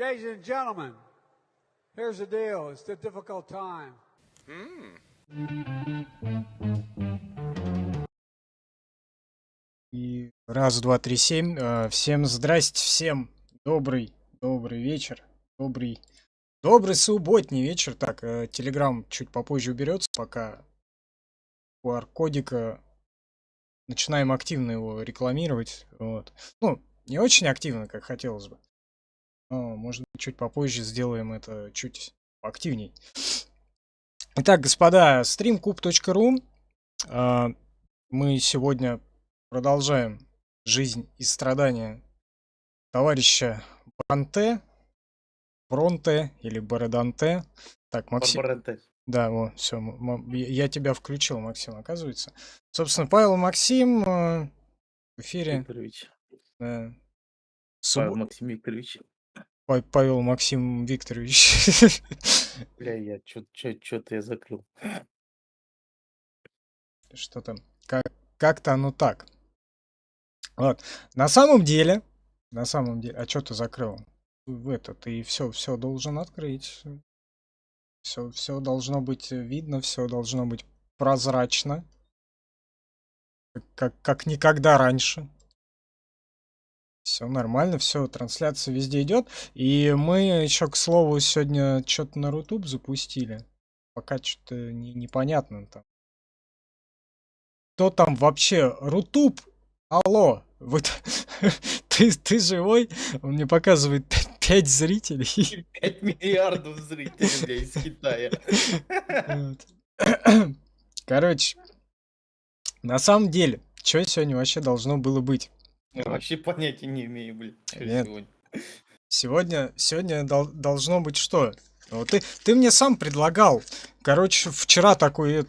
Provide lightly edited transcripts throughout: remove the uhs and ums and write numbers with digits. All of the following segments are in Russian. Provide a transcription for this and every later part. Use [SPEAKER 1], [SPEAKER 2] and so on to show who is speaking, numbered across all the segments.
[SPEAKER 1] Ladies and gentlemen, here's the deal. It's a difficult time.
[SPEAKER 2] И раз, два, три, семь. Всем здрасте, всем добрый вечер, добрый субботний вечер. Так, Телеграм чуть попозже уберется, пока QR-кодика. Начинаем активно его рекламировать. Вот. Ну, не очень активно, как хотелось бы. Но, может быть, чуть попозже сделаем это чуть активней. Итак, господа, streamkub.ru. Мы сегодня продолжаем жизнь и страдания товарища Бронте или Бороданте. Так, Максим.
[SPEAKER 3] Барбаранте.
[SPEAKER 2] Да, вот, все. Я тебя включил, Максим, оказывается. Собственно, Павел и Максим в эфире.
[SPEAKER 3] Викторович.
[SPEAKER 2] Павел
[SPEAKER 3] Максим Викторович.
[SPEAKER 2] Павел Максим Викторович.
[SPEAKER 3] Бля, я что-то я закрыл.
[SPEAKER 2] Что там? Как-то оно так. Вот. На самом деле, а что ты закрыл? Ты все должен открыть. Все должно быть видно, все должно быть прозрачно. Как никогда раньше. Все нормально, все, трансляция везде идет. И мы еще, к слову, сегодня что-то на Рутуб запустили. Пока что-то непонятно там. Кто там вообще? Рутуб? Алло, ты живой? Он мне показывает 5 зрителей.
[SPEAKER 3] 5 миллиардов зрителей, бля, из Китая.
[SPEAKER 2] Вот. Короче, на самом деле, что сегодня вообще должно было быть?
[SPEAKER 3] Я вообще понятия не имею, блин. Что
[SPEAKER 2] Нет.
[SPEAKER 3] сегодня?
[SPEAKER 2] Сегодня должно быть что? Вот ты мне сам предлагал. Короче, вчера такой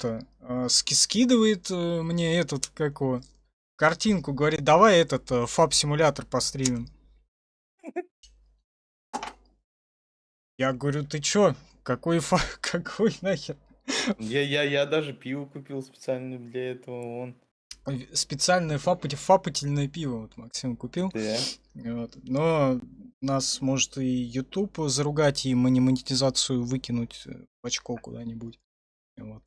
[SPEAKER 2] скидывает мне картинку, говорит, давай фаб-симулятор постримим. Я говорю, ты чё? Какой нахер?
[SPEAKER 3] Я даже пиво купил специально для этого.
[SPEAKER 2] Специальное фапательное пиво вот Максим купил.
[SPEAKER 3] Да.
[SPEAKER 2] Вот. Но нас может и YouTube заругать, и монетизацию выкинуть в очко куда-нибудь. Вот,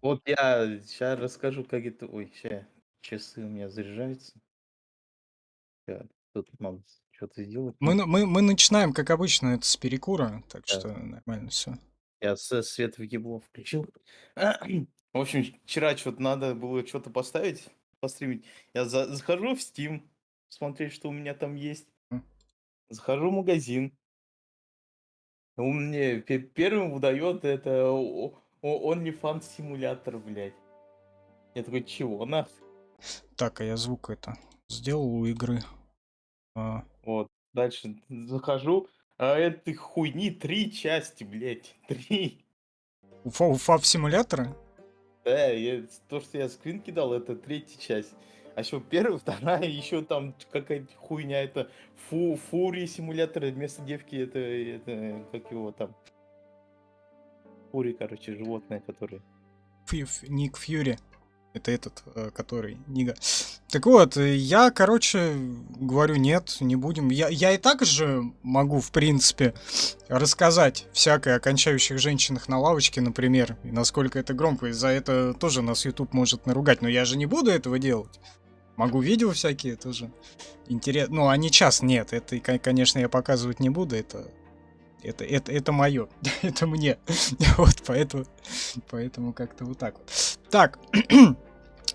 [SPEAKER 3] Вот я сейчас расскажу, как это... Ой, сейчас часы у меня заряжаются. Тут надо что-то сделать.
[SPEAKER 2] мы начинаем, как обычно, это с перекура, так
[SPEAKER 3] Да.
[SPEAKER 2] что нормально все.
[SPEAKER 3] Я свет в ебло включил. В общем, вчера что-то надо было что-то постримить. Я захожу в Steam, смотреть, что у меня там есть. Захожу в магазин. Он мне первым выдает это OnlyFans симулятор, блядь. Я такой, чего нахуй?
[SPEAKER 2] Так, а я звук сделал у игры.
[SPEAKER 3] Вот, дальше захожу, а этой хуйни 3 части, блядь. 3.
[SPEAKER 2] У фаб-симулятора?
[SPEAKER 3] Да, то, что я скрин кидал, это 3-я часть. А еще первая, вторая, еще там какая-то хуйня, это Фури симулятор, вместо девки это как его там. Фури, короче, животное, которое.
[SPEAKER 2] Ник Фьюри. Это который Нига. Так вот, я, короче, говорю, нет, не будем. Я и так же могу, в принципе, рассказать всякое о кончающих женщинах на лавочке, например, и насколько это громко. И за это тоже нас YouTube может наругать. Но я же не буду этого делать. Могу видео всякие тоже. Интересно. Ну, а не час, нет. Это, конечно, я показывать не буду. Это мое. Это мне. Вот, поэтому как-то вот так вот. Так.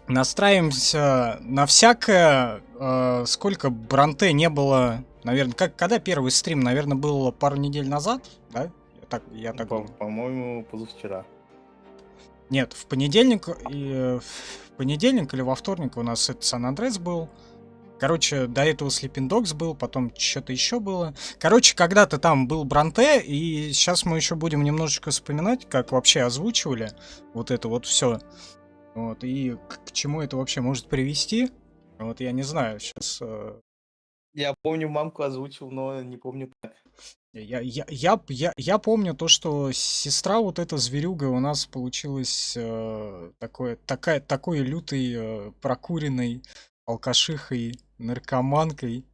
[SPEAKER 2] Настраиваемся на всякое. Сколько Бронте не было, наверное, когда первый стрим, наверное, было пару недель назад, да? Я так думаю.
[SPEAKER 3] По-моему, позавчера.
[SPEAKER 2] Нет, в понедельник или во вторник у нас это Сан-Андрес был. Короче, до этого Sleeping Dogs был, потом что-то еще было. Короче, когда-то там был Бронте, и сейчас мы еще будем немножечко вспоминать, как вообще озвучивали вот это вот все. Вот, и к чему это вообще может привести. Вот я не знаю, сейчас...
[SPEAKER 3] Я помню, мамку озвучил, но не помню как.
[SPEAKER 2] Я помню то, что сестра вот эта зверюга у нас получилась такой лютой, прокуренной алкашихой, наркоманкой.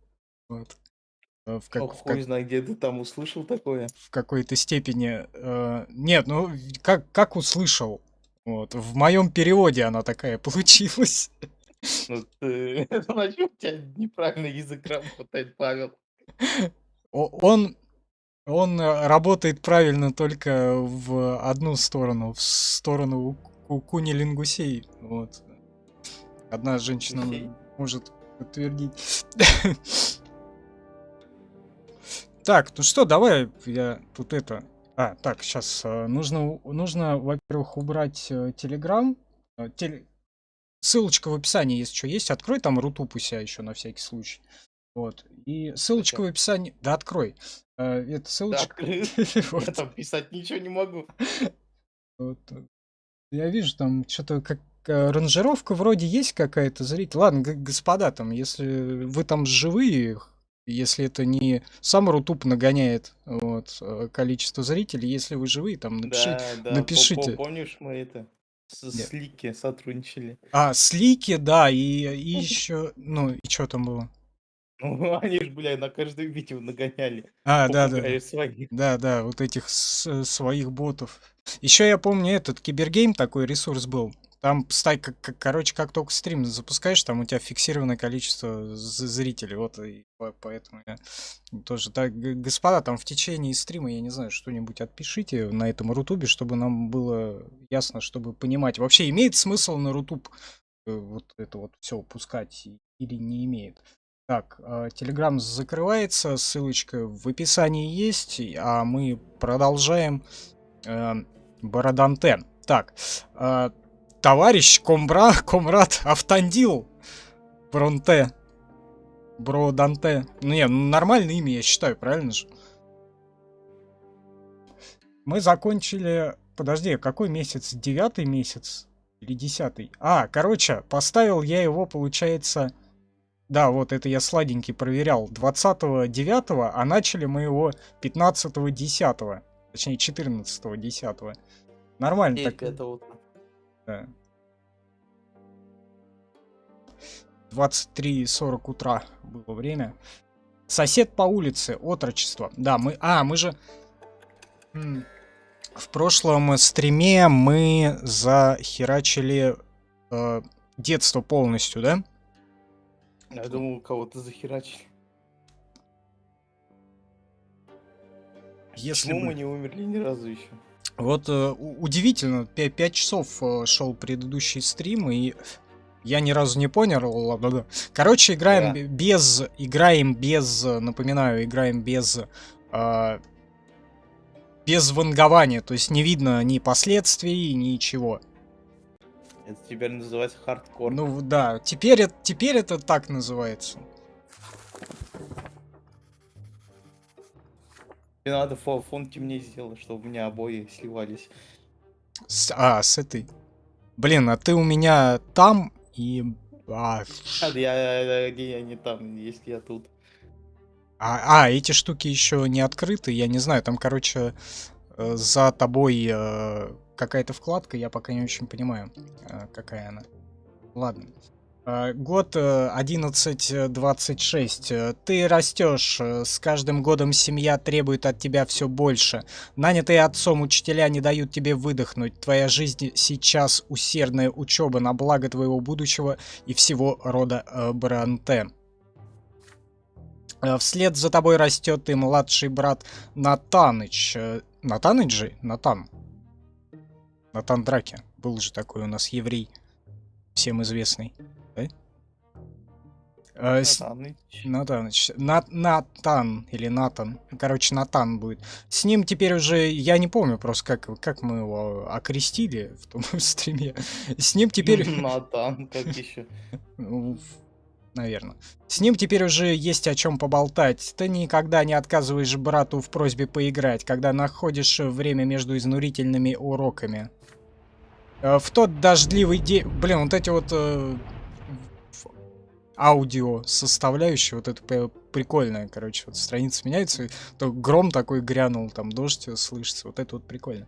[SPEAKER 2] Вот. В,
[SPEAKER 3] О, хуй знает, где ты там услышал такое.
[SPEAKER 2] в какой-то степени. Нет, ну как услышал? Вот, в моем переводе она такая получилась.
[SPEAKER 3] Ну ты, значит, у тебя неправильный язык работает, Павел.
[SPEAKER 2] Он работает правильно только в одну сторону, в сторону кунилингусей. Вот. Одна женщина
[SPEAKER 3] Гусей?
[SPEAKER 2] может подтвердить. Так, ну что, давай я тут это... так, сейчас нужно, во-первых, убрать Telegram. Ссылочка в описании, если что, есть. Открой там Рутуб у себя еще на всякий случай. Вот. И ссылочка в
[SPEAKER 3] Зачем?
[SPEAKER 2] описании... Да, открой. Это
[SPEAKER 3] Да,
[SPEAKER 2] ссылочка...
[SPEAKER 3] открыл. Я
[SPEAKER 2] Вот.
[SPEAKER 3] там писать ничего не могу.
[SPEAKER 2] Вот. Я вижу, там что-то как ранжировка вроде есть какая-то, зритель. Ладно, господа, там, если вы там живые, если это не сам Рутуб нагоняет вот, количество зрителей, если вы живые, там
[SPEAKER 3] Да, да,
[SPEAKER 2] напишите.
[SPEAKER 3] помнишь, мы это
[SPEAKER 2] Нет.
[SPEAKER 3] с Лики сотрудничали.
[SPEAKER 2] Слики, да, и еще, ну, и что там было?
[SPEAKER 3] Ну, они ж, бля, на каждое видео нагоняли.
[SPEAKER 2] Да, да.
[SPEAKER 3] Попугаи своих.
[SPEAKER 2] Да, вот этих своих ботов. Еще я помню этот Кибергейм, такой ресурс был. Там, короче, как только стрим запускаешь, там у тебя фиксированное количество зрителей. Вот, и поэтому я тоже так, господа, там в течение стрима, я не знаю, что-нибудь отпишите на этом Рутубе, чтобы нам было ясно, чтобы понимать, вообще имеет смысл на Рутуб вот это вот все пускать или не имеет. Так, Telegram закрывается, ссылочка в описании есть, а мы продолжаем Бороданте. Так, товарищ комрад Автандил Бронте. Броданте. Ну, не, нормальное имя, я считаю, правильно же? Мы закончили... Подожди, какой месяц? 9 месяц? Или 10? Короче, поставил я его, получается... Да, вот это я сладенький проверял. 29-го, а начали мы его 15-го 10-го. Точнее, 14-го 10-го. Нормально так.
[SPEAKER 3] 5 утра.
[SPEAKER 2] Да. 23:40 утра было время. Сосед по улице, отрочество. Да, мы же... В прошлом стриме мы захерачили детство полностью, да?
[SPEAKER 3] Я думал, кого-то захерачили.
[SPEAKER 2] Если
[SPEAKER 3] Почему
[SPEAKER 2] бы...
[SPEAKER 3] мы не умерли ни разу еще?
[SPEAKER 2] Вот удивительно, 5 часов шел предыдущий стрим, и я ни разу не понял. Короче, играем без, напоминаю, играем без вангования, то есть не видно ни последствий, ничего.
[SPEAKER 3] Это теперь называется хардкор.
[SPEAKER 2] Ну да, теперь это так называется.
[SPEAKER 3] Мне надо фон темнее сделать, чтобы у меня обои сливались.
[SPEAKER 2] С этой. Блин, а ты у меня там и...
[SPEAKER 3] Я не там, если я тут.
[SPEAKER 2] Эти штуки еще не открыты, я не знаю, там, короче, за тобой какая-то вкладка, я пока не очень понимаю, какая она. Ладно. Год 1126. Ты растешь. С каждым годом семья требует от тебя все больше. Нанятые отцом учителя не дают тебе выдохнуть. Твоя жизнь сейчас усердная учеба на благо твоего будущего и всего рода Бронте. Вслед за тобой растет и младший брат Натаныч. Натаныч же? Натан Драки. Был же такой у нас еврей. Всем известный. Да? Натаныч. Натан или Натан. Короче, Натан будет. С ним теперь уже... Я не помню просто, как мы его окрестили в том стриме. С ним теперь...
[SPEAKER 3] Натан, как еще?
[SPEAKER 2] Наверное. С ним теперь уже есть о чем поболтать. Ты никогда не отказываешь брату в просьбе поиграть, когда находишь время между изнурительными уроками. В тот дождливый день... Блин, вот эти вот аудио составляющие, вот это прикольно, короче. Вот страница меняется, то гром такой грянул, там дождь слышится. Вот это вот прикольно.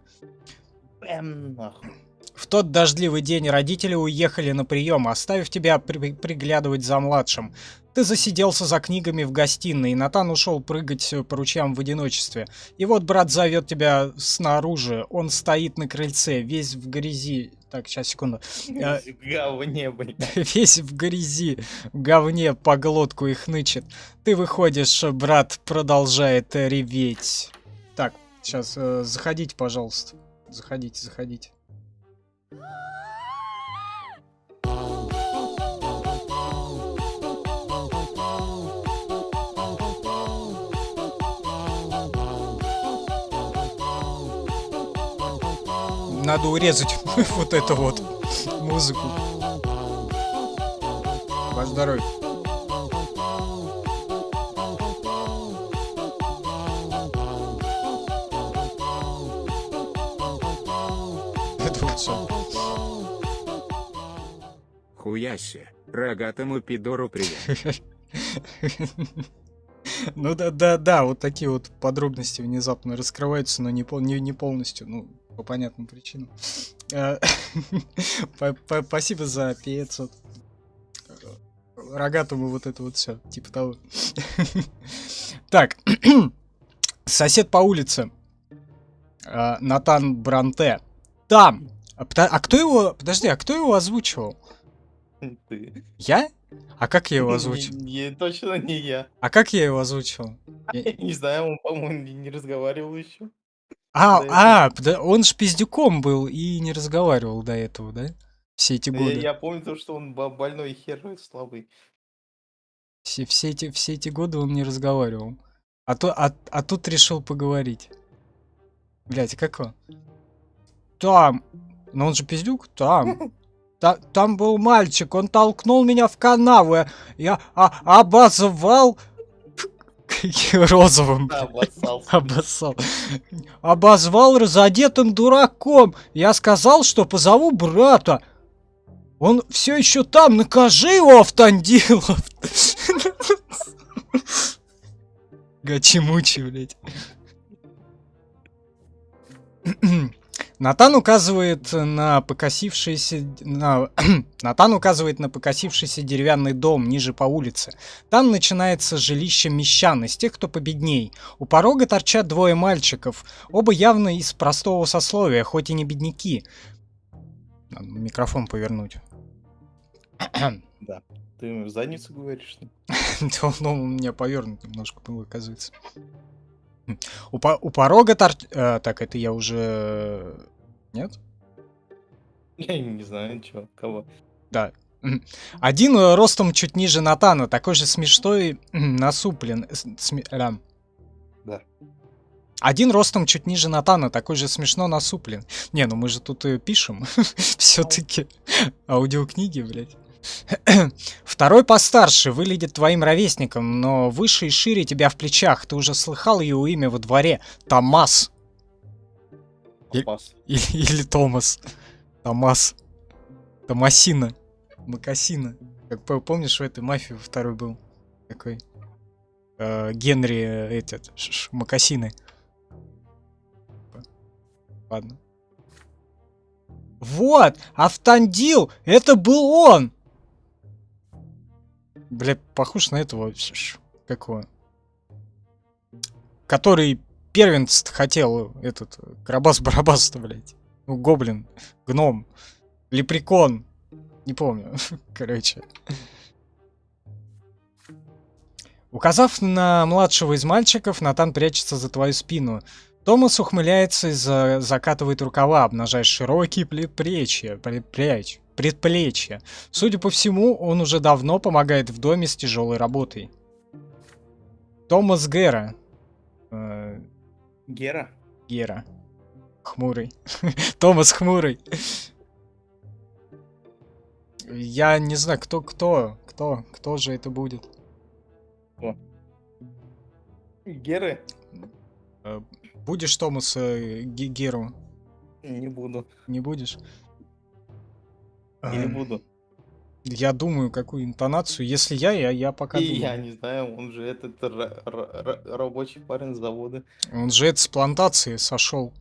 [SPEAKER 2] В тот дождливый день родители уехали на прием, оставив тебя приглядывать за младшим. Ты засиделся за книгами в гостиной, и Натан ушел прыгать по ручьям в одиночестве. И вот брат зовет тебя снаружи, он стоит на крыльце, весь в грязи. Так, сейчас, секунду.
[SPEAKER 3] В говне, блин.
[SPEAKER 2] Весь в грязи, в говне по глотку и хнычет. Ты выходишь, брат продолжает реветь. Так, сейчас, заходите, пожалуйста. Заходите. Надо урезать вот эту вот музыку. Ваш здоровье. Это вот все.
[SPEAKER 4] Хуяси, рогатому пидору привет.
[SPEAKER 2] Ну да, вот такие вот подробности внезапно раскрываются, но не полностью, ну, по понятным причинам. Спасибо за 500. Рогатому вот это вот все, типа того. Так, сосед по улице. Натан Бранте. Там. А кто его... Подожди, а кто его озвучивал?
[SPEAKER 3] Ты.
[SPEAKER 2] Я? А как я его озвучил?
[SPEAKER 3] Точно не я.
[SPEAKER 2] А как я его озвучил?
[SPEAKER 3] Я не знаю, он, по-моему, не разговаривал еще.
[SPEAKER 2] Он ж пиздюком был и не разговаривал до этого, да? Все эти годы.
[SPEAKER 3] Я помню то, что он больной хер слабый.
[SPEAKER 2] Все эти годы он не разговаривал. А тут решил поговорить. Блять, как он? Там. Но он же пиздюк? Там. Там был мальчик, он толкнул меня в канаву. Я обозвал... Розовым. Обоссал. Обозвал разодетым дураком. Я сказал, что позову брата. Он все еще там, накажи его, Автандилов. Гачи-мучи, блядь. Натан указывает на покосившийся деревянный дом ниже по улице. Там начинается жилище мещан, из тех, кто победней. У порога торчат двое мальчиков, оба явно из простого сословия, хоть и не бедняки. Надо микрофон повернуть.
[SPEAKER 3] Да. Ты в задницу говоришь?
[SPEAKER 2] Ну, у меня повернут немножко было, оказывается. У порога торчат... Так, это я уже... Нет?
[SPEAKER 3] Я не знаю, ничего. Кого?
[SPEAKER 2] Да. Один ростом чуть ниже Натана, такой же смешной, насуплен.
[SPEAKER 3] Да.
[SPEAKER 2] Один ростом чуть ниже Натана, такой же смешно насуплен. Не, ну мы же тут и пишем. Все-таки аудиокниги, блядь. Второй постарше, выглядит твоим ровесником, но выше и шире тебя в плечах. Ты уже слыхал его имя во дворе. Томас. Или Томас. Томас. Томасина. Макасина. Как помнишь, в этой мафии второй был такой Генри Макасины. Ладно. Вот! Автандил! Это был он! Бля, похож на этого... Какого? Который первенство хотел, этот... Карабас-Барабас-то, блядь. Ну, гоблин. Гном. Лепрекон. Не помню. Короче. Указав на младшего из мальчиков, Натан прячется за твою спину. Томас ухмыляется и закатывает рукава, обнажая широкие предплечья. Судя по всему, он уже давно помогает в доме с тяжелой работой. Томас Гера.
[SPEAKER 3] Гера?
[SPEAKER 2] Гера. Хмурый. Томас Хмурый. Я не знаю, кто же это будет.
[SPEAKER 3] О. Геры?
[SPEAKER 2] Будешь Томаса Геру?
[SPEAKER 3] Не буду.
[SPEAKER 2] Не будешь?
[SPEAKER 3] Или буду.
[SPEAKER 2] Я думаю, какую интонацию. Если я пока думаю.
[SPEAKER 3] Я не знаю, он же этот рабочий парень с завода.
[SPEAKER 2] Он же с плантации сошел.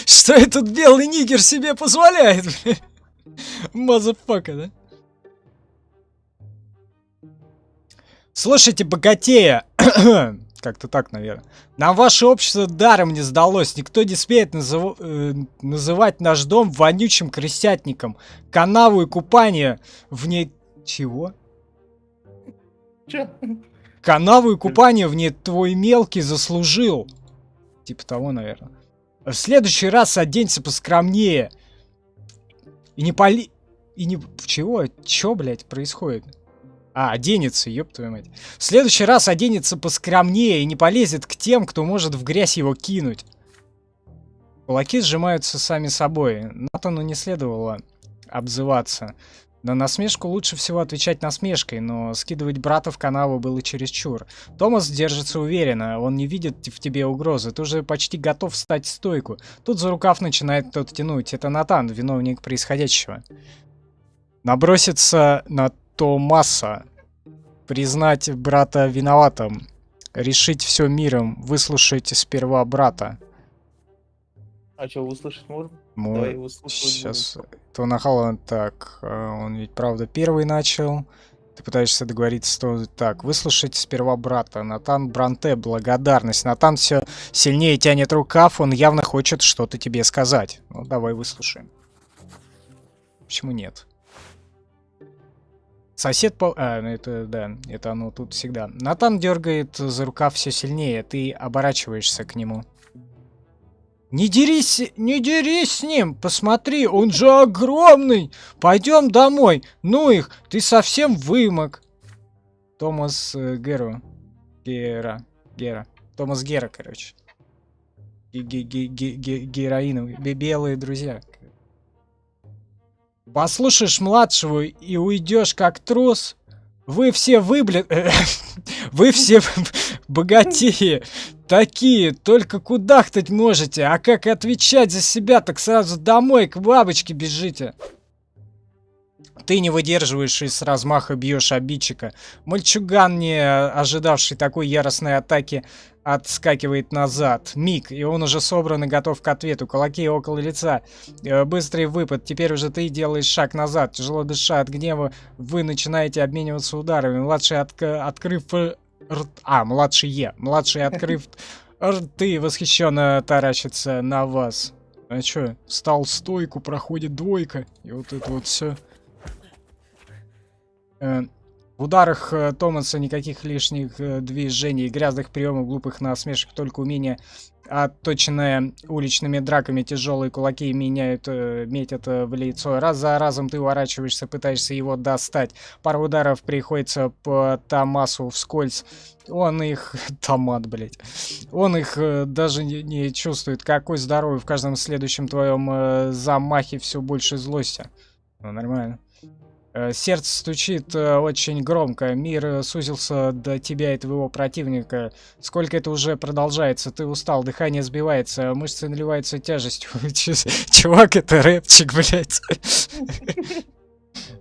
[SPEAKER 2] Что этот белый нигер себе позволяет? Мазафака, да? Слушайте, богатея! Как-то так, наверное. Нам ваше общество даром не сдалось. Никто не смеет называть наш дом вонючим крысятником. Канаву и купание в ней... Чего?
[SPEAKER 3] Чё?
[SPEAKER 2] Канаву и купание в ней твой мелкий заслужил. Типа того, наверное. В следующий раз оденься поскромнее. И не поли... И не... Чего? Чё, блядь, происходит? А, оденется, ёб твою мать. В следующий раз оденется поскромнее и не полезет к тем, кто может в грязь его кинуть. Кулаки сжимаются сами собой. Натану не следовало обзываться. На насмешку лучше всего отвечать насмешкой, но скидывать брата в канаву было чересчур. Томас держится уверенно, он не видит в тебе угрозы, ты уже почти готов встать в стойку. Тут за рукав начинает кто-то тянуть. Это Натан, виновник происходящего. Наброситься на Томаса, признать брата виноватым, решить все миром, выслушать сперва брата.
[SPEAKER 3] А что, услышать можно? Давай его слушать
[SPEAKER 2] Сейчас, то нахал, так, он ведь правда первый начал. Ты пытаешься договориться, что так, выслушать сперва брата. Натан Бранте, благодарность. Натан все сильнее тянет рукав, он явно хочет что-то тебе сказать. Ну, давай выслушаем. Почему нет? Сосед по... А, ну это, да, это оно тут всегда. Натан дергает за рукав все сильнее, ты оборачиваешься к нему. Не дерись с ним, посмотри, он же огромный. Пойдем домой. Ну их, ты совсем вымок. Томас Гера. Томас Гера, короче. Героиновые, белые друзья. Послушаешь младшего и уйдешь как трус. Вы все вы все богатеи. Такие, только кудахтать можете. А как отвечать за себя, так сразу домой к бабочке бежите. Ты не выдерживаешь и с размаха бьешь обидчика. Мальчуган, не ожидавший такой яростной атаки, отскакивает назад. Миг, и он уже собран и готов к ответу. Кулаки около лица. Быстрый выпад. Теперь уже ты делаешь шаг назад. Тяжело дыша от гнева, вы начинаете обмениваться ударами. Младший, открыв... Младший, открыв рты, восхищенно таращится на вас. А чё? Встал в стойку, проходит двойка. И вот это вот все. В ударах Томаса никаких лишних движений, грязных приемов, глупых насмешек, только умение, отточенное уличными драками, тяжелые кулаки метят в лицо. Раз за разом ты уворачиваешься, пытаешься его достать. Пара ударов приходится по Томасу вскользь. Он их... Томат, блять. Он их даже не чувствует. Какой здоровый, в каждом следующем твоем замахе все больше злости. Ну, нормально. Сердце стучит очень громко. Мир сузился до тебя и твоего противника. Сколько это уже продолжается? Ты устал, дыхание сбивается, мышцы наливаются тяжестью. Чувак, это рэпчик, блядь.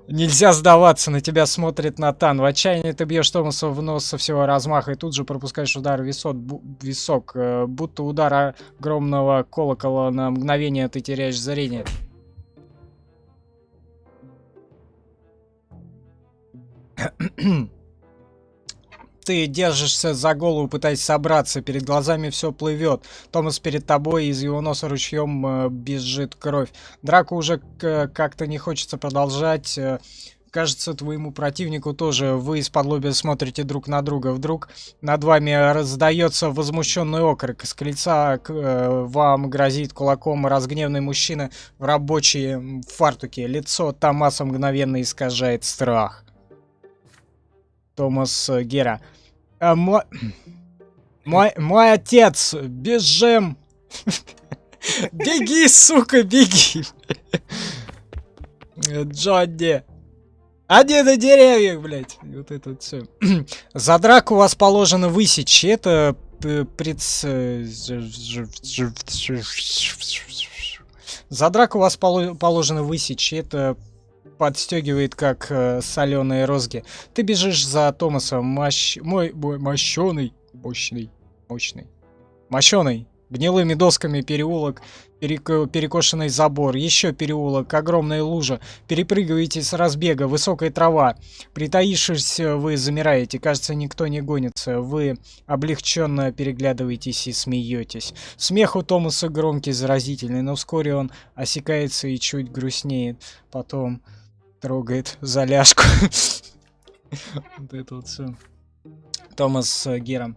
[SPEAKER 2] Нельзя сдаваться, на тебя смотрит Натан. В отчаянии ты бьешь Томаса в нос со всего размаха и тут же пропускаешь удар в висок. Будто удар огромного колокола, на мгновение ты теряешь зрение. Ты держишься за голову, пытаясь собраться, перед глазами все плывет. Томас перед тобой, из его носа ручьем бежит кровь. Драку уже как-то не хочется продолжать. Кажется, твоему противнику тоже. Вы из-под смотрите друг на друга. Вдруг над вами раздается возмущенный окрик. С крыльца вам грозит кулаком разгневанный мужчина в рабочей фартуке. Лицо Томаса мгновенно искажает страх. Томас Гера. Мой отец, бежим! Беги, сука, беги! Джонни! Они на деревьях, блядь! Вот это вот все. За драку вас положено высечь. Это За драку вас положено высечь. Это подстегивает, как соленые розги. Ты бежишь за Томасом, мощеный. Гнилыми досками переулок, перекошенный забор, еще переулок, огромная лужа. Перепрыгиваете с разбега, высокая трава. Притаившись, вы замираете. Кажется, никто не гонится. Вы облегченно переглядываетесь и смеетесь. Смех у Томаса громкий, заразительный, но вскоре он осекается и чуть грустнеет. Потом трогает за ляжку. Вот это вот все. Томас Гером.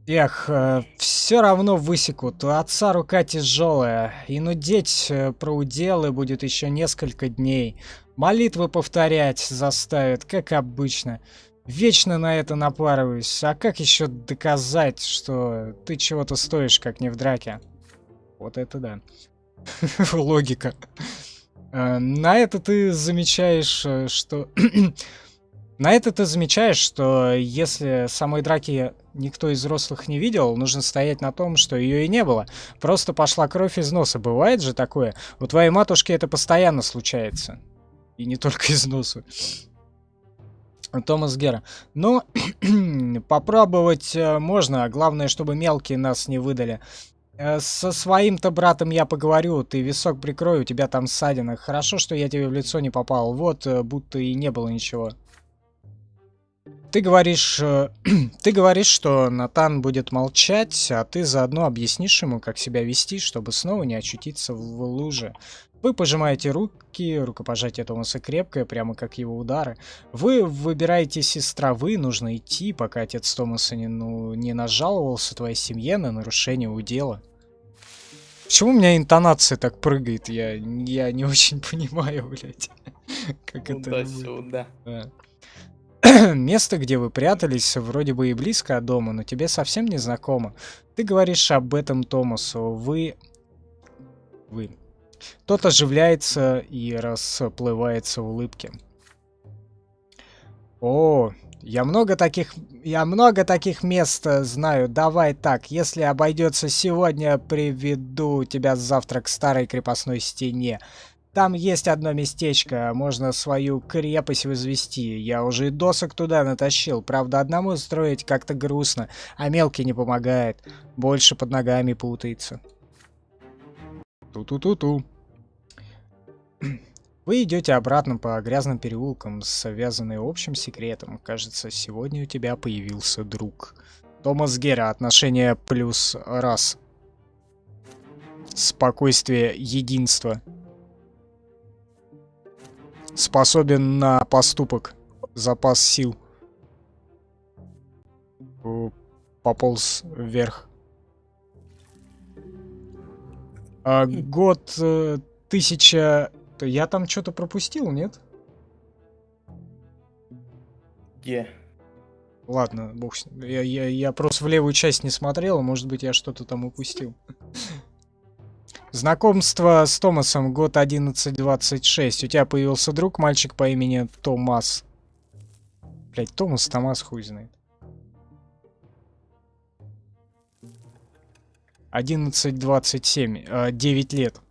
[SPEAKER 2] Эх, все равно высекут. У отца рука тяжелая. И нудеть про уделы будет еще несколько дней. Молитвы повторять заставят, как обычно. Вечно на это напарываюсь. А как еще доказать, что ты чего-то стоишь, как не в драке? Вот это да. Логика. На это ты замечаешь, что... На это ты замечаешь, что если самой драки никто из взрослых не видел, нужно стоять на том, что ее и не было. Просто пошла кровь из носа. Бывает же такое? У твоей матушки это постоянно случается. И не только из носа. Томас Гера. Ну, попробовать можно. Главное, чтобы мелкие нас не выдали. Со своим-то братом я поговорю. Ты висок прикрой, у тебя там ссадина. Хорошо, что я тебе в лицо не попал. Вот, будто и не было ничего. Ты говоришь, что Натан будет молчать, а ты заодно объяснишь ему, как себя вести, чтобы снова не очутиться в луже. Вы пожимаете руки, рукопожатие Томаса крепкое, прямо как его удары. Вы выбираетесь из травы, нужно идти, пока отец Томаса не нажаловался твоей семье на нарушение удела. Почему у меня интонация так прыгает? Я не очень понимаю, блядь. Как это
[SPEAKER 3] Туда-сюда.
[SPEAKER 2] Да. Место, где вы прятались, вроде бы и близко от дома, но тебе совсем не знакомо. Ты говоришь об этом Томасу. Вы. Тот оживляется и расплывается в улыбке. О, я много таких мест знаю. Давай так, если обойдется сегодня, приведу тебя завтра к старой крепостной стене. Там есть одно местечко, можно свою крепость возвести. Я уже и досок туда натащил. Правда, одному строить как-то грустно, а мелкий не помогает. Больше под ногами путается. Ту-ту-ту-ту. Вы идете обратно по грязным переулкам, связанные общим секретом. Кажется, сегодня у тебя появился друг. Томас Гера, отношение плюс раз. Спокойствие, единство. Способен на поступок. Запас сил. Пополз вверх. Год 1000... Я там что-то пропустил, нет?
[SPEAKER 3] Где?
[SPEAKER 2] Ладно, бог с ним. Я просто в левую часть не смотрел, может быть, я что-то там упустил. Знакомство с Томасом, год 1126. У тебя появился друг, мальчик по имени Томас. Блять, Томас, хуй знает. 1127. 9 лет.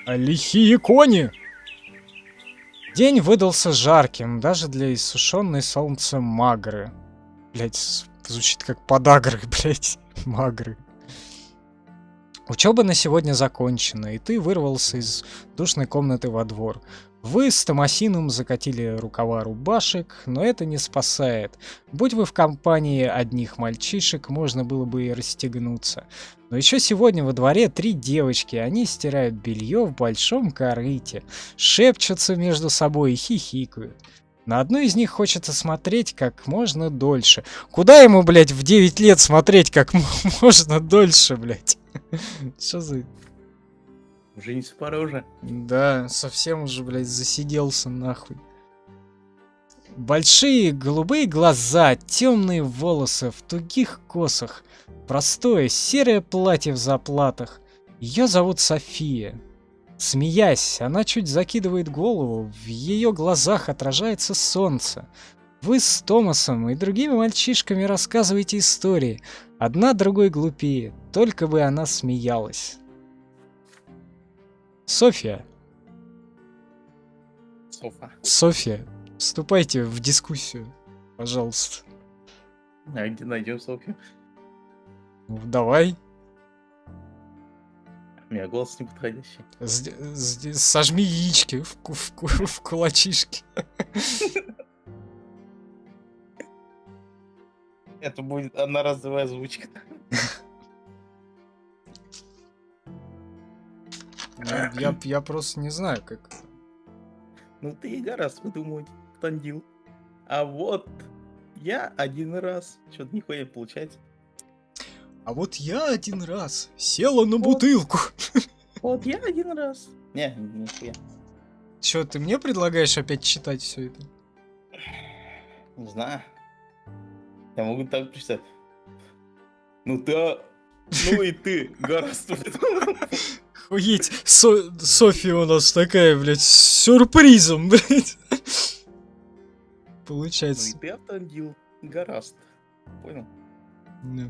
[SPEAKER 2] Лихие кони! День выдался жарким, даже для иссушенной солнцем Магры. Блять, звучит как подагры, блять, Магры. Учеба на сегодня закончена, и ты вырвался из душной комнаты во двор. Вы с Томасином закатили рукава рубашек, но это не спасает. Будь вы в компании одних мальчишек, можно было бы и расстегнуться. Но еще сегодня во дворе 3 девочки, они стирают белье в большом корыте, шепчутся между собой и хихикают. На одну из них хочется смотреть как можно дольше. Куда ему, блядь, в 9 лет смотреть как можно дольше, блядь? Что за...
[SPEAKER 3] Жениться пора уже.
[SPEAKER 2] Да, совсем уже, блядь, засиделся нахуй. Большие голубые глаза, темные волосы в тугих косах, простое серое платье в заплатах. Ее зовут София. Смеясь, она чуть закидывает голову, в ее глазах отражается солнце. Вы с Томасом и другими мальчишками рассказываете истории, одна другой глупее, только бы она смеялась. София.
[SPEAKER 3] Софа.
[SPEAKER 2] София, вступайте в дискуссию, пожалуйста.
[SPEAKER 3] А где найдем Софью?
[SPEAKER 2] Ну, давай.
[SPEAKER 3] У меня голос неподходящий.
[SPEAKER 2] Сожми яички в кулачишки.
[SPEAKER 3] Это будет одноразовая озвучка.
[SPEAKER 2] Я просто не знаю, как...
[SPEAKER 3] Ну ты и гораздо выдумывать, тандил. А вот я один раз. Что-то нихуя не получается.
[SPEAKER 2] А вот я один раз села на
[SPEAKER 3] Вот.
[SPEAKER 2] бутылку.
[SPEAKER 3] Вот я один раз. Не, нихуя.
[SPEAKER 2] Чё, ты мне предлагаешь опять читать все это?
[SPEAKER 3] Не знаю. Я могу так представить. Ну да. Ну и ты, гораздо.
[SPEAKER 2] Охуеть, Софья у нас такая, блядь, с сюрпризом, блядь.
[SPEAKER 3] Ну и
[SPEAKER 2] Получается.
[SPEAKER 3] ты автандил. Гораздо. Понял?
[SPEAKER 2] Да.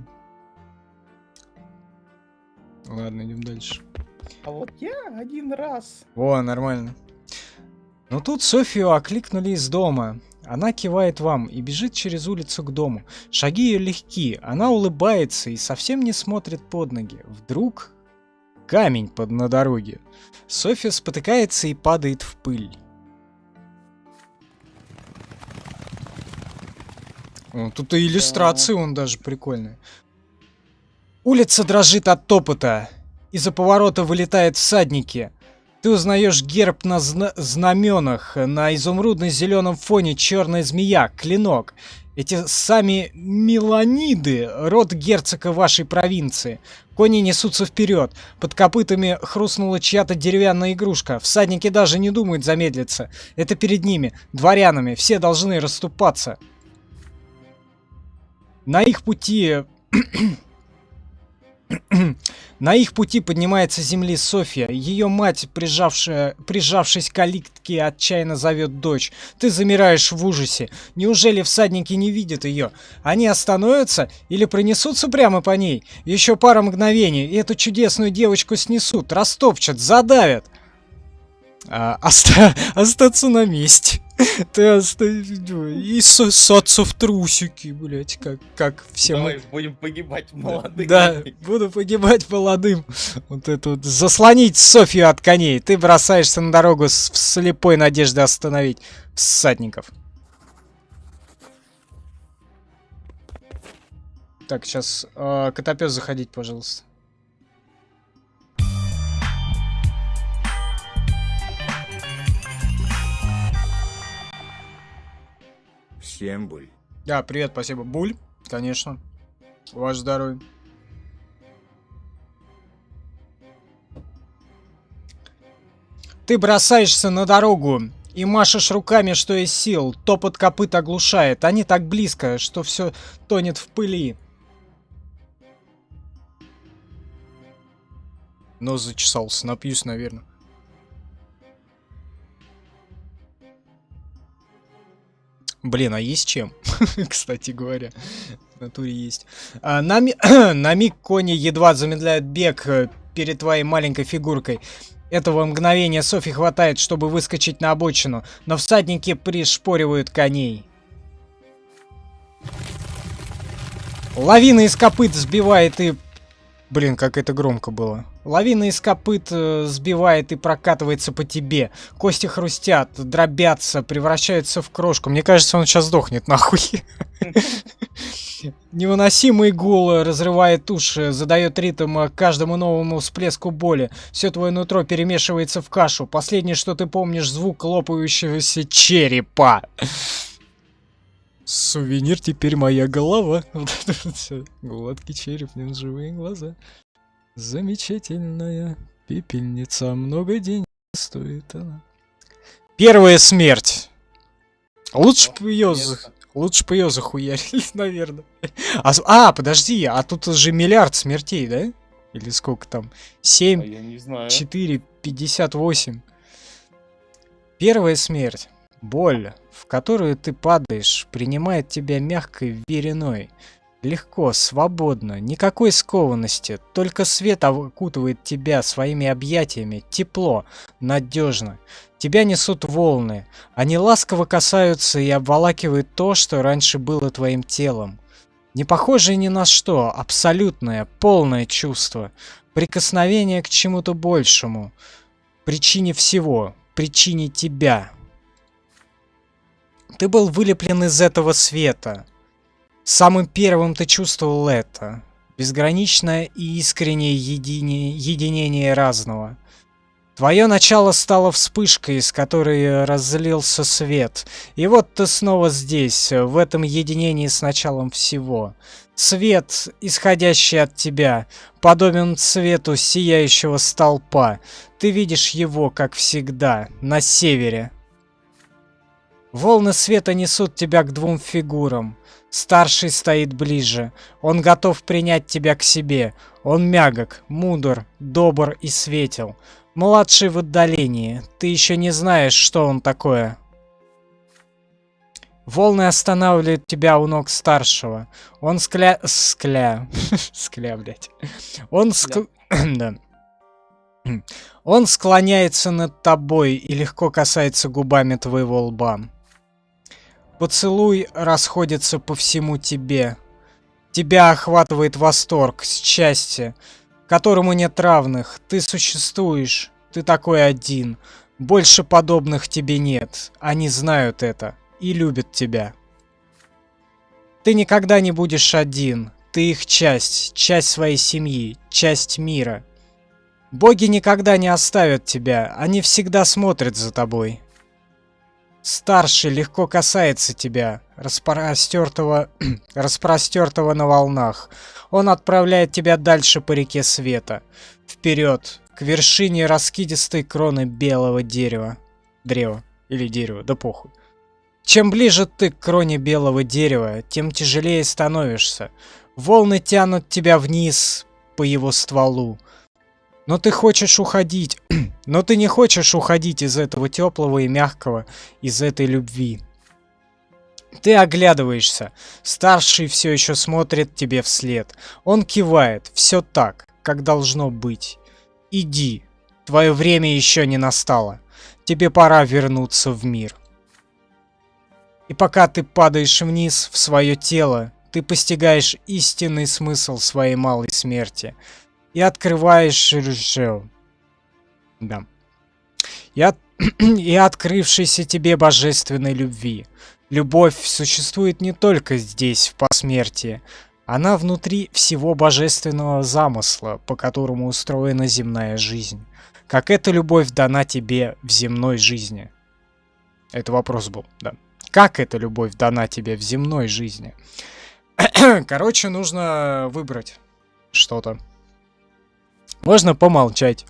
[SPEAKER 2] Ладно, идем дальше.
[SPEAKER 3] А вот я один раз.
[SPEAKER 2] Во, нормально. Но тут Софию окликнули из дома. Она кивает вам и бежит через улицу к дому. Шаги ее легки, она улыбается и совсем не смотрит под ноги. Вдруг камень на дороге. Софья спотыкается и падает в пыль. О, тут и иллюстрации он даже прикольные. Улица дрожит от топота. Из-за поворота вылетают всадники. Ты узнаешь герб на знаменах. На изумрудно-зеленом фоне черная змея, клинок. Эти сами меланиды, род герцога вашей провинции. Кони несутся вперед. Под копытами хрустнула чья-то деревянная игрушка. Всадники даже не думают замедлиться. Это перед ними, дворянами. Все должны расступаться. На их пути... На их пути поднимается с земли Софья. Ее мать, прижавшись к калитке, отчаянно зовет дочь. Ты замираешь в ужасе. Неужели всадники не видят ее? Они остановятся или пронесутся прямо по ней? Еще пара мгновений, и эту чудесную девочку снесут, растопчат, задавят. Остаться на месте. Ты и ссаться в трусики, блять, как все мы.
[SPEAKER 3] Давай будем погибать молодым.
[SPEAKER 2] Да, буду погибать молодым. Вот это вот. Заслонить Софью от коней. Ты бросаешься на дорогу в слепой надежде остановить всадников. Так, сейчас Котопес заходить, пожалуйста.
[SPEAKER 4] Всем буль.
[SPEAKER 2] Да, привет, спасибо. Буль, конечно. Ваше здоровье. Ты бросаешься на дорогу и машешь руками, что из сил. Топот копыт оглушает. Они так близко, что все тонет в пыли. Нос зачесался, напьюсь, наверное. Блин, а есть чем? Кстати говоря, в натуре есть. На миг кони едва замедляют бег перед твоей маленькой фигуркой. Этого мгновения Софи хватает, чтобы выскочить на обочину, но всадники пришпоривают коней. Лавина из копыт сбивает и... Блин, как это громко было. Лавина из копыт сбивает и прокатывается по тебе. Кости хрустят, дробятся, превращаются в крошку. Мне кажется, он сейчас сдохнет, нахуй. Невыносимый гул разрывает уши, задает ритм каждому новому всплеску боли. Все твое нутро перемешивается в кашу. Последнее, что ты помнишь, звук лопающегося черепа. Сувенир теперь моя голова. Гладкий череп, в нем живые глаза. Замечательная пепельница, много денег стоит она. Первая смерть. Лучше бы ее захуярили, наверное. Подожди, а тут же миллиард смертей, да? Или сколько там? 7,
[SPEAKER 3] Я не знаю.
[SPEAKER 2] 4, 58. Первая смерть. Боль, в которую ты падаешь, принимает тебя мягкой вереной. Легко, свободно, никакой скованности, только свет окутывает тебя своими объятиями, тепло, надежно. Тебя несут волны, они ласково касаются и обволакивают то, что раньше было твоим телом. Не похожее ни на что, абсолютное, полное чувство. Прикосновение к чему-то большему. Причине всего. Причине тебя. Ты был вылеплен из этого света. Самым первым ты чувствовал это. Безграничное и искреннее единение разного. Твое начало стало вспышкой, из которой разлился свет. И вот ты снова здесь, в этом единении с началом всего. Свет, исходящий от тебя, подобен свету сияющего столпа. Ты видишь его, как всегда, на севере. Волны света несут тебя к двум фигурам. Старший стоит ближе. Он готов принять тебя к себе. Он мягок, мудр, добр и светел. Младший в отдалении. Ты еще не знаешь, что он такое. Волны останавливают тебя у ног старшего. Он скля, блядь. Да. Он склоняется над тобой и легко касается губами твоего лба. Поцелуй расходится по всему тебе. Тебя охватывает восторг, счастье, которому нет равных. Ты существуешь, ты такой один. Больше подобных тебе нет. Они знают это и любят тебя. Ты никогда не будешь один. Ты их часть, часть своей семьи, часть мира. Боги никогда не оставят тебя, они всегда смотрят за тобой. Старший легко касается тебя, распростертого на волнах. Он отправляет тебя дальше по реке света. Вперед, к вершине раскидистой кроны белого дерева. Древа или дерева, да похуй. Чем ближе ты к кроне белого дерева, тем тяжелее становишься. Волны тянут тебя вниз по его стволу. Но ты хочешь уходить, но ты не хочешь уходить из этого теплого и мягкого, из этой любви. Ты оглядываешься, старший все еще смотрит тебе вслед. Он кивает, все так, как должно быть. Иди, твое время еще не настало. Тебе пора вернуться в мир. И пока ты падаешь вниз в свое тело, ты постигаешь истинный смысл своей малой смерти. И открываешь да. И открывшейся тебе божественной любви. Любовь существует не только здесь, в посмертии. Она внутри всего божественного замысла, по которому устроена земная жизнь. Как эта любовь дана тебе в земной жизни? Это вопрос был, да. Как эта любовь дана тебе в земной жизни? Короче, нужно выбрать что-то. Можно помолчать.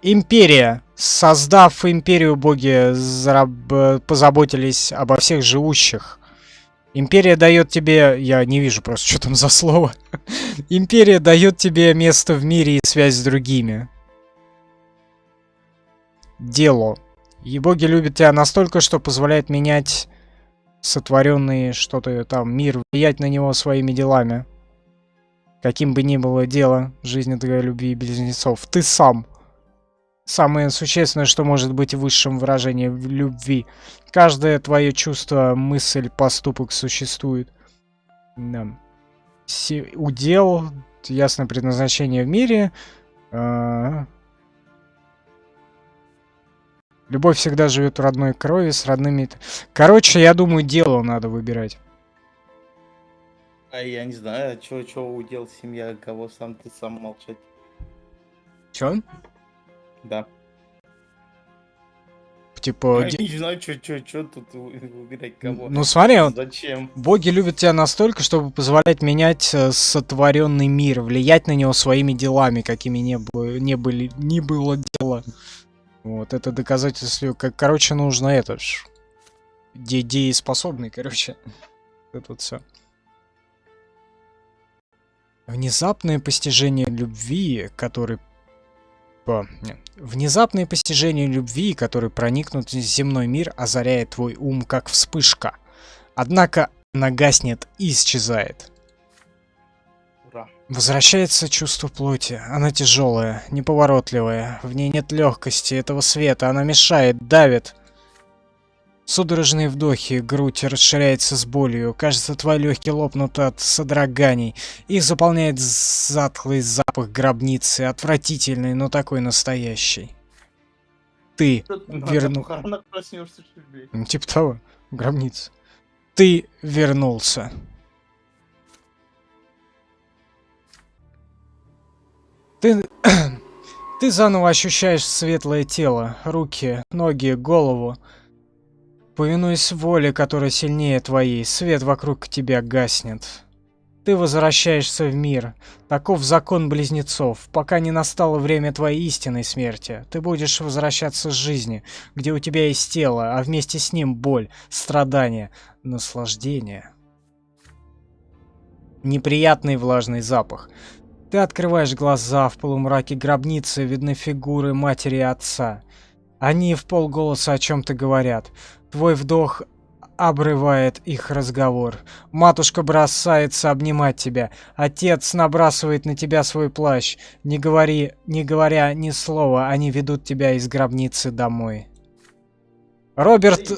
[SPEAKER 2] Империя. Создав империю, боги позаботились обо всех живущих. Империя дает тебе... Я не вижу просто, что там за слово. Империя дает тебе место в мире и связь с другими. Дело. И боги любят тебя настолько, что позволяет менять сотворенный что-то там мир, влиять на него своими делами. Каким бы ни было дело, жизнь твоей любви и близнецов. Ты сам. Самое существенное, что может быть высшим выражением любви. Каждое твое чувство, мысль, поступок существует. Да. Удел, ясное предназначение в мире. Любовь всегда живет в родной крови, с родными... Короче, я думаю, дело надо выбирать.
[SPEAKER 3] А я не знаю, чё удел семья, кого ты сам молчать.
[SPEAKER 2] Чё?
[SPEAKER 3] Да.
[SPEAKER 2] Типа...
[SPEAKER 3] Я не знаю, чё тут выбирать кого.
[SPEAKER 2] Ну смотри,
[SPEAKER 3] Зачем?
[SPEAKER 2] боги любят тебя настолько, чтобы позволять менять сотворенный мир, влиять на него своими делами, какими ни было дело. Вот, это доказательство, короче, нужно это ж. Дееспособный, короче. Это вот все. Внезапное постижение любви, который... Внезапное постижение любви, который проникнут в земной мир, озаряет твой ум как вспышка. Однако она гаснет и исчезает.
[SPEAKER 3] Ура.
[SPEAKER 2] Возвращается чувство плоти. Она тяжелая, неповоротливая. В ней нет легкости этого света. Она мешает, давит. Судорожные вдохи, грудь расширяется с болью. Кажется, твои легкие лопнут от содроганий. Их заполняет затхлый запах гробницы, отвратительный, но такой настоящий. Ты
[SPEAKER 3] На
[SPEAKER 2] верну...
[SPEAKER 3] похоронах проснешься, что ли?
[SPEAKER 2] Типа того, гробница. Ты вернулся. Ты... Ты заново ощущаешь светлое тело, руки, ноги, голову. Повинуясь воле, которая сильнее твоей, свет вокруг тебя гаснет. Ты возвращаешься в мир. Таков закон близнецов. Пока не настало время твоей истинной смерти, ты будешь возвращаться к жизни, где у тебя есть тело, а вместе с ним боль, страдания, наслаждение. Неприятный влажный запах. Ты открываешь глаза, в полумраке гробницы видны фигуры матери и отца. Они вполголоса о чем-то говорят. Твой вдох обрывает их разговор. Матушка бросается обнимать тебя. Отец набрасывает на тебя свой плащ. Не говоря ни слова, они ведут тебя из гробницы домой. Роберт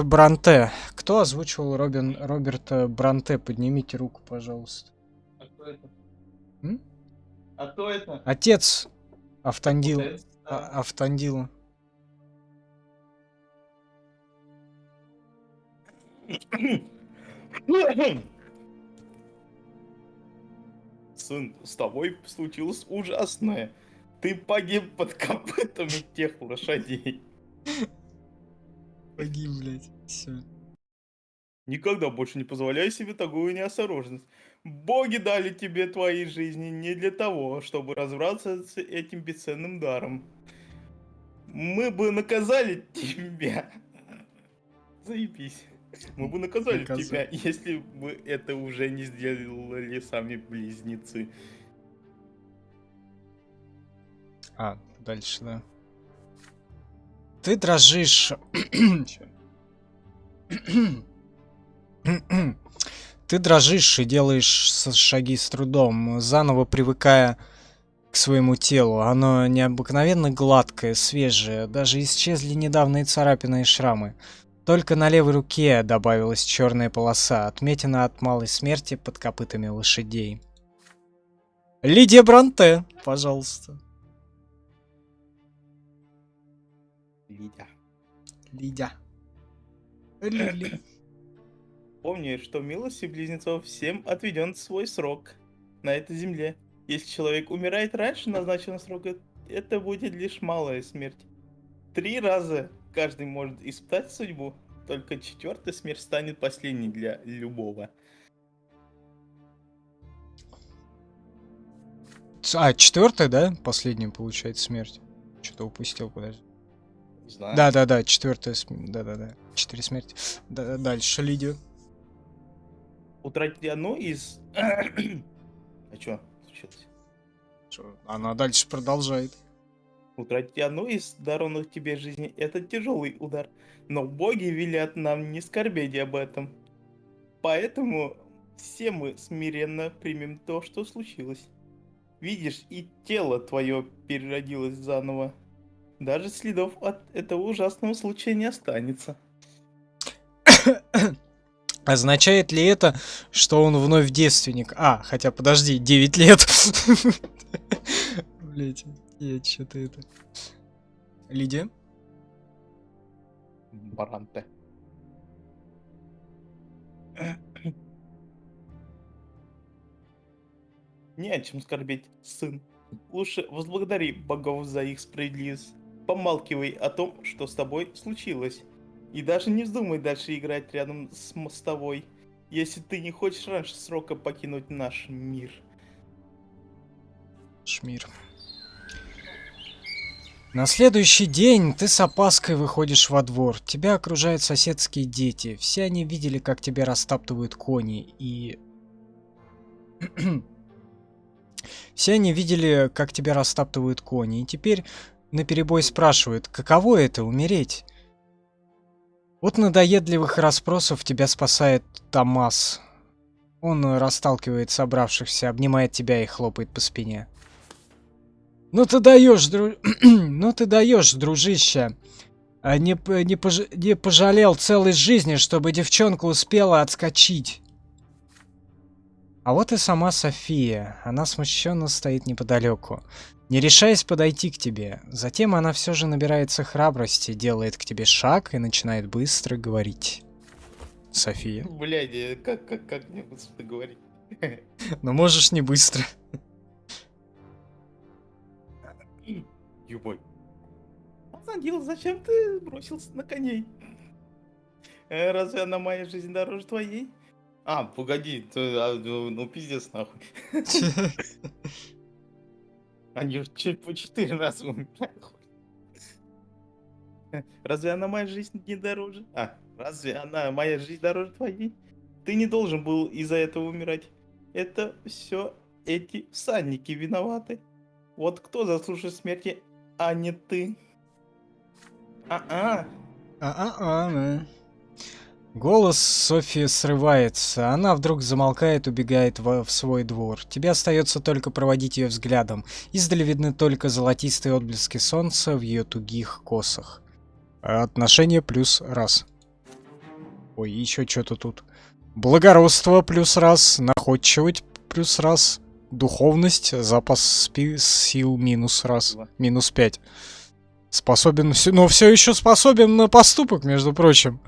[SPEAKER 2] Бранте. Кто озвучивал Роберта Бранте? Поднимите руку, пожалуйста.
[SPEAKER 3] А кто это?
[SPEAKER 2] М?
[SPEAKER 3] А кто это?
[SPEAKER 2] Отец Автандил.
[SPEAKER 3] Отец, да.
[SPEAKER 2] Автандила.
[SPEAKER 3] Сын, с тобой случилось ужасное. Ты погиб под копытами тех лошадей.
[SPEAKER 2] Погиб, блядь. Все.
[SPEAKER 3] Никогда больше не позволяй себе такую неосторожность. Боги дали тебе твои жизни не для того, чтобы разобраться с этим бесценным даром. Мы бы наказали тебя. Заебись. Мы бы наказали тебя, если бы это уже не сделали сами близнецы.
[SPEAKER 2] Дальше, да. Ты дрожишь. Ты дрожишь и делаешь шаги с трудом, заново привыкая к своему телу. Оно необыкновенно гладкое, свежее, даже исчезли недавние царапины и шрамы. Только на левой руке добавилась черная полоса, отметина от малой смерти под копытами лошадей. Лидия Бранте, пожалуйста. Лидия. Лили.
[SPEAKER 3] Помни, что в милости близнецов всем отведен свой срок на этой земле. Если человек умирает раньше назначенного срока, это будет лишь малая смерть. 3 раза каждый может испытать судьбу, только 4-я смерть станет последней для любого.
[SPEAKER 2] 4-я, да? Последняя получается смерть. Что-то упустил, подожди.
[SPEAKER 3] Не знаю.
[SPEAKER 2] Да, 4-я смерть. Да. 4 смерти. Дальше, Лидия.
[SPEAKER 3] Утратить одну из... А что случилось?
[SPEAKER 2] Она дальше продолжает.
[SPEAKER 3] Утратить одну из дарованных тебе жизни — это тяжелый удар. Но боги велят нам не скорбеть об этом. Поэтому все мы смиренно примем то, что случилось. Видишь, и тело твое переродилось заново. Даже следов от этого ужасного случая не останется.
[SPEAKER 2] Означает ли это, что он вновь девственник? Хотя, подожди, 9 лет. Блять, я что-то это... Лидия?
[SPEAKER 3] Баранте. Не о чем скорбеть, сын. Лучше возблагодари богов за их справедливость. Помалкивай о том, что с тобой случилось. И даже не вздумай дальше играть рядом с мостовой, если ты не хочешь раньше срока покинуть наш мир.
[SPEAKER 2] Шмир. На следующий день ты с опаской выходишь во двор. Тебя окружают соседские дети. Все они видели, как тебя растаптывают кони, и... Все они видели, как тебя растаптывают кони, и теперь наперебой спрашивают, каково это — умереть? От надоедливых расспросов тебя спасает Томас. Он расталкивает собравшихся, обнимает тебя и хлопает по спине. Ну ты даешь, дружище. не пожалел целой жизни, чтобы девчонка успела отскочить. А вот и сама София. Она смущенно стоит неподалеку, не решаясь подойти к тебе. Затем она все же набирается храбрости, делает к тебе шаг и начинает быстро говорить. София.
[SPEAKER 3] Блядь, как мне быстро говорить?
[SPEAKER 2] Ну можешь не быстро.
[SPEAKER 3] Юбой. Задил, зачем ты бросился на коней? Разве она моя жизнь дороже твоей? А, погоди, ну пиздец нахуй. Они уже чуть по 4 раза умирают. Разве она моя жизнь не дороже? А, разве она моя жизнь дороже твоей? Ты не должен был из-за этого умирать. Это все эти всадники виноваты. Вот кто заслуживает смерти, а не ты. А-а.
[SPEAKER 2] Да. Голос Софии срывается. Она вдруг замолкает, убегает в свой двор. Тебе остается только проводить ее взглядом. Издали видны только золотистые отблески солнца в ее тугих косах. Отношение плюс раз. Ой, еще что-то тут. Благородство плюс раз. Находчивость плюс раз. Духовность, запас сил минус раз. Минус 5. Способен, но все еще способен на поступок, между прочим.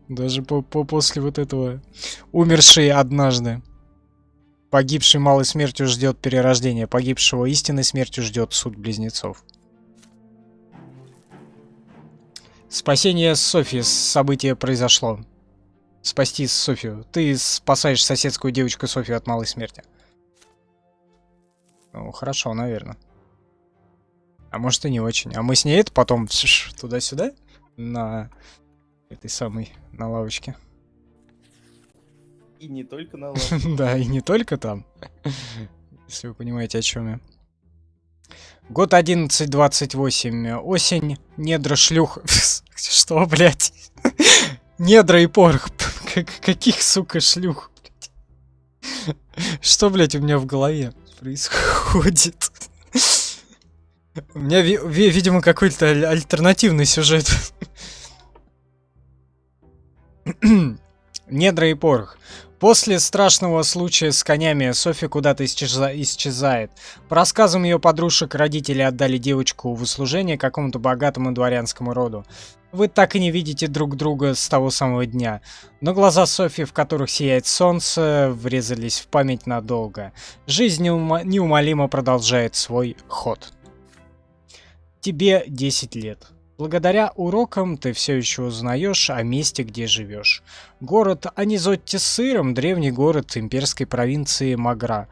[SPEAKER 2] Даже после вот этого. Умерший однажды. Погибший малой смертью ждет перерождение. Погибшего истинной смертью ждет суд близнецов. Спасение Софьи. Событие произошло. Спасти Софию. Ты спасаешь соседскую девочку Софию от малой смерти. Ну, хорошо, наверное. А может и не очень. А мы с ней это потом туда-сюда? На этой самой, на лавочке.
[SPEAKER 3] И не только на лавочке.
[SPEAKER 2] Да, и не только там. Если вы понимаете, о чем я. Год 1128. Осень. Недра шлюх. Что, блядь? Недра и порох. Каких, сука, шлюх? Что, блядь, у меня в голове происходит? У меня, видимо, какой-то альтернативный сюжет. Недра и порох. После страшного случая с конями Софья куда-то исчезает. По рассказам ее подружек, родители отдали девочку в услужение какому-то богатому дворянскому роду. Вы так и не видите друг друга с того самого дня. Но глаза Софьи, в которых сияет солнце, врезались в память надолго. Жизнь неумолимо продолжает свой ход. Тебе 10 лет. Благодаря урокам ты все еще узнаешь о месте, где живешь. Город Анизотти-Сыром, древний город имперской провинции Магра,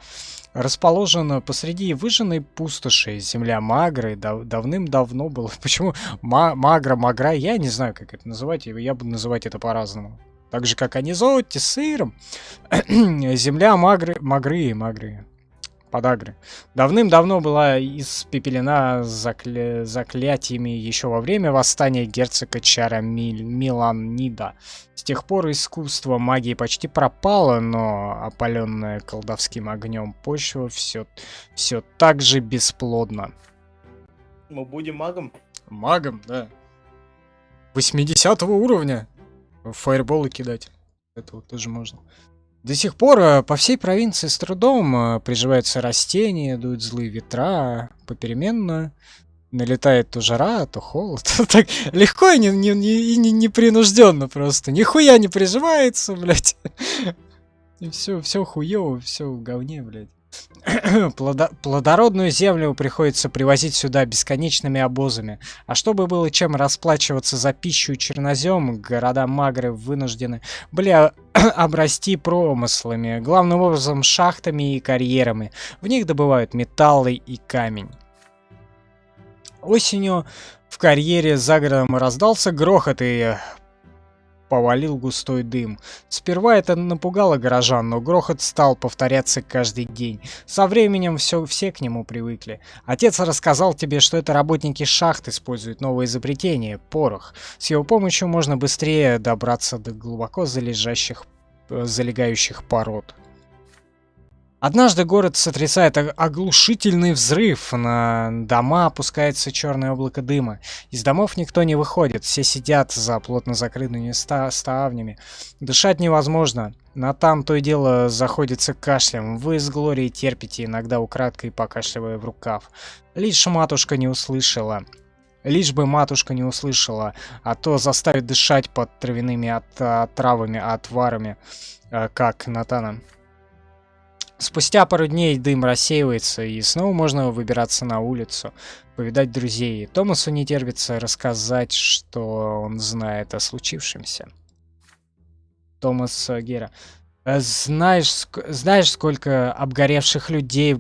[SPEAKER 2] расположен посреди выжженной пустоши. Земля Магры давным-давно была... Почему Магра, я не знаю, как это называть, я буду называть это по-разному. Так же, как Анизотти-Сыром. Земля Магры. Подагры. Давным-давно была испепелена заклятиями еще во время восстания герцога Чара Миланида. С тех пор искусство магии почти пропало, но опаленная колдовским огнем почва все так же бесплодна.
[SPEAKER 3] Мы будем магом?
[SPEAKER 2] Магом, да. 80 уровня. Фаерболы кидать. Это вот тоже можно. До сих пор по всей провинции с трудом приживаются растения, дуют злые ветра, попеременно налетает то жара, то холод. Так легко и непринужденно просто. Нихуя не приживается, блядь. И все хуёво, все в говне, блядь. Плодородную землю приходится привозить сюда бесконечными обозами. А чтобы было чем расплачиваться за пищу и чернозем, города Магры вынуждены были обрасти промыслами, главным образом шахтами и карьерами. В них добывают металлы и камень. Осенью в карьере за городом раздался грохот и повалил густой дым. Сперва это напугало горожан, но грохот стал повторяться каждый день. Со временем все к нему привыкли. Отец рассказал тебе, что это работники шахт используют новое изобретение — порох. С его помощью можно быстрее добраться до глубоко залегающих пород. Однажды город сотрясает оглушительный взрыв. На дома опускается черное облако дыма. Из домов никто не выходит. Все сидят за плотно закрытыми ставнями. Дышать невозможно. Натан то и дело заходится кашлем. Вы с Глорией терпите, иногда украдкой покашливая в рукав. Лишь бы матушка не услышала, а то заставит дышать под травяными отравами, отварами, как Натана. Спустя пару дней дым рассеивается, и снова можно выбираться на улицу, повидать друзей. Томасу не терпится рассказать, что он знает о случившемся. Томас Гера. Знаешь, сколько обгоревших людей в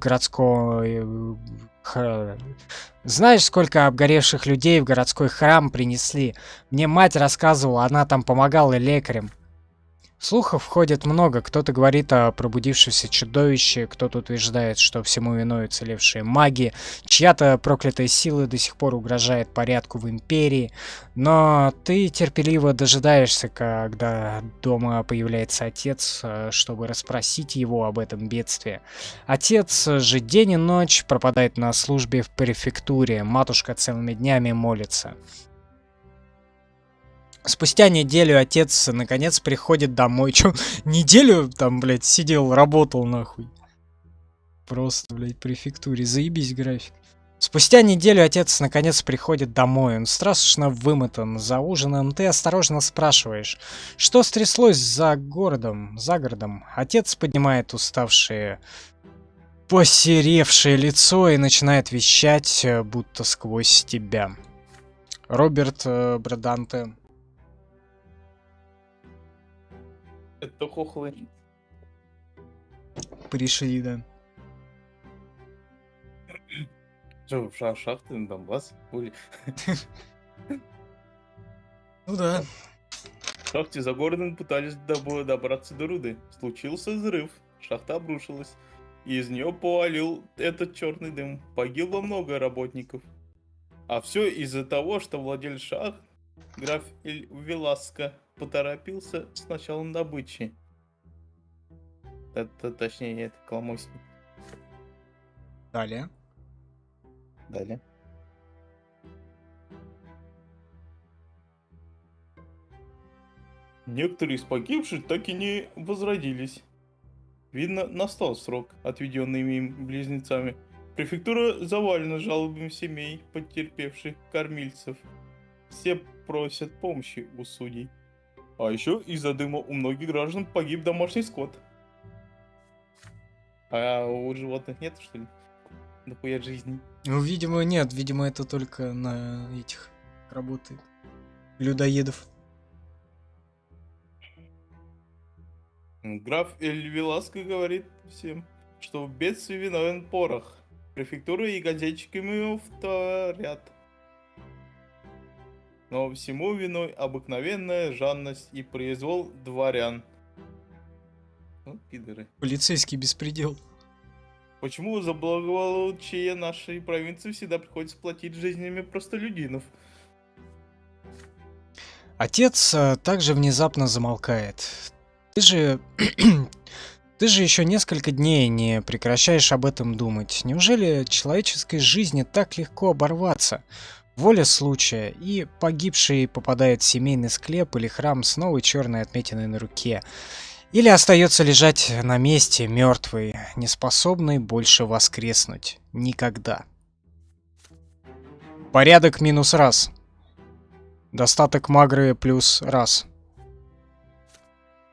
[SPEAKER 2] Знаешь, сколько обгоревших людей в городской храм принесли? Мне мать рассказывала, она там помогала лекарям. Слухов ходит много. Кто-то говорит о пробудившемся чудовище, кто-то утверждает, что всему виной уцелевшие маги, чья-то проклятая сила до сих пор угрожает порядку в империи. Но ты терпеливо дожидаешься, когда дома появляется отец, чтобы расспросить его об этом бедствии. Отец же день и ночь пропадает на службе в префектуре, матушка целыми днями молится. Спустя неделю отец наконец приходит домой. Чё, неделю там, блядь, сидел, работал нахуй. Просто, блядь, в префектуре. Заебись график. Спустя неделю отец наконец приходит домой. Он страшно вымотан. За ужином ты осторожно спрашиваешь, что стряслось за городом. Отец поднимает уставшее, посеревшее лицо и начинает вещать, будто сквозь тебя. Роберт Браданте.
[SPEAKER 3] Это хохлы.
[SPEAKER 2] Пришли, да.
[SPEAKER 3] Что, шахты на Донбасс? Были.
[SPEAKER 2] Ну да.
[SPEAKER 3] В шахте за городом пытались добраться до руды. Случился взрыв. Шахта обрушилась. И из нее повалил этот черный дым. Погибло много работников. А все из-за того, что владелец шахт, граф Веласко, поторопился с началом добычи. Точнее, это Коломойский.
[SPEAKER 2] Далее.
[SPEAKER 3] Некоторые из погибших так и не возродились. Видно, настал срок, отведенный им близнецами. Префектура завалена жалобами семей, потерпевших кормильцев. Все просят помощи у судей. А еще из-за дыма у многих граждан погиб домашний скот. А у животных нет, что ли? Дохуя жизни.
[SPEAKER 2] Ну, видимо, нет. Видимо, это только на этих работает. Людоедов.
[SPEAKER 3] Граф Эльвиласко говорит всем, что в бедствии виновен порох. Префектура и газетчиками его вторят. Но всему виной обыкновенная жадность и произвол дворян. Ну, пидоры.
[SPEAKER 2] Полицейский беспредел.
[SPEAKER 3] Почему за благополучие нашей провинции всегда приходится платить жизнями простолюдинов?
[SPEAKER 2] Отец также внезапно замолкает. Ты же еще несколько дней не прекращаешь об этом думать. Неужели человеческой жизни так легко оборваться? Воля случая, и погибший попадает в семейный склеп или храм с новой черной отметиной на руке. Или остается лежать на месте, мертвый, неспособный больше воскреснуть. Никогда. Порядок минус раз. Достаток магры плюс раз.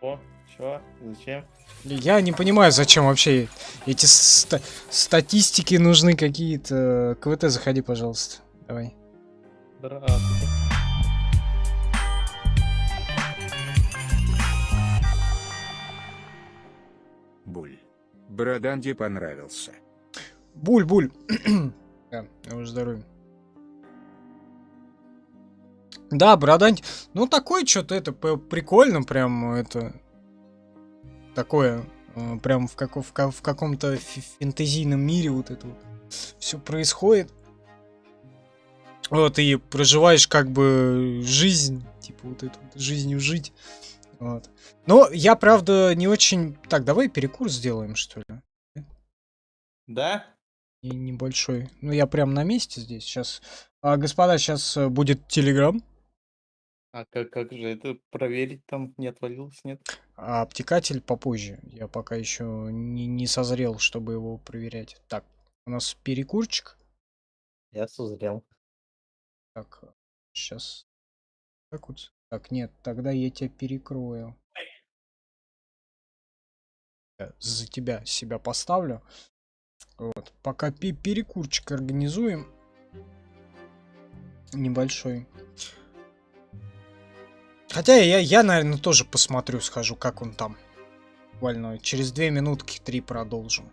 [SPEAKER 3] О, чё? Зачем?
[SPEAKER 2] Я не понимаю, зачем вообще эти статистики нужны какие-то. КВТ, заходи, пожалуйста. Давай.
[SPEAKER 3] Здравствуйте.
[SPEAKER 4] Буль. Браданте понравился.
[SPEAKER 2] Буль. Да, я уже здоровье. Да, Браданте. Ну, такой что-то это прикольно, прям это. Такое. Прям в каком-то фэнтезийном мире вот это вот все происходит. Вот, и проживаешь как бы жизнь, типа вот эту вот жизнью жить. Вот. Но я, правда, не очень... Так, давай перекур сделаем, что ли?
[SPEAKER 3] Да?
[SPEAKER 2] И небольшой. Ну, я прям на месте здесь сейчас. Господа, сейчас будет Телеграм.
[SPEAKER 3] А как же это проверить там не отвалилось, нет?
[SPEAKER 2] А обтекатель попозже. Я пока еще не созрел, чтобы его проверять. Так, у нас перекурчик.
[SPEAKER 3] Я созрел.
[SPEAKER 2] Так, сейчас. Так вот. Так, нет, тогда я тебя перекрою. Я за тебя себя поставлю. Вот. Пока перекурчик организуем. Небольшой. Хотя я, наверное, тоже посмотрю, схожу, как он там. Буквально через 2 минутки 3 продолжим.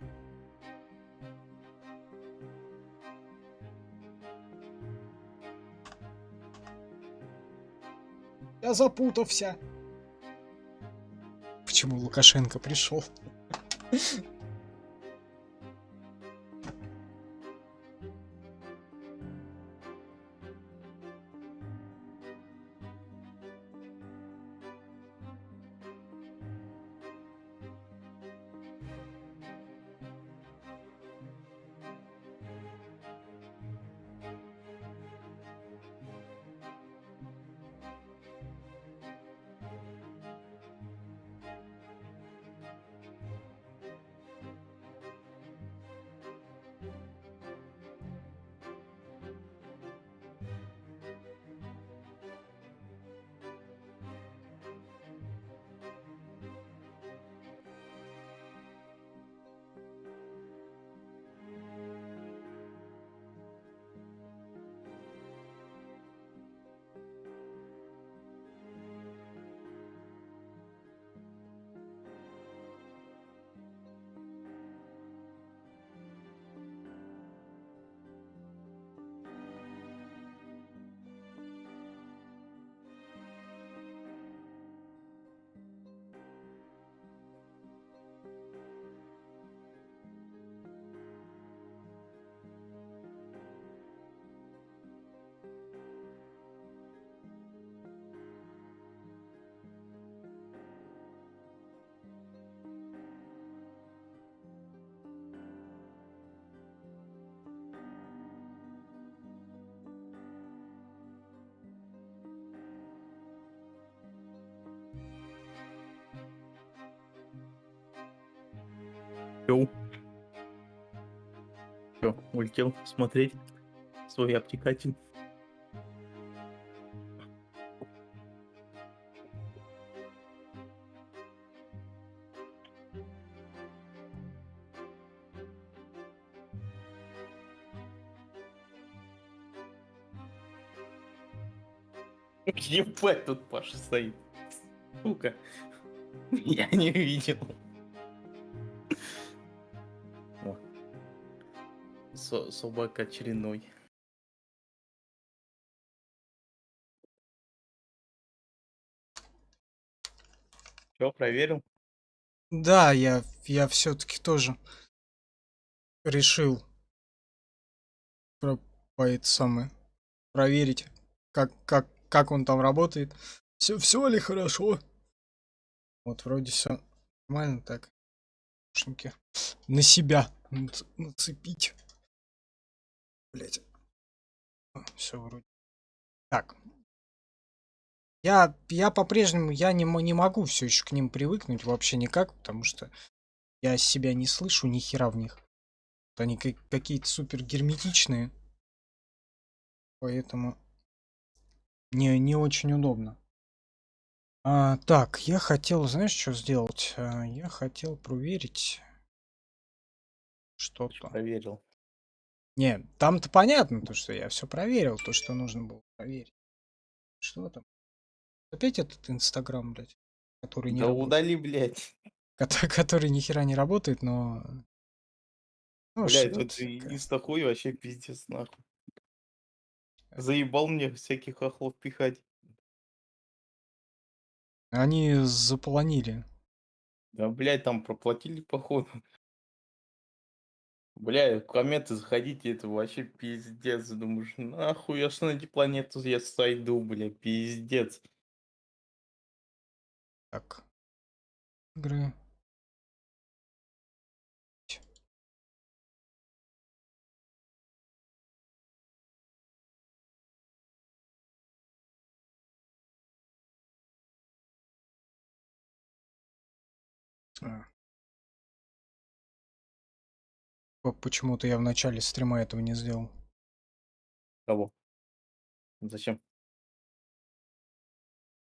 [SPEAKER 2] Я запутался. Почему Лукашенко пришел?
[SPEAKER 3] Йоу. Всё, улетел смотреть свой обтекатель. Ебать, тут Паша стоит. Сука. Я не видел. О. Собака очередной. Все, проверил?
[SPEAKER 2] Да, я все-таки тоже решил про, по это самое проверить, как он там работает. Все ли хорошо? Вот вроде все нормально так. Наушники на себя нацепить. Блять. Все вроде. Так. Я по-прежнему не могу все еще к ним привыкнуть вообще никак, потому что я себя не слышу ни хера в них. Вот они какие-то супер герметичные, поэтому не очень удобно. Так, я хотел, знаешь, что сделать? Я хотел проверить что-то.
[SPEAKER 3] Проверил.
[SPEAKER 2] Не, там-то понятно, то, что я все проверил, то, что нужно было проверить. Что там? Опять этот Инстаграм, блядь, который не
[SPEAKER 3] Да
[SPEAKER 2] работает.
[SPEAKER 3] удали, блядь.
[SPEAKER 2] Который ни хера не работает, но... Ну,
[SPEAKER 3] Блядь, вот
[SPEAKER 2] шлет.
[SPEAKER 3] инстахуй вообще пиздец, нахуй. Заебал мне всяких хохлов пихать.
[SPEAKER 2] Они заполонили.
[SPEAKER 3] Да, блядь, там проплатили, походу. Бля, в комменты заходите, это вообще пиздец. Думаешь, нахуй я что на эти планеты я сойду, бля, пиздец.
[SPEAKER 2] Так. Игры. А. Почему-то я в начале стрима этого не сделал.
[SPEAKER 3] Кого? Зачем?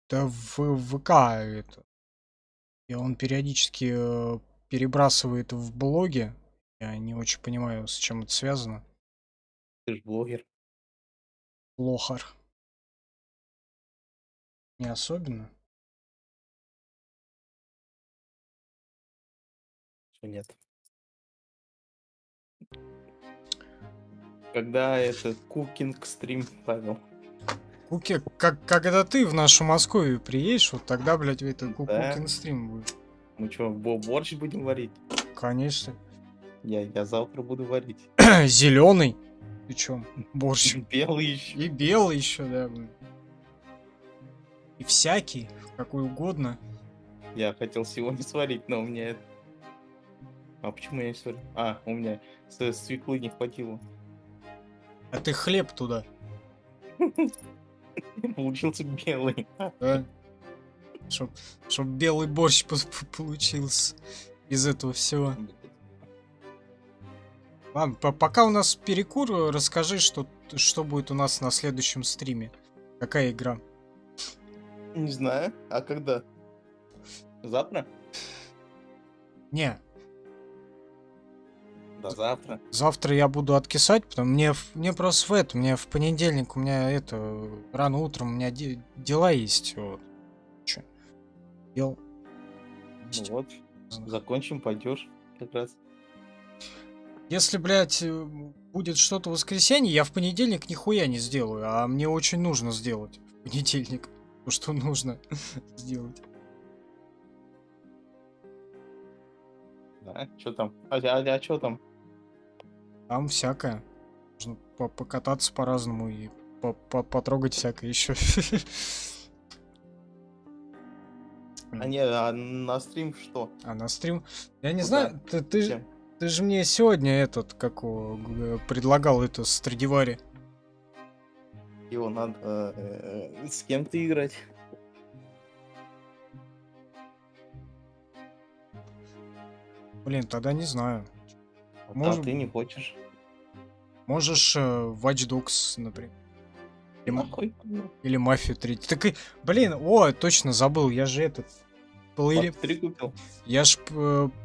[SPEAKER 2] Да в ВК это. И он периодически перебрасывает в блоге. Я не очень понимаю, с чем это связано.
[SPEAKER 3] Ты ж блогер.
[SPEAKER 2] Лохар. Не особенно.
[SPEAKER 3] Что нет? Когда это кукинг стрим, Павел?
[SPEAKER 2] Куки, когда ты в нашу Москву приедешь, вот тогда, блядь, это
[SPEAKER 3] Да.
[SPEAKER 2] кукин стрим будет.
[SPEAKER 3] Мы что, борщ будем варить?
[SPEAKER 2] Конечно.
[SPEAKER 3] Я завтра буду варить.
[SPEAKER 2] Зеленый. Причем борщ.
[SPEAKER 3] Белый еще.
[SPEAKER 2] И белый еще, да. Блин. И всякий, какой угодно.
[SPEAKER 3] Я хотел сегодня сварить, но у меня... А почему я не сварил? А, у меня свеклы не хватило.
[SPEAKER 2] А ты хлеб туда,
[SPEAKER 3] Получился белый.
[SPEAKER 2] да? Чтоб белый борщ получился из этого всего. Ладно, пока у нас перекур, расскажи, что будет у нас на следующем стриме. Какая игра?
[SPEAKER 3] Не знаю. А когда? Завтра?
[SPEAKER 2] Не,
[SPEAKER 3] Да завтра.
[SPEAKER 2] завтра я буду откисать, потому мне просто мне в понедельник, у меня это, рано утром, у меня дела есть. Вот. Чё? Дел.
[SPEAKER 3] Ну вот. Закончим, пойдешь как раз.
[SPEAKER 2] Если, блядь, будет что-то в воскресенье, я в понедельник нихуя не сделаю, а мне очень нужно сделать в понедельник. То, что нужно сделать.
[SPEAKER 3] Да, что там? А что там?
[SPEAKER 2] Там всякое. Можно покататься по-разному и потрогать всякое еще.
[SPEAKER 3] А не, а на стрим что?
[SPEAKER 2] А на стрим... Я не
[SPEAKER 3] Куда?
[SPEAKER 2] знаю,
[SPEAKER 3] Зачем?
[SPEAKER 2] ты же мне сегодня предлагал это Страдивари.
[SPEAKER 3] Его надо с кем-то играть.
[SPEAKER 2] Блин, тогда не знаю.
[SPEAKER 3] А
[SPEAKER 2] Может-
[SPEAKER 3] ты не хочешь.
[SPEAKER 2] Можешь Watch Dogs, например.
[SPEAKER 3] Нахуй.
[SPEAKER 2] Или Мафию 3. Так и, блин, о, точно забыл, я же этот...
[SPEAKER 3] Пап, 3 купил.
[SPEAKER 2] Я ж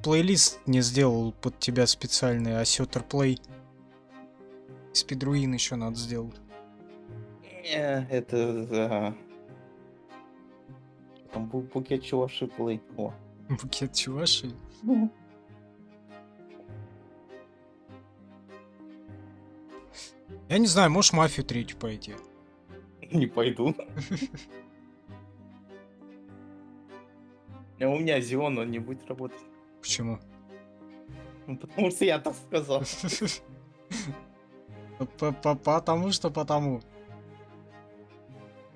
[SPEAKER 2] плейлист не сделал под тебя специальный, а Сётер Плей. Спидруин еще надо сделать.
[SPEAKER 3] Это... Там букет чуваши плей. О.
[SPEAKER 2] Букет чуваши. Я не знаю, можешь Мафию 3 пойти.
[SPEAKER 3] Не пойду. А у меня Зион, он не будет работать.
[SPEAKER 2] Почему?
[SPEAKER 3] Ну, потому что я так сказал.
[SPEAKER 2] Потому что потому.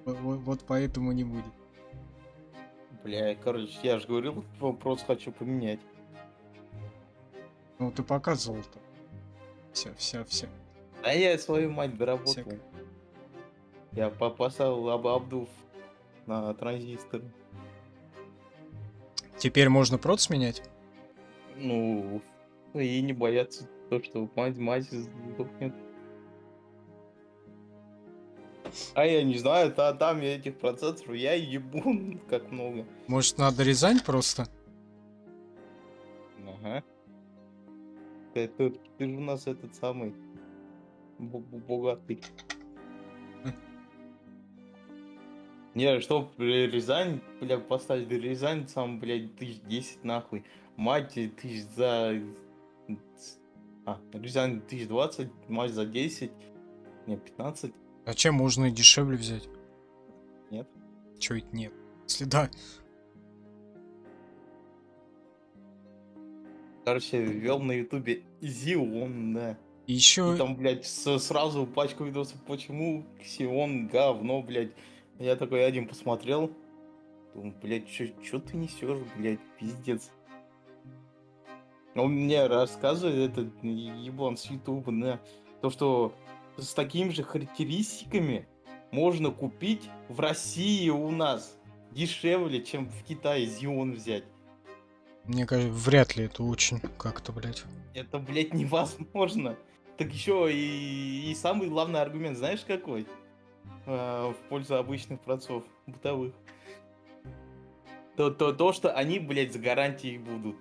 [SPEAKER 2] Вот поэтому не будет.
[SPEAKER 3] Бля, короче, я же говорил, просто хочу поменять.
[SPEAKER 2] Ну ты показывал-то. Вся.
[SPEAKER 3] А я свою мать доработал.
[SPEAKER 2] Всякое.
[SPEAKER 3] Я поставил обдув на транзистор.
[SPEAKER 2] Теперь можно прот сменять?
[SPEAKER 3] Ну, и не бояться то, что мать сдохнет. А я не знаю, там я этих процессоров я ебу как много.
[SPEAKER 2] Может надо Рязань просто?
[SPEAKER 3] Ага. Ты же у нас этот самый богатый. Не, что Рязань, бля, поставить Рязань сам, блядь, 1010 нахуй. Мать тысяч за... Рязань 1020, мать за 10. Не, 15.
[SPEAKER 2] А чем можно и дешевле взять?
[SPEAKER 3] Нет.
[SPEAKER 2] Чё это нет? Если да,
[SPEAKER 3] Короче, ввел на ютубе Xeon, да.
[SPEAKER 2] и
[SPEAKER 3] И
[SPEAKER 2] еще
[SPEAKER 3] там, блядь, сразу пачку видосов, почему Xeon говно, блядь. Я такой один посмотрел. Думаю, блядь, чё ты несешь, блядь, пиздец. Он мне рассказывает, этот еблан с ютуба, да, то, что с такими же характеристиками можно купить в России у нас дешевле, чем в Китае Xeon взять.
[SPEAKER 2] Мне кажется, вряд ли это очень как-то, блядь.
[SPEAKER 3] Это, блядь, невозможно. Так еще и самый главный аргумент, знаешь какой? В пользу обычных продавцов бытовых. То, что они, блядь, с гарантией будут.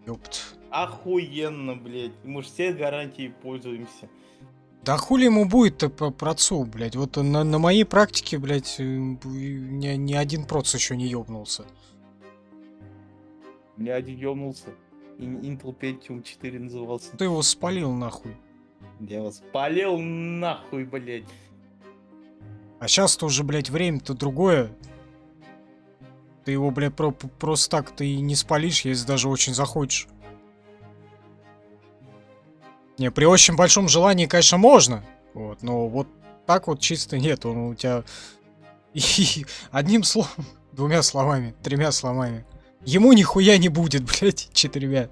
[SPEAKER 2] Ёпт.
[SPEAKER 3] Охуенно, блядь. Мы же все гарантией пользуемся.
[SPEAKER 2] Да хули ему будет-то по процу, блядь. Вот на моей практике, блядь, ни один проц еще не ёбнулся.
[SPEAKER 3] У меня один ёбнулся. Intel Pentium 4 назывался.
[SPEAKER 2] Ты его спалил нахуй.
[SPEAKER 3] Я вас полил нахуй, блядь.
[SPEAKER 2] А сейчас-то уже, блядь, время-то другое. Ты его, блядь, просто так ты и не спалишь, если даже очень захочешь. Не, при очень большом желании, конечно, можно. Вот, но вот так вот чисто нет. Он у тебя и одним словом, двумя словами, тремя словами. Ему нихуя не будет, блядь, 4.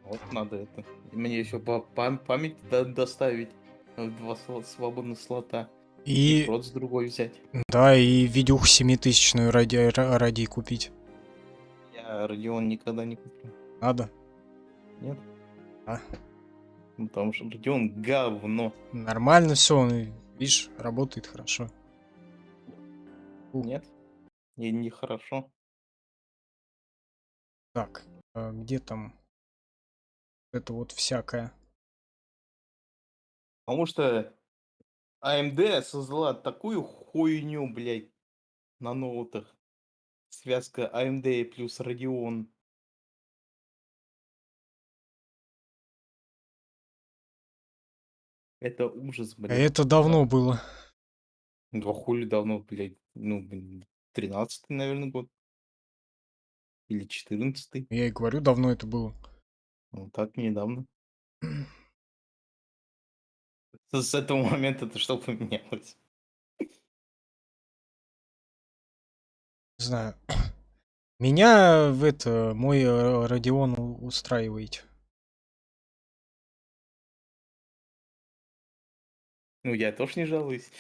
[SPEAKER 3] Вот надо это. Мне еще память доставить. 2 свободных слота. И
[SPEAKER 2] И,
[SPEAKER 3] проц другой взять.
[SPEAKER 2] да, и видюху 7000 ради купить.
[SPEAKER 3] Я Radeon никогда не куплю.
[SPEAKER 2] Надо?
[SPEAKER 3] Нет?
[SPEAKER 2] А.
[SPEAKER 3] Ну, потому что Radeon говно.
[SPEAKER 2] Нормально все, он, видишь, работает хорошо.
[SPEAKER 3] Нет? И нехорошо.
[SPEAKER 2] Так, а где там это вот всякое?
[SPEAKER 3] Потому что AMD создала такую хуйню, блядь, на ноутах. Связка AMD плюс Radeon. Это ужас,
[SPEAKER 2] А
[SPEAKER 3] блядь.
[SPEAKER 2] это давно было.
[SPEAKER 3] Да хули давно, блядь. Ну, блин, 13-й, наверное, год. Или 14-й.
[SPEAKER 2] Я и говорю, давно это было.
[SPEAKER 3] Ну, так недавно. С этого момента-то что поменялось?
[SPEAKER 2] Не знаю. Меня в это мой Radeon устраивает.
[SPEAKER 3] Ну, я тоже не жалуюсь.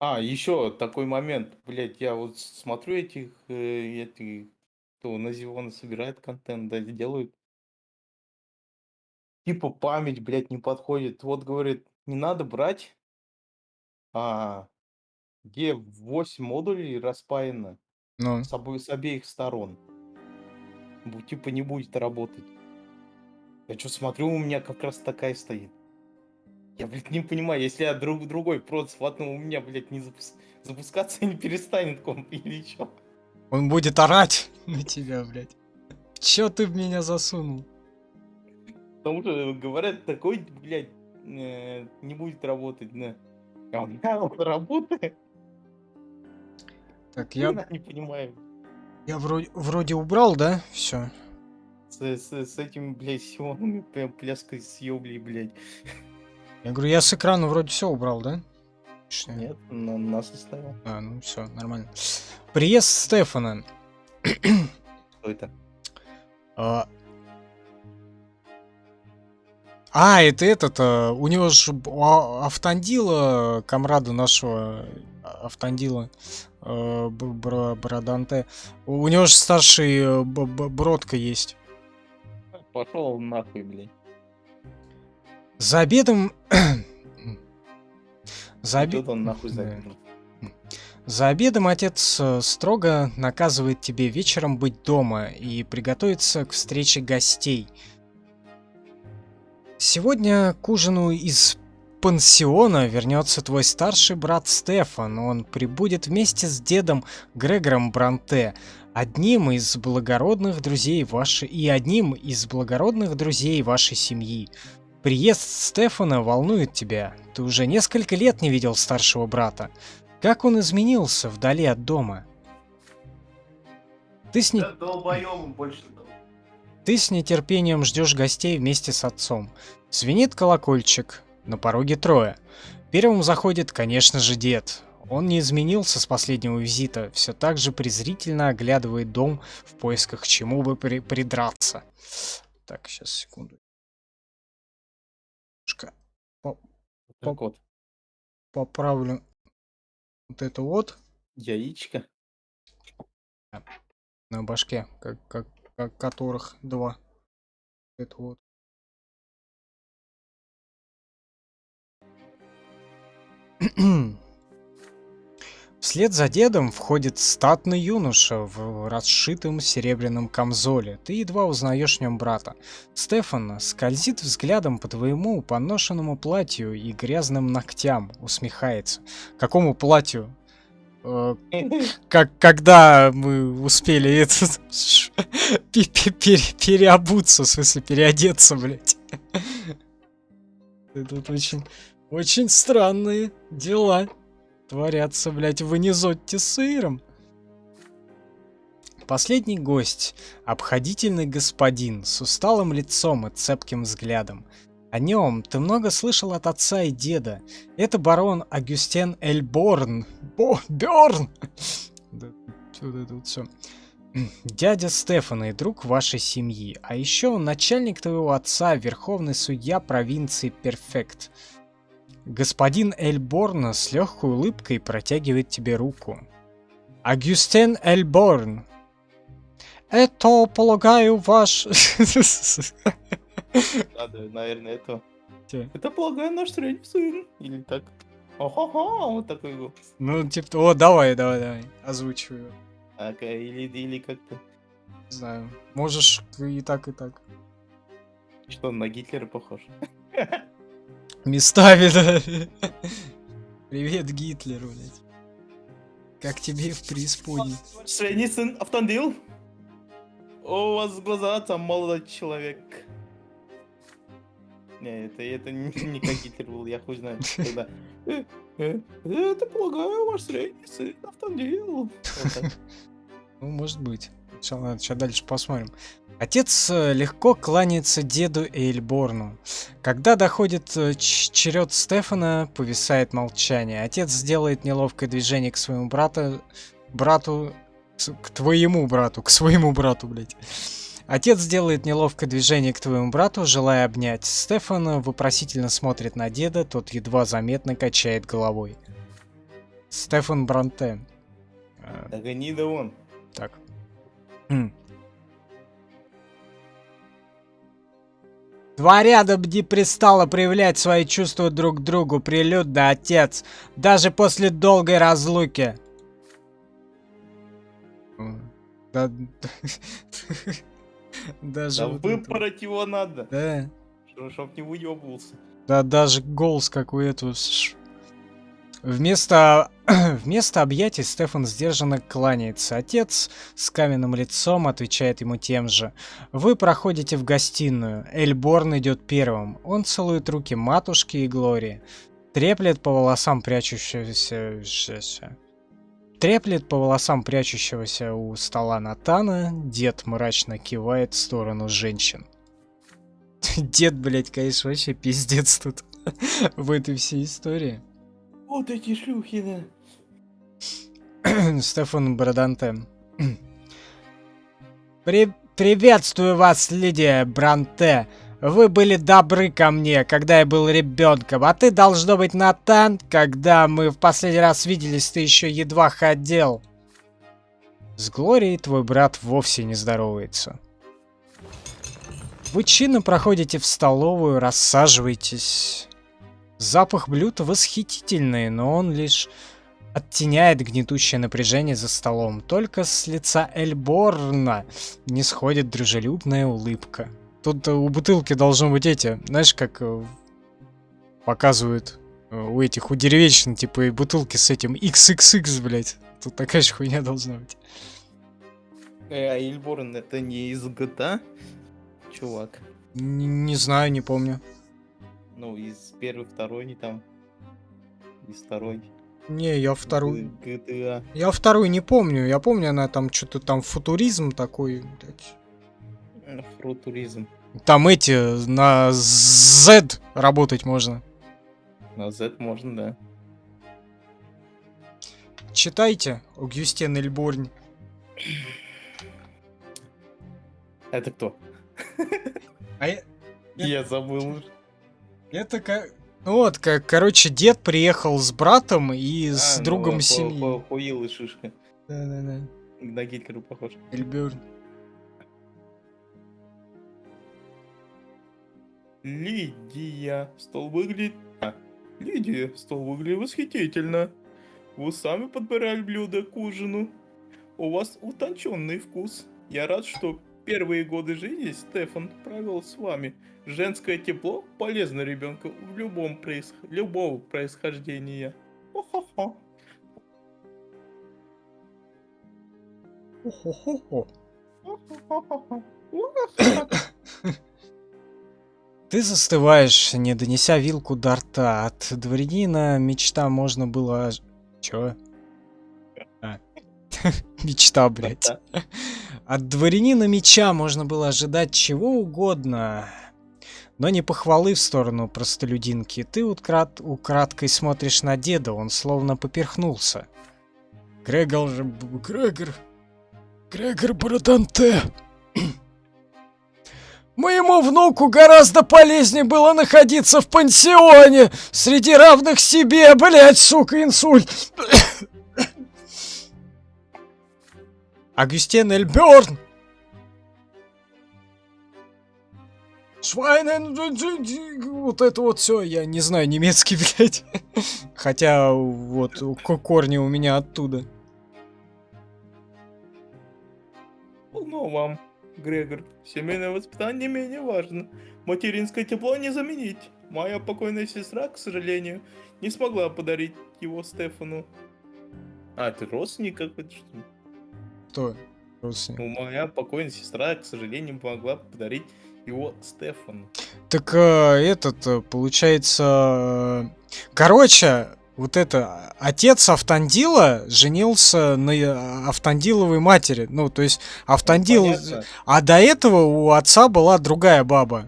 [SPEAKER 3] Еще такой момент, блядь, я вот смотрю этих, кто на Зевона собирает контент, да, делают. Типа память, блядь, не подходит. Вот, говорит, не надо брать, а, где 8 модулей распаяно
[SPEAKER 2] Ну,
[SPEAKER 3] с обеих сторон. Типа не будет работать. Я что смотрю, у меня как раз такая стоит. Я, блядь, не понимаю, если я другой прод схватну, у меня, блядь, не запускаться не перестанет комп или чё?
[SPEAKER 2] он будет орать на тебя, блядь. Чё ты в меня засунул?
[SPEAKER 3] Потому что, говорят, такой, блядь, не будет работать, да. А у меня он работает.
[SPEAKER 2] Так,
[SPEAKER 3] Я не понимаю.
[SPEAKER 2] я вроде убрал, да? Все.
[SPEAKER 3] С этими, блядь, сионами, прям пляской с ёблей, блядь.
[SPEAKER 2] Я говорю, я с экрана вроде все убрал, да?
[SPEAKER 3] Нет, нас оставил.
[SPEAKER 2] А, ну все, нормально. Приезд Стефана.
[SPEAKER 3] Что это?
[SPEAKER 2] Это этот, у него же Автандила, комрада нашего Автандила, Браданте, у него же старший Бродка есть.
[SPEAKER 3] Пошел нахуй, блядь.
[SPEAKER 2] За обедом...
[SPEAKER 3] Идет он нахуй за
[SPEAKER 2] Да.
[SPEAKER 3] обедом.
[SPEAKER 2] За обедом отец строго наказывает тебе вечером быть дома и приготовиться к встрече гостей. Сегодня к ужину из пансиона вернется твой старший брат Стефан. Он прибудет вместе с дедом Грегором Бранте, одним из благородных друзей вашей семьи. Приезд Стефана волнует тебя. Ты уже несколько лет не видел старшего брата. Как он изменился вдали от дома? Ты с
[SPEAKER 3] Долбоёбом больше.
[SPEAKER 2] Ты с нетерпением ждешь гостей вместе с отцом. Звенит колокольчик. На пороге трое. Первым заходит, конечно же, дед. Он не изменился с последнего визита. Все так же презрительно оглядывает дом в поисках к чему бы придраться. Так, сейчас, секунду.
[SPEAKER 3] Как вот?
[SPEAKER 2] поправлю вот это вот
[SPEAKER 3] Яичко.
[SPEAKER 2] на башке, как которых два. Это вот. Вслед за дедом входит статный юноша в расшитом серебряном камзоле. Ты едва узнаешь в нем брата. Стефан скользит взглядом по твоему поношенному платью и грязным ногтям, усмехается. Какому платью? Когда мы успели этот переобуться, в смысле переодеться, блять. Тут очень странные дела творятся, блять, в Инизотте с сыром. Последний гость — обходительный господин с усталым лицом и цепким взглядом. О нем ты много слышал от отца и деда. Это барон Агюстен Эльборн. Бёрн! Вот это вот всё. Дядя Стефана и друг вашей семьи. А еще он начальник твоего отца, верховный судья провинции Перфект. Господин Эльборн с легкой улыбкой протягивает тебе руку. Агюстен Эльборн. Это, полагаю, ваш...
[SPEAKER 3] Надо, наверное, это.
[SPEAKER 2] Те.
[SPEAKER 3] Это, полагаю, наш средний сын. Или так. Ага, вот такой голос.
[SPEAKER 2] Ну, типа, о, давай, озвучиваю.
[SPEAKER 3] Так, или как-то.
[SPEAKER 2] Не знаю, можешь и так, и так.
[SPEAKER 3] Что, он на Гитлера похож?
[SPEAKER 2] Местами, да. Привет, Гитлер, блядь. Как тебе в преисподней?
[SPEAKER 3] Средний сын автомобиль. О, у вас глаза, там молодой человек. Не, это не как Гитлер был, я хуй знаю. Когда... Это, полагаю, ваш средний сын автомобиль. Вот так.
[SPEAKER 2] Ну, может быть. Сейчас дальше посмотрим. Отец легко кланяется деду Эйльборну. Когда доходит черед Стефана, повисает молчание. Отец делает неловкое движение к своему к своему брату, блядь. Отец делает неловкое движение к твоему брату, желая обнять. Стефан вопросительно смотрит на деда, тот едва заметно качает головой. Стефан Бранте.
[SPEAKER 3] Так они да он.
[SPEAKER 2] Так. Два рядом не пристало проявлять свои чувства друг к другу прилюдно, отец, даже после долгой разлуки. Да, даже
[SPEAKER 3] Да
[SPEAKER 2] вот это.
[SPEAKER 3] выпороть его надо,
[SPEAKER 2] Да.
[SPEAKER 3] чтоб не выебывался.
[SPEAKER 2] Да, даже голос как у этого. Вместо объятий Стефан сдержанно кланяется. Отец с каменным лицом отвечает ему тем же. Вы проходите в гостиную. Эльборн идет первым. Он целует руки матушки и Глории. Треплет по волосам прячущегося у стола Натана. Дед мрачно кивает в сторону женщин. Дед, блять, конечно, вообще пиздец тут в этой всей истории.
[SPEAKER 3] Вот эти шлюхи,
[SPEAKER 2] да. Стефан Браданте. Приветствую вас, Лидия Бранте. Вы были добры ко мне, когда я был ребенком, а ты, должно быть, Натан, когда мы в последний раз виделись, ты еще едва ходил. С Глорией твой брат вовсе не здоровается. Вы чинно проходите в столовую, рассаживаетесь. Запах блюд восхитительный, но он лишь оттеняет гнетущее напряжение за столом. Только с лица Эльборна не сходит дружелюбная улыбка. Тут у бутылки должны быть эти, знаешь, как показывают у этих, у деревенщин, типа и бутылки с этим XXX, блять. Тут такая же хуйня должна быть.
[SPEAKER 3] А Эльборн это не из GTA, чувак?
[SPEAKER 2] Не знаю, не помню.
[SPEAKER 3] Ну, из первой, второй, не там. Из второй.
[SPEAKER 2] Не, я вторую.
[SPEAKER 3] GTA.
[SPEAKER 2] Я вторую не помню. Я помню, она там что-то там футуризм такой, блядь.
[SPEAKER 3] Фрутуризм.
[SPEAKER 2] Там эти на Z работать можно.
[SPEAKER 3] На Z можно, да.
[SPEAKER 2] Читайте, Огюстен Эльборн.
[SPEAKER 3] Это кто?
[SPEAKER 2] А
[SPEAKER 3] Я забыл.
[SPEAKER 2] это Ну вот, короче, дед приехал с братом и с
[SPEAKER 3] А,
[SPEAKER 2] другом
[SPEAKER 3] ну,
[SPEAKER 2] семьи.
[SPEAKER 3] хуил и шишка.
[SPEAKER 2] Да-да-да.
[SPEAKER 3] На Гитлера похож.
[SPEAKER 2] Эльбёрн.
[SPEAKER 3] Лидия, стол выглядит... Лидия, стол выглядит восхитительно. Вы сами подбирали блюда к ужину. У вас утонченный вкус. Я рад, что первые годы жизни Стефан провел с вами. Женское тепло полезно ребенку в любого происхождения. Хо-хо-хо.
[SPEAKER 2] Хо-хо-хо.
[SPEAKER 3] Хо-хо-хо-хо.
[SPEAKER 2] Ты застываешь, не донеся вилку до рта. От дворянина мечта можно было... Чё? А. Мечта, блядь. От дворянина меча можно было ожидать чего угодно, но не похвалы в сторону простолюдинки. Ты украдкой смотришь на деда, он словно поперхнулся. Грегор Браданте. Моему внуку гораздо полезнее было находиться в пансионе среди равных себе, блять, сука, инсульт. Агюстен Эльберн. Швайнен, вот это вот все, я не знаю немецкий, блядь. Хотя вот корни у меня оттуда.
[SPEAKER 3] Ну вам, Грегор, семейное воспитание не менее важно. Материнское тепло не заменить. Моя покойная сестра, к сожалению, не смогла подарить его Стефану. А, ты родственник какой-то, что ли?
[SPEAKER 2] Кто? Родственник?
[SPEAKER 3] Ну, моя покойная сестра, к сожалению, не могла подарить его Стефану.
[SPEAKER 2] Так получается... Короче, вот это, отец Автандила женился на Автандиловой матери. Ну, то есть, Автандил...
[SPEAKER 3] Понятно.
[SPEAKER 2] А до этого у отца была другая баба.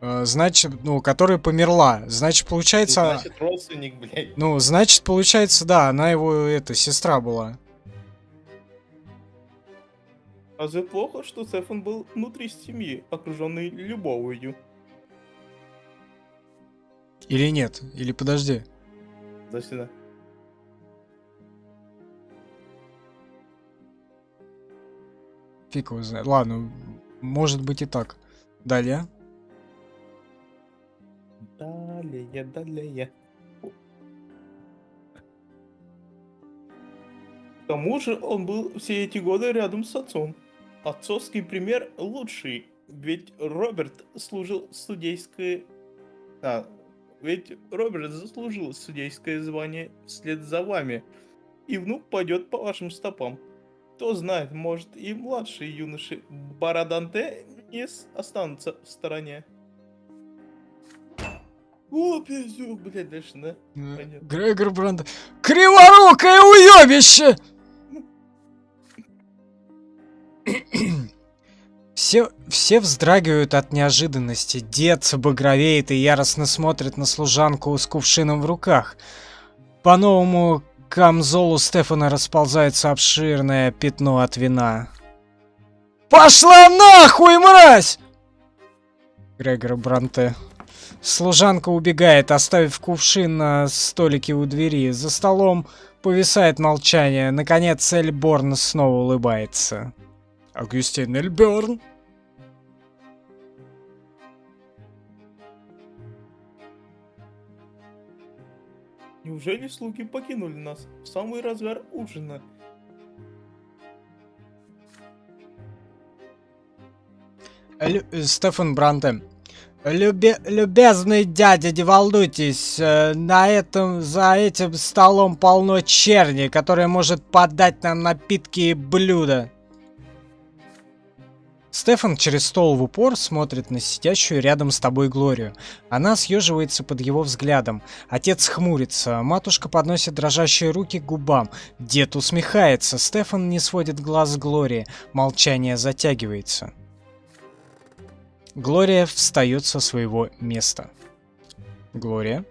[SPEAKER 2] Значит, ну, которая померла. Значит, получается...
[SPEAKER 3] Значит, родственник, блядь.
[SPEAKER 2] Ну, значит, получается, да, она его, сестра была.
[SPEAKER 3] Разве плохо, что Стефан был внутри семьи, окруженный любовью?
[SPEAKER 2] Или нет? Или подожди.
[SPEAKER 3] За сюда.
[SPEAKER 2] Фиг его знает. Ладно, может быть и так. Далее.
[SPEAKER 3] Далее. К тому же он был все эти годы рядом с отцом. Отцовский пример лучший, ведь Роберт служил судейское... ведь Роберт заслужил судейское звание вслед за вами, и внук пойдет по вашим стопам. Кто знает, может и младшие юноши Бараданте не останутся в стороне. О, пиздюк, блядь, дальше, да? Понятно.
[SPEAKER 2] Грегор Бранд. Криворукое уебище! Все вздрагивают от неожиданности. Дед багровеет и яростно смотрит на служанку с кувшином в руках. По новому камзолу Стефана расползается обширное пятно от вина. «Пошла нахуй, мразь!» Грегор Бранте. Служанка убегает, оставив кувшин на столике у двери. За столом повисает молчание. Наконец Эльборн снова улыбается. Агюстин Эльберн.
[SPEAKER 3] Неужели слуги покинули нас в самый разгар ужина?
[SPEAKER 2] Стефан Бранте. Любезный дядя, не волнуйтесь, за этим столом полно черни, которая может подать нам напитки и блюда. Стефан через стол в упор смотрит на сидящую рядом с тобой Глорию. Она съеживается под его взглядом. Отец хмурится, матушка подносит дрожащие руки к губам. Дед усмехается, Стефан не сводит глаз с Глории. Молчание затягивается. Глория встает со своего места. Глория.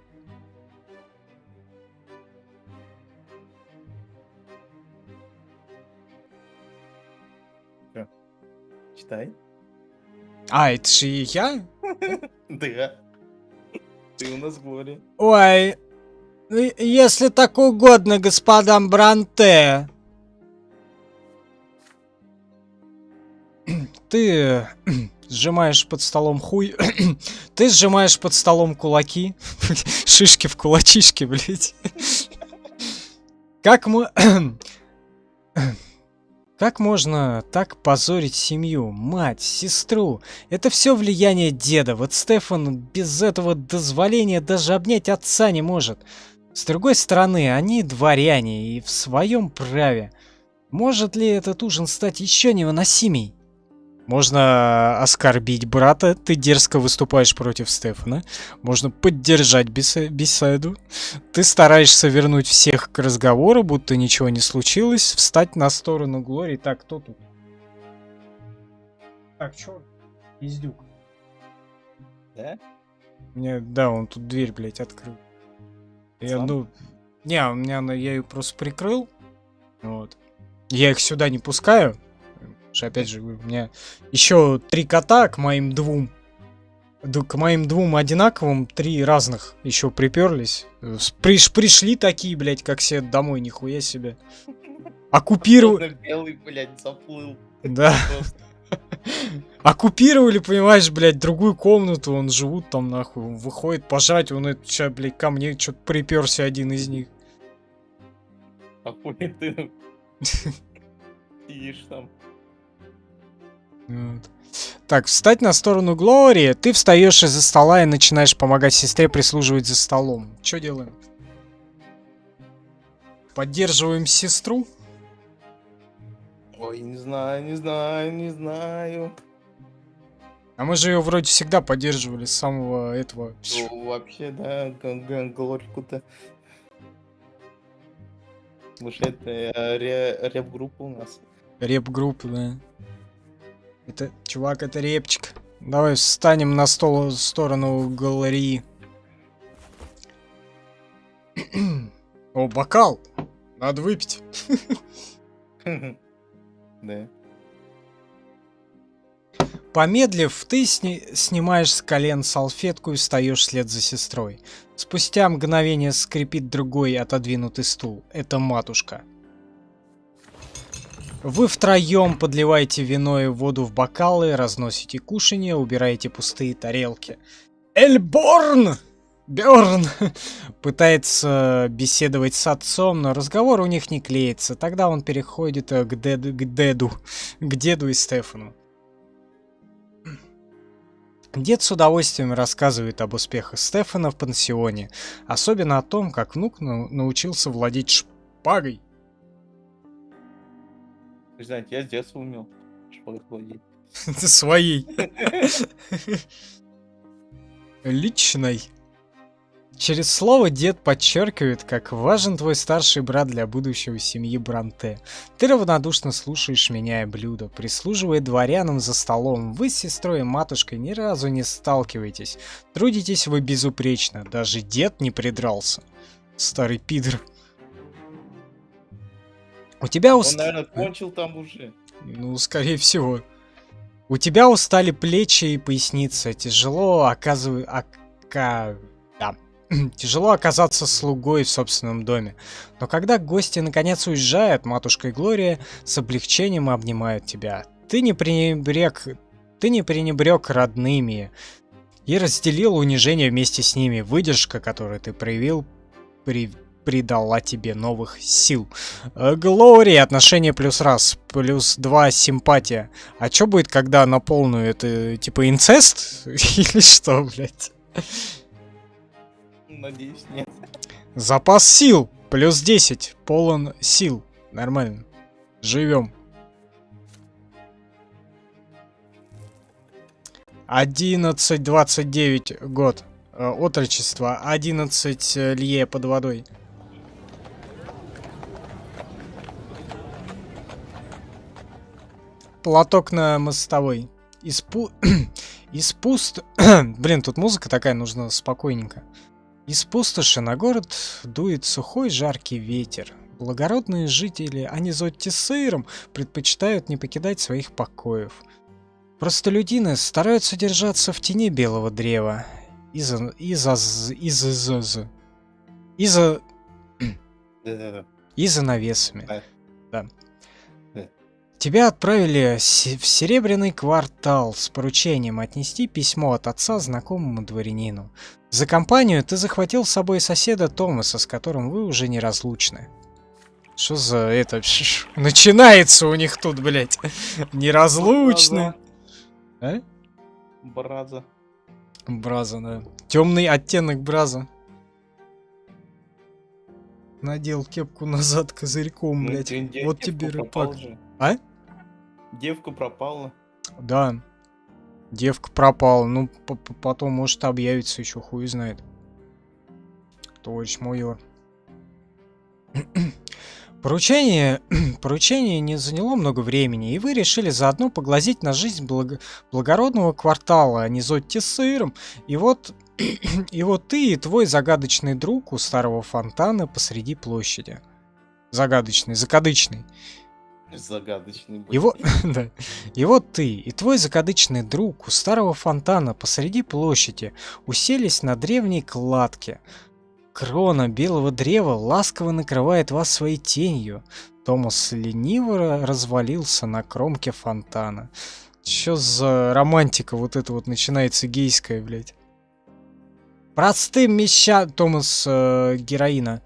[SPEAKER 3] Читай.
[SPEAKER 2] А, это же и я?
[SPEAKER 3] Да. Ты у нас горе.
[SPEAKER 2] Ой, если так угодно, господам Бранте. Ты сжимаешь под столом хуй. Ты сжимаешь под столом кулаки. Шишки в кулачишке, блядь. Как мы... Как можно так позорить семью, мать, сестру? Это все влияние деда. Вот Стефан без этого дозволения даже обнять отца не может. С другой стороны, они дворяне и в своем праве. Может ли этот ужин стать еще невыносимей? Можно оскорбить брата, ты дерзко выступаешь против Стефана. Можно поддержать беседу. Ты стараешься вернуть всех к разговору, будто ничего не случилось. Встать на сторону Глории. Так, кто тут? Так, чё? Издюк.
[SPEAKER 3] Да?
[SPEAKER 2] Да, он тут дверь, блядь, открыл. Я,
[SPEAKER 3] Сам?
[SPEAKER 2] Не, у меня я ее просто прикрыл. Вот. Я их сюда не пускаю. Опять же, у меня еще 3 кота к моим 2. К моим 2 одинаковым 3 разных еще приперлись. Пришли такие, блядь, как все домой, нихуя себе. Оккупировали.
[SPEAKER 3] Белый, блядь, заплыл.
[SPEAKER 2] Да. Оккупировали, понимаешь, блядь, другую комнату. Он живут там, нахуй. Он выходит пожрать, он это, сейчас, блядь, ко мне что-то приперся один из них.
[SPEAKER 3] Охуеть ты. Сидишь там.
[SPEAKER 2] Вот. Так, встать на сторону Глории. Ты встаешь из-за стола и начинаешь помогать сестре прислуживать за столом. Что делаем? Поддерживаем сестру?
[SPEAKER 3] Ой, не знаю.
[SPEAKER 2] А мы же ее вроде всегда поддерживали с самого этого.
[SPEAKER 3] Ну, вообще, да, Глорику-то. Потому что это реп-группа у нас.
[SPEAKER 2] Реп-группа, да. Это, чувак, это репчик. Давай встанем на сторону Глории. О, бокал! Надо выпить.
[SPEAKER 3] Да.
[SPEAKER 2] Помедлив, ты снимаешь с колен салфетку и встаешь вслед за сестрой. Спустя мгновение скрипит другой отодвинутый стул. Это матушка. Вы втроем подливаете вино и воду в бокалы, разносите кушанье, убираете пустые тарелки. Эльборн! Бёрн пытается беседовать с отцом, но разговор у них не клеится. Тогда он переходит к деду и Стефану. Дед с удовольствием рассказывает об успехах Стефана в пансионе, особенно о том, как внук научился владеть шпагой.
[SPEAKER 3] Знаете, я с детства умел шпагой владеть.
[SPEAKER 2] Своей. Личной. Через слово дед подчеркивает, как важен твой старший брат для будущего семьи Бранте. Ты равнодушно слушаешь, меняя блюдо, прислуживая дворянам за столом. Вы с сестрой и матушкой ни разу не сталкиваетесь. Трудитесь вы безупречно, даже дед не придрался. Старый пидор. У тебя
[SPEAKER 3] Он, наверное, кончил там уже.
[SPEAKER 2] Ну, скорее всего. У тебя устали плечи и поясница. Тяжело Тяжело оказаться слугой в собственном доме. Но когда гости наконец уезжают, матушка и Глория с облегчением обнимают тебя. Ты не пренебрег родными и разделил унижение вместе с ними. Выдержка, которую ты проявил, придала тебе новых сил. Глория, отношение +1, +2 симпатия. А что будет, когда на полную? Это типа инцест? Или что, блядь?
[SPEAKER 3] Надеюсь, нет.
[SPEAKER 2] Запас сил +10, полон сил. Нормально. Живем. 11-29 год. Отрочество. 11 лье под водой. Платок на мостовой. Блин, тут музыка такая, нужно спокойненько. Из пустоши на город дует сухой жаркий ветер. Благородные жители Анизотти сыром предпочитают не покидать своих покоев. Простолюдины стараются держаться в тени белого древа.
[SPEAKER 3] Да-да-да.
[SPEAKER 2] и занавесами.
[SPEAKER 3] Да.
[SPEAKER 2] Да.
[SPEAKER 3] Да.
[SPEAKER 2] Тебя отправили в Серебряный квартал с поручением отнести письмо от отца знакомому дворянину. За компанию ты захватил с собой соседа Томаса, с которым вы уже неразлучны. Что за это? Начинается у них тут, блядь. Неразлучны. А?
[SPEAKER 3] Браза.
[SPEAKER 2] Браза, да. Темный оттенок браза. Надел кепку назад козырьком,
[SPEAKER 3] Ну,
[SPEAKER 2] блядь.
[SPEAKER 3] девка
[SPEAKER 2] Вот тебе
[SPEAKER 3] пропала
[SPEAKER 2] рыпак.
[SPEAKER 3] же.
[SPEAKER 2] А?
[SPEAKER 3] Девка пропала.
[SPEAKER 2] Да. Девка пропала. Ну, потом, может, объявится еще, хуй знает. Товарищ майор. Поручение не заняло много времени, и вы решили заодно поглазеть на жизнь благородного квартала, а не зодьте сыром. И вот ты и твой загадочный друг у старого фонтана посреди площади. Загадочный, закадычный.
[SPEAKER 3] Загадочный.
[SPEAKER 2] И вот, да. И вот ты и твой закадычный друг у старого фонтана посреди площади уселись на древней кладке. Крона белого древа ласково накрывает вас своей тенью. Томас лениво развалился на кромке фонтана. Чё за романтика вот это вот начинается гейская, блядь. Простым мещанам... Томас героина.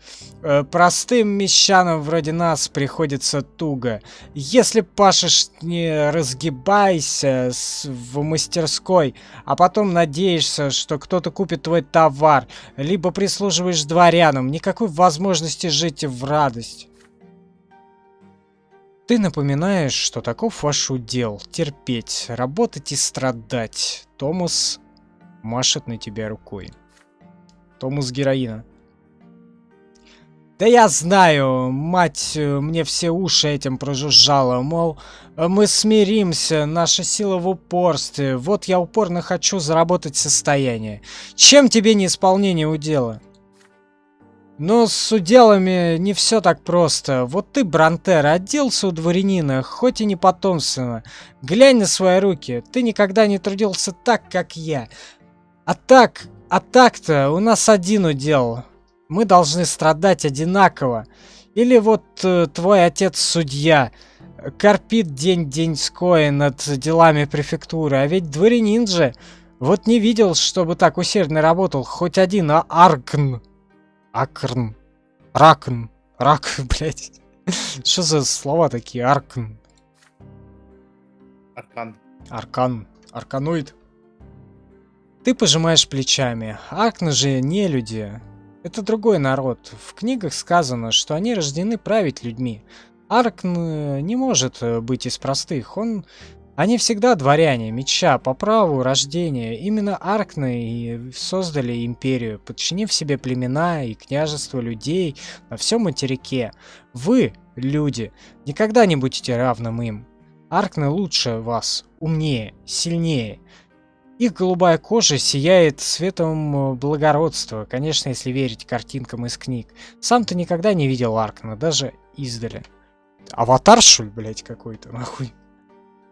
[SPEAKER 2] Простым мещанам вроде нас приходится туго. Если пашешь, не разгибайся в мастерской, а потом надеешься, что кто-то купит твой товар, либо прислуживаешь дворянам, никакой возможности жить в радость. Ты напоминаешь, что таков ваш удел. Терпеть, работать и страдать. Томас машет на тебя рукой. Томас героина. Да я знаю, мать мне все уши этим прожужжала, мол, мы смиримся, наша сила в упорстве, вот я упорно хочу заработать состояние. Чем тебе не исполнение удела? Но с уделами не все так просто. Вот ты, Бронтер, оделся у дворянина, хоть и не потомственно. Глянь на свои руки, ты никогда не трудился так, как я. А так-то у нас один удел. Мы должны страдать одинаково. Или вот твой отец судья корпит день-деньской над делами префектуры, а ведь дворянин же. Вот не видел, чтобы так усердно работал хоть один Ракн, блядь. Что за слова такие? Аркн. Арканоид. Ты пожимаешь плечами. Аркны же не люди. Это другой народ. В книгах сказано, что они рождены править людьми. Аркн не может быть из простых. Они всегда дворяне, меча, по праву рождения. Именно Аркны и создали империю, подчинив себе племена и княжества людей на всем материке. Вы, люди, никогда не будете равным им. Аркны лучше вас, умнее, сильнее. Их голубая кожа сияет светом благородства, конечно, если верить картинкам из книг. Сам ты никогда не видел Аркна, даже издали. Аватар, что ли, блять, какой-то, нахуй.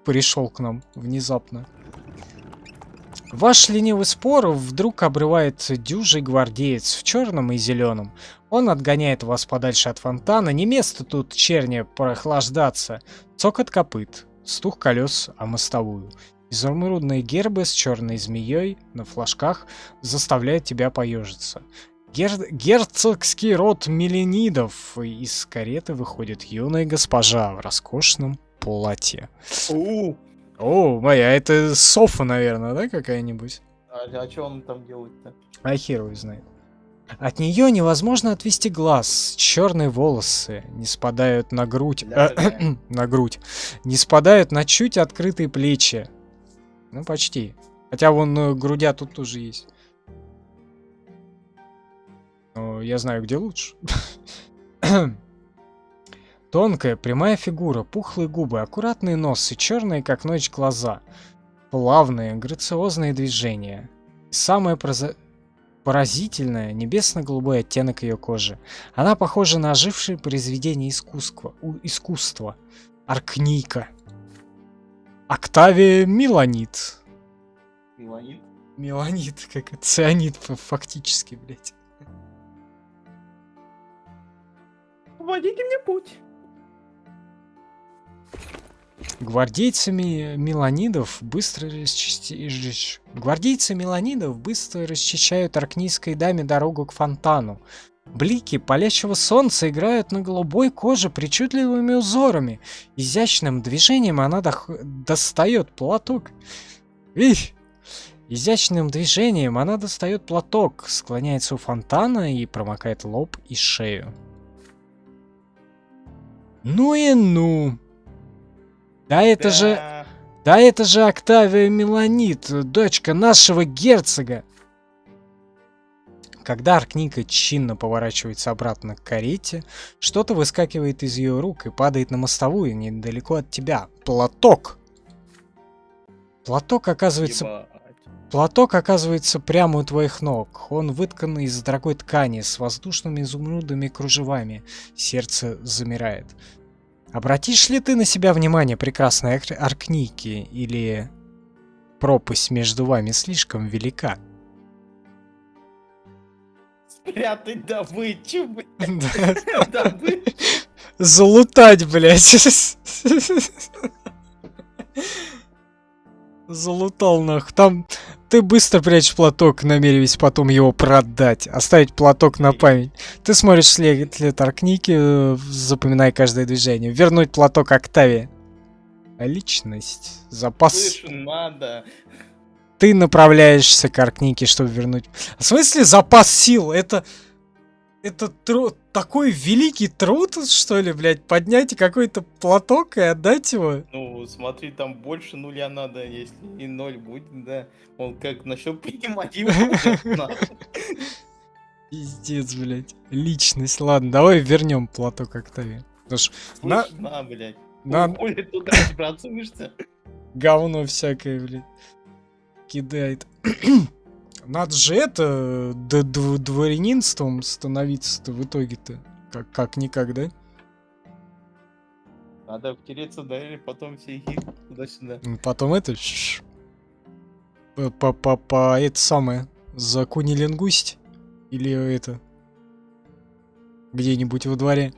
[SPEAKER 2] Пришел к нам внезапно. Ваш ленивый спор вдруг обрывает дюжий гвардеец в черном и зеленом. Он отгоняет вас подальше от фонтана. Не место тут, черни, прохлаждаться. Цокот копыт, стук колес о мостовую. Изумрудные гербы с черной змеей на флажках заставляют тебя поежиться. Герцогский род Меленидов. Из кареты выходит юная госпожа в роскошном платье. О, моя, это Софа, наверное, да, какая-нибудь?
[SPEAKER 3] А что он там делает-то?
[SPEAKER 2] А хер его знает. От нее невозможно отвести глаз. Черные волосы не спадают на грудь. На грудь. Не спадают на чуть открытые плечи. Ну, почти. Хотя вон грудя тут тоже есть. Но я знаю, где лучше. Тонкая, прямая фигура, пухлые губы, аккуратный нос и черные, как ночь, глаза. Плавные, грациозные движения. И самое поразительное, небесно-голубой оттенок ее кожи. Она похожа на ожившее произведение искусства. Аркнийка. Октавия Миланит.
[SPEAKER 3] Миланит?
[SPEAKER 2] Меланит, как цианид фактически, блядь.
[SPEAKER 3] Водите мне путь.
[SPEAKER 2] Гвардейцы меланидов быстро расчищают аркнийской даме дорогу к фонтану. Блики палящего солнца играют на голубой коже причудливыми узорами. Изящным движением она достает платок. Изящным движением она достает платок, склоняется у фонтана и промокает лоб и шею. Ну и ну. Да это же Октавия Меланит, дочка нашего герцога. Когда Аркника чинно поворачивается обратно к карете, что-то выскакивает из ее рук и падает на мостовую недалеко от тебя. Платок! Платок оказывается прямо у твоих ног. Он выткан из дорогой ткани с воздушными изумрудными кружевами. Сердце замирает. Обратишь ли ты на себя внимание, прекрасной Аркники, или пропасть между вами слишком велика?
[SPEAKER 3] Спрятать добычу, блядь.
[SPEAKER 2] Да.
[SPEAKER 3] Добычу.
[SPEAKER 2] Залутать, блядь. Залутал нахуй. Там ты быстро прячешь платок, намереваясь потом его продать. Оставить платок на память. Ты смотришь след Аркники, запоминая каждое движение. Вернуть платок Октавии. Личность. Запас.
[SPEAKER 3] Слышь, надо.
[SPEAKER 2] Ты направляешься к Аркнике, чтобы вернуть. В смысле запас сил? Это такой великий труд, что ли, блядь? Поднять какой-то платок и отдать его?
[SPEAKER 3] Ну, смотри, там больше нуля надо, если и 0 будет, да. Он как начнет принимать его.
[SPEAKER 2] Пиздец, блядь. Личность. Ладно, давай вернем платок Октавии. Потому что
[SPEAKER 3] Слышь, на, блядь.
[SPEAKER 2] на
[SPEAKER 3] Хули туда працуешься?
[SPEAKER 2] говно всякое, блядь, кидает. Надо же это дворянинством становиться-то в итоге-то. Как-никак, да?
[SPEAKER 3] Надо втереться, да, или потом все их туда-сюда.
[SPEAKER 2] Потом это... это самое... Закунилингусть? Или это... Где-нибудь во дворе.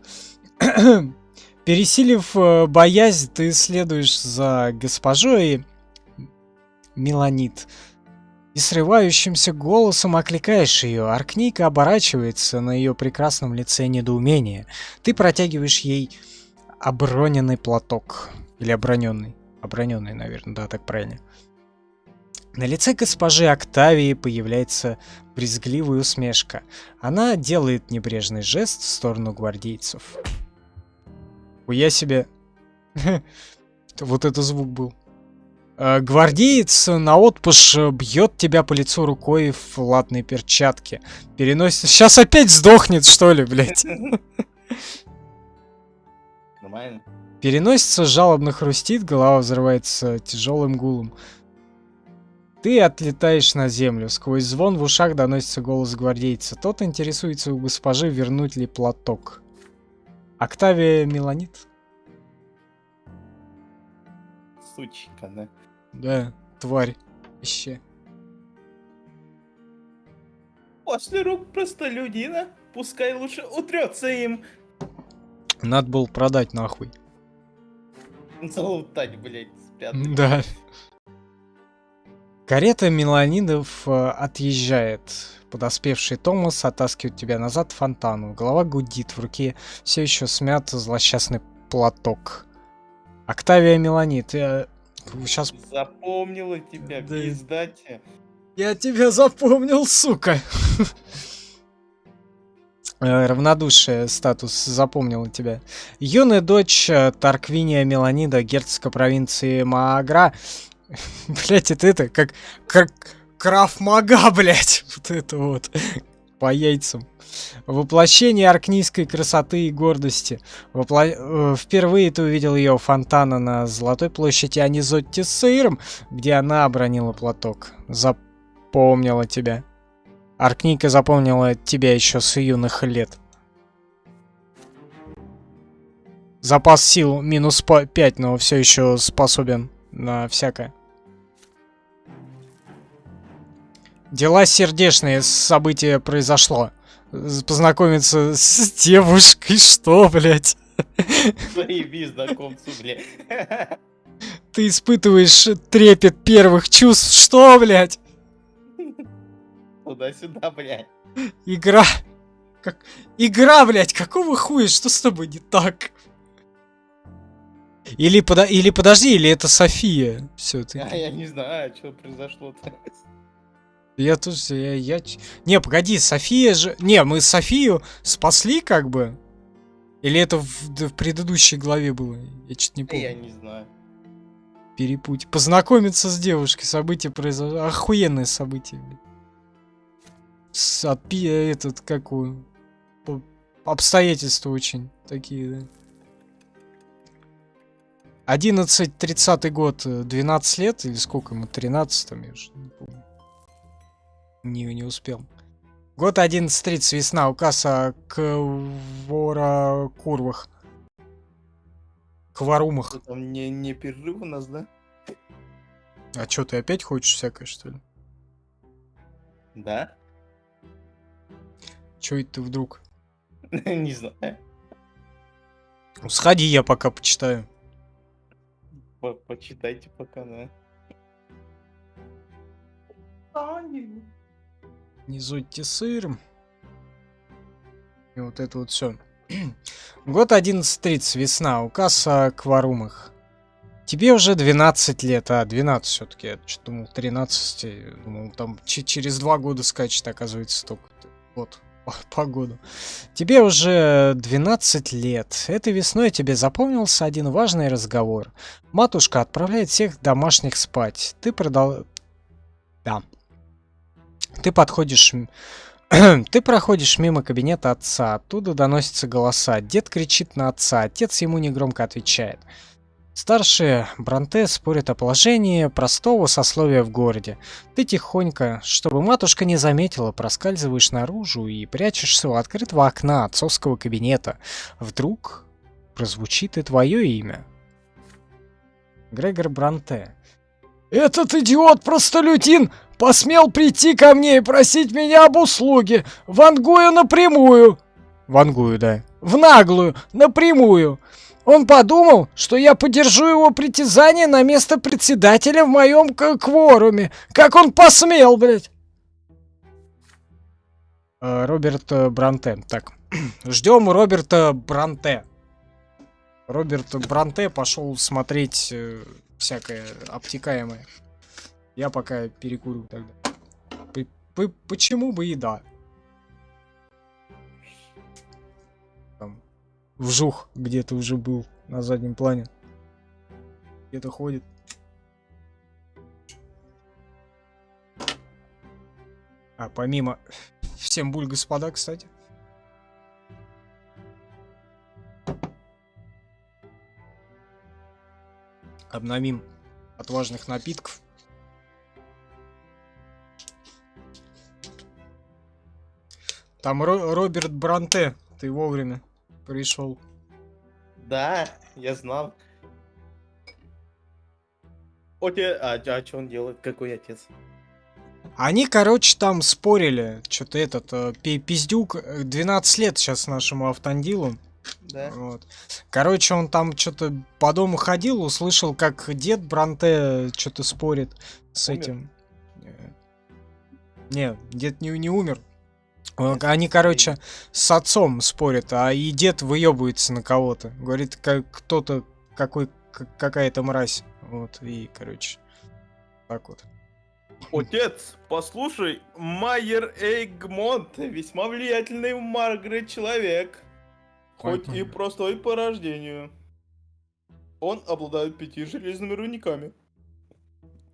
[SPEAKER 2] Пересилив боязнь, ты следуешь за госпожой Меланит. И срывающимся голосом окликаешь ее. Аркника оборачивается, на ее прекрасном лице недоумение. Ты протягиваешь ей оброненный платок. Или оброненный. Оброненный, наверное, да, так правильно. На лице госпожи Октавии появляется брезгливая усмешка. Она делает небрежный жест в сторону гвардейцев. Хуя себе. Вот это звук был. Гвардеец наотпашь бьет тебя по лицу рукой в латной перчатке. Переносит... Сейчас опять сдохнет, что ли, блядь?
[SPEAKER 3] Нормально.
[SPEAKER 2] Переносится, жалобно хрустит, голова взрывается тяжелым гулом. Ты отлетаешь на землю. Сквозь звон в ушах доносится голос гвардейца. Тот интересуется у госпожи, вернуть ли платок. Октавия Меланит?
[SPEAKER 3] Сучка, да.
[SPEAKER 2] Да, тварь. Вообще.
[SPEAKER 3] После рук простолюдина, пускай лучше утрется им.
[SPEAKER 2] Надо было продать нахуй.
[SPEAKER 3] Залутать, блядь, спрятать.
[SPEAKER 2] Да. Карета Меланидов отъезжает. Подоспевший Томас оттаскивает тебя назад в фонтану. Голова гудит, в руке все еще смят злосчастный платок. Октавия Меланит, я сейчас...
[SPEAKER 3] Запомнила тебя,
[SPEAKER 2] Да.
[SPEAKER 3] пиздате.
[SPEAKER 2] Я тебя запомнил, сука. Равнодушие статус запомнила тебя. Юная дочь Тарквиния Меланида, герцога провинции Маагра. Блять, это как Краф Мага, блять. Вот это вот. По яйцам. Воплощение аркнийской красоты и гордости. Впервые ты увидел ее у фонтана на Золотой площади Анизотти с сыром, где она обронила платок. Запомнила тебя. Аркника запомнила тебя еще с юных лет. Запас сил минус 5, но все еще способен на всякое. Дела сердечные, событие произошло. Познакомиться с девушкой, что, блядь?
[SPEAKER 3] Заеби знакомцу, бля.
[SPEAKER 2] Ты испытываешь трепет первых чувств, что, блядь?
[SPEAKER 3] Туда-сюда, блядь.
[SPEAKER 2] Игра. Игра, блядь, какого хуя? Что с тобой не так? Или подожди, или это София все-таки?
[SPEAKER 3] Я не знаю, что произошло-то.
[SPEAKER 2] Я тоже, Не, погоди, София же... Не, мы Софию спасли как бы? Или это в предыдущей главе было? Я что-то не помню.
[SPEAKER 3] Я не знаю.
[SPEAKER 2] Перепуть. Познакомиться с девушкой, событие произошло. Охуенное событие. Этот, какую? Обстоятельства очень такие, да. 11-30 год, 12 лет, или сколько ему, 13 там, я уже не помню. Не успел. Год 11:30, весна, указ о курвах. Кварумах.
[SPEAKER 3] Что там не перерыв у нас, да?
[SPEAKER 2] А чё, ты опять хочешь всякое, что ли?
[SPEAKER 3] Да?
[SPEAKER 2] Чё это ты вдруг?
[SPEAKER 3] Не знаю.
[SPEAKER 2] Ну, сходи, я пока почитаю.
[SPEAKER 3] Почитайте пока, да.
[SPEAKER 2] Не зудьте сыром. И вот это вот все. Год 11:30, весна, указ о кварумах. Тебе уже 12 лет, 12 все-таки. Я что думал, 13, думал, там через 2 года скачет, оказывается, только вот по году. Тебе уже 12 лет. Этой весной тебе запомнился один важный разговор. Матушка отправляет всех домашних спать. Ты подходишь... Ты проходишь мимо кабинета отца, оттуда доносятся голоса. Дед кричит на отца, отец ему негромко отвечает. Старшие Бронте спорят о положении простого сословия в городе. Ты тихонько, чтобы матушка не заметила, проскальзываешь наружу и прячешься у открытого окна отцовского кабинета. Вдруг прозвучит и твое имя. Грегор Бронте. «Этот идиот-простолюдин посмел прийти ко мне и просить меня об услуге. Вангую напрямую». Вангую, да. В наглую, напрямую. Он подумал, что я поддержу его притязание на место председателя в моем кворуме. Как он посмел, блядь? Роберт Бронте. Так, ждем Роберта Бронте. Роберт Бронте пошел смотреть всякое обтекаемое. Я пока перекурю тогда. Почему бы и да? Там вжух где-то уже был на заднем плане. Где-то ходит. А помимо... Всем буль, господа, кстати. Обновим от важных напитков. Там Роберт Бронте, ты вовремя пришел.
[SPEAKER 3] Да, я знал. А что он делает? Какой отец?
[SPEAKER 2] Они, короче, там спорили. Что-то этот пиздюк 12 лет сейчас нашему автандилу.
[SPEAKER 3] Да.
[SPEAKER 2] Вот. Короче, он там что-то по дому ходил, услышал, как дед Бронте что-то спорит с
[SPEAKER 3] Умер?
[SPEAKER 2] этим. Не, дед не умер. Они, короче, с отцом спорят, а и дед выебывается на кого-то. Говорит, как кто-то, какая-то мразь. Вот, и, короче, так вот.
[SPEAKER 3] Отец, послушай, Майер Эйгмонт весьма влиятельный Маргарет человек. Хоть и простой по рождению. Он обладает 5 железными рудниками.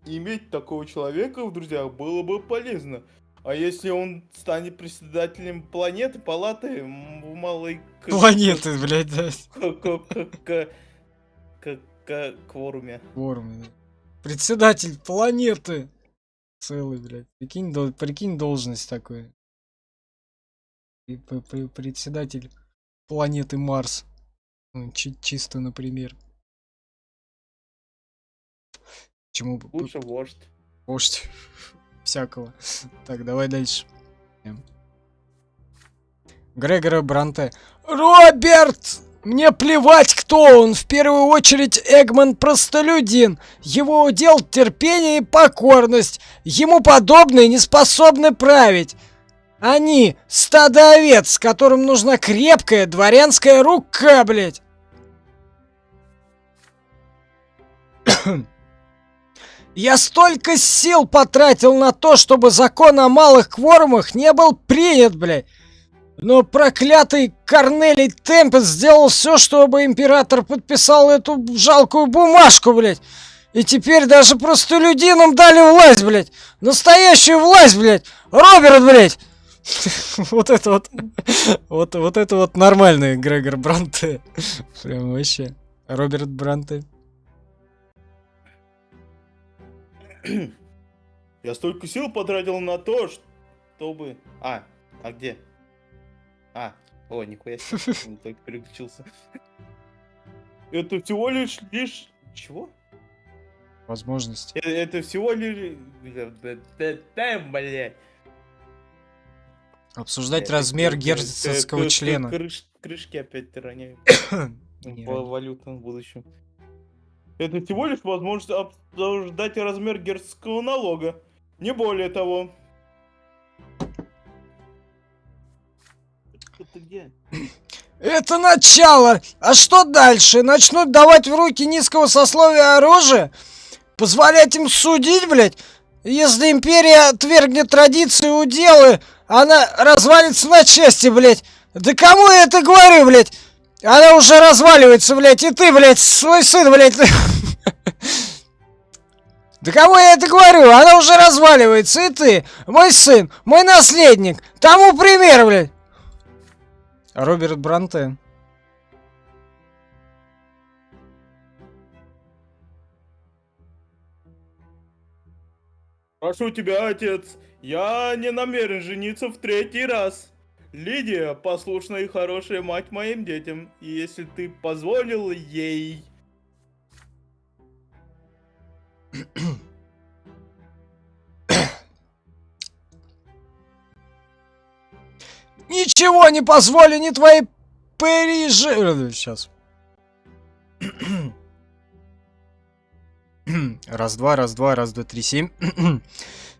[SPEAKER 3] Иметь такого человека в друзьях было бы полезно. А если он станет председателем планеты, палаты в малой...
[SPEAKER 2] Планеты, блядь, да.
[SPEAKER 3] Кворуме.
[SPEAKER 2] Ворм, да. Председатель планеты. Целый, блядь. Прикинь должность такой. Председатель планеты Марс. Ну, чисто, например. Почему бы...
[SPEAKER 3] Лучше вождь.
[SPEAKER 2] Вождь. всякого. Так, давай дальше. Грегора Бранте. Роберт! Мне плевать, кто он. В первую очередь Эгман простолюдин. Его удел терпение и покорность. Ему подобные не способны править. Они стадо овец, которым нужна крепкая дворянская рука, блядь. Я столько сил потратил на то, чтобы закон о малых кворумах не был принят, блядь. Но проклятый Корнелий Темпес сделал все, чтобы император подписал эту жалкую бумажку, блядь. И теперь даже простолюдинам дали власть, блядь. Настоящую власть, блядь. Роберт, блядь. Вот это вот. Вот это вот нормальный Грегор Бранте. Прям вообще. Роберт Бранте.
[SPEAKER 3] Я столько сил потратил на то, чтобы... А где? О, нихуя себе, он только переключился. Это всего лишь... Чего?
[SPEAKER 2] Возможность.
[SPEAKER 3] Это всего лишь... Блядь.
[SPEAKER 2] Обсуждать размер герцогского члена.
[SPEAKER 3] Крышки опять ты роняют.
[SPEAKER 2] Не
[SPEAKER 3] По валютам в будущем. Это всего лишь возможность обсуждать размер герцогского налога. Не более того. Это где?
[SPEAKER 2] Это начало! А что дальше? Начнут давать в руки низкого сословия оружие? Позволять им судить, блядь? Если империя отвергнет традиции и уделы, она развалится на части, блядь. Да кому я это говорю, блядь? Она уже разваливается, блядь. И ты, блядь, свой сын, блядь. Да кому я это говорю? Она уже разваливается. И ты, мой сын, мой наследник. Тому пример, блядь. Роберт Бранте.
[SPEAKER 3] Прошу тебя, отец, я не намерен жениться в 3-й раз. Лидия послушная и хорошая мать моим детям. И если ты позволил ей...
[SPEAKER 2] Ничего не позволю, ни твои Парижи... Сейчас. Раз, два, 3, 7.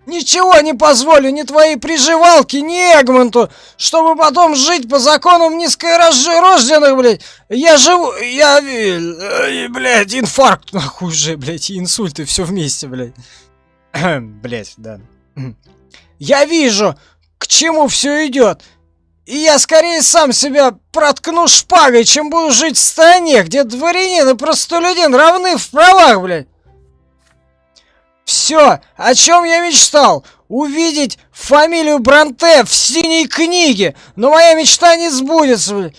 [SPEAKER 2] Ничего не позволю ни твоей приживалки, ни Эгмонту, чтобы потом жить по законам низкорожденных, блядь. Блядь, инфаркт, нахуй же, блядь, и инсульты, все вместе, блядь. Блядь, да. Я вижу, к чему все идет. И я скорее сам себя проткну шпагой, чем буду жить в стране, где дворянин и простолюдин равны в правах, блядь. Все, о чем я мечтал, увидеть фамилию Бранте в синей книге, но моя мечта не сбудется, блядь.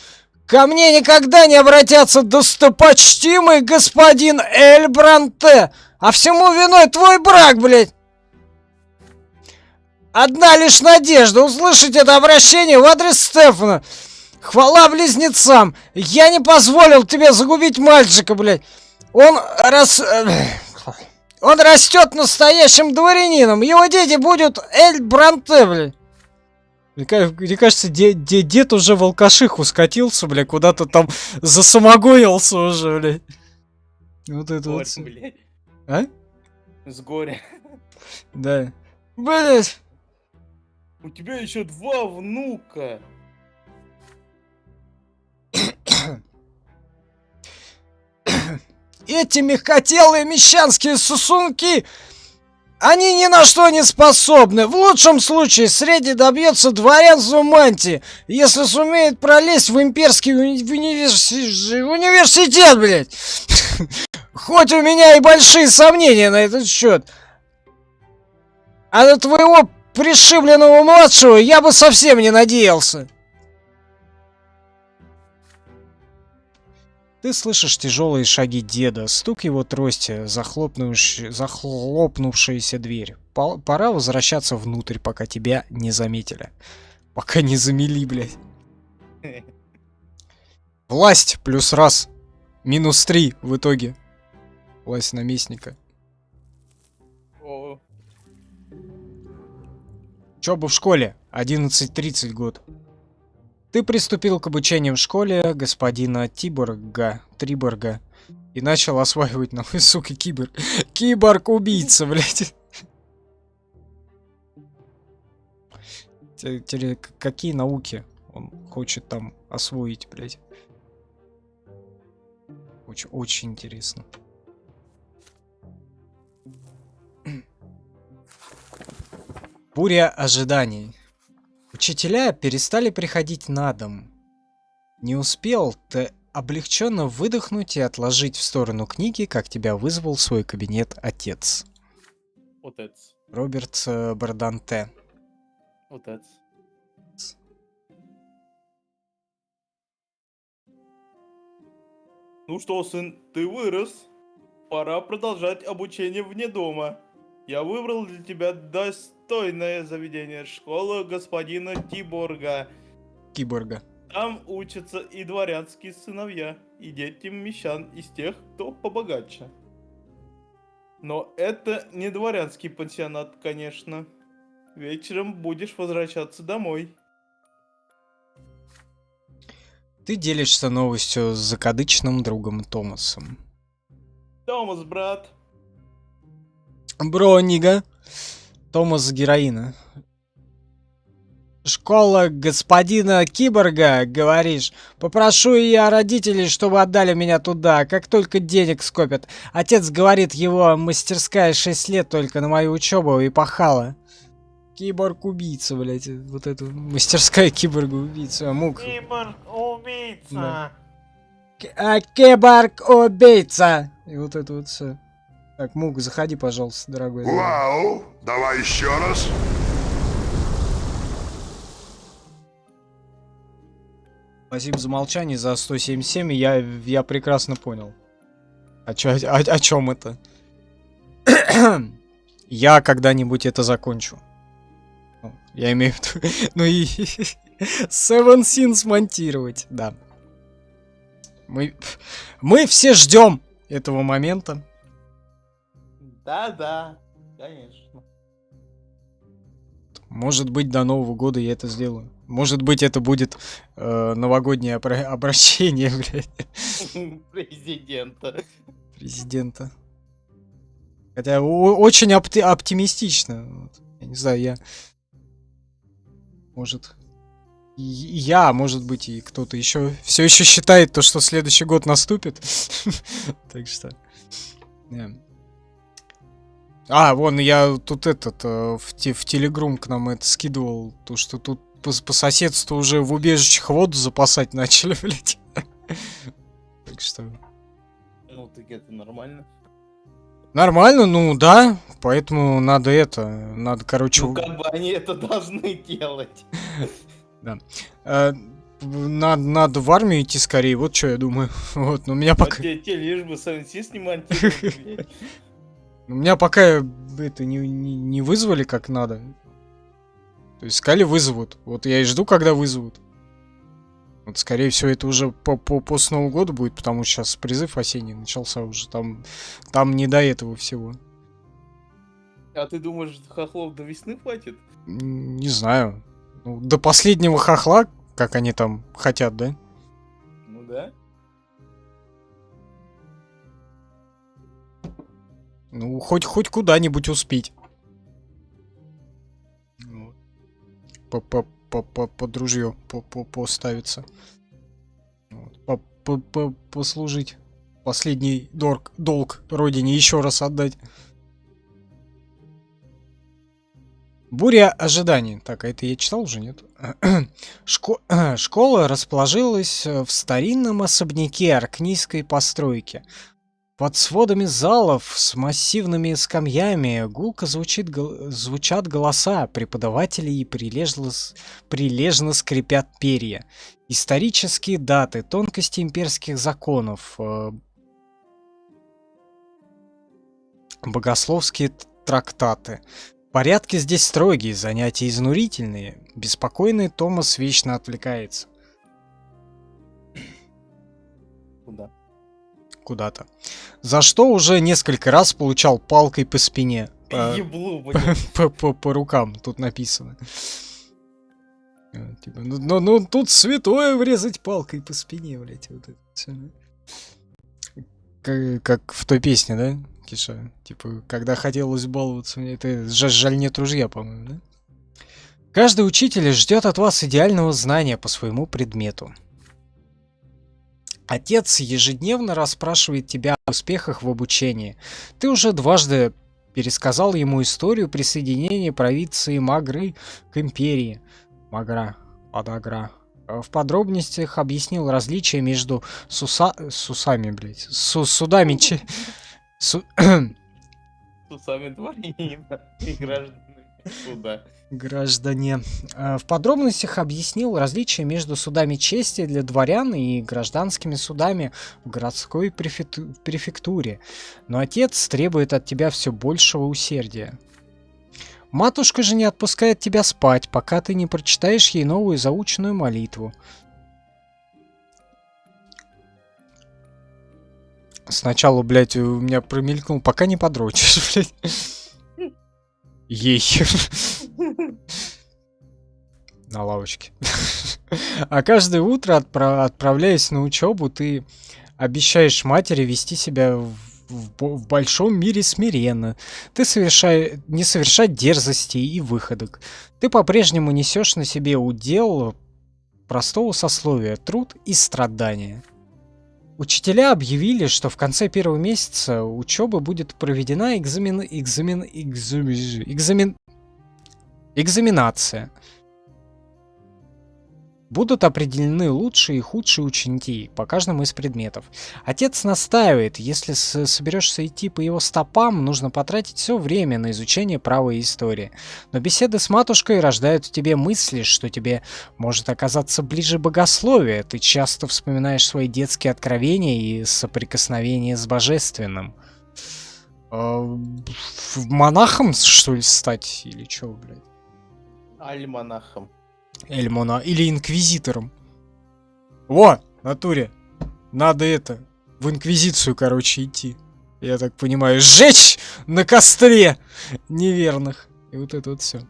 [SPEAKER 2] Ко мне никогда не обратятся достопочтимый господин Эль Бранте, а всему виной твой брак, блядь. Одна лишь надежда услышать это обращение в адрес Стефана. Хвала близнецам, я не позволил тебе загубить мальчика, блядь. Он растет настоящим дворянином. Его дети будут Эль Бранте, блядь. Мне кажется, дед уже в алкашиху скатился, блядь, куда-то там засамогонился уже, блядь. Вот это вот.
[SPEAKER 3] Блядь.
[SPEAKER 2] А?
[SPEAKER 3] С горя.
[SPEAKER 2] Да. Блядь.
[SPEAKER 3] У тебя еще 2 внука.
[SPEAKER 2] Эти мягкотелые мещанские сосунки, они ни на что не способны. В лучшем случае средний добьется дворянства мантии, если сумеет пролезть в имперский университет, блядь. Хоть у меня и большие сомнения на этот счет. А на твоего пришибленного младшего я бы совсем не надеялся. Ты слышишь тяжелые шаги деда, стук его трости, захлопнувшаяся дверь. Пора возвращаться внутрь, пока тебя не заметили. Пока не замели, блядь. Власть плюс раз. Минус 3 в итоге. Власть наместника.
[SPEAKER 3] О.
[SPEAKER 2] Учеба в школе. 11:30 год. Ты приступил к обучению в школе господина Триборга и начал осваивать новый, сука, киборг. Киборг-убийца, блядь. Какие науки он хочет там освоить, блядь? Очень интересно. Буря ожиданий. Учителя перестали приходить на дом. Не успел ты облегченно выдохнуть и отложить в сторону книги, как тебя вызвал в свой кабинет отец.
[SPEAKER 3] Отец.
[SPEAKER 2] Роберт Барданте.
[SPEAKER 3] Отец. Ну что, сын, ты вырос. Пора продолжать обучение вне дома. Я выбрал для тебя достойное заведение, школа господина Тиборга.
[SPEAKER 2] Киборга.
[SPEAKER 3] Там учатся и дворянские сыновья, и дети мещан из тех, кто побогаче. Но это не дворянский пансионат, конечно. Вечером будешь возвращаться домой.
[SPEAKER 2] Ты делишься новостью с закадычным другом Томасом.
[SPEAKER 3] Томас, брат.
[SPEAKER 2] Бронига. Томас героина. Школа господина Киборга, говоришь? Попрошу я родителей, чтобы отдали меня туда, как только денег скопят. Отец говорит, его мастерская 6 лет только на мою учебу и пахала. Киборг-убийца, блядь. Вот это мастерская киборга-убийца. Мук.
[SPEAKER 3] Киборг-убийца.
[SPEAKER 2] Киборг-убийца. И вот это вот все. Так, Мук, заходи, пожалуйста, дорогой.
[SPEAKER 5] Вау! Давай еще раз.
[SPEAKER 2] Спасибо за молчание, за 177, я прекрасно понял. О чем это? Я когда-нибудь это закончу. Ну, я имею в виду... Ну и... Seven Sins монтировать, да. Мы все ждем этого момента.
[SPEAKER 3] Да, конечно.
[SPEAKER 2] Может быть, до Нового года я это сделаю. Может быть, это будет новогоднее обращение, блядь. Президента. Хотя очень оптимистично. Вот. Я не знаю, я... Может... может быть, и кто-то еще все еще считает то, что следующий год наступит. Так что... вон, я тут в Телеграм к нам это скидывал, то, что тут по соседству уже в убежищах воду запасать начали, блядь. Так что...
[SPEAKER 3] Ну, так это нормально.
[SPEAKER 2] Нормально, ну да, поэтому надо короче...
[SPEAKER 3] Ну, как бы они это должны делать.
[SPEAKER 2] Да. Надо в армию идти скорее, вот что я думаю. Вот, но у меня пока...
[SPEAKER 3] Те лишь бы Сенсис не монтировали.
[SPEAKER 2] У меня пока это не вызвали как надо. То есть сказали вызовут. Вот я и жду, когда вызовут. Вот скорее всего это уже после Нового года будет, потому что сейчас призыв осенний начался уже. Там не до этого всего.
[SPEAKER 3] А ты думаешь, хохлов до весны хватит?
[SPEAKER 2] Не знаю. Ну, до последнего хохла, как они там хотят, да?
[SPEAKER 3] Ну да.
[SPEAKER 2] Ну, хоть куда-нибудь успеть. Под ружье поставиться. Послужить. Последний долг родине еще раз отдать. Буря ожиданий. Так, а это я читал уже, нет? Школа расположилась в старинном особняке аркнийской постройки. Под сводами залов с массивными скамьями гулко звучат голоса преподавателей и прилежно скрипят перья. Исторические даты, тонкости имперских законов, богословские трактаты. Порядки здесь строгие, занятия изнурительные. Беспокойный Томас вечно отвлекается.
[SPEAKER 3] Куда?
[SPEAKER 2] Куда-то. За что уже несколько раз получал палкой по спине.
[SPEAKER 3] Еблу, блядь.
[SPEAKER 2] По рукам тут написано. Типа, ну тут святое врезать палкой по спине, блядь. Вот это всё. Как в той песне, да, Киша? Типа, когда хотелось баловаться, это жаль нет ружья, по-моему, да? Каждый учитель ждет от вас идеального знания по своему предмету. Отец ежедневно расспрашивает тебя о успехах в обучении. Ты уже дважды пересказал ему историю присоединения провинции Магры к империи. Магра, подагра. В подробностях объяснил различия между судами,
[SPEAKER 3] Сами дворянина и граждане суда.
[SPEAKER 2] Граждане. В подробностях объяснил различия между судами чести для дворян и гражданскими судами в городской префектуре. Но отец требует от тебя все большего усердия. Матушка же не отпускает тебя спать, пока ты не прочитаешь ей новую заученную молитву. Сначала, блядь, у меня промелькнул, пока не подрочишь, блядь. Ей. На лавочке. А каждое утро, отправляясь на учебу, ты обещаешь матери вести себя в большом мире смиренно. Ты не совершать дерзостей и выходок. Ты по-прежнему несешь на себе удел простого сословия, труд и страдания. Учителя объявили, что в конце первого месяца учебы будет проведена экзаменация. Будут определены лучшие и худшие ученики по каждому из предметов. Отец настаивает, если соберешься идти по его стопам, нужно потратить все время на изучение права и истории. Но беседы с матушкой рождают в тебе мысли, что тебе может оказаться ближе богословие. Ты часто вспоминаешь свои детские откровения и соприкосновения с божественным. Монахом, что ли, стать? Или что, блядь?
[SPEAKER 3] Альманахом.
[SPEAKER 2] Эльмона или инквизитором. Во, натуре. Надо в инквизицию, короче, идти. Я так понимаю, сжечь на костре неверных. И вот это вот все.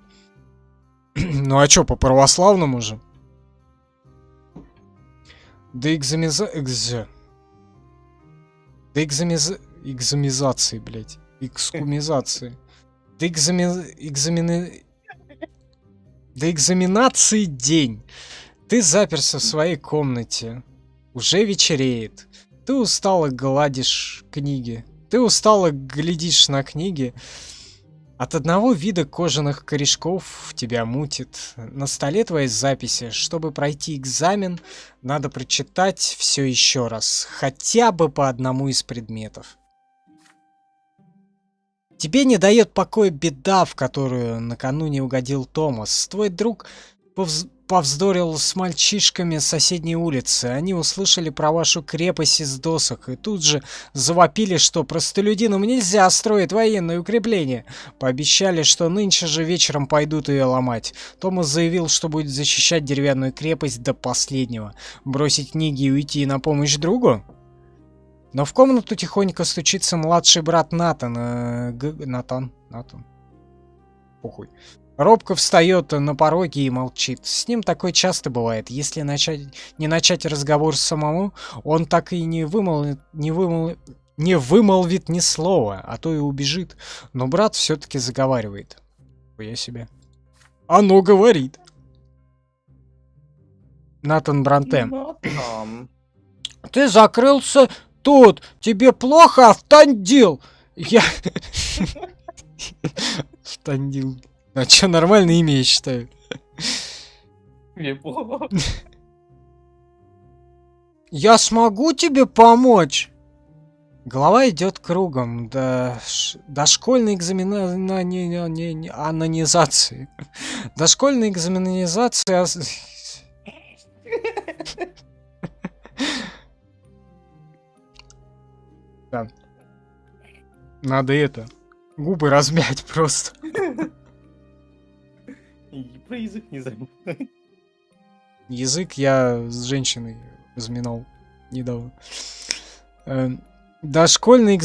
[SPEAKER 2] Ну а чё, по православному же? Экзамизации, блядь. Экскумизации. До экзаменации день. Ты заперся в своей комнате. Уже вечереет. Ты устало гладишь книги. Ты устало глядишь на книги. От одного вида кожаных корешков тебя мутит. На столе твои записи. Чтобы пройти экзамен, надо прочитать все еще раз. Хотя бы по одному из предметов. Тебе не дает покоя беда, в которую накануне угодил Томас. Твой друг повздорил с мальчишками с соседней улицы. Они услышали про вашу крепость из досок и тут же завопили, что простолюдинам нельзя строить военные укрепления. Пообещали, что нынче же вечером пойдут ее ломать. Томас заявил, что будет защищать деревянную крепость до последнего. Бросить книги и уйти на помощь другу? Но в комнату тихонько стучится младший брат Натан. Натан. Похуй. Робко встает на пороге и молчит. С ним такое часто бывает. Если не начать разговор самому, он так и не вымолвит ни слова, а то и убежит. Но брат все-таки заговаривает. Я себе. Оно говорит. Натан Бранте. Ты закрылся тут. Тебе плохо, Автандил? Я... Автандил. А чё, нормальное имя, я считаю.
[SPEAKER 3] Неплохо.
[SPEAKER 2] Я смогу тебе помочь? Голова идет кругом до школьной анонизации. До школьной экзаменизации... Да. Надо губы размять просто.
[SPEAKER 3] И про язык не забыл.
[SPEAKER 2] Язык я с женщиной разминал недавно. Дошкольный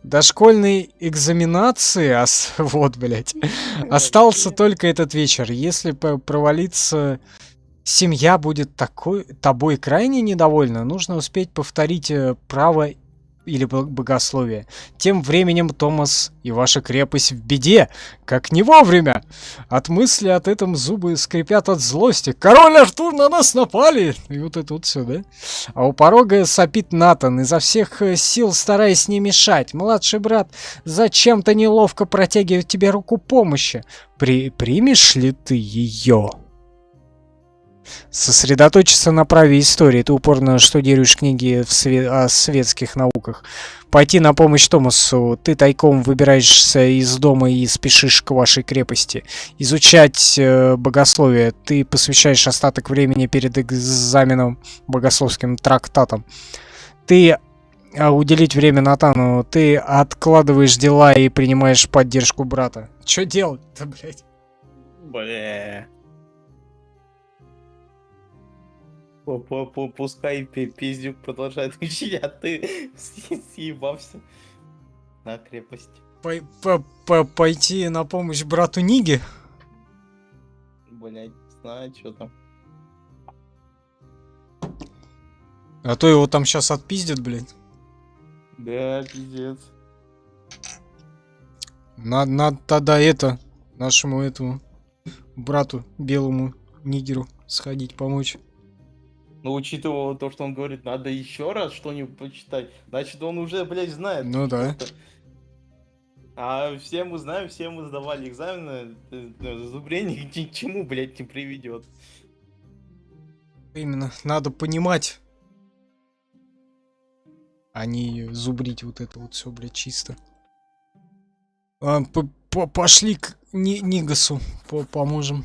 [SPEAKER 2] Дошкольной экзаменации, вот, блядь, остался только этот вечер. Если провалиться, семья будет тобой крайне недовольна. Нужно успеть повторить право или богословие. Тем временем Томас и ваша крепость в беде, как не вовремя. От мысли от этом зубы скрипят от злости. Король Артур, на нас напали! И вот это вот все, да? А у порога сопит Натан, изо всех сил стараясь не мешать. Младший брат зачем-то неловко протягивает тебе руку помощи. Примешь ли ты ее? Сосредоточиться на праве истории. Ты упорно штудируешь книги о светских науках. Пойти на помощь Томасу. Ты тайком выбираешься из дома и спешишь к вашей крепости. Изучать богословие. Ты посвящаешь остаток времени перед экзаменом богословским трактатом. Ты уделить время Натану. Ты откладываешь дела и принимаешь поддержку брата. Чё делать-то, блядь?
[SPEAKER 3] Бля. Пускай пиздюк продолжает учить, а ты съебался на крепость.
[SPEAKER 2] Пойти на помощь брату Ниге?
[SPEAKER 3] Блять, знаю, что там.
[SPEAKER 2] А то его там сейчас отпиздят, блядь.
[SPEAKER 3] Да, пиздец.
[SPEAKER 2] Надо тогда нашему этому брату, белому нигеру, сходить, помочь.
[SPEAKER 3] Но учитывая то, что он говорит, надо еще раз что-нибудь почитать, значит, он уже, блядь, знает.
[SPEAKER 2] Ну да.
[SPEAKER 3] А все мы знаем, все мы сдавали экзамены, зубрение ни к чему, блядь, не приведет.
[SPEAKER 2] Именно, надо понимать, а не зубрить вот это вот все, блядь, чисто. Пошли к Нигасу, поможем.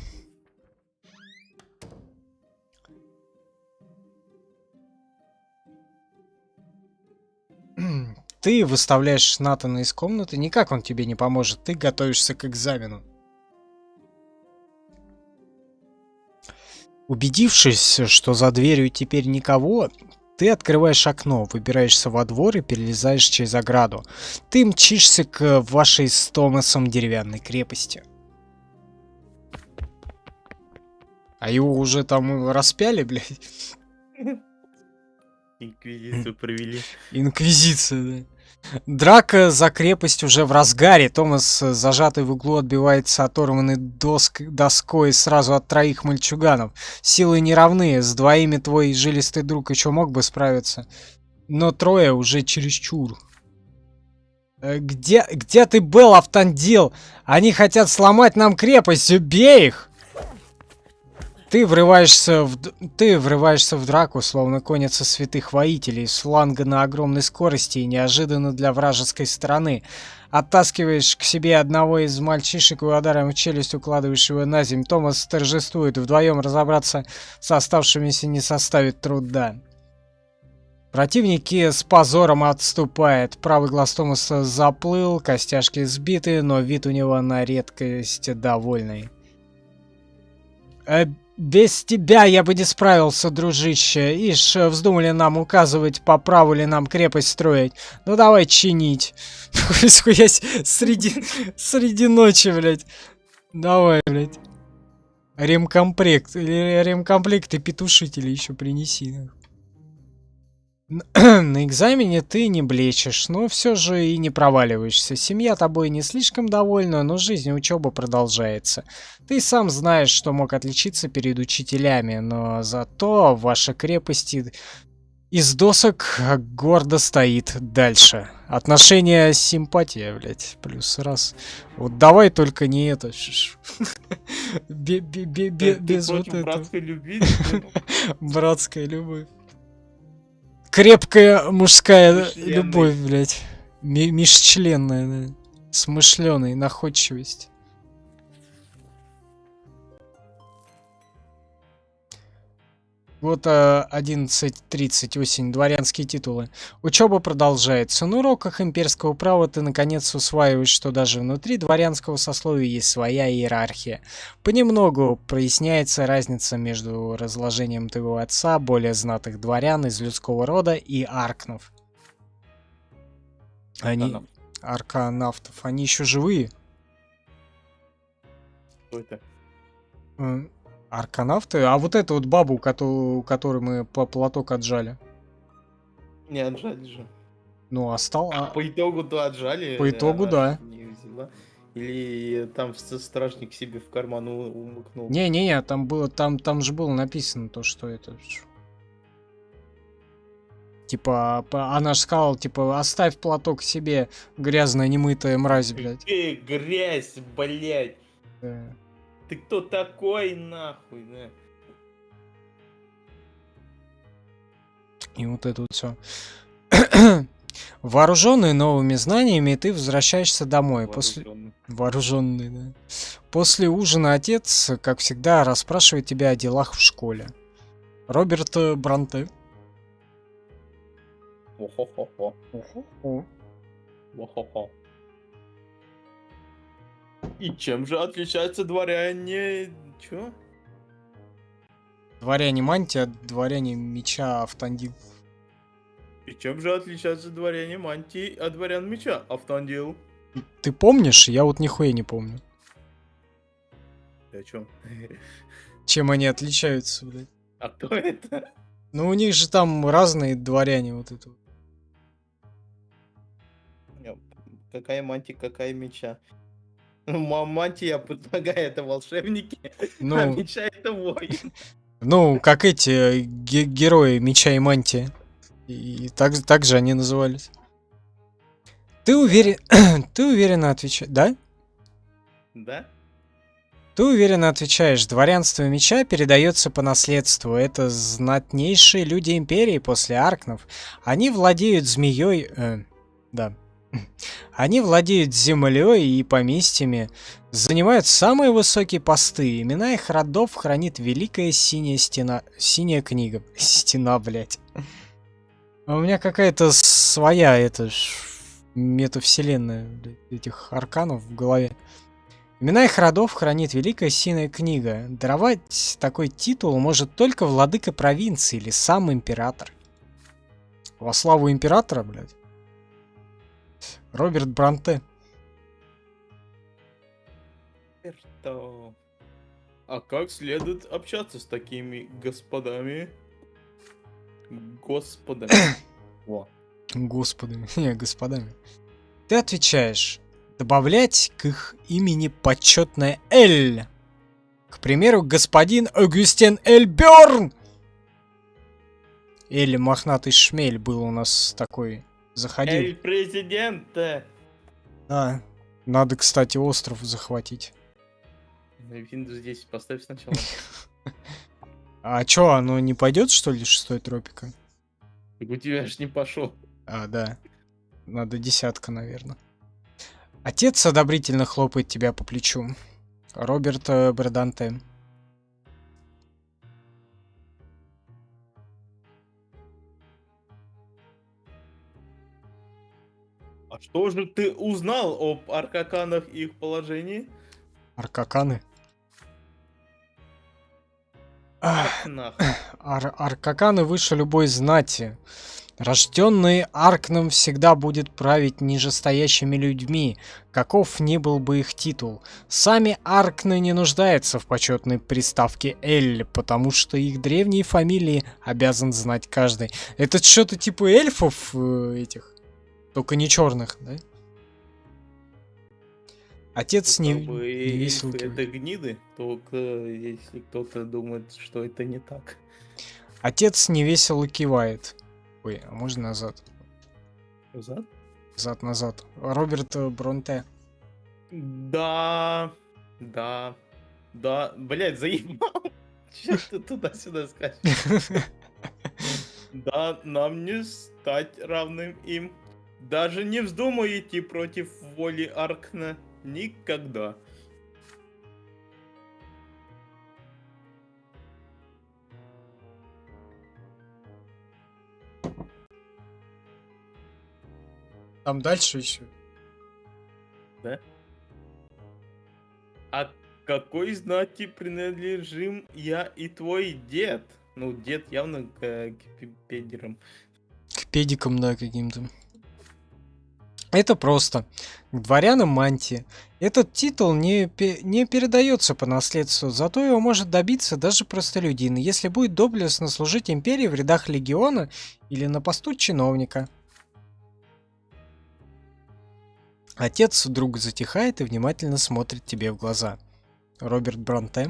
[SPEAKER 2] Ты выставляешь Натана из комнаты, никак он тебе не поможет, ты готовишься к экзамену. Убедившись, что за дверью теперь никого, ты открываешь окно, выбираешься во двор и перелезаешь через ограду. Ты мчишься к вашей с Томасом деревянной крепости. А его уже там распяли, блядь?
[SPEAKER 3] Инквизицию провели.
[SPEAKER 2] Инквизиция, да. Драка за крепость уже в разгаре. Томас, зажатый в углу, отбивается оторванной доской сразу от троих мальчуганов. Силы неравные, с двоими твой жилистый друг еще мог бы справиться. Но трое уже чересчур. Где ты был, Автандил? Они хотят сломать нам крепость, убей их! Ты врываешься в драку, словно конница святых воителей, с фланга на огромной скорости и неожиданно для вражеской стороны. Оттаскиваешь к себе одного из мальчишек и ударом в челюсть укладываешь его на землю. Томас торжествует. Вдвоем разобраться с оставшимися не составит труда. Противники с позором отступают. Правый глаз Томаса заплыл, костяшки сбиты, но вид у него на редкость довольный. Без тебя я бы не справился, дружище. Ишь, вздумали нам указывать, по праву ли нам крепость строить. Ну давай чинить. Среди ночи, блядь. Давай, блядь. Ремкомплект и петушители еще принеси. На экзамене ты не блещешь, но все же и не проваливаешься. Семья тобой не слишком довольна, но жизнь и учеба продолжается. Ты сам знаешь, что мог отличиться перед учителями, но зато ваша крепость из досок гордо стоит дальше. Отношения симпатия, блядь, плюс раз. Вот давай только не это. Без вот этого.
[SPEAKER 3] Братской любви.
[SPEAKER 2] Братская любовь. Крепкая мужская любовь, блядь. Межчленная, да. Смышленая, находчивость. Вот 11:30, осень, дворянские титулы. Учеба продолжается. На уроках имперского права ты наконец усваиваешь, что даже внутри дворянского сословия есть своя иерархия. Понемногу проясняется разница между разложением твоего отца, более знатных дворян из людского рода, и аркнов. арканавтов. Они еще живые.
[SPEAKER 3] Что это?
[SPEAKER 2] Арканавты? А вот эту вот бабу, которую мы по платок отжали.
[SPEAKER 3] Не отжали же.
[SPEAKER 2] Ну,
[SPEAKER 3] По итогу-то отжали.
[SPEAKER 2] По итогу,
[SPEAKER 3] она
[SPEAKER 2] да.
[SPEAKER 3] ж не взяла. Или там стражник себе в карман умыкнул.
[SPEAKER 2] Не-не-не, там же было написано то, что это... Типа, она же сказала, типа, оставь платок себе, грязная, немытая мразь, блядь.
[SPEAKER 3] Грязь, блядь.
[SPEAKER 2] Да.
[SPEAKER 3] Ты кто такой, нахуй, да?
[SPEAKER 2] И вот это вот все. Вооруженный новыми знаниями, ты возвращаешься домой. Вооруженный, да. После ужина отец, как всегда, расспрашивает тебя о делах в школе. Роберт Бранте.
[SPEAKER 3] О-хо-хо-хо. О-хо-хо. И чем же отличаются дворяне... Чё?
[SPEAKER 2] Дворяне мантия от дворяне меча Автандил.
[SPEAKER 3] И чем же отличаются дворяне мантии от дворян меча, Автандил?
[SPEAKER 2] Ты помнишь? Я вот нихуя не помню.
[SPEAKER 3] Ты о чем?
[SPEAKER 2] Чем они отличаются, блядь?
[SPEAKER 3] А кто это?
[SPEAKER 2] Ну, у них же там разные дворяне, вот это.
[SPEAKER 3] Какая мантия, какая меча? Мантия, я предполагаю, это волшебники, а
[SPEAKER 2] Ну,
[SPEAKER 3] меча это воин.
[SPEAKER 2] ну, как эти герои меча и мантии. И так же они назывались. Ты уверен... Ты уверенно отвечаешь... Да?
[SPEAKER 3] Да?
[SPEAKER 2] Ты уверенно отвечаешь, дворянство меча передается по наследству. Это знатнейшие люди империи после аркнов. Они владеют змеей... да. Они владеют землей и поместьями, занимают самые высокие посты. Имена их родов хранит великая синяя стена... Синяя книга. Стена, блядь. А у меня какая-то своя, метавселенная этих арканов в голове. Имена их родов хранит Великая Синяя Книга. Даровать такой титул может только владыка провинции или сам император. Во славу императора, блядь. Роберт Бранте.
[SPEAKER 3] А как следует общаться с такими господами? Господами. Во.
[SPEAKER 2] Господами. Не, господами. Ты отвечаешь. Добавлять к их имени почетное «Эль». К примеру, господин Агюстен Эль Бёрн. Или мохнатый шмель был у нас такой. Заходил.
[SPEAKER 3] Эль президента.
[SPEAKER 2] Да. Надо, кстати, остров захватить.
[SPEAKER 3] Windows 10 поставь сначала.
[SPEAKER 2] А чё, оно не пойдет, что ли, 6-й тропика?
[SPEAKER 3] Так у тебя ж не пошел.
[SPEAKER 2] А, да. Надо 10, наверное. Отец одобрительно хлопает тебя по плечу. Роберт Браданте.
[SPEAKER 3] А что же ты узнал об аркаканах и их положении?
[SPEAKER 2] Аркаканы. Ах,
[SPEAKER 3] Аркнах.
[SPEAKER 2] Аркаканы выше любой знати. Рожденный Аркном всегда будет править нижестоящими людьми, каков ни был бы их титул. Сами Аркны не нуждаются в почетной приставке Эль, потому что их древние фамилии обязан знать каждый. Это что-то типа эльфов этих, только не черных, да? Отец не весел.
[SPEAKER 3] Эльфы это гниды, только если кто-то думает, что это не так.
[SPEAKER 2] Отец невесело кивает. Ой, а можно назад?
[SPEAKER 3] Назад?
[SPEAKER 2] Назад. Роберт Бронте.
[SPEAKER 3] Да, блять, заебал. Че ты туда-сюда скачешь? Да, нам не стать равным им. Даже не вздумай идти против воли Аркна. Никогда.
[SPEAKER 2] Там дальше еще.
[SPEAKER 3] Да? А какой знати принадлежим я и твой дед? Ну, дед явно к педерам.
[SPEAKER 2] К педикам, да, каким-то. Это просто. К дворянам мантии. Этот титул не передается по наследству, зато его может добиться даже простолюдин, если будет доблестно служить империи в рядах легиона или на посту чиновника. Отец вдруг затихает и внимательно смотрит тебе в глаза. Роберт Бронте.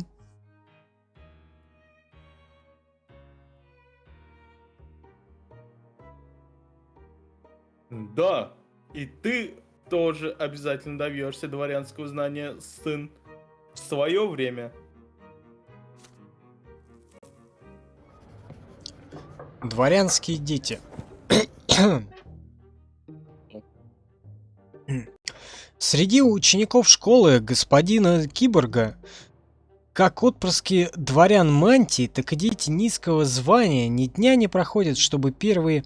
[SPEAKER 3] Да, и ты тоже обязательно добьешься дворянского знания, сын, в свое время.
[SPEAKER 2] Дворянские дети. Среди учеников школы господина Киборга, как отпрыски дворян мантии, так и дети низкого звания ни дня не проходит, чтобы первые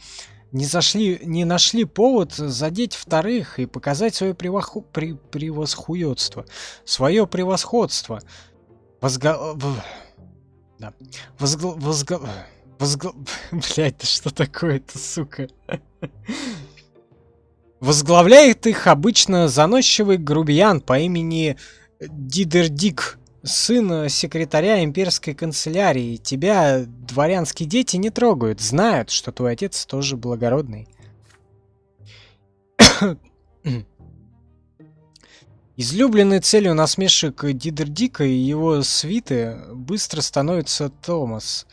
[SPEAKER 2] не нашли повод задеть вторых и показать свое превосходство. Свое превосходство. Да. Блядь, да что такое-то, сука? Возглавляет их обычно заносчивый грубиян по имени Дидердик, сын секретаря имперской канцелярии. Тебя дворянские дети не трогают, знают, что твой отец тоже благородный. Излюбленной целью насмешек Дидердика и его свиты быстро становится Томас.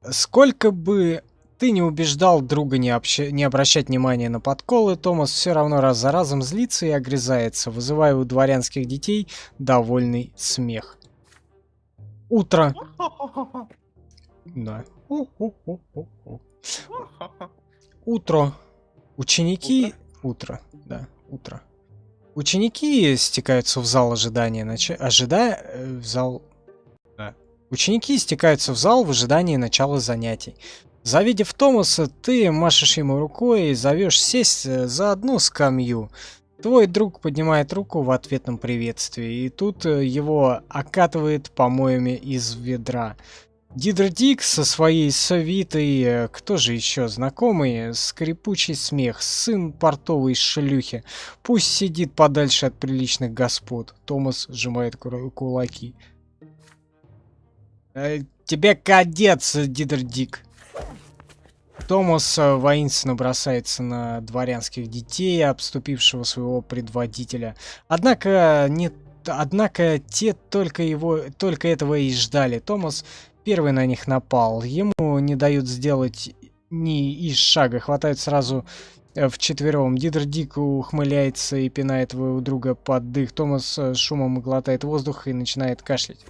[SPEAKER 2] Сколько бы ты не убеждал друга не обращать внимания на подколы, Томас все равно раз за разом злится и огрызается, вызывая у дворянских детей довольный смех. Утро. Да. Утро. Ученики... Утро. Да, утро. Ученики стекаются в зал ожидания в зал... Да. Ученики стекаются в зал в ожидании начала занятий. Завидев Томаса, ты машешь ему рукой и зовешь сесть за одну скамью. Твой друг поднимает руку в ответном приветствии, и тут его окатывает помоями из ведра. Дидердик со своей свитой, кто же еще, знакомый, скрипучий смех, сын портовой шлюхи. Пусть сидит подальше от приличных господ. Томас сжимает кулаки. Тебе кадец, Дидердик. Томас воинственно бросается на дворянских детей, обступившего своего предводителя. Однако те только этого и ждали. Томас первый на них напал. Ему не дают сделать ни шага. Хватают сразу вчетвером. Дидердик ухмыляется и пинает своего друга под дых. Томас шумом глотает воздух и начинает кашлять.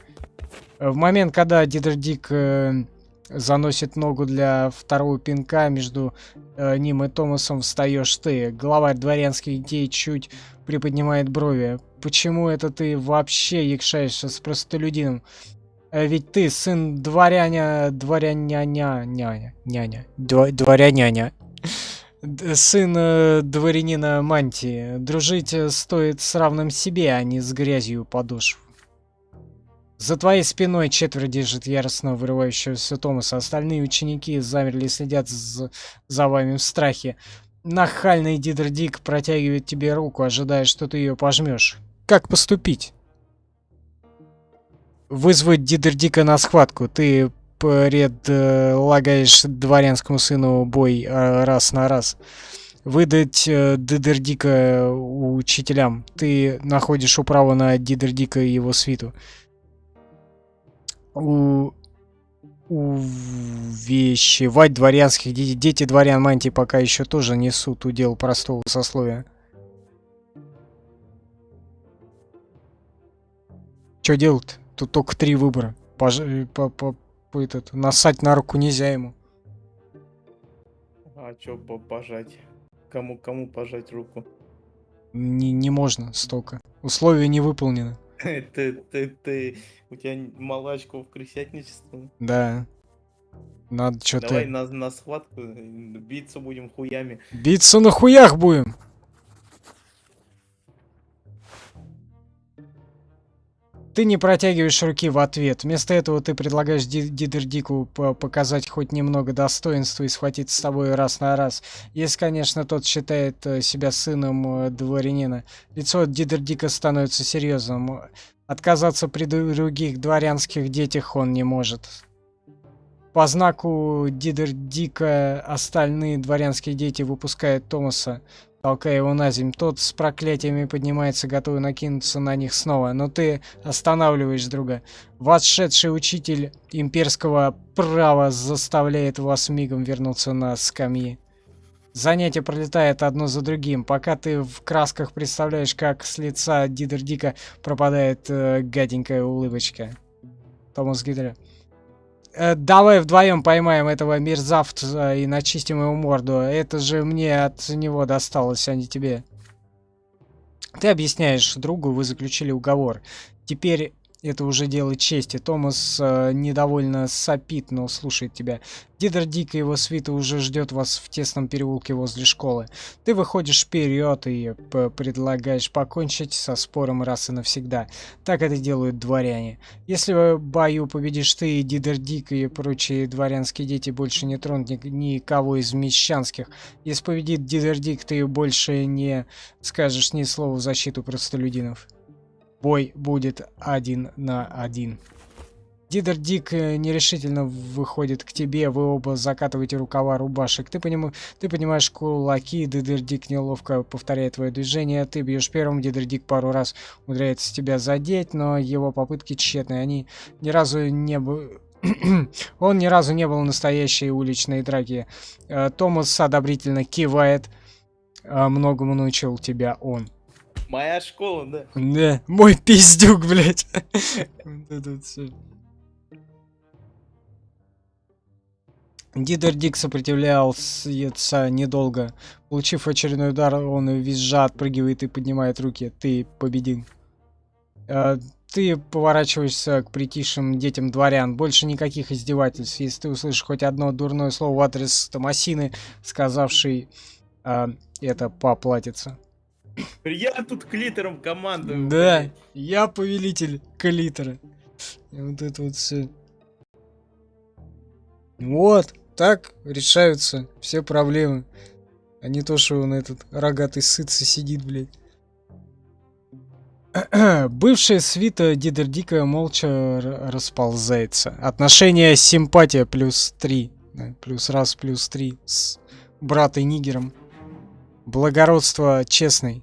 [SPEAKER 2] В момент, когда Дидердик заносит ногу для второго пинка, между ним и Томасом встаешь ты. Главарь дворянских детей чуть приподнимает брови. Почему это ты вообще якшаешься с простолюдином? Ведь ты сын дворяня... Дворяняня. Сын дворянина мантии. Дружить стоит с равным себе, а не с грязью подошв. За твоей спиной четверо держит яростно вырывающегося Томаса. Остальные ученики замерли и следят за вами в страхе. Нахальный Дидердик протягивает тебе руку, ожидая, что ты ее пожмешь. Как поступить? Вызвать Дидердика на схватку. Ты предлагаешь дворянскому сыну бой раз на раз. Выдать Дидердика учителям. Ты находишь управу на Дидердика и его свиту. Увещевать дворянских детей. Дети дворян мантии пока еще тоже несут удел простого сословия. Что делать? Тут только 3 выбора. Нассать на руку нельзя ему.
[SPEAKER 3] А чё пожать? Кому пожать руку?
[SPEAKER 2] Не можно столько. Условия не выполнены.
[SPEAKER 3] Ты, у тебя мало очков крысятничества.
[SPEAKER 2] Да. Надо что-то...
[SPEAKER 3] Давай на схватку, биться будем хуями.
[SPEAKER 2] Биться на хуях будем! Ты не протягиваешь руки в ответ. Вместо этого ты предлагаешь Дидердику показать хоть немного достоинства и схватиться с тобой раз на раз. Если, конечно, тот считает себя сыном дворянина. Лицо Дидердика становится серьезным. Отказаться при других дворянских детях он не может. По знаку Дидердика остальные дворянские дети выпускают Томаса, толкая его на землю. Тот с проклятиями поднимается, готовый накинуться на них снова, но ты останавливаешь друга. Вошедший учитель имперского права заставляет вас мигом вернуться на скамьи. Занятие пролетает одно за другим, пока ты в красках представляешь, как с лица Дидердика пропадает гаденькая улыбочка. Томас Гитлер. Давай вдвоем поймаем этого мерзавца и начистим его морду. Это же мне от него досталось, а не тебе. Ты объясняешь другу, вы заключили уговор. Теперь это уже дело чести. Томас недовольно сопит, но слушает тебя. Дидердик и его свита уже ждет вас в тесном переулке возле школы. Ты выходишь вперед и предлагаешь покончить со спором раз и навсегда. Так это делают дворяне. Если в бою победишь ты, Дидердик и прочие дворянские дети больше не тронут никого из мещанских. Если победит Дидердик, ты больше не скажешь ни слова в защиту простолюдинов. Бой будет 1 на 1. Дидердик нерешительно выходит к тебе, вы оба закатываете рукава рубашек. Ты понимаешь кулаки, Дидердик неловко повторяет твое движение, ты бьешь первым, Дидердик пару раз умудряется тебя задеть, но его попытки тщетные, они ни разу не были... Он ни разу не был в настоящей уличной драке. Томас одобрительно кивает. Многому научил тебя он.
[SPEAKER 3] Моя школа, да.
[SPEAKER 2] Да, мой пиздюк, блядь. Вот это вот всё. Дидердик сопротивлялся недолго. Получив очередной удар, он визжа отпрыгивает и поднимает руки. Ты победил. Ты поворачиваешься к притихшим детям дворян. Больше никаких издевательств. Если ты услышишь хоть одно дурное слово в адрес Томасины, сказавший это поплатится.
[SPEAKER 3] Я тут клитором командую.
[SPEAKER 2] Да,
[SPEAKER 3] блядь.
[SPEAKER 2] я повелитель клитора. И вот это вот все. Вот, так решаются все проблемы. А не то, что он этот рогатый сытся сидит, блядь. Бывшая свита Дидердика молча расползается. Отношение симпатия +3. Да, +1, +3 с братой Нигером. Благородство честный.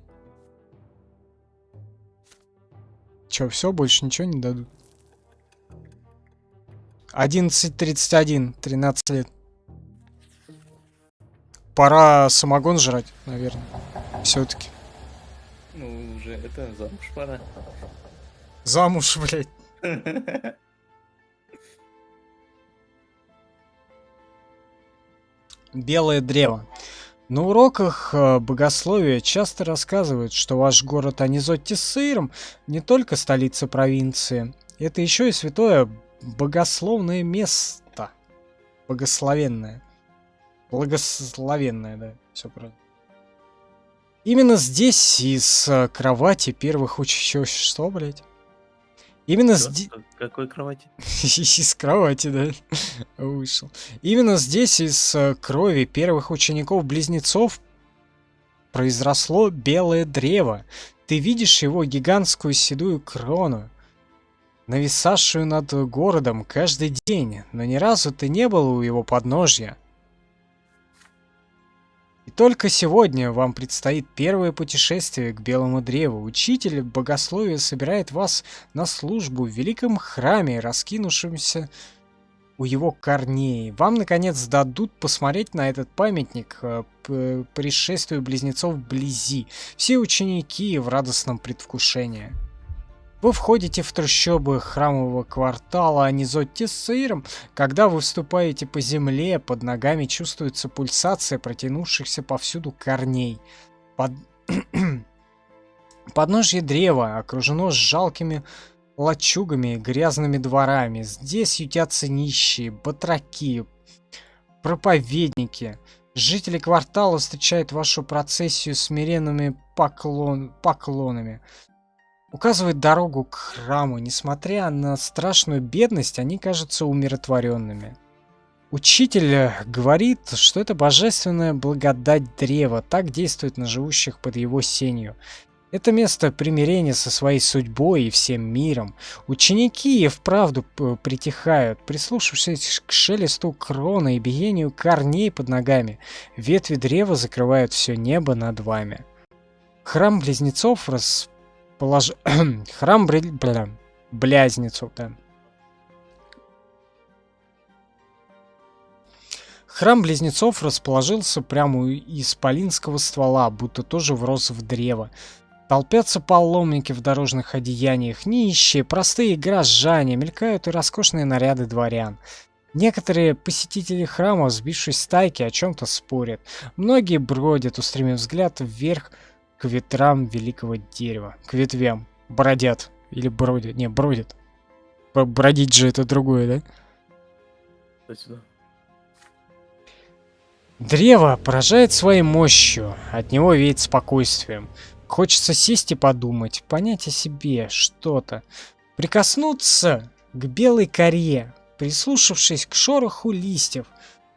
[SPEAKER 2] Чё, все, больше ничего не дадут? 11:31, 13 лет. Пора самогон жрать, наверное. Все-таки.
[SPEAKER 3] Ну, уже это замуж пора.
[SPEAKER 2] Замуж, блядь. Белое древо. На уроках богословия часто рассказывают, что ваш город Анизотти-Сейром не только столица провинции, это еще и святое богословное место. Богословенное. Благословенное, да, все правильно. Именно здесь из кровати первых учащих... Что, блядь? Именно здесь...
[SPEAKER 3] Какой кровати?
[SPEAKER 2] Из кровати, да, вышел. Именно здесь из крови первых учеников-близнецов произросло белое древо. Ты видишь его гигантскую седую крону, нависавшую над городом каждый день, но ни разу ты не был у его подножья. И только сегодня вам предстоит первое путешествие к Белому Древу. Учитель богословия собирает вас на службу в великом храме, раскинувшемся у его корней. Вам, наконец, дадут посмотреть на этот памятник пришествию близнецов вблизи. Все ученики в радостном предвкушении. Вы входите в трущобы храмового квартала Анизотти-Сейром. Когда вы вступаете по земле, под ногами чувствуется пульсация протянувшихся повсюду корней. Подножье древа окружено жалкими лачугами, грязными дворами. Здесь ютятся нищие, батраки, проповедники. Жители квартала встречают вашу процессию смиренными поклонами. указывает дорогу к храму. Несмотря на страшную бедность, они кажутся умиротворенными. Учитель говорит, что это божественная благодать древа, так действует на живущих под его сенью. Это место примирения со своей судьбой и всем миром. Ученики и вправду притихают, прислушавшись к шелесту крона и биению корней под ногами. Ветви древа закрывают все небо над вами. Храм близнецов Близнецов, да. Храм близнецов расположился прямо у исполинского ствола, будто тоже врос в древо. Толпятся паломники в дорожных одеяниях, нищие, простые горожане, мелькают и роскошные наряды дворян. Некоторые посетители храма, сбившись в стайки, о чем-то спорят. Многие бродят, устремив взгляд вверх к ветрам великого дерева. К ветвям. Бродят. Или бродят. Не, бродят. Бродить же это другое, да?
[SPEAKER 3] Сюда.
[SPEAKER 2] Древо поражает своей мощью, от него веет спокойствием. Хочется сесть и подумать, понять о себе что-то, прикоснуться к белой коре, прислушавшись к шороху листьев.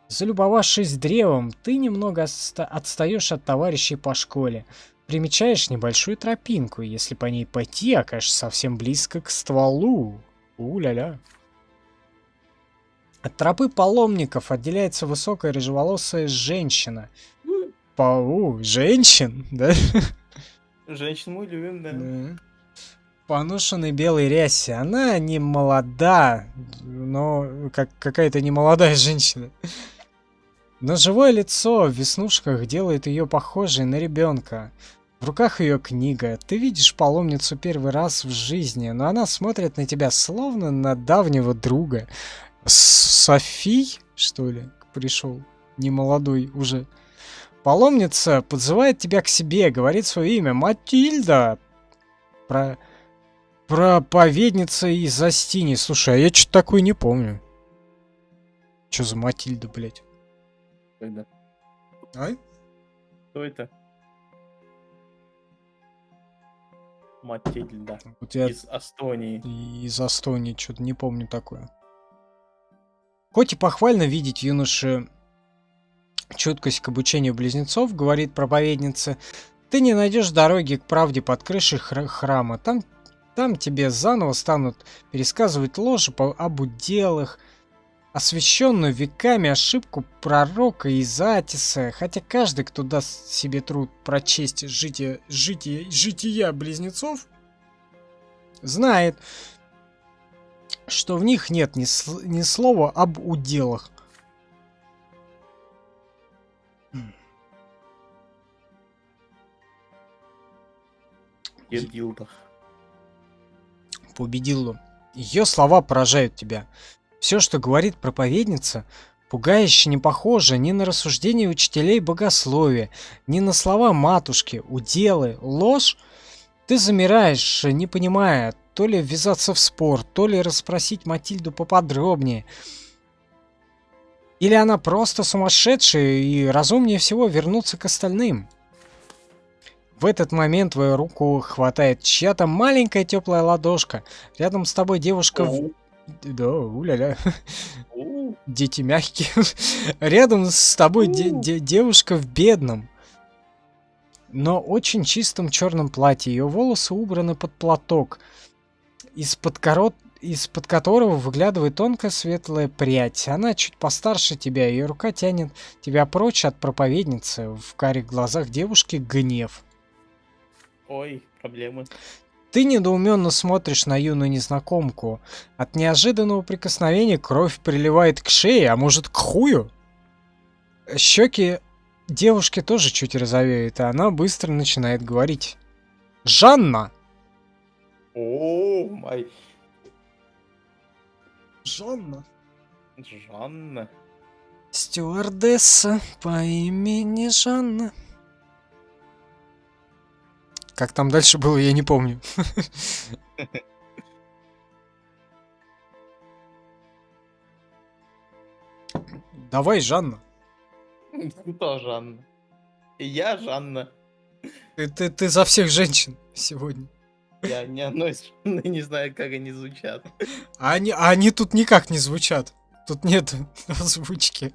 [SPEAKER 2] Залюбовавшись древом, ты немного отстаешь от товарищей по школе. Примечаешь небольшую тропинку, если по ней пойти, окажешься совсем близко к стволу. У-ля-ля. От тропы паломников отделяется высокая рыжеволосая женщина. Женщин, да?
[SPEAKER 3] Женщин мы любим, да.
[SPEAKER 2] Да. Поношенной белой рясе. Она не молода, но какая-то не молодая женщина. Но живое лицо в веснушках делает ее похожей на ребенка. В руках ее книга. Ты видишь паломницу первый раз в жизни, но она смотрит на тебя словно на давнего друга. Софий, что ли, пришел? Не молодой уже. Паломница подзывает тебя к себе, говорит свое имя. Матильда. Проповедница из Астини. Слушай, а я что-то такое не помню. Что за Матильда, блядь?
[SPEAKER 3] Когда?
[SPEAKER 2] Ай?
[SPEAKER 3] Кто это? Матильда.
[SPEAKER 2] Вот я
[SPEAKER 3] Из Астонии.
[SPEAKER 2] из Астонии что-то не помню такое. Хоть и похвально видеть юноше чуткость к обучению близнецов, говорит проповедница, ты не найдешь дороги к правде под крышей храма. Там тебе заново станут пересказывать ложь об уделах, освященную веками ошибку пророка Изатиса, хотя каждый, кто даст себе труд прочесть жития близнецов, знает, что в них нет ни слова об уделах.
[SPEAKER 3] Дилдах.
[SPEAKER 2] Победил. Ее слова поражают тебя. Все, что говорит проповедница, пугающе не похоже ни на рассуждения учителей богословия, ни на слова матушки, уделы, ложь. Ты замираешь, не понимая, то ли ввязаться в спор, то ли расспросить Матильду поподробнее. Или она просто сумасшедшая и разумнее всего вернуться к остальным. В этот момент твою руку хватает чья-то маленькая теплая ладошка. Рядом с тобой девушка... Да, уля-ля. Дети мягкие. Рядом с тобой девушка в бедном, но очень чистом черном платье. Ее волосы убраны под платок, из-под которого выглядывает тонкая светлая прядь. Она чуть постарше тебя, ее рука тянет тебя прочь от проповедницы. В карих глазах девушки гнев.
[SPEAKER 3] Ой, проблемы.
[SPEAKER 2] Ты недоуменно смотришь на юную незнакомку. От неожиданного прикосновения кровь приливает к шее, а может к хую? Щеки девушки тоже чуть розовеют, и она быстро начинает говорить. Жанна!
[SPEAKER 3] О, май.
[SPEAKER 2] Жанна.
[SPEAKER 3] Жанна.
[SPEAKER 2] Стюардесса по имени Жанна. Как там дальше было, я не помню. Давай, Жанна.
[SPEAKER 3] Кто Жанна? Я Жанна.
[SPEAKER 2] Ты за всех женщин сегодня.
[SPEAKER 3] Я ни одной стороны не знаю, как они звучат.
[SPEAKER 2] Они тут никак не звучат. Тут нет озвучки.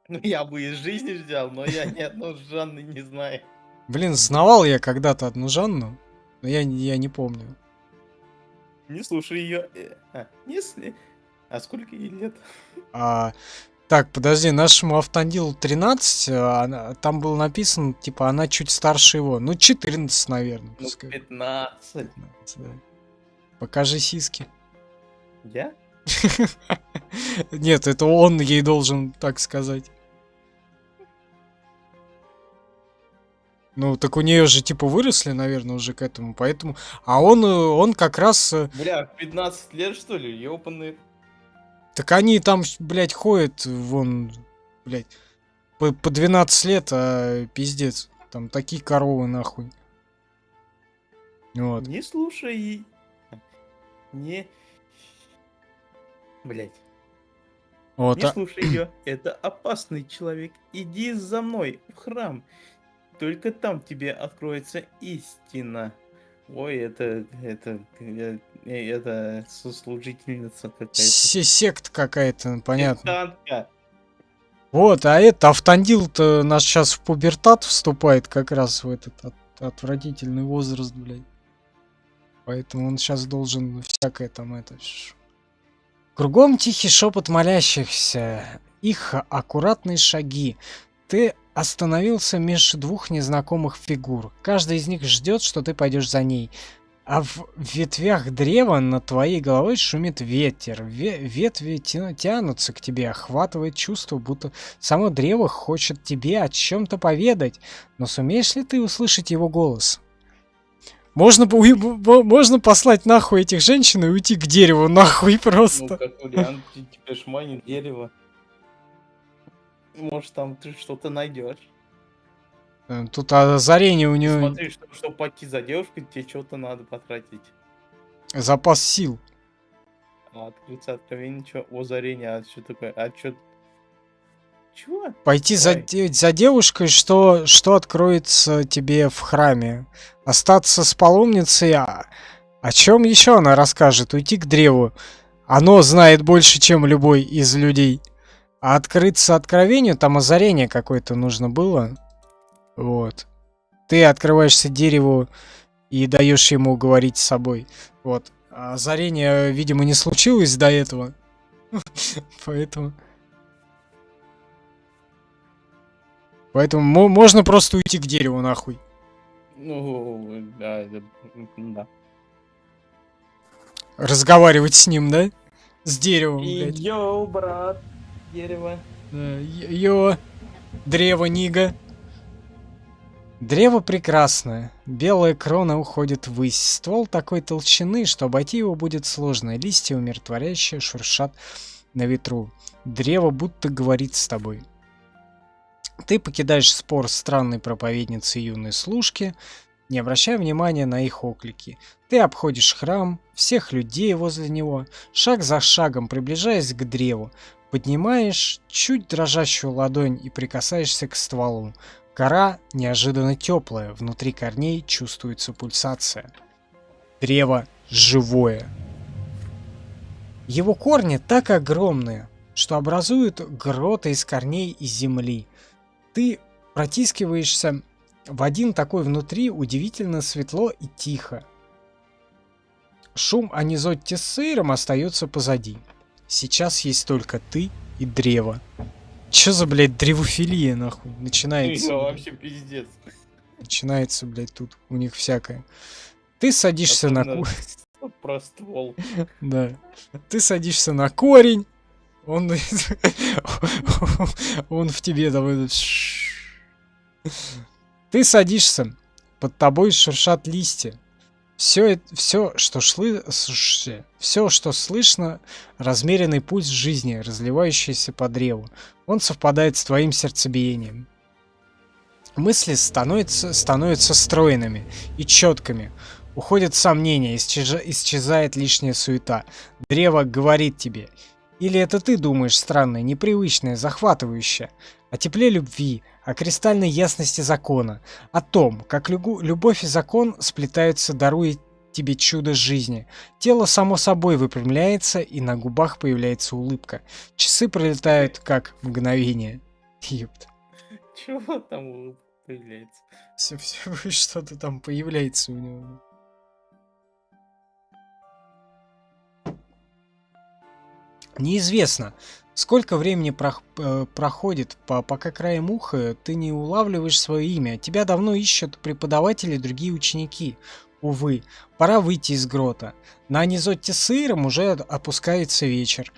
[SPEAKER 3] Ну, я бы из жизни взял, но я ни одной Жанны не знаю.
[SPEAKER 2] Блин, знавал я когда-то одну Жанну, но я не помню.
[SPEAKER 3] Не слушай ее. А сколько ей лет?
[SPEAKER 2] Так, подожди, нашему Автандилу 13, там было написано, типа, она чуть старше его. Ну, 14, наверное.
[SPEAKER 3] Ну,
[SPEAKER 2] Пускай.
[SPEAKER 3] 15.
[SPEAKER 2] 15, да. Покажи сиськи.
[SPEAKER 3] Я?
[SPEAKER 2] Нет, это он ей должен так сказать. Ну, так у нее же, типа, выросли, наверное, уже к этому, поэтому... А он как раз...
[SPEAKER 3] Бля, 15 лет, что ли? Ёпаный.
[SPEAKER 2] Так они там, блядь, ходят, вон, блядь, по 12 лет, а пиздец. Там такие коровы, нахуй. Вот.
[SPEAKER 3] Не слушай. Не... Блять.
[SPEAKER 2] Вот,
[SPEAKER 3] Не слушай ее. Это опасный человек. Иди за мной в храм. Только там тебе откроется истина. Ой, это сослужительница какая-то.
[SPEAKER 2] секта какая-то, понятно.
[SPEAKER 3] Сектантка.
[SPEAKER 2] Вот, а это Автандил-то наш сейчас в пубертат вступает как раз в этот отвратительный возраст, блядь. Поэтому он сейчас должен всякое там это... Кругом тихий шепот молящихся, их аккуратные шаги. Ты остановился меж двух незнакомых фигур. Каждый из них ждет, что ты пойдешь за ней. А в ветвях древа над твоей головой шумит ветер. Ветви тянутся к тебе, охватывает чувство, будто само древо хочет тебе о чем-то поведать. Но сумеешь ли ты услышать его голос? Можно послать нахуй этих женщин и уйти к дереву нахуй
[SPEAKER 3] Ну,
[SPEAKER 2] просто.
[SPEAKER 3] как вариант, тебе шманит дерево. Может, там ты что-то найдешь.
[SPEAKER 2] Тут озарение у нее,
[SPEAKER 3] Смотри, чтобы пойти за девушкой, тебе что-то надо потратить.
[SPEAKER 2] запас сил.
[SPEAKER 3] Открыться откровение, ничего. Озарение, а что такое? А что? Чего?
[SPEAKER 2] Пойти за
[SPEAKER 3] Ой.
[SPEAKER 2] за девушкой, что откроется тебе в храме. Остаться с паломницей, о чем еще она расскажет? Уйти к древу. Оно знает больше, чем любой из людей. А открыться откровению, там озарение какое-то нужно было. Вот. Ты открываешься дереву и даешь ему говорить с собой. Вот. А озарение, видимо, не случилось до этого. Поэтому можно просто уйти к дереву, нахуй.
[SPEAKER 3] Ну, да, да.
[SPEAKER 2] Разговаривать с ним, да? С деревом, блядь.
[SPEAKER 3] Йоу, брат, дерево.
[SPEAKER 2] Да, йо, древо Нига. Древо прекрасное. Белая крона уходит ввысь. Ствол такой толщины, что обойти его будет сложно. Листья умиротворяющие шуршат на ветру. Древо будто говорит с тобой. Ты покидаешь спор странной проповедницы юной служки, не обращая внимания на их оклики. Ты обходишь храм, всех людей возле него, шаг за шагом приближаясь к древу. Поднимаешь чуть дрожащую ладонь и прикасаешься к стволу. Кора неожиданно теплая, внутри корней чувствуется пульсация. Древо живое. Его корни так огромные, что образуют гроты из корней и земли. Ты протискиваешься в один такой внутри, удивительно светло и тихо. Шум Анизотти с Сейром остается позади. Сейчас есть только ты и древо. Чё за, блядь, древофилия, нахуй? Начинается.
[SPEAKER 3] Ну, вообще пиздец.
[SPEAKER 2] Начинается, блядь, тут у них всякое. Ты садишься на
[SPEAKER 3] Про ствол.
[SPEAKER 2] Да. Ты садишься на корень. Он в тебе там... Ты садишься. Под тобой шуршат листья. Все, что слышно, размеренный пульс жизни, разливающийся по древу. Он совпадает с твоим сердцебиением. Мысли становятся стройными и четкими. Уходят сомнения, исчезает лишняя суета. Древо говорит тебе. Или это ты думаешь странное, непривычное, захватывающее. О тепле любви, о кристальной ясности закона, о том, как любовь и закон сплетаются, даруя тебе чудо жизни. Тело само собой выпрямляется, и на губах появляется улыбка. Часы пролетают как мгновение. Ёпт.
[SPEAKER 3] Чего там появляется?
[SPEAKER 2] Все что-то там появляется у него. Неизвестно, сколько времени проходит, пока краем уха ты не улавливаешь свое имя. Тебя давно ищут преподаватели и другие ученики. Увы, пора выйти из грота. На Анизотте с Иром уже опускается вечер.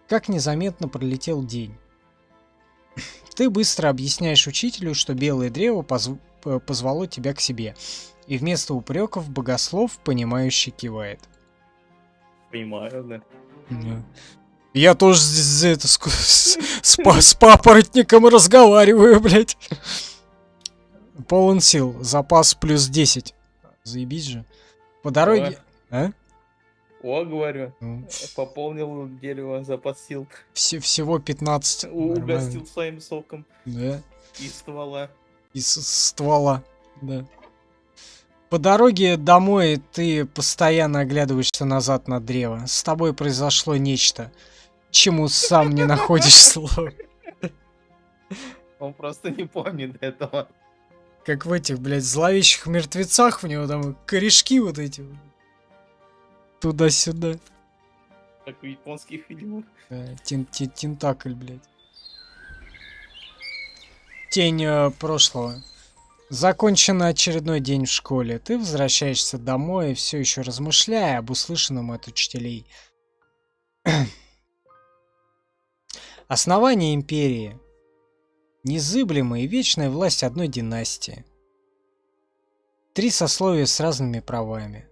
[SPEAKER 2] Как незаметно пролетел день. Ты быстро объясняешь учителю, что белое древо позвало тебя к себе. И вместо упреков богослов, понимающе кивает.
[SPEAKER 3] Понимаю, да.
[SPEAKER 2] Я тоже здесь с папоротником разговариваю, блядь. Полон сил. Запас плюс 10. Заебись же. По дороге... А?
[SPEAKER 3] О, говорю.
[SPEAKER 2] Ну,
[SPEAKER 3] Пополнил дерево, запас сил.
[SPEAKER 2] всего 15. Нормально.
[SPEAKER 3] Угостил своим соком
[SPEAKER 2] Да.
[SPEAKER 3] из ствола.
[SPEAKER 2] Из ствола. Да. По дороге домой ты постоянно оглядываешься назад на древо. С тобой произошло нечто, чему сам не находишь слов.
[SPEAKER 3] Он просто не помнит этого.
[SPEAKER 2] Как в этих, блядь, зловещих мертвецах у него там корешки вот эти. Туда-сюда.
[SPEAKER 3] Как в японских фильмах.
[SPEAKER 2] Тентакль, блядь. Тень прошлого. Закончен очередной день в школе. Ты возвращаешься домой, все еще размышляя об услышанном от учителей. Основание империи. Незыблемая и вечная власть одной династии. 3 сословия с разными правами.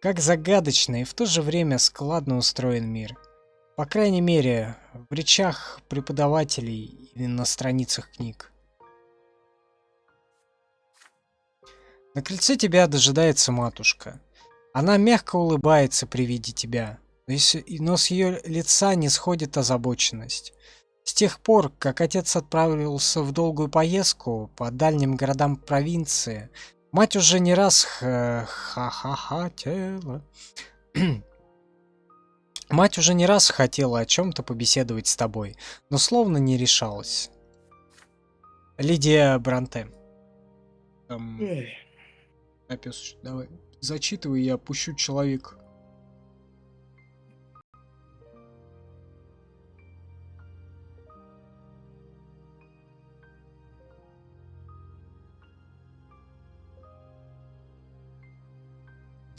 [SPEAKER 2] Как загадочно и в то же время складно устроен мир. По крайней мере, в речах преподавателей или на страницах книг. На крыльце тебя дожидается матушка. Она мягко улыбается при виде тебя, но с ее лица не сходит озабоченность. С тех пор, как отец отправился в долгую поездку по дальним городам провинции, мать уже не раз хотела... Мать уже не раз хотела о чем-то побеседовать с тобой, но словно не решалась. Лидия Бранте. Опес, давай, зачитывай, я пущу человек.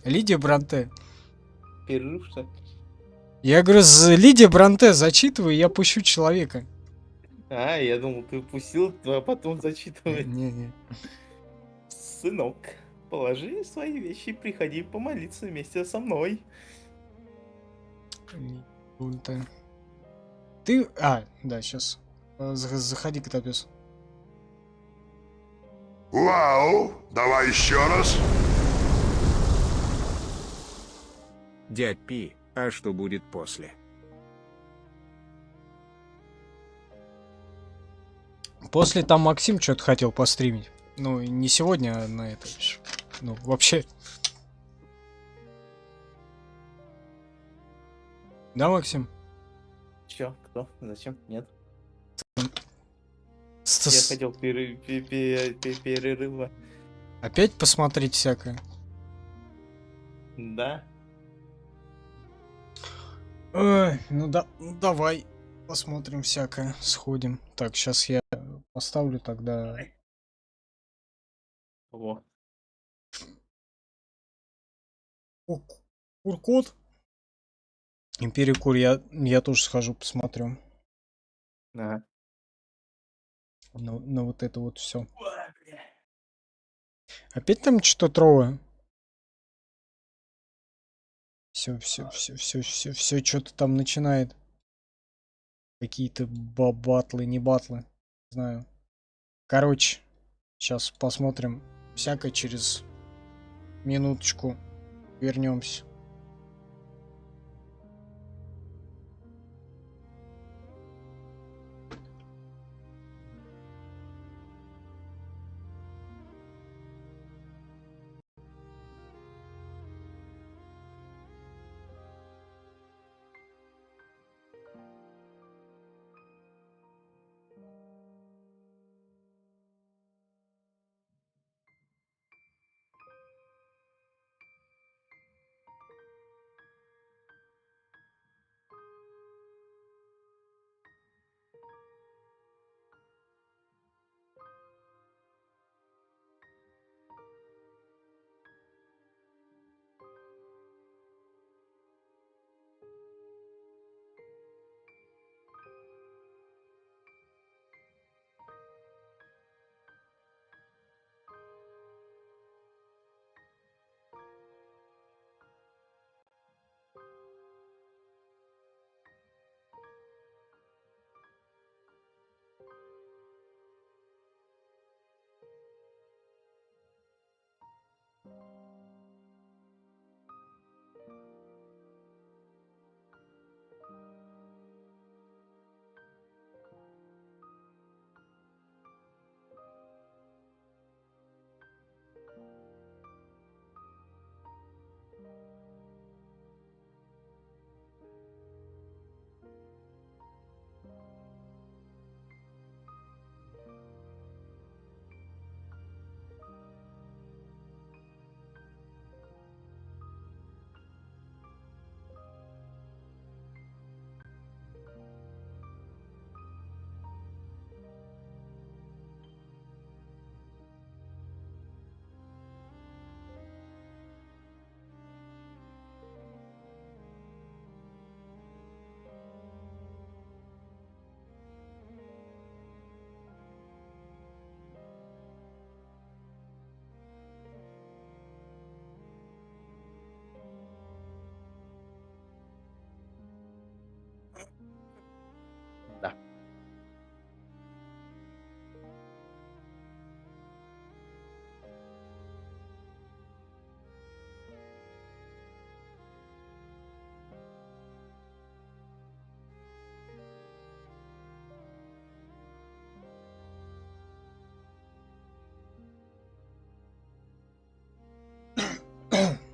[SPEAKER 2] Лидия Бранте.
[SPEAKER 3] Перерыв, что ли?
[SPEAKER 2] Я говорю, Лидия Бранте, зачитывай, я пущу человека.
[SPEAKER 3] А, я думал, ты пустил, а потом зачитывай.
[SPEAKER 2] Не-не.
[SPEAKER 3] Сынок, положи свои вещи и приходи помолиться вместе со мной.
[SPEAKER 2] Ты... А, да, сейчас. Заходи, Котопес.
[SPEAKER 5] Вау, давай еще раз.
[SPEAKER 4] Дядь Пи, а что будет после?
[SPEAKER 2] После там Максим что-то хотел постримить. Ну, не сегодня, а на это. Ну, вообще. Да, Максим?
[SPEAKER 3] Чё? Кто? Зачем? Нет.
[SPEAKER 2] С-
[SPEAKER 3] Я
[SPEAKER 2] с-
[SPEAKER 3] хотел перерыва.
[SPEAKER 2] Опять посмотреть всякое.
[SPEAKER 3] Да.
[SPEAKER 2] Ой, ну да, давай посмотрим всякое, сходим. Так, сейчас я поставлю тогда.
[SPEAKER 3] Во.
[SPEAKER 2] О, Куркот. Империю Кур, я тоже схожу, посмотрю.
[SPEAKER 3] Ага.
[SPEAKER 2] На вот это вот все. Опять там что-то трое. Все что-то там начинает. Какие-то батлы, не батлы. Не знаю. Короче, сейчас посмотрим. Всякое через минуточку вернемся.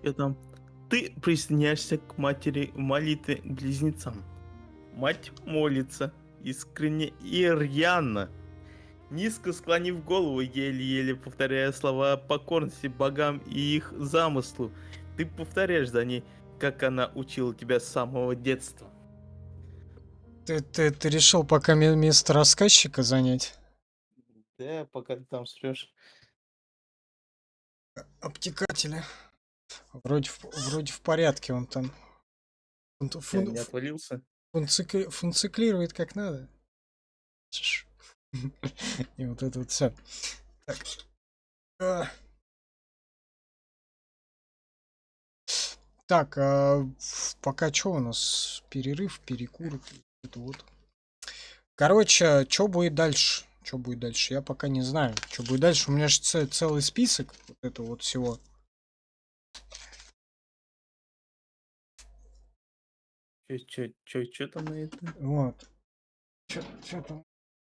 [SPEAKER 3] И там ты присоединяешься к матери в молитве к близнецам. Мать молится искренне и рьяно, низко склонив голову, еле-еле повторяя слова покорности богам и их замыслу. Ты повторяешь за ней, как она учила тебя с самого детства.
[SPEAKER 2] Ты решил пока место рассказчика занять?
[SPEAKER 3] Да, пока ты там срешь.
[SPEAKER 2] Обтекателя. Вроде в порядке он там.
[SPEAKER 3] Я не отвалился.
[SPEAKER 2] Функционирует как надо. Чш. И вот это вот все. Так. Так, пока что у нас? Перерыв, перекур. Это вот. Короче, что будет дальше? Что будет дальше? Я пока не знаю. Что будет дальше? У меня же целый список вот этого вот всего.
[SPEAKER 3] Чё там на это?
[SPEAKER 2] Вот. Что там?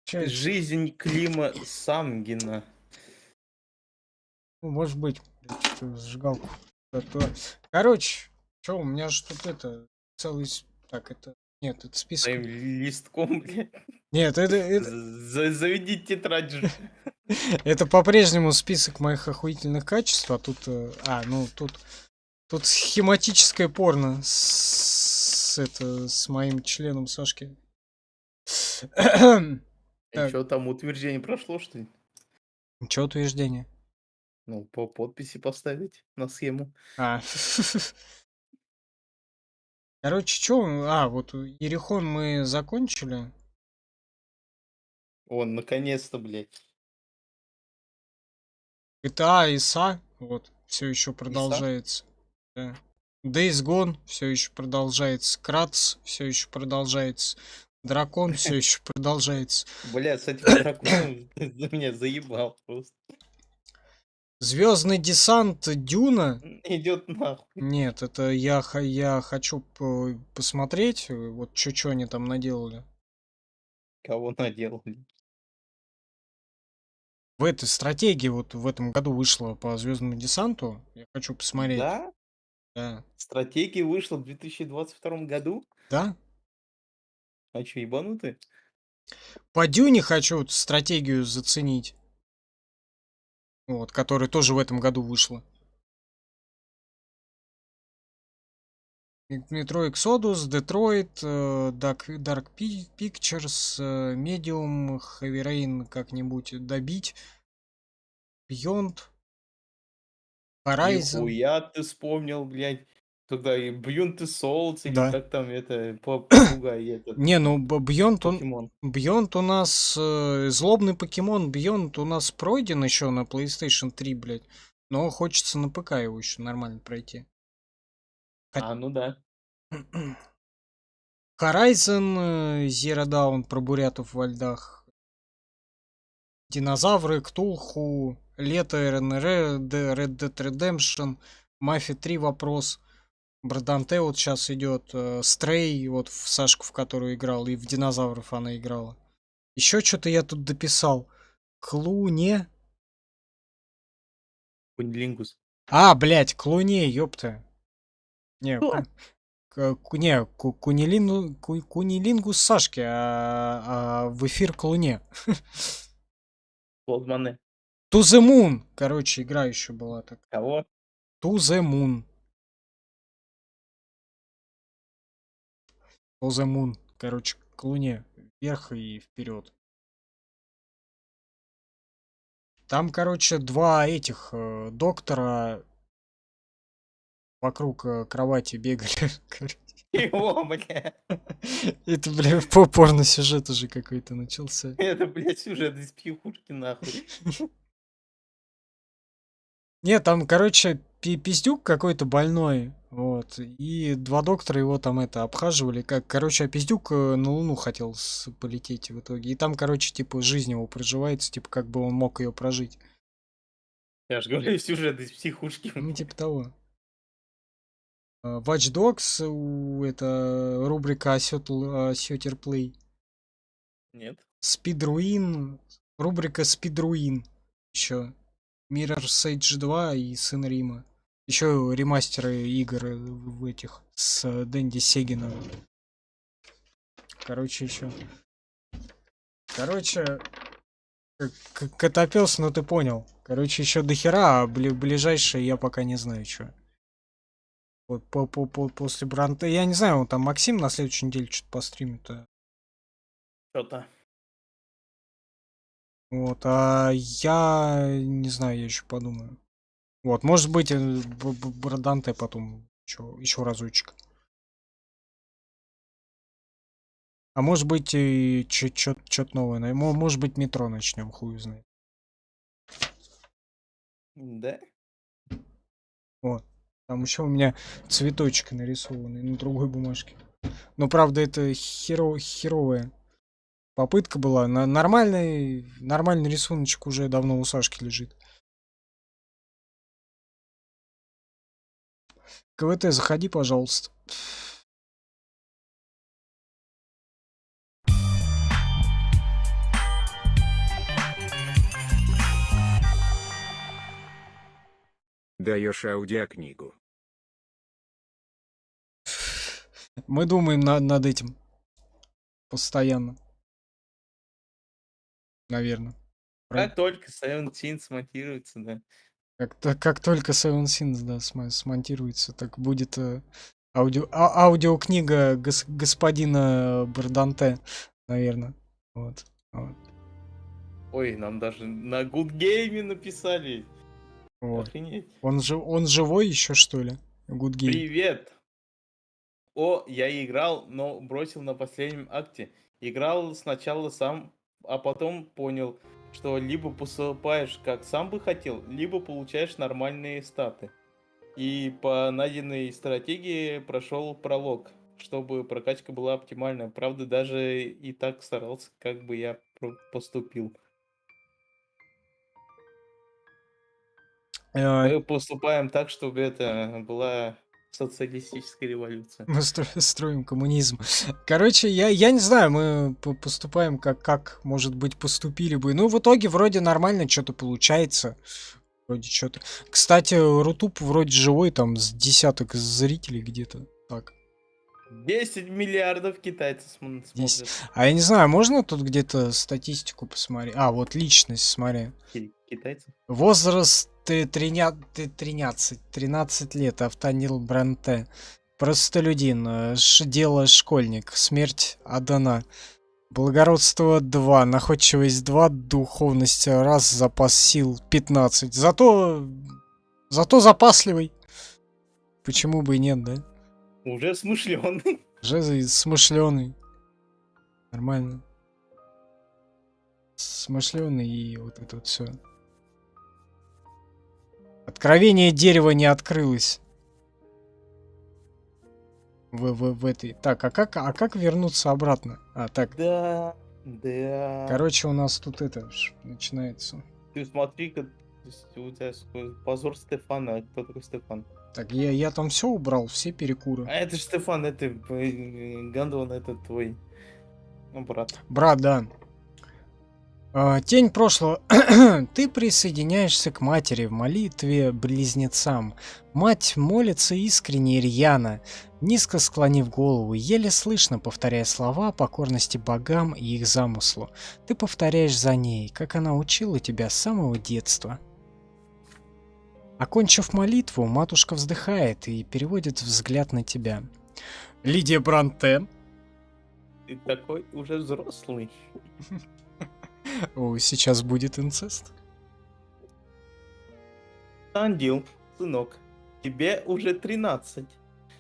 [SPEAKER 3] Жизнь Клима Самгина.
[SPEAKER 2] Ну, может быть, что-то зажигалку. Короче, что, у меня же тут это целый... Так, это... Нет, это список...
[SPEAKER 3] Своим листком, блядь.
[SPEAKER 2] Нет, это...
[SPEAKER 3] Заведи тетрадь же.
[SPEAKER 2] Это по-прежнему список моих охуительных качеств, а тут... ну, тут схематическое порно с моим членом Сашки.
[SPEAKER 3] И что там, утверждение прошло, что ли?
[SPEAKER 2] Че утверждение?
[SPEAKER 3] Ну, по подписи поставить на схему.
[SPEAKER 2] Короче, что? Вот Иерихон мы закончили.
[SPEAKER 3] Он, наконец-то, блядь.
[SPEAKER 2] GTA ISA, вот, все еще продолжается. Да. Days Gone все еще продолжается. Кратс все еще продолжается. Дракон все еще продолжается.
[SPEAKER 3] Бля, с этим драконом за меня заебал просто.
[SPEAKER 2] Звездный десант Дюна.
[SPEAKER 3] Идет нахуй.
[SPEAKER 2] Нет, это я хочу посмотреть, вот что они там наделали.
[SPEAKER 3] Кого наделали?
[SPEAKER 2] В этой стратегии вот в этом году вышла по Звездному десанту. Я хочу посмотреть.
[SPEAKER 3] Да?
[SPEAKER 2] Да.
[SPEAKER 3] Стратегия вышла в 2022 году?
[SPEAKER 2] Да?
[SPEAKER 3] А что, ебанутый?
[SPEAKER 2] По Дюне хочу вот стратегию заценить. Вот, которая тоже в этом году вышла. Metro Exodus, Detroit, Dark Pictures, Medium, Heavy Rain как-нибудь добить. Beyond, Horizon.
[SPEAKER 3] Нихуя ты вспомнил, блядь. Когда и Beyond the Souls, или
[SPEAKER 2] Да.
[SPEAKER 3] как там это, попугай этот.
[SPEAKER 2] Не, ну Beyond,
[SPEAKER 3] Покемон.
[SPEAKER 2] Beyond у нас, злобный покемон Beyond у нас пройден еще на PlayStation 3, блядь. Но хочется на ПК его еще нормально пройти.
[SPEAKER 3] Ну да.
[SPEAKER 2] Horizon, Zero Dawn про бурятов во льдах. Динозавры, Ктулху, Лето, РНР, Red Dead Redemption, Мафия 3 вопрос. Браданте вот сейчас идет. Стрей, вот в Сашку, в которую играл, и в динозавров она играла. Еще что-то я тут дописал. Клуне.
[SPEAKER 3] Кунилингус.
[SPEAKER 2] Блять, Клуне, ёпта. Не, Кунилингус Сашки, а в эфир к Луне.
[SPEAKER 3] Волдмане.
[SPEAKER 2] To the Moon. Короче, игра еще была так.
[SPEAKER 3] Кого?
[SPEAKER 2] To the Moon. To the Moon. Короче, к Луне. Вверх и вперед. Там, короче, два этих доктора вокруг кровати бегали.
[SPEAKER 3] Его, бля.
[SPEAKER 2] Это, бля, порно-сюжет уже какой-то начался.
[SPEAKER 3] Это, блядь, сюжет из пьехушки, нахуй.
[SPEAKER 2] Нет, там, короче, пиздюк какой-то больной. Вот. И два доктора его там обхаживали. Короче, а пиздюк на Луну хотел полететь в итоге. И там, короче, типа, жизнь его проживается, типа, как бы он мог ее прожить.
[SPEAKER 3] Я же говорю, сюжет из психушки.
[SPEAKER 2] Ну, типа того. Watch Dogs, это рубрика Осетер Play.
[SPEAKER 3] Нет.
[SPEAKER 2] Speedruin, рубрика Speedruin. Еще. Mirror's Edge 2 и Сын Рима. Еще ремастеры игр в этих с Дэнди Сегином. Короче, еще. Короче, Котопес, ну ты понял. Короче, еще до хера, а ближайшее я пока не знаю, что. Вот после Бранта. Я не знаю, он там Максим на следующей неделе что-то постримит.
[SPEAKER 3] Что-то.
[SPEAKER 2] Вот, а я не знаю, я еще подумаю. Вот, может быть, Браданте потом еще разочек. А может быть, и что-то новое. Может быть, метро начнем, хуй знает.
[SPEAKER 3] Да?
[SPEAKER 2] Вот. Там еще у меня цветочек нарисованный на другой бумажке. Но правда, это херовая попытка была. Нормальный рисуночек уже давно у Сашки лежит. КВТ, заходи, пожалуйста.
[SPEAKER 4] Даешь аудиокнигу.
[SPEAKER 2] Мы думаем над этим. Постоянно. Наверное.
[SPEAKER 3] Как только Seventeen смонтируется, да.
[SPEAKER 2] Как только Seven Sins, да, смонтируется, так будет аудиокнига господина Барданте, наверное. Вот.
[SPEAKER 3] Ой, нам даже на Good Game написали.
[SPEAKER 2] Вот.
[SPEAKER 3] Охренеть.
[SPEAKER 2] Он живой еще, что ли? Good Game.
[SPEAKER 3] Привет. Я играл, но бросил на последнем акте. Играл сначала сам, а потом понял, что либо поступаешь как сам бы хотел, либо получаешь нормальные статы. И по найденной стратегии прошел пролог, чтобы прокачка была оптимальная. Правда, даже и так старался, как бы я поступил. Мы поступаем так, чтобы это была социалистическая революция.
[SPEAKER 2] Мы строим коммунизм. Короче, я не знаю, мы поступаем как, может быть, поступили бы. Ну, в итоге вроде нормально что-то получается. Вроде что-то. Кстати, Рутуб вроде живой, там с десяток зрителей где-то. Так.
[SPEAKER 3] 10 миллиардов китайцев смотрят.
[SPEAKER 2] 10. А я не знаю, можно тут где-то статистику посмотреть? А, вот личность, смотри.
[SPEAKER 3] Китайцев?
[SPEAKER 2] Возраст 13 лет, Автонил Бранте. Простолюдин, дело школьник, смерть Адана. Благородство 2, находчивость 2, духовность 1, запас сил 15. Зато запасливый. Почему бы и нет, да?
[SPEAKER 3] Уже смышленый.
[SPEAKER 2] Уже смышленый. Нормально. Смышленый и вот это вот все. Откровение дерева не открылось. В этой. Так, а как вернуться обратно? А, так.
[SPEAKER 3] Да.
[SPEAKER 2] Короче, у нас тут это начинается.
[SPEAKER 3] Ты смотри-ка, у тебя позор Стефана. Кто такой Стефан?
[SPEAKER 2] Так, я там все убрал, все перекуры.
[SPEAKER 3] А это же Стефан, это Гандон, это твой брат.
[SPEAKER 2] Брат, да. Тень прошлого. Ты присоединяешься к матери в молитве близнецам. Мать молится искренне и рьяно, низко склонив голову, еле слышно повторяя слова о покорности богам и их замыслу. Ты повторяешь за ней, как она учила тебя с самого детства. Окончив молитву, матушка вздыхает и переводит взгляд на тебя. Лидия Бранте.
[SPEAKER 3] Ты такой уже взрослый.
[SPEAKER 2] О, сейчас будет инцест.
[SPEAKER 3] Тандил, сынок, тебе уже 13.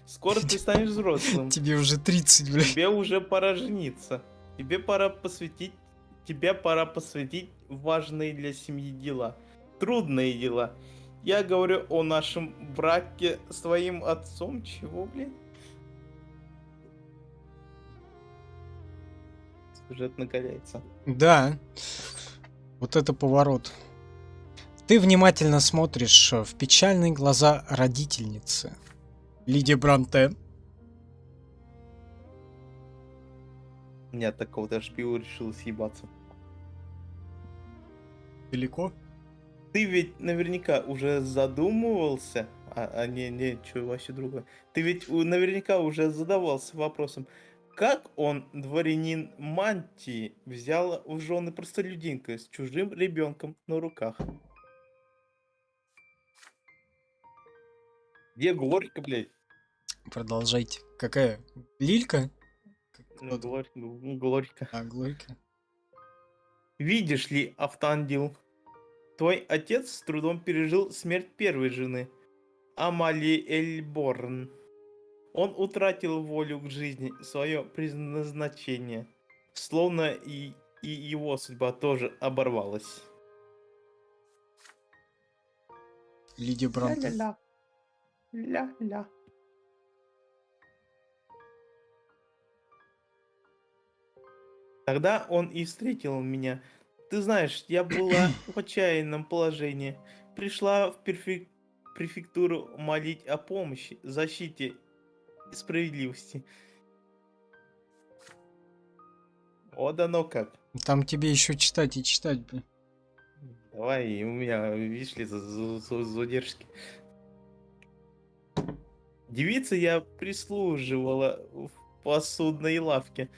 [SPEAKER 3] Скоро ты станешь взрослым.
[SPEAKER 2] Тебе уже 30, блядь.
[SPEAKER 3] Тебе уже пора жениться. Тебе пора посвятить важные для семьи дела. Трудные дела. Я говорю о нашем браке с твоим отцом. Чего, блин? Сюжет накаляется.
[SPEAKER 2] Да. Вот это поворот. Ты внимательно смотришь в печальные глаза родительницы. Лидия Бранте.
[SPEAKER 3] Нет, такого даже пиво решил съебаться.
[SPEAKER 2] Далеко?
[SPEAKER 3] Ты ведь наверняка уже задумывался не, что вообще другое. Ты ведь наверняка уже задавался вопросом, как он, дворянин Мантии, взял в жены простолюдинка с чужим ребенком на руках? Где Глорика, блядь?
[SPEAKER 2] Продолжайте. Какая? Лилька?
[SPEAKER 3] Ну, Глорика.
[SPEAKER 2] А, Глорика.
[SPEAKER 3] Видишь ли, Автандил, твой отец с трудом пережил смерть первой жены, Амалии Эльборн. Он утратил волю к жизни, свое предназначение. Словно и его судьба тоже оборвалась.
[SPEAKER 2] Лидия Бранте.
[SPEAKER 3] Ля-ля-ля. Ля-ля. Тогда он и встретил меня. Ты знаешь, я была в отчаянном положении. Пришла в префектуру молить о помощи, защите и справедливости. Вот оно как.
[SPEAKER 2] Там тебе еще читать и читать, блин.
[SPEAKER 3] Давай, у меня, видишь ли, задержки. Девице я прислуживала в посудной лавке.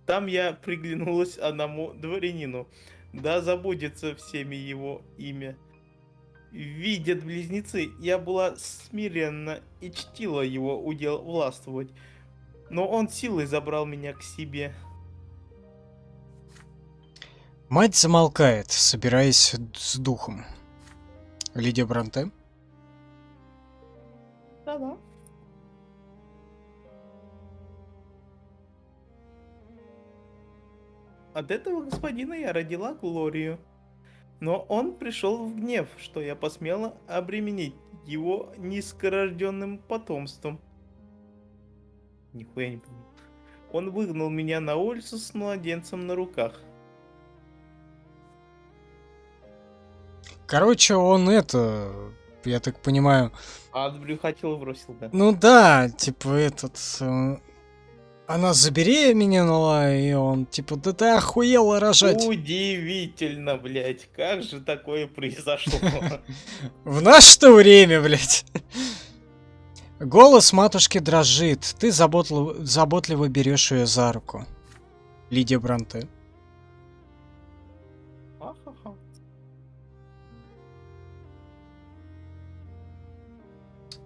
[SPEAKER 3] Там я приглянулась одному дворянину. Да забудется всеми его имя. Видят близнецы, я была смиренна и чтила его удел властвовать. Но он силой забрал меня к себе.
[SPEAKER 2] Мать замолкает, собираясь с духом. Лидия Бранте.
[SPEAKER 3] Да-да. От этого господина я родила Глорию. Но он пришел в гнев, что я посмела обременить его низкорожденным потомством. Нихуя не понимаю. Он выгнал меня на улицу с младенцем на руках.
[SPEAKER 2] Короче, он это, я так понимаю,
[SPEAKER 3] А от брюхатила бросил, да.
[SPEAKER 2] ну да, типа она забеременела, и он типа, да ты охуела рожать.
[SPEAKER 3] Удивительно, блядь, как же такое произошло?
[SPEAKER 2] В наше-то время, блядь. Голос матушки дрожит, ты заботливо берешь ее за руку. Лидия Бранте.
[SPEAKER 3] Ахаха.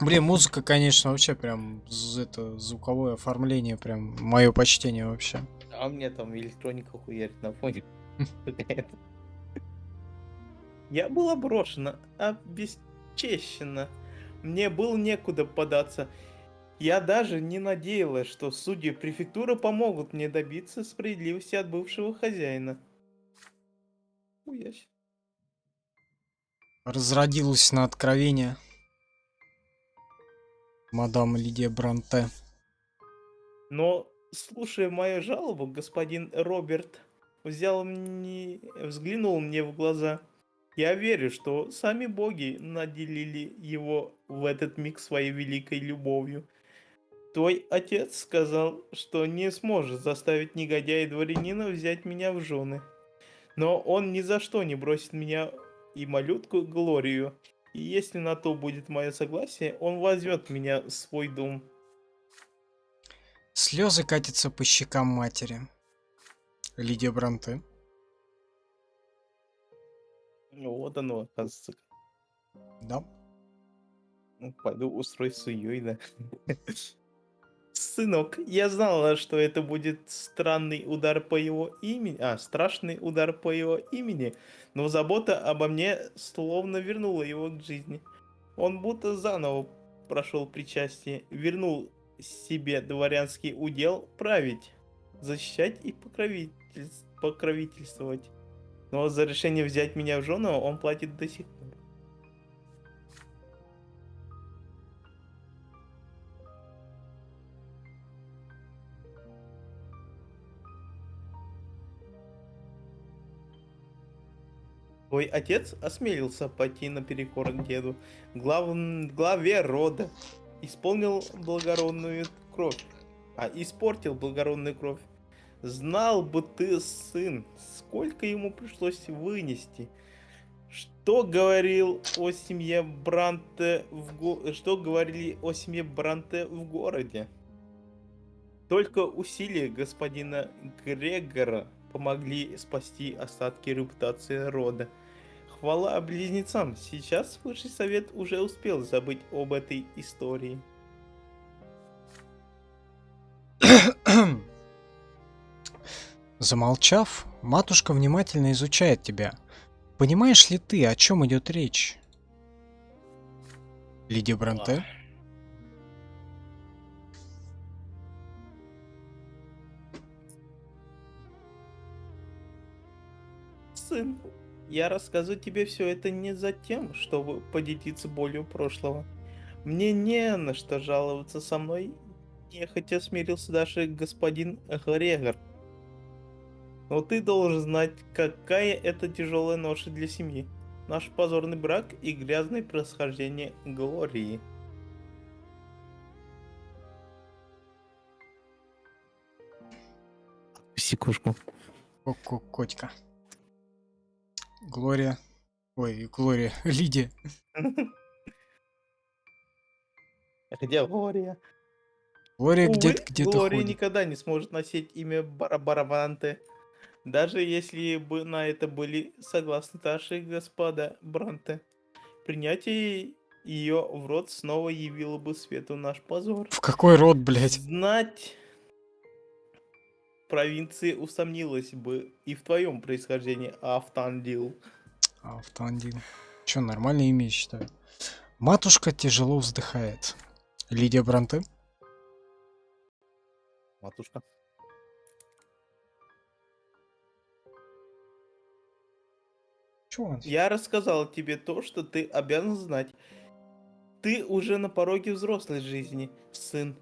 [SPEAKER 2] Блин, музыка, конечно, вообще прям это звуковое оформление, прям мое почтение вообще.
[SPEAKER 3] А у меня там электроника хуярит на фоне. Какая-то. Я была брошена, обесчещена. Мне было некуда податься. Я даже не надеялась, что судьи префектуры помогут мне добиться справедливости от бывшего хозяина. Хуясь.
[SPEAKER 2] Разродилась на откровение. Мадам Лидия Бранте.
[SPEAKER 3] Но, слушая мою жалобу, господин Роберт взглянул мне в глаза. Я верю, что сами боги наделили его в этот миг своей великой любовью. Твой отец сказал, что не сможет заставить негодяя дворянина взять меня в жены. Но он ни за что не бросит меня и малютку Глорию. И если на то будет мое согласие, он возьмет меня в свой дом.
[SPEAKER 2] Слезы катятся по щекам матери. Лидия Бранте.
[SPEAKER 3] Ну, вот оно, оказывается.
[SPEAKER 2] Да.
[SPEAKER 3] Ну, пойду устрой суей, да. Сынок, я знала, что это будет странный удар по его имени, страшный удар по его имени, но забота обо мне словно вернула его к жизни. Он будто заново прошел причастие, вернул себе дворянский удел править, защищать и покровительствовать. Но за решение взять меня в жену он платит до сих пор. Твой отец осмелился пойти наперекор к деду, главе рода, исполнил благородную кровь, испортил благородную кровь. Знал бы ты, сын, сколько ему пришлось вынести, Что говорил о семье Бранте Что говорили о семье Бранте в городе? Только усилия господина Грегора помогли спасти остатки репутации рода. Хвала близнецам, сейчас высший совет уже успел забыть об этой истории.
[SPEAKER 2] Замолчав, матушка внимательно изучает тебя. Понимаешь ли ты, о чем идет речь? Лидия Бранте?
[SPEAKER 3] Сын, я рассказываю тебе все это не за тем, чтобы поделиться болью прошлого. Мне не на что жаловаться, со мной нехотя смирился даже господин Грегор. Но ты должен знать, какая это тяжелая ноша для семьи. Наш позорный брак и грязное происхождение Глории. Секушку.
[SPEAKER 2] Котика. Глория. Ой, Глория. Лидия.
[SPEAKER 3] Где Глория?
[SPEAKER 2] Глория
[SPEAKER 3] Увы,
[SPEAKER 2] где-то
[SPEAKER 3] Глория
[SPEAKER 2] ходит.
[SPEAKER 3] никогда не сможет носить имя Барабаранте. Даже если бы на это были согласны старшие господа Бранте. Принятие ее в рот снова явило бы свету наш позор.
[SPEAKER 2] В какой род, блядь?
[SPEAKER 3] Знать провинции усомнилась бы и в твоем происхождении, Автандил.
[SPEAKER 2] Автандил. Че, нормальное имя, я считаю. Матушка тяжело вздыхает. Лидия Бранте?
[SPEAKER 3] Матушка.
[SPEAKER 2] Чё он?
[SPEAKER 3] Я рассказал тебе то, что ты обязан знать. Ты уже на пороге взрослой жизни, сын.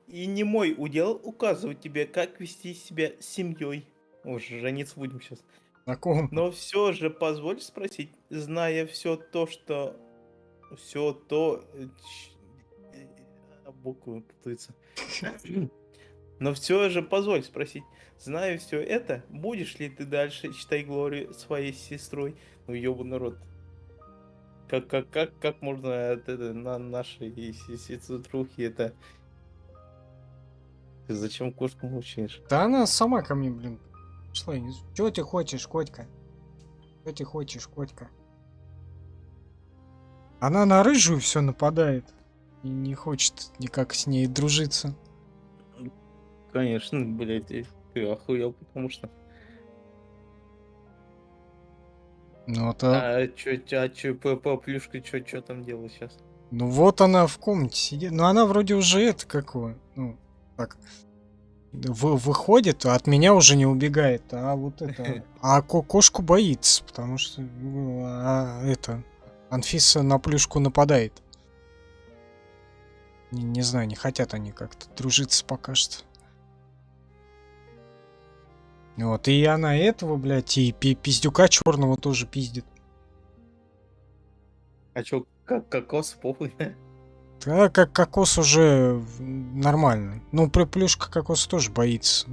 [SPEAKER 3] И не мой удел указывать тебе, как вести себя с семьей. Уже жениться будем сейчас.
[SPEAKER 2] На ком?
[SPEAKER 3] Но все же позволь спросить, зная все то, что... Все то... Буквы путаются. Но все же позволь спросить, зная все это, будешь ли ты дальше считай Глорию своей сестрой? Ну ёбаный рот. Как можно от на нашей сеструхи это... Ты зачем кошку мучаешь?
[SPEAKER 2] Да она сама ко мне, блин, шла. Чё ты хочешь, котика? Что ты хочешь, котика? Она на рыжую все нападает. И не хочет никак с ней дружиться.
[SPEAKER 3] Конечно, блядь, ты охуел, потому что...
[SPEAKER 2] Ну, это...
[SPEAKER 3] Плюшка, чё там делает сейчас?
[SPEAKER 2] Ну вот она в комнате сидит. Ну она вроде уже это какое. Ну, так. Выходит, а от меня уже не убегает. А вот это... А кошку боится, потому что... это... Анфиса на плюшку нападает. Не знаю, не хотят они как-то дружиться пока что. Вот, и она этого, блядь, и пиздюка черного тоже пиздит.
[SPEAKER 3] А чё, как кокос похуй?
[SPEAKER 2] Да, как кокос уже нормально. Ну, плюшка кокос тоже боится.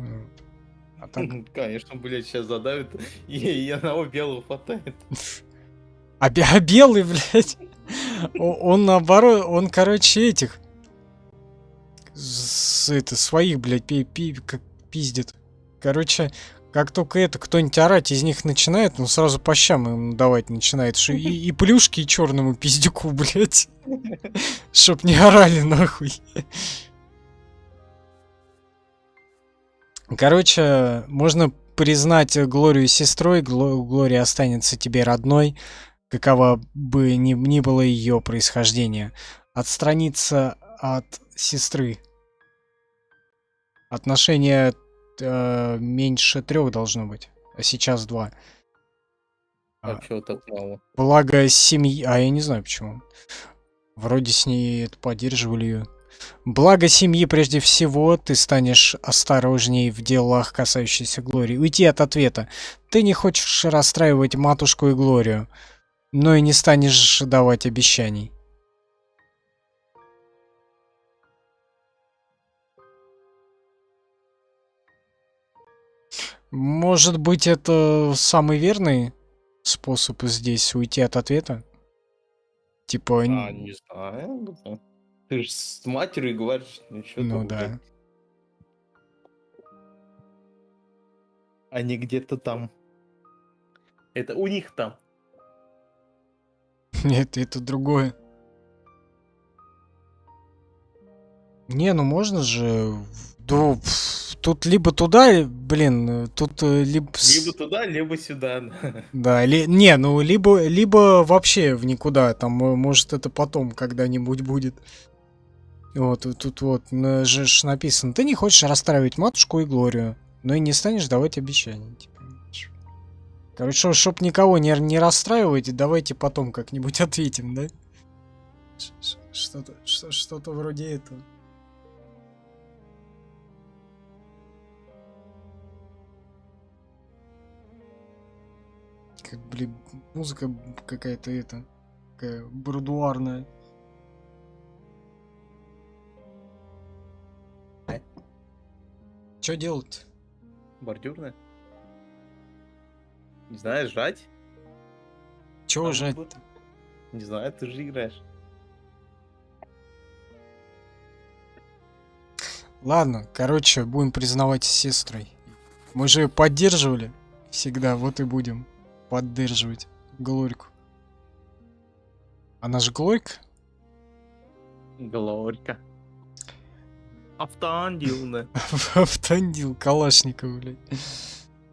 [SPEAKER 2] А так...
[SPEAKER 3] Конечно, блядь, сейчас задавит, и одного белого хватает.
[SPEAKER 2] А белый, блядь, он наоборот, он, короче, этих... своих, блядь, как пиздит. Короче, как только это кто-нибудь орать из них начинает, он сразу по щам им давать начинает. И плюшки, и черному пиздюку, блядь. Чтоб не орали, нахуй. Короче, можно признать Глорию сестрой, Глория останется тебе родной, каково бы ни было ее происхождение. Отстраниться от сестры. Отношения меньше 3 должно быть, а сейчас 2.
[SPEAKER 3] А чё так мало?
[SPEAKER 2] Благо семьи... А я не знаю почему. Вроде с ней это поддерживали ее. Благо семьи прежде всего, ты станешь осторожней в делах, касающихся Глории. Уйти от ответа. Ты не хочешь расстраивать матушку и Глорию, но и не станешь давать обещаний. Может быть, это самый верный способ здесь уйти от ответа? Типа,
[SPEAKER 3] Не знаю. Ты же с матерью говоришь, ничего
[SPEAKER 2] ну
[SPEAKER 3] такого,
[SPEAKER 2] да.
[SPEAKER 3] Они где-то там. Это у них там.
[SPEAKER 2] Нет, это другое. Не, ну можно же... Тут либо туда, блин, тут либо...
[SPEAKER 3] Либо туда, либо сюда.
[SPEAKER 2] Да, не, ну либо вообще в никуда, там, может, это потом когда-нибудь будет. Вот, тут вот же ж написано, ты не хочешь расстраивать матушку и Глорию, но и не станешь давать обещаний. Типа. Короче, чтоб никого не расстраивать, давайте потом как-нибудь ответим, да? Что-то вроде этого. Как, блин, музыка какая-то такая брудуарная. Что делать?
[SPEAKER 3] Бордюрная? Не знаю, жать?
[SPEAKER 2] Чего
[SPEAKER 3] Там
[SPEAKER 2] жать?
[SPEAKER 3] будет. Не знаю, ты же играешь.
[SPEAKER 2] Ладно, короче, будем признавать с сестрой. Мы же ее поддерживали всегда, вот и будем поддерживать Глорьку. Она же Глорька?
[SPEAKER 3] Глорька. Автандилна.
[SPEAKER 2] Автандил Калашников, блядь.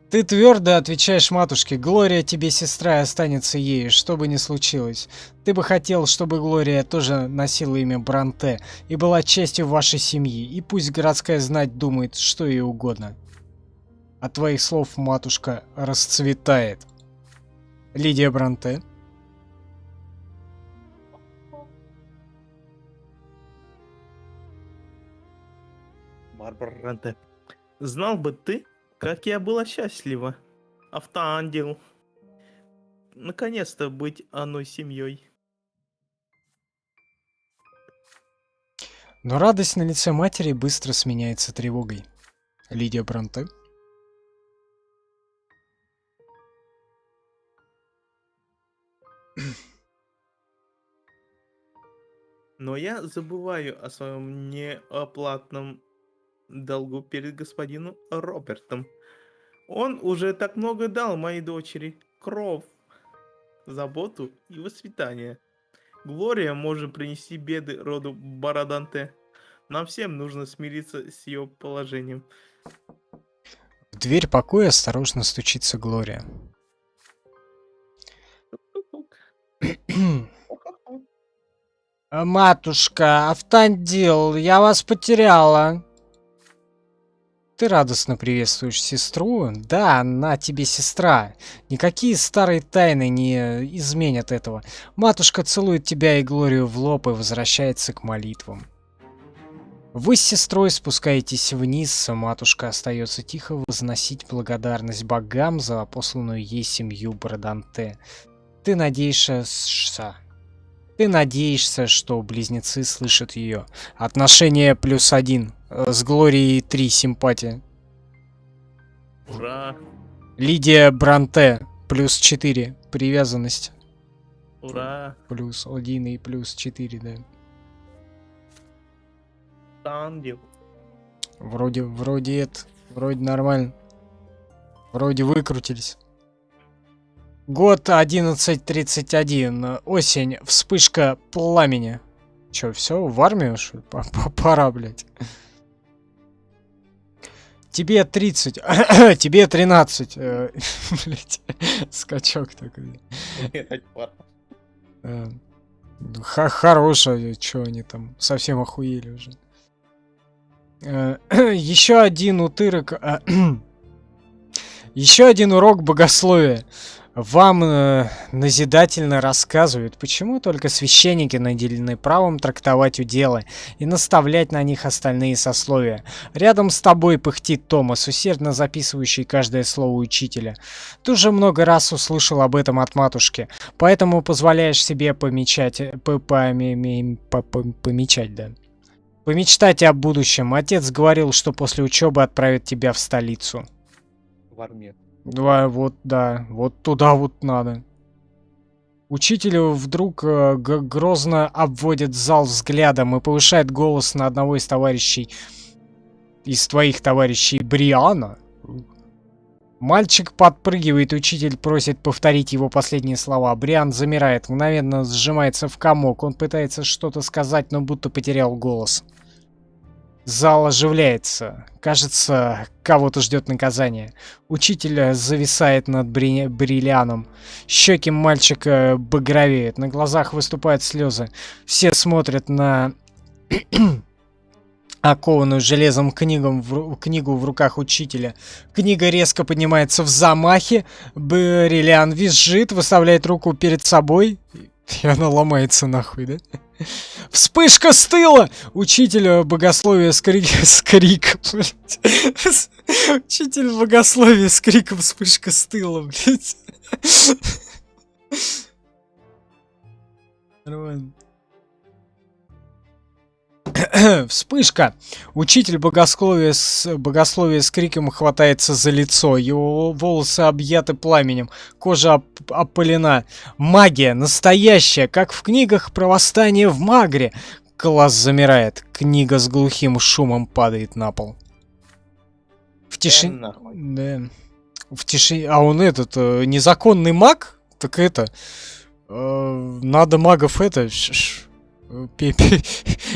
[SPEAKER 2] Ты твердо отвечаешь матушке, Глория тебе сестра и останется ею, что бы ни случилось. Ты бы хотел, чтобы Глория тоже носила имя Бронте и была частью вашей семьи, и пусть городская знать думает, что ей угодно. От твоих слов матушка расцветает. Лидия Бронте.
[SPEAKER 3] Барбара Ранте. Знал бы ты, как я была счастлива. Автоангел. Наконец-то быть одной семьей.
[SPEAKER 2] Но радость на лице матери быстро сменяется тревогой. Лидия Бронте.
[SPEAKER 3] Но я забываю о своем неоплатном долгу перед господином Робертом. Он уже так много дал моей дочери. Кровь, заботу и воспитание. Глория может принести беды роду Бороданте. Нам всем нужно смириться с ее положением.
[SPEAKER 2] В дверь покоя осторожно стучится Глория. Матушка, Автандил, я вас потеряла. Ты радостно приветствуешь сестру? Да, она тебе сестра. Никакие старые тайны не изменят этого. Матушка целует тебя и Глорию в лоб и возвращается к молитвам. Вы с сестрой спускаетесь вниз, матушка остается тихо возносить благодарность богам за посланную ей семью Бороданте. Ты надеешься, что близнецы слышат ее. Отношение +1. С Глорией 3 симпатия.
[SPEAKER 3] Ура!
[SPEAKER 2] Лидия Бронте +4 привязанность.
[SPEAKER 3] Ура!
[SPEAKER 2] +1 и +4, да.
[SPEAKER 3] Ангел.
[SPEAKER 2] Вроде нормально. Вроде выкрутились. Год 1131. Осень. Вспышка пламени. Чё, все в армию, что ли? Пора, блядь. Тебе 30. Тебе 13. Блядь. Скачок такой. Хорошая. Чё они там? Совсем охуели уже. Еще один утырок. Еще один урок богословия. Вам назидательно рассказывают, почему только священники наделены правом трактовать уделы и наставлять на них остальные сословия. Рядом с тобой пыхтит Томас, усердно записывающий каждое слово учителя. Ты уже много раз услышал об этом от матушки, поэтому позволяешь себе помечтать, да. Помечтать о будущем. Отец говорил, что после учебы отправит тебя в столицу.
[SPEAKER 3] В армию.
[SPEAKER 2] Вот, да, вот туда вот надо. Учитель вдруг грозно обводит зал взглядом и повышает голос на одного из товарищей. Из твоих товарищей Бриана. Мальчик подпрыгивает, учитель просит повторить его последние слова. Бриан замирает, мгновенно сжимается в комок. Он пытается что-то сказать, но будто потерял голос. Зал оживляется. Кажется, кого-то ждет наказание. Учитель зависает над Бриллианом. Щеки мальчика багровеют, на глазах выступают слезы. Все смотрят на окованную железом книгу в руках учителя. Книга резко поднимается в замахе. Бриллиан визжит, выставляет руку перед собой. И она ломается нахуй, да? Вспышка с тыла! Учитель богословия с криком, блядь. Учитель богословия с криком вспышка с тыла, блядь. Нормально. Вспышка! Учитель богословия с криком хватается за лицо. Его волосы объяты пламенем. Кожа опалена. Магия настоящая, как в книгах про восстание в Магре. Класс замирает. Книга с глухим шумом падает на пол. В тишине...
[SPEAKER 3] Нахуй.
[SPEAKER 2] Да. В тишине... А он этот, незаконный маг? Так это... надо магов это...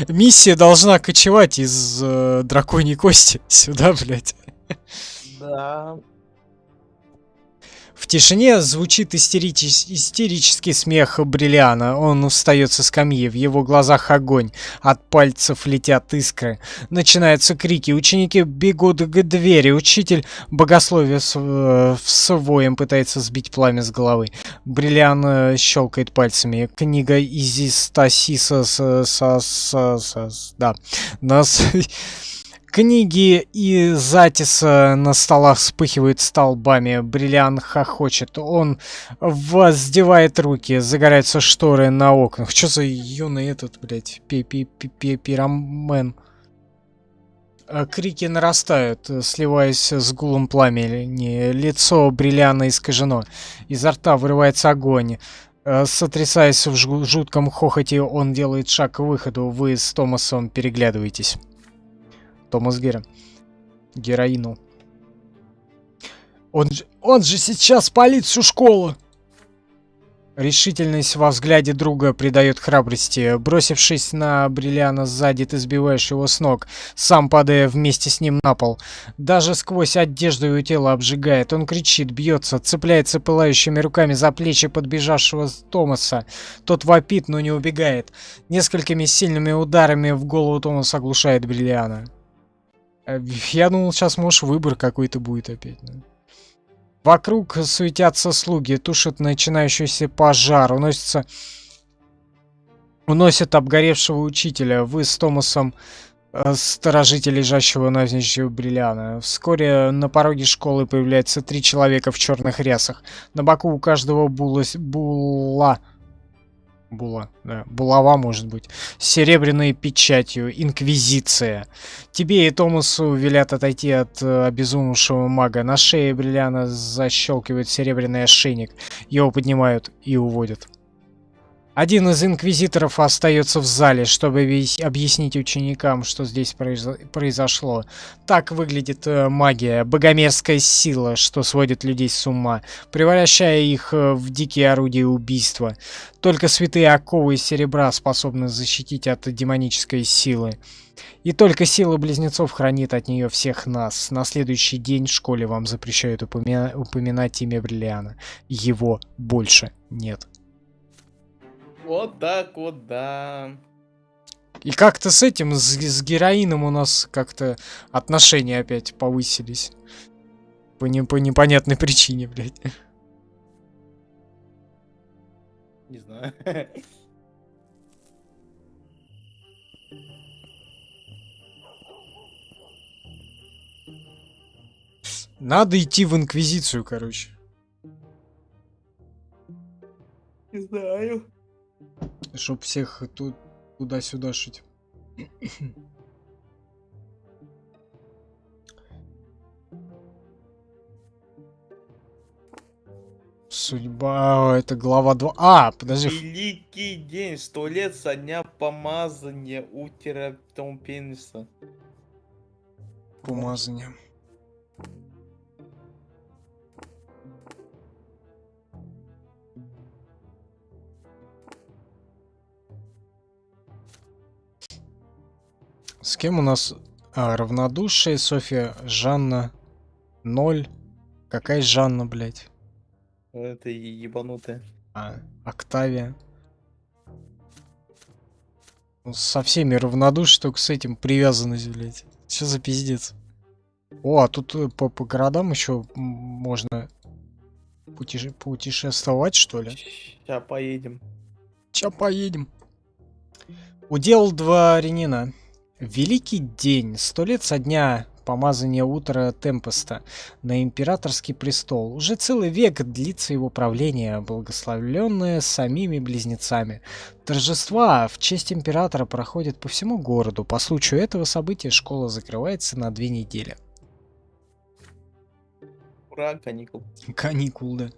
[SPEAKER 2] Миссия должна кочевать из драконьей кости сюда, блядь.
[SPEAKER 3] Да.
[SPEAKER 2] В тишине звучит истерический смех Бриллиана. Он встает со скамьи, в его глазах огонь. От пальцев летят искры. Начинаются крики. Ученики бегут к двери. Учитель богословия с воем пытается сбить пламя с головы. Бриллиан щелкает пальцами. Книга Изистасиса да. Нас... Книги и Затиса на столах вспыхивают столбами. Бриллиан хохочет. Он воздевает руки. Загораются шторы на окнах. Чё за юный этот, блядь, пиромен? Крики нарастают, сливаясь с гулом пламени. Лицо Бриллиана искажено. Изо рта вырывается огонь. Сотрясаясь в жутком хохоте, он делает шаг к выходу. Вы с Томасом переглядываетесь. Томас Героину. Он же сейчас палит всю школу. Решительность во взгляде друга придает храбрости. Бросившись на Бриллиана сзади, ты сбиваешь его с ног, сам падая вместе с ним на пол. Даже сквозь одежду его тело обжигает. Он кричит, бьется, цепляется пылающими руками за плечи подбежавшего Томаса. Тот вопит, но не убегает. Несколькими сильными ударами в голову Томаса оглушает Бриллиана. Я думал, сейчас, может, выбор какой-то будет опять. Да? Вокруг суетятся слуги, тушат начинающийся пожар, уносят обгоревшего учителя. Вы с Томасом сторожите лежащего навзничь Бриллиана. Вскоре на пороге школы появляется 3 человека в черных рясах. На боку у каждого булава, может быть, с серебряной печатью, инквизиция. Тебе и Томасу велят отойти от обезумевшего мага. На шее Бриллиана защелкивает серебряный ошейник. Его поднимают и уводят. Один из инквизиторов остается в зале, чтобы объяснить ученикам, что здесь произошло. Так выглядит магия, богомерзкая сила, что сводит людей с ума, превращая их в дикие орудия убийства. Только святые оковы из серебра способны защитить от демонической силы. И только сила близнецов хранит от нее всех нас. На следующий день в школе вам запрещают упоминать имя Бриллиана. Его больше нет.
[SPEAKER 3] Вот так вот, да.
[SPEAKER 2] И как-то с этим, с героином у нас как-то отношения опять повысились. По непонятной причине, блядь.
[SPEAKER 3] Не знаю.
[SPEAKER 2] Надо идти в Инквизицию, короче.
[SPEAKER 3] Не знаю.
[SPEAKER 2] Чтоб всех тут туда-сюда шить. Судьба, это глава 2. А, подожди.
[SPEAKER 3] Великий день, 100 лет со дня помазания у терапевта пениса.
[SPEAKER 2] Помазание. С кем у нас? Равнодушие, Софья, Жанна, 0. Какая Жанна, блядь?
[SPEAKER 3] Это ебанутая.
[SPEAKER 2] Октавия. Ну, со всеми равнодушие, только с этим привязанность, блядь. Что за пиздец? О, а тут по городам еще можно путешествовать, что ли?
[SPEAKER 3] Сейчас поедем.
[SPEAKER 2] Сейчас поедем. Удел дворянина. Великий день. 100 лет со дня помазания утра Темпеста на императорский престол. Уже целый век длится его правление, благословленное самими близнецами. Торжества в честь императора проходят по всему городу. По случаю этого события школа закрывается на 2 недели.
[SPEAKER 3] Ура, каникул.
[SPEAKER 2] Каникул, да.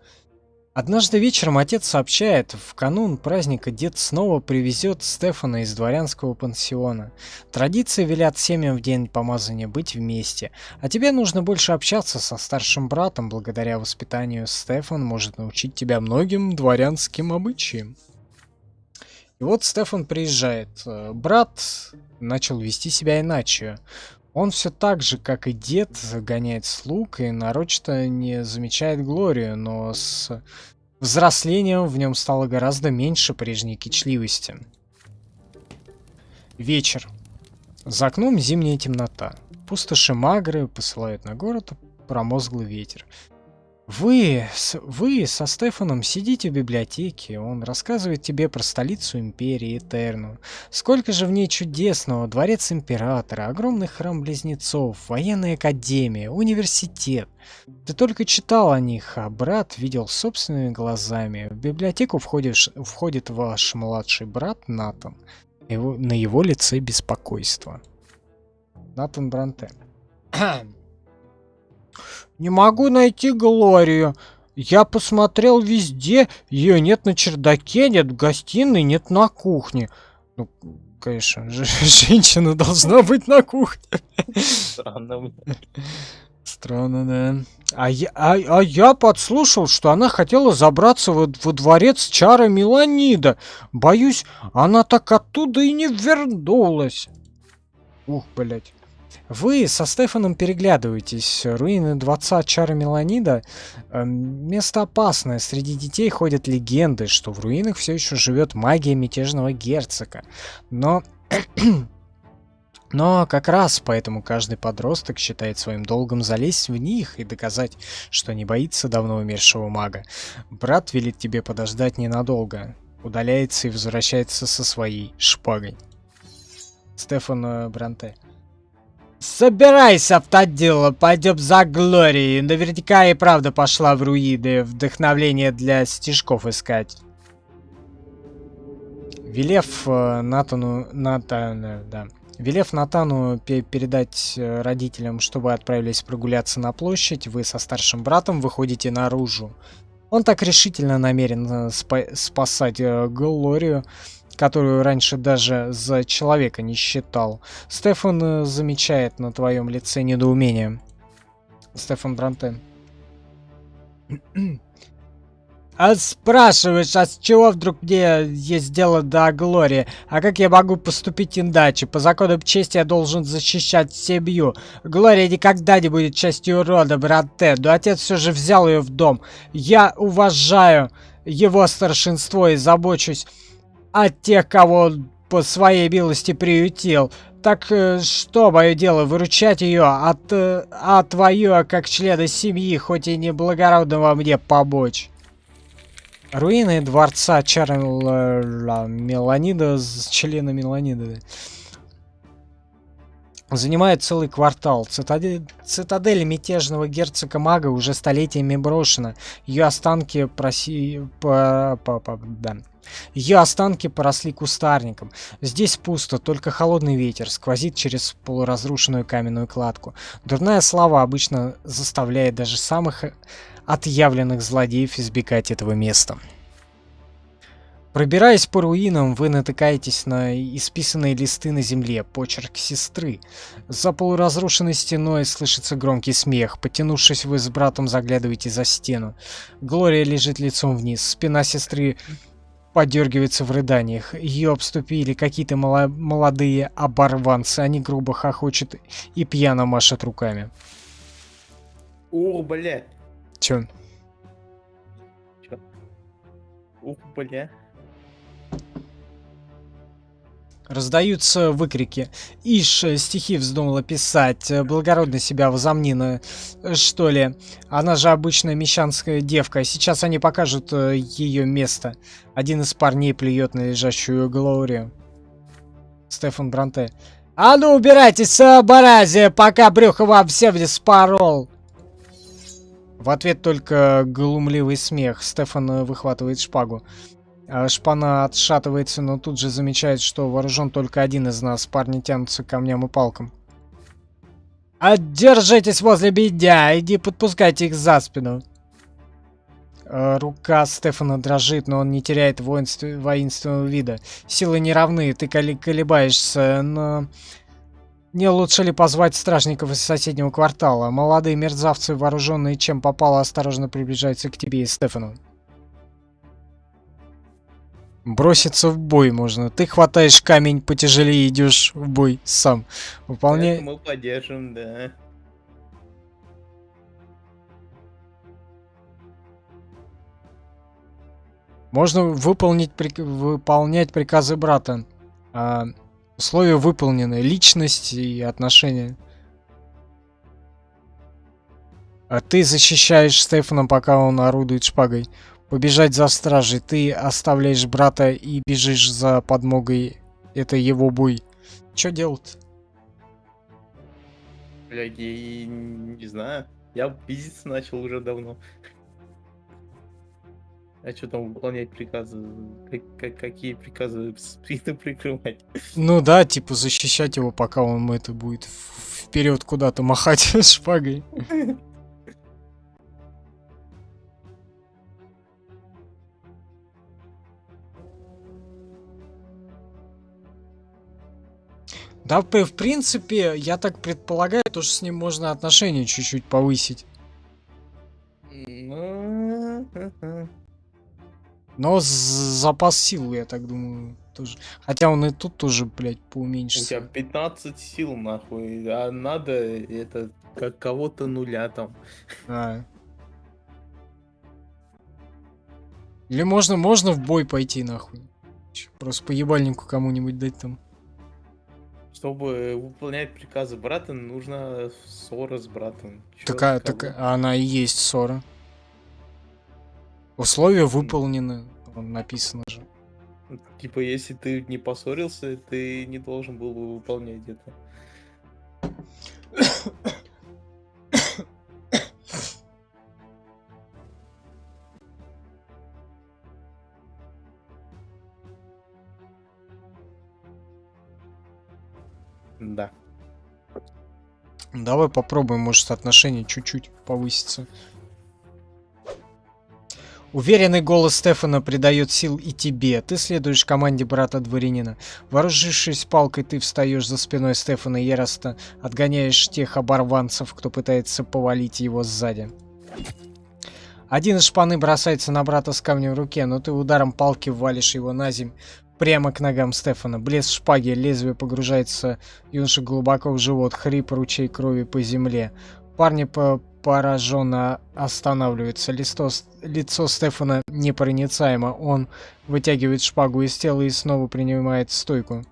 [SPEAKER 2] Однажды вечером отец сообщает, в канун праздника дед снова привезет Стефана из дворянского пансиона. Традиции велят семьям в день помазания быть вместе, а тебе нужно больше общаться со старшим братом. Благодаря воспитанию Стефан может научить тебя многим дворянским обычаям. И вот Стефан приезжает. Брат начал вести себя иначе. Он все так же, как и дед, гоняет слуг и нарочито не замечает Глорию, но с взрослением в нем стало гораздо меньше прежней кичливости. Вечер. За окном зимняя темнота. Пустоши Магры посылают на город промозглый ветер. Вы со Стефаном сидите в библиотеке, он рассказывает тебе про столицу империи Этерну. Сколько же в ней чудесного, дворец императора, огромный храм близнецов, военная академия, университет. Ты только читал о них, а брат видел собственными глазами. В библиотеку входит ваш младший брат Натан. На его лице беспокойство. Натан Бранте. Не могу найти Глорию. Я посмотрел везде. Ее нет на чердаке, нет в гостиной, нет на кухне. Ну, конечно, женщина должна быть на кухне.
[SPEAKER 3] Странно.
[SPEAKER 2] Странно, да. А я подслушал, что она хотела забраться во дворец Чара Меланида. Боюсь, она так оттуда и не вернулась. Ух, блядь. Вы со Стефаном переглядываетесь. Руины дворца Чара Меланида место опасное. Среди детей ходят легенды, что в руинах все еще живет магия мятежного герцога. Но как раз поэтому каждый подросток считает своим долгом залезть в них и доказать, что не боится давно умершего мага. Брат велит тебе подождать ненадолго. Удаляется и возвращается со своей шпагой. Стефан Бранте. Собирайся, автодело, пойдем за Глорией. Наверняка и правда пошла в руины, вдохновение для стишков искать. Велев Натану передать родителям, чтобы отправились прогуляться на площадь, вы со старшим братом выходите наружу. Он так решительно намерен спасать Глорию, которую раньше даже за человека не считал. Стефан замечает на твоем лице недоумение. Стефан Бранте. А спрашиваешь, а с чего вдруг мне есть дело до Глории? А как я могу поступить иначе? По законам чести я должен защищать семью. Глория никогда не будет частью рода, Бранте, но отец все же взял ее в дом. Я уважаю его старшинство и забочусь о тех, кого он по своей милости приютил. Так что мое дело выручать ее, а твое, как члена семьи, хоть и неблагородного мне помочь. Руины дворца Чара Меланида, члена Меланида, занимает целый квартал. Цитадель мятежного герцога-мага уже столетиями брошена. Ее останки поросли кустарником. Здесь пусто, только холодный ветер сквозит через полуразрушенную каменную кладку. Дурная слава обычно заставляет даже самых отъявленных злодеев избегать этого места. Пробираясь по руинам, вы натыкаетесь на исписанные листы на земле, почерк сестры. За полуразрушенной стеной слышится громкий смех. Потянувшись, вы с братом заглядываете за стену. Глория лежит лицом вниз. Спина сестры подергивается в рыданиях. Ее обступили какие-то молодые оборванцы. Они грубо хохочут и пьяно машут руками.
[SPEAKER 3] Ух, бля.
[SPEAKER 2] Чё?
[SPEAKER 3] Ух, бля.
[SPEAKER 2] Раздаются выкрики. Ишь, стихи вздумала писать. Благородно себя возомнила, что ли. Она же обычная мещанская девка. Сейчас они покажут ее место. Один из парней плюет на лежащую Глорию. Стефан Бранте. А ну убирайтесь, барази, пока брюхо вам всем не спорол. В ответ только глумливый смех. Стефан выхватывает шпагу. Шпана отшатывается, но тут же замечает, что вооружен только один из нас. Парни тянутся к камням и палкам. «Держитесь возле меня! Иди подпускайте их за спину!» Рука Стефана дрожит, но он не теряет воинственного вида. Силы не равны, ты колебаешься, но... Не лучше ли позвать стражников из соседнего квартала? Молодые мерзавцы, вооруженные чем попало, осторожно приближаются к тебе и Стефану. Броситься в бой можно. Ты хватаешь камень потяжелее и идешь в бой сам. Выполняй...
[SPEAKER 3] Мы поддержим, да.
[SPEAKER 2] Можно выполнять приказы брата. Условия выполнены. Личность и отношения. А ты защищаешь Стефана, пока он орудует шпагой. Побежать за стражей. Ты оставляешь брата и бежишь за подмогой. Это его бой. Чё делать?
[SPEAKER 3] Бля, я не знаю. Я пиздиться начал уже давно. А что там выполнять приказы? Какие приказы? Спину прикрывать?
[SPEAKER 2] Ну да, типа защищать его, пока он это будет вперед куда-то махать шпагой. Да, в принципе, я так предполагаю, то, что с ним можно отношения чуть-чуть повысить. Но запас сил, я так думаю, тоже. Хотя он и тут тоже, блядь,
[SPEAKER 3] У
[SPEAKER 2] поуменьшится.
[SPEAKER 3] тебя 15 сил, нахуй, а надо это как кого-то нуля там.
[SPEAKER 2] А. Или можно в бой пойти, нахуй. Просто по ебальнику кому-нибудь дать там.
[SPEAKER 3] Чтобы выполнять приказы брата, нужна ссора с братом. Чё,
[SPEAKER 2] Так она и есть ссора. Условия выполнены. Написано же.
[SPEAKER 3] Типа, если ты не поссорился, ты не должен был бы выполнять это. Да.
[SPEAKER 2] Давай попробуем, может, отношения чуть-чуть повысится. Уверенный голос Стефана придает сил и тебе. Ты следуешь команде брата-дворянина. Вооружившись палкой, ты встаешь за спиной Стефана и яростно отгоняешь тех оборванцев, кто пытается повалить его сзади. Один из шпаны бросается на брата с камнем в руке, но ты ударом палки валишь его на землю прямо к ногам Стефана. Блеск шпаги, лезвие погружается юноше глубоко в живот, хрип, ручей крови по земле. Парни пораженно останавливаются. Лицо Стефана непроницаемо. Он вытягивает шпагу из тела и снова принимает стойку.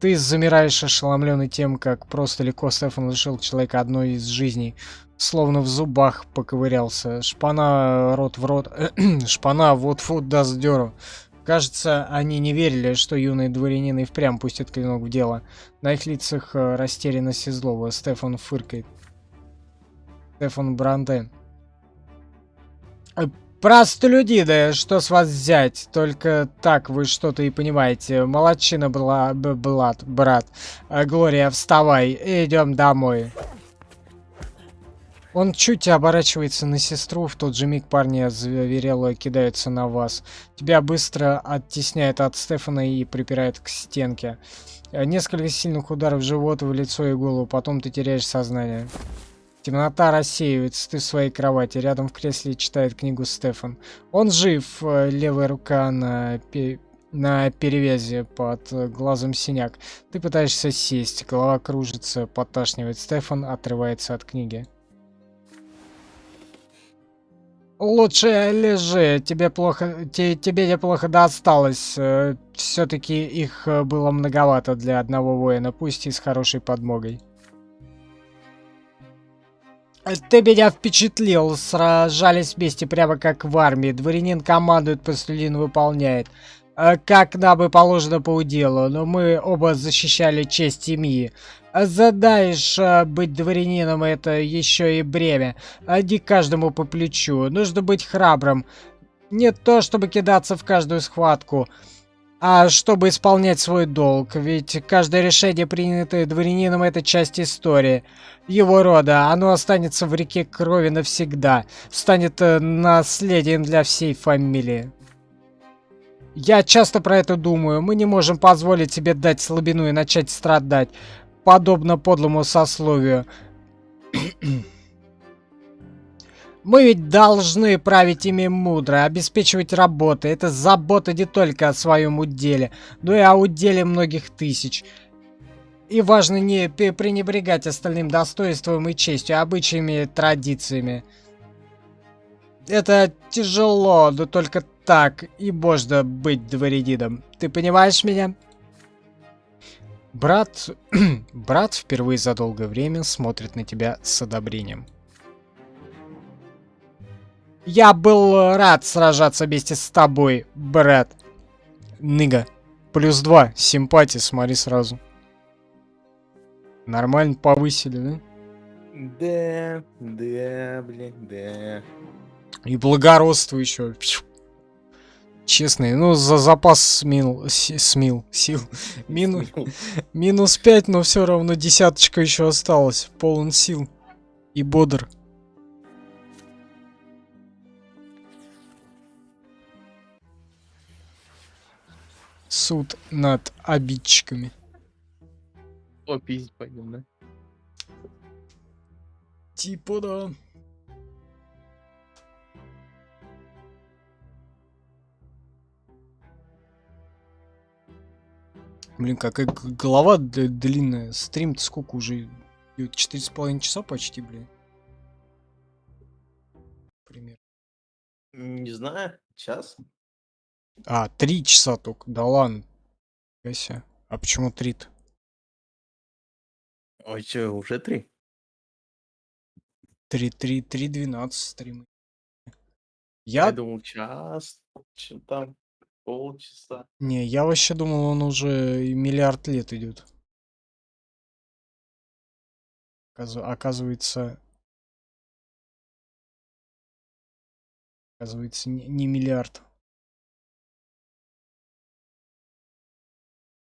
[SPEAKER 2] Ты замираешь ошеломленный тем, как просто легко Стефан лишил человека одной из жизней. Словно в зубах поковырялся. Шпана рот в рот. Шпана вот-вот даст дёру. Кажется, они не верили, что юный дворянин и впрямь пустит клинок в дело. На их лицах растерянность и злоба. Стефан фыркает. Стефан Бранте. Простолюдины, что с вас взять? Только так вы что-то и понимаете. Молодчина была, брат. Глория, вставай, идем домой. Он чуть оборачивается на сестру, в тот же миг парни озверело кидаются на вас. Тебя быстро оттесняет от Стефана и припирает к стенке. Несколько сильных ударов в живот, в лицо и голову, потом ты теряешь сознание. Темнота рассеивается, ты в своей кровати. Рядом в кресле читает книгу Стефан. Он жив, левая рука на перевязи, под глазом синяк. Ты пытаешься сесть, голова кружится, подташнивает. Стефан отрывается от книги. Лучше лежи, тебе неплохо досталось. Все-таки их было многовато для одного воина, пусть и с хорошей подмогой. Ты меня впечатлил, сражались вместе прямо как в армии. Дворянин командует, простолюдин выполняет. Как нам и положено по уделу, но мы оба защищали честь семьи. Задаешь быть дворянином — это еще и бремя. Не каждому по плечу. Нужно быть храбрым. Не то, чтобы кидаться в каждую схватку, а чтобы исполнять свой долг. Ведь каждое решение, принятое дворянином, — это часть истории его рода. Оно останется в реке крови навсегда. Станет наследием для всей фамилии. Я часто про это думаю. Мы не можем позволить себе дать слабину и начать страдать, подобно подлому сословию. Мы ведь должны править ими мудро, обеспечивать работы. Это забота не только о своем уделе, но и о уделе многих тысяч. И важно не пренебрегать остальным достоинством и честью, обычаями и традициями. Это тяжело, но только так и можно быть дворянином. Ты понимаешь меня? Брат впервые за долгое время смотрит на тебя с одобрением. Я был рад сражаться вместе с тобой, брат. Ныга. +2. Симпатия, смотри сразу. Нормально повысили, да?
[SPEAKER 3] Да, блядь, да.
[SPEAKER 2] И благородство еще. Честный, ну за запас сил. Минус 5, но все равно десяточка еще осталась. Полон сил. И бодр. Суд над обидчиками.
[SPEAKER 3] Попиздить пойдем, да?
[SPEAKER 2] Типа да. Блин, какая голова длинная. Стрим-то сколько уже? 4,5 часа почти, блин. Пример.
[SPEAKER 3] Не знаю, час?
[SPEAKER 2] 3 часа только. Да ладно. Кася. А почему 3-то?
[SPEAKER 3] Ой, че, уже 3?
[SPEAKER 2] 3:12 стримы.
[SPEAKER 3] Я
[SPEAKER 2] Я...
[SPEAKER 3] думал, час, что там, полчаса.
[SPEAKER 2] Не, я вообще думал, он уже миллиард лет идет. Оказывается, не миллиард.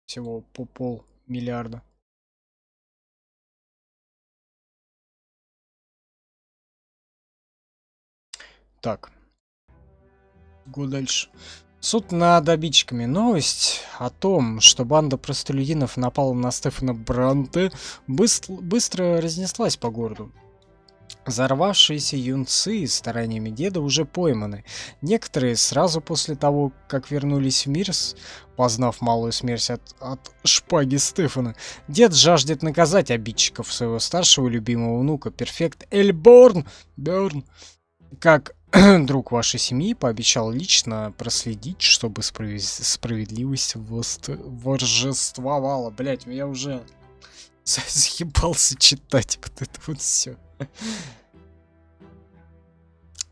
[SPEAKER 2] Всего по полмиллиарда. Так. Го дальше. Суд над обидчиками. Новость о том, что банда простолюдинов напала на Стефана Бранте, быстро разнеслась по городу. Взорвавшиеся юнцы стараниями деда уже пойманы. Некоторые сразу после того, как вернулись в мир, познав малую смерть от шпаги Стефана. Дед жаждет наказать обидчиков своего старшего любимого внука, перфект Эльборн, как друг вашей семьи, пообещал лично проследить, чтобы справедливость восторжествовала. Блять, я уже заебался читать вот это вот все.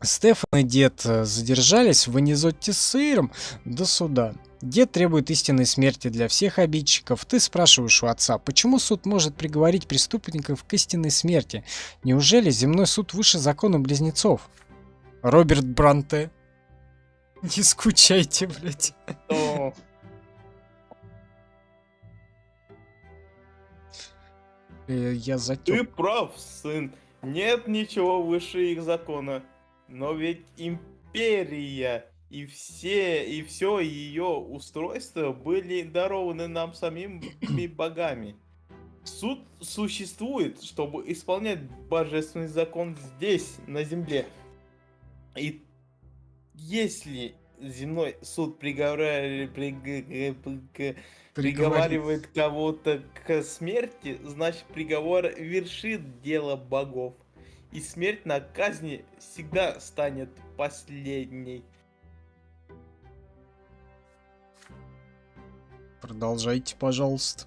[SPEAKER 2] Стефан и дед задержались в Анизотте с сыром до суда. Дед требует истинной смерти для всех обидчиков. Ты спрашиваешь у отца, почему суд может приговорить преступников к истинной смерти? Неужели земной суд выше закона близнецов? Роберт Бранте. Не скучайте, блядь. Я затёк.
[SPEAKER 3] Ты прав, сын. Нет ничего выше их закона. Но ведь империя и все ее устройства были дарованы нам самими богами. Суд существует, чтобы исполнять божественный закон здесь, на земле. И если земной суд приговаривает кого-то к смерти, значит приговор вершит дело богов. И смерть на казни всегда станет последней.
[SPEAKER 2] Продолжайте, пожалуйста.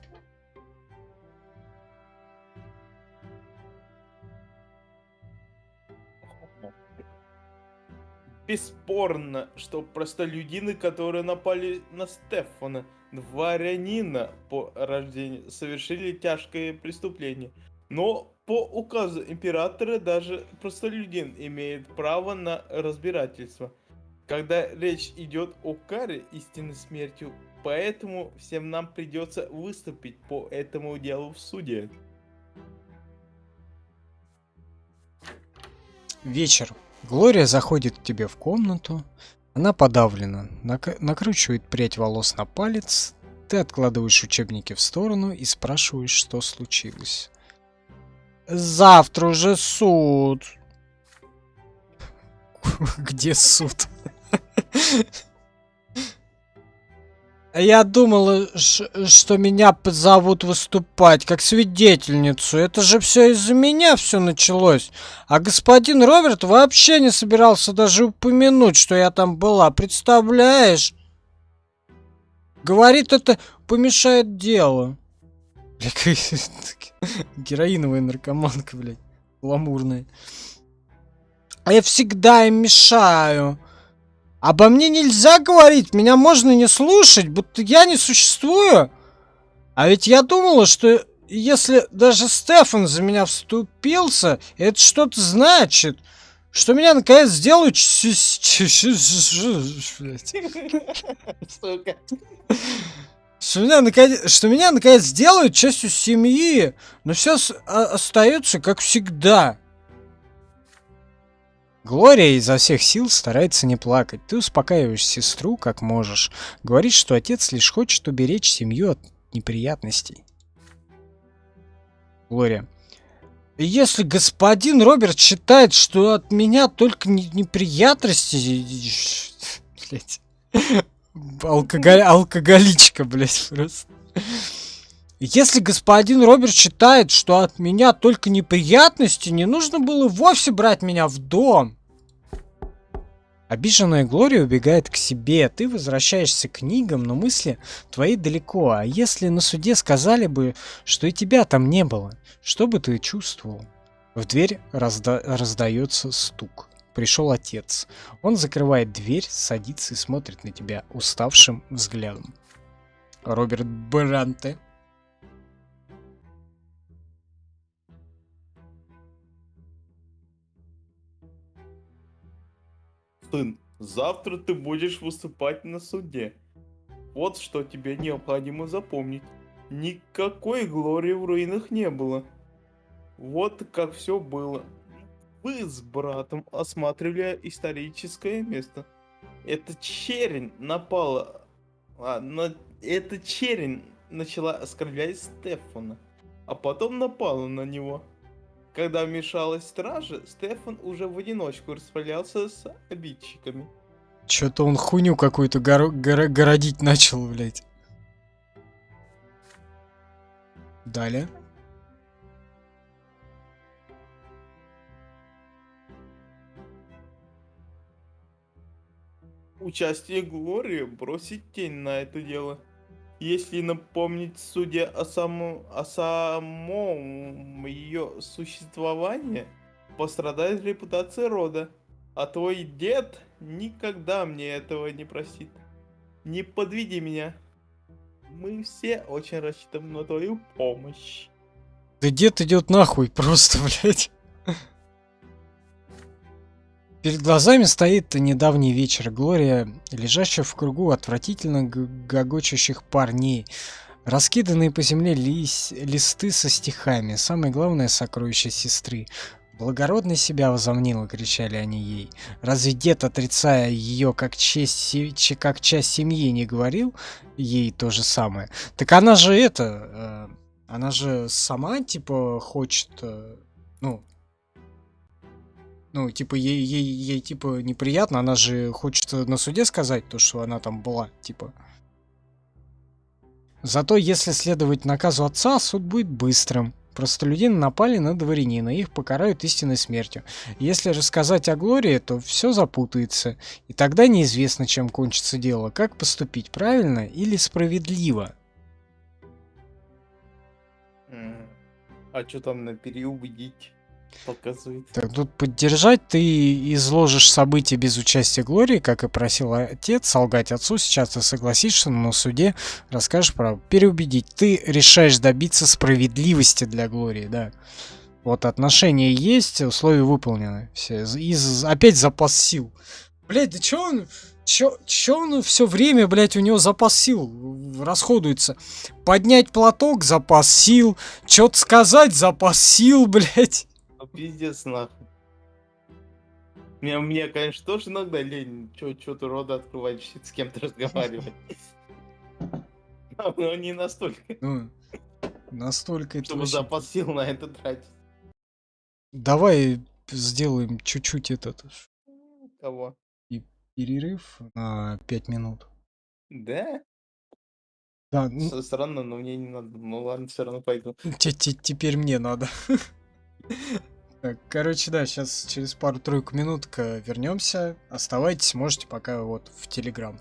[SPEAKER 3] Бесспорно, что простолюдины, которые напали на Стефана, дворянина по рождению, совершили тяжкое преступление. Но по указу императора даже простолюдин имеет право на разбирательство, когда речь идет о каре истинной смертью. Поэтому всем нам придется выступить по этому делу в суде.
[SPEAKER 2] Вечер. Глория заходит к тебе в комнату. Она подавлена, накручивает прядь волос на палец. Ты откладываешь учебники в сторону и спрашиваешь, что случилось. Завтра уже суд. Где суд? Я думала, что меня позовут выступать как свидетельницу. Это же все из-за меня все началось. А господин Роберт вообще не собирался даже упомянуть, что я там была. Представляешь? Говорит, это помешает делу. Героиновая наркоманка, блядь. Гламурная. А я всегда им мешаю. Обо мне нельзя говорить, меня можно не слушать, будто я не существую. А ведь я думала, что если даже Стефан за меня вступился, это что-то значит. Что меня наконец сделают... Что меня наконец сделают частью семьи. Но все остается как всегда. Глория изо всех сил старается не плакать. Ты успокаиваешь сестру как можешь. Говоришь, что отец лишь хочет уберечь семью от неприятностей. Глория. Если господин Роберт считает, что от меня только неприятности... Блять. Алкоголичка, блять, просто. Если господин Роберт считает, что от меня только неприятности, не нужно было вовсе брать меня в дом. Обиженная Глория убегает к себе. Ты возвращаешься к книгам, но мысли твои далеко. А если на суде сказали бы, что и тебя там не было, что бы ты чувствовал? В дверь раздается стук. Пришел отец. Он закрывает дверь, садится и смотрит на тебя уставшим взглядом. Роберт Бранте.
[SPEAKER 3] Сын, завтра ты будешь выступать на суде. Вот что тебе необходимо запомнить. Никакой Глории в руинах не было. Вот как все было. Вы с братом осматривали историческое место. Эта чернь напала... Эта чернь начала оскорблять Стефана, а потом напала на него. Когда вмешалась стража, Стефан уже в одиночку расправлялся с обидчиками.
[SPEAKER 2] Чё-то он хуйню какую-то городить начал, блядь. Далее.
[SPEAKER 3] Участие Глории бросит тень на это дело. Если напомнить суде о самом ее существовании, пострадает репутация рода. А твой дед никогда мне этого не простит. Не подведи меня. Мы все очень рассчитываем на твою помощь.
[SPEAKER 2] Да дед идет нахуй просто, блядь. Перед глазами стоит недавний вечер. Глория, лежащая в кругу отвратительно гогочущих парней. Раскиданные по земле листы со стихами. Самое главное сокровище сестры. Благородной себя возомнила, кричали они ей. Разве дед, отрицая ее как как часть семьи, не говорил ей то же самое? Так она же она же сама, типа, хочет, ну, типа, ей, типа, неприятно, она же хочет на суде сказать то, что она там была, типа. Зато если следовать наказу отца, суд будет быстрым. Простолюдины напали на дворянина, их покарают истинной смертью. Если рассказать о Глории, то все запутается, и тогда неизвестно, чем кончится дело. Как поступить, правильно или справедливо?
[SPEAKER 3] А что там на переубедить показывает?
[SPEAKER 2] Так, тут поддержать ты изложишь события без участия Глории, как и просил отец, солгать отцу. Сейчас ты согласишься, но на суде расскажешь про переубедить. Ты решаешь добиться справедливости для Глории, да. Вот отношения есть, условия выполнены. Все. Опять запас сил. Блять, да чё он... Чё он все время, блять, у него запас сил расходуется? Поднять платок, запас сил. Чё-то сказать, запас сил, блять.
[SPEAKER 3] Ну, пиздец, нахуй. Мне, конечно, тоже иногда лень что-то рода открывать, с кем-то разговаривать. Но не настолько,
[SPEAKER 2] Ну, настолько это
[SPEAKER 3] чтобы
[SPEAKER 2] вообще...
[SPEAKER 3] запас сил на это тратить.
[SPEAKER 2] Давай сделаем чуть-чуть этот
[SPEAKER 3] Кого?
[SPEAKER 2] перерыв на 5 минут.
[SPEAKER 3] Да?
[SPEAKER 2] Да,
[SPEAKER 3] Странно, но мне не надо. Ну ладно, все равно пойду.
[SPEAKER 2] теперь мне надо. Так, короче, да, сейчас через пару-тройку минут вернемся. Оставайтесь, можете пока вот в Телеграм.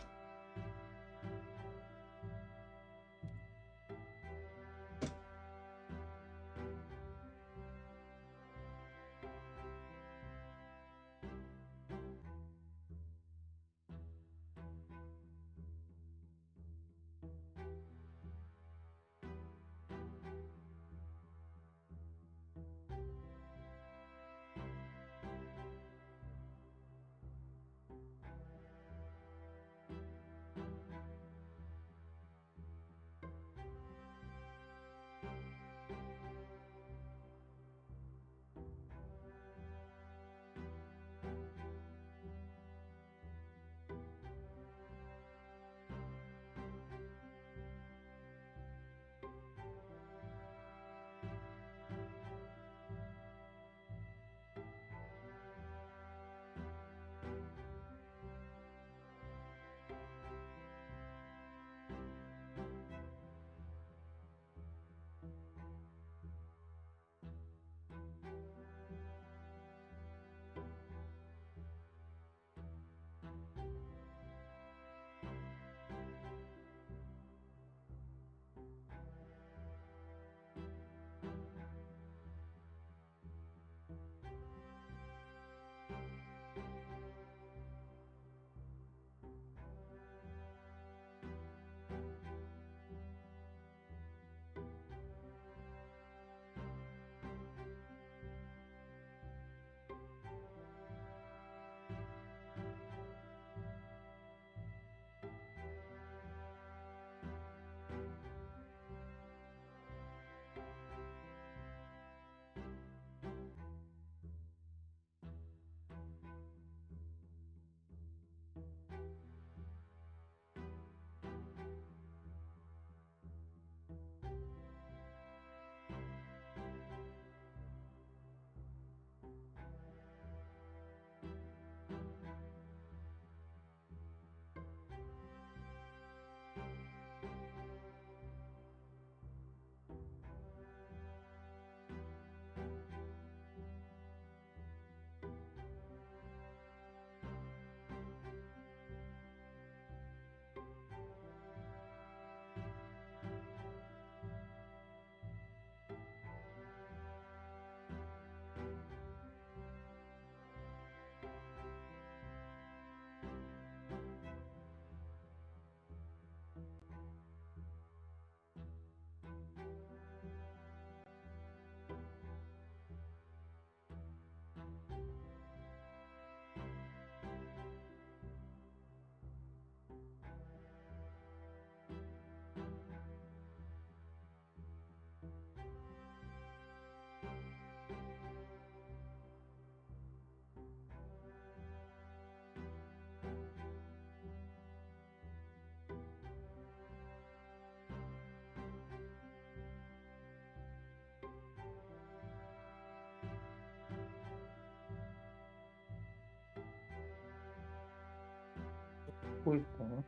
[SPEAKER 3] Ой, ага.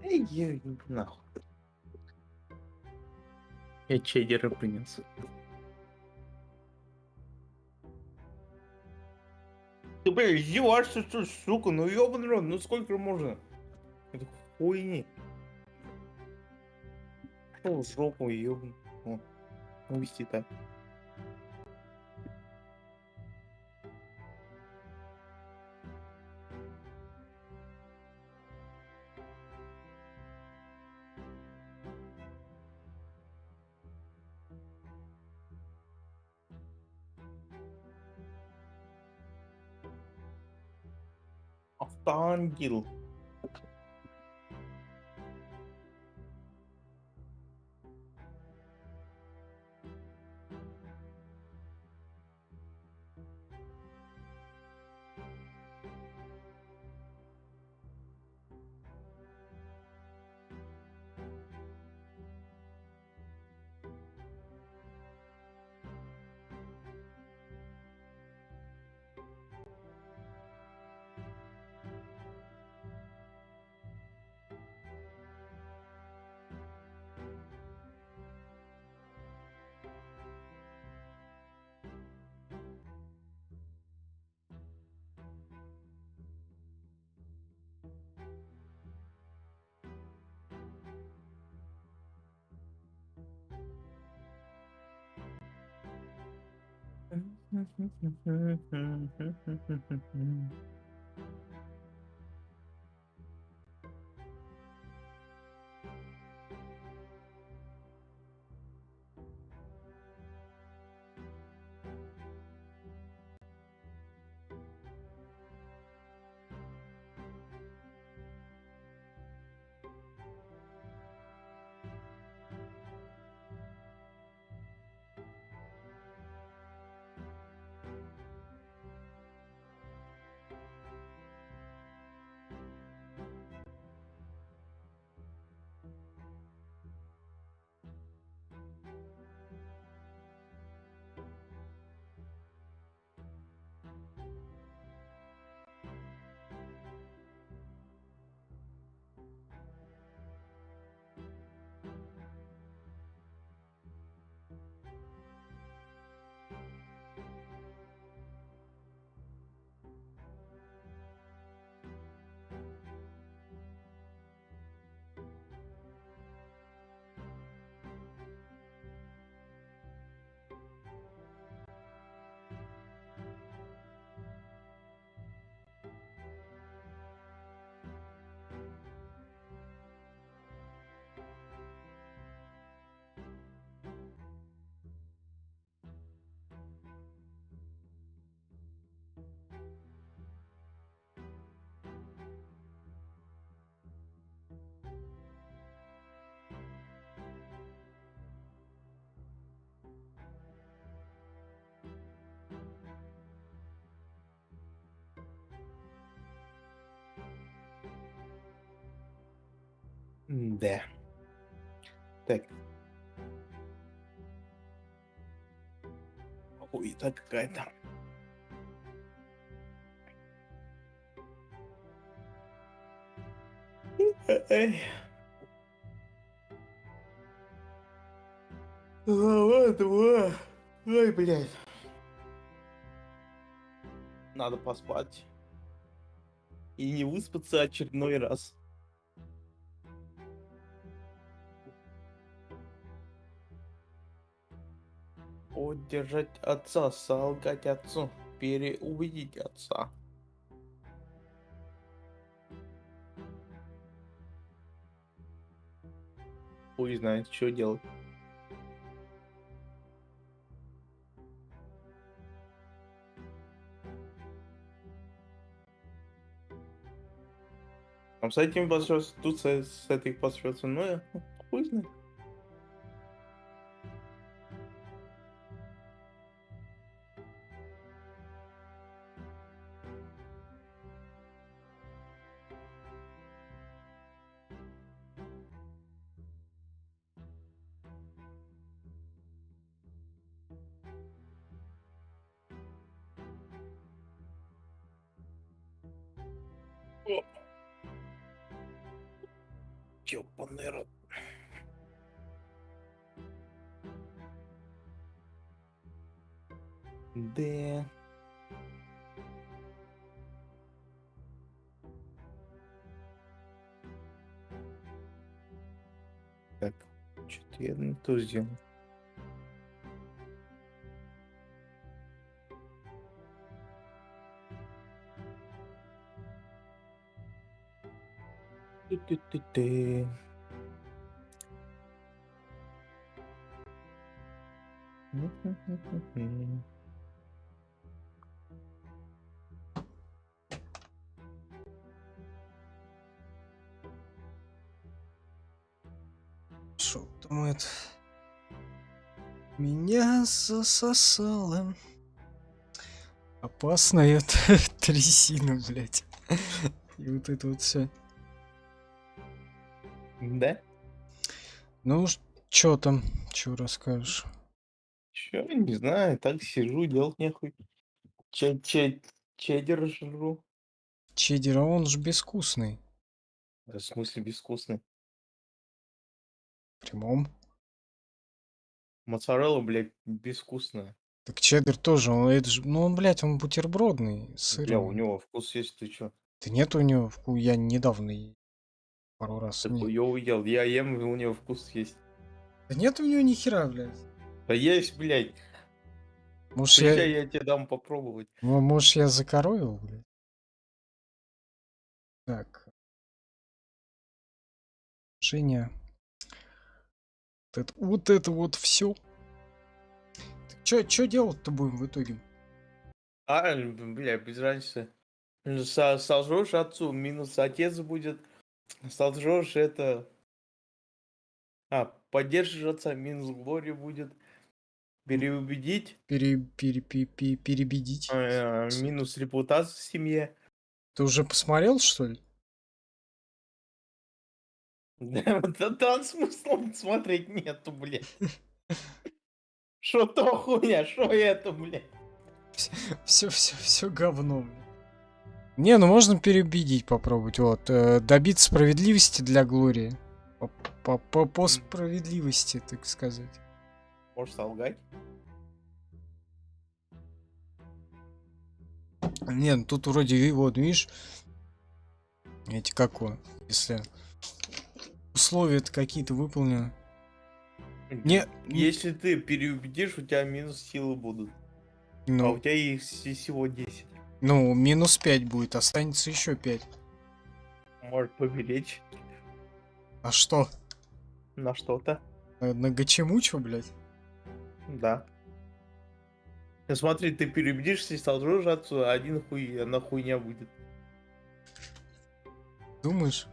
[SPEAKER 3] Эй, нахуй. Я чеддера принес. Ты, блядь, издеваешься, что ли, сука? Ну ёбаный рот, ну сколько можно? Это хуйни. Пошёл в жопу, ёбаный. О, увести так. Автоангел. Да. Так. Ой, это какая-то. Эй. Голова два. Ой, блядь. Надо поспать. И не выспаться очередной раз. Удержать отца, солгать отцу, переубедить отца. Хуй знает, что делать. Там с этим посрется, тут с этой посрется, ну, хуй знает. ёбаный рот. Да. Так, что-то я не то сделал. Ты-ты-ты-ты.
[SPEAKER 2] Шо там это? Меня засосало. Опасная трясина, блядь. И вот это вот все.
[SPEAKER 3] Да?
[SPEAKER 2] Ну, чё там? Чё расскажешь?
[SPEAKER 3] Чё, не знаю, так сижу, делать нехуй. Чеддер жру.
[SPEAKER 2] Чеддер, а он ж безвкусный.
[SPEAKER 3] Да, в смысле безвкусный?
[SPEAKER 2] В прямом.
[SPEAKER 3] Моцарелла, блядь, безвкусная.
[SPEAKER 2] Так чеддер тоже, он, это ж, ну, он, блядь, он бутербродный, с
[SPEAKER 3] Бля, у
[SPEAKER 2] сыром.
[SPEAKER 3] него вкус есть, ты чё?
[SPEAKER 2] Да нет у него я недавно пару раз.
[SPEAKER 3] Ты
[SPEAKER 2] Не.
[SPEAKER 3] хуёвый ел, я ем, и у него вкус есть.
[SPEAKER 2] Да нет у него ни хера, блядь.
[SPEAKER 3] Да есть, блядь.
[SPEAKER 2] Может,
[SPEAKER 3] Приезжай, я тебе дам попробовать.
[SPEAKER 2] может, я закоровил, блядь. Так. Женя. Вот это вот все. Чё делать-то будем в итоге?
[SPEAKER 3] А, бля, без разницы. Сожжешь отцу, минус отец будет. Сожжешь это... А, поддержишь отца, минус Глори будет. Переубедить,
[SPEAKER 2] Перебедить.
[SPEAKER 3] минус репутация в семье.
[SPEAKER 2] Ты уже посмотрел, что ли?
[SPEAKER 3] Да, вот там смысла смотреть нету, блядь. Шо то хуйня, шо это, блядь.
[SPEAKER 2] Все говно. Блин. Не, ну можно переубедить попробовать. Вот. Добиться справедливости для Глории. По справедливости, так сказать.
[SPEAKER 3] Можешь солгать?
[SPEAKER 2] Не, ну тут вроде, вот, видишь, эти как он, если условия-то какие-то выполнены. Не,
[SPEAKER 3] Если ты переубедишь, у тебя минус силы будут. А у
[SPEAKER 2] ну,
[SPEAKER 3] тебя их всего 10.
[SPEAKER 2] ну, минус 5 будет, останется еще 5.
[SPEAKER 3] Может поберечь
[SPEAKER 2] А что?
[SPEAKER 3] на что-то.
[SPEAKER 2] На Гачемучо, блядь?
[SPEAKER 3] Да. Ну, смотри, ты переубедишься и солжешь отцу, а одна хуйня будет.
[SPEAKER 2] Думаешь?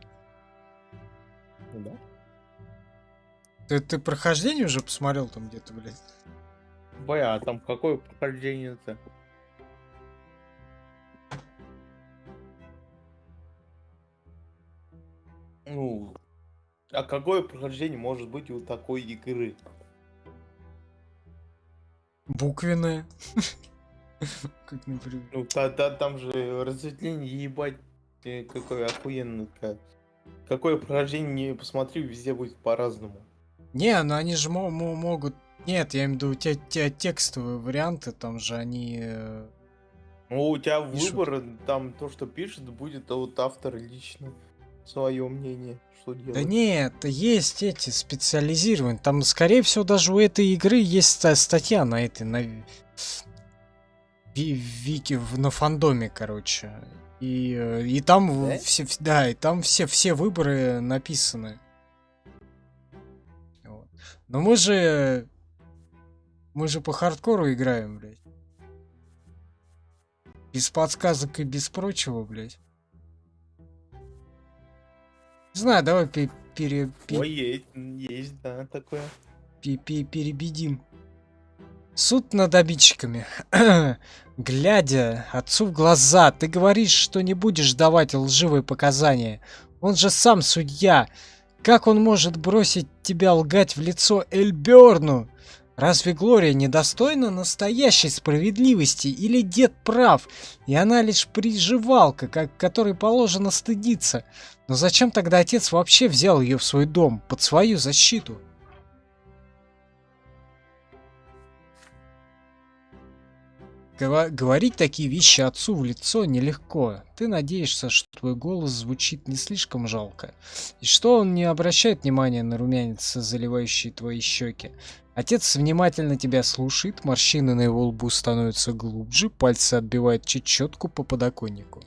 [SPEAKER 3] Ну да.
[SPEAKER 2] Ты прохождение уже посмотрел там где-то, блядь?
[SPEAKER 3] Бля, а там какое прохождение-то? Ну, а какое прохождение может быть у такой игры?
[SPEAKER 2] Буквенное. Как, например.
[SPEAKER 3] Ну, там же разветвление, ебать, какое охуенное. Какое прохождение не посмотри, везде будет по-разному.
[SPEAKER 2] Не, ну они же могут... Нет, я имею в виду, у тебя текстовые варианты, там же они...
[SPEAKER 3] Ну, у тебя
[SPEAKER 2] Пишут.
[SPEAKER 3] выбор, там то, что пишет, будет от автора лично свое мнение, что делать.
[SPEAKER 2] Да нет, есть эти специализированные. Там, скорее всего, даже у этой игры есть статья на этой, на вики, на фандоме, короче. И там
[SPEAKER 3] Да?
[SPEAKER 2] да, и там все выборы написаны. Вот. Но мы же по хардкору играем, блядь. Без подсказок и без прочего, блядь. Не знаю, давай
[SPEAKER 3] Ой, есть, да, такое.
[SPEAKER 2] перебедим. Суд над обидчиками. Глядя отцу в глаза, ты говоришь, что не будешь давать лживые показания. Он же сам судья. Как он может бросить тебя лгать в лицо Эльберну? Разве Глория недостойна настоящей справедливости, или дед прав, и она лишь приживалка, которой положено стыдиться? Но зачем тогда отец вообще взял ее в свой дом, под свою защиту? Говорить такие вещи отцу в лицо нелегко. Ты надеешься, что твой голос звучит не слишком жалко, и что он не обращает внимания на румянец, заливающий твои щеки. Отец внимательно тебя слушает, морщины на его лбу становятся глубже, пальцы отбивают чечетку по подоконнику.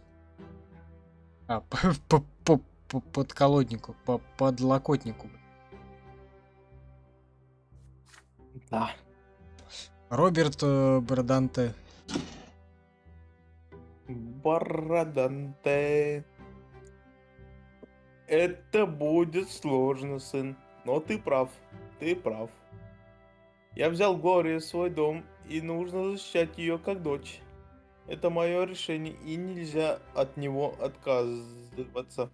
[SPEAKER 2] По подколоднику, по подлокотнику.
[SPEAKER 3] Да.
[SPEAKER 2] Роберт Браданте.
[SPEAKER 3] Бороданте. Это будет сложно, сын. Но ты прав. Ты прав. Я взял Глорию в свой дом, и нужно защищать ее как дочь. Это мое решение, и нельзя от него отказываться.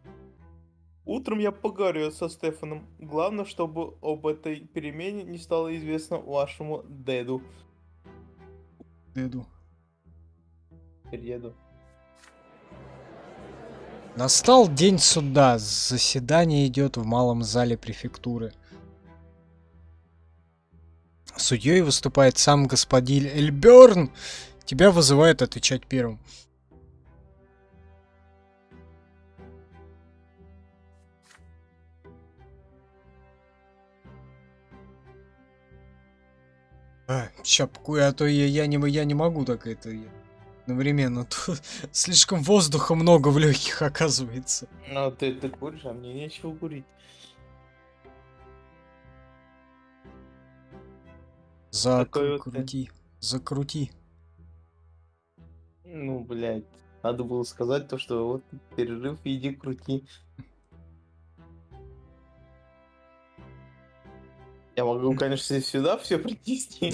[SPEAKER 3] Утром я поговорю со Стефаном. Главное, чтобы об этой перемене не стало известно вашему деду.
[SPEAKER 2] Деду.
[SPEAKER 3] Деду.
[SPEAKER 2] Настал день суда. Заседание идет в малом зале префектуры. Судьей выступает сам господин Эльберн. Тебя вызывает отвечать первым. Щапку, а то я не могу так это одновременно. Тут слишком воздуха много в легких оказывается.
[SPEAKER 3] Ну ты куришь, а мне нечего курить.
[SPEAKER 2] Закрути.
[SPEAKER 3] Ну, блядь, надо было сказать то, что вот перерыв, иди крути. Я могу, конечно, сюда все принести.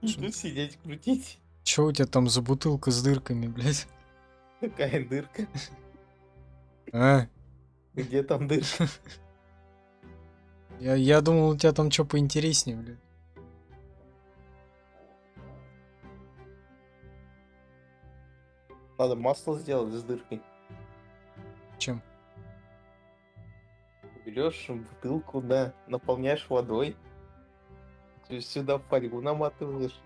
[SPEAKER 3] Тут сидеть, крутить.
[SPEAKER 2] Чё у тебя там за бутылка с дырками, блядь?
[SPEAKER 3] Какая дырка?
[SPEAKER 2] А?
[SPEAKER 3] Где там дырка?
[SPEAKER 2] Я думал, у тебя там что поинтереснее, блядь.
[SPEAKER 3] Надо масло сделать с дыркой.
[SPEAKER 2] Чем?
[SPEAKER 3] Берешь бутылку, да, наполняешь водой. То есть сюда фольгу наматываешь.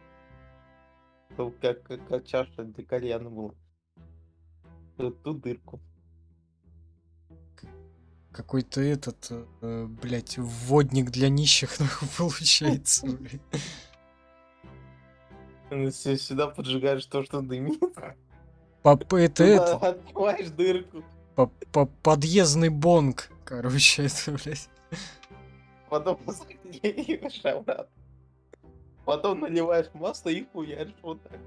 [SPEAKER 3] Чтобы как чаша для кальяна была. Вот ту дырку.
[SPEAKER 2] Какой-то этот, блядь, вводник для нищих, нахуй, получается, блядь.
[SPEAKER 3] Сюда поджигаешь то, что дымит.
[SPEAKER 2] Это
[SPEAKER 3] Открываешь дырку.
[SPEAKER 2] подъездный бонг, короче, это, блядь.
[SPEAKER 3] Потом заклеиваешь обратно. Потом наливаешь масло и хуяришь вот так.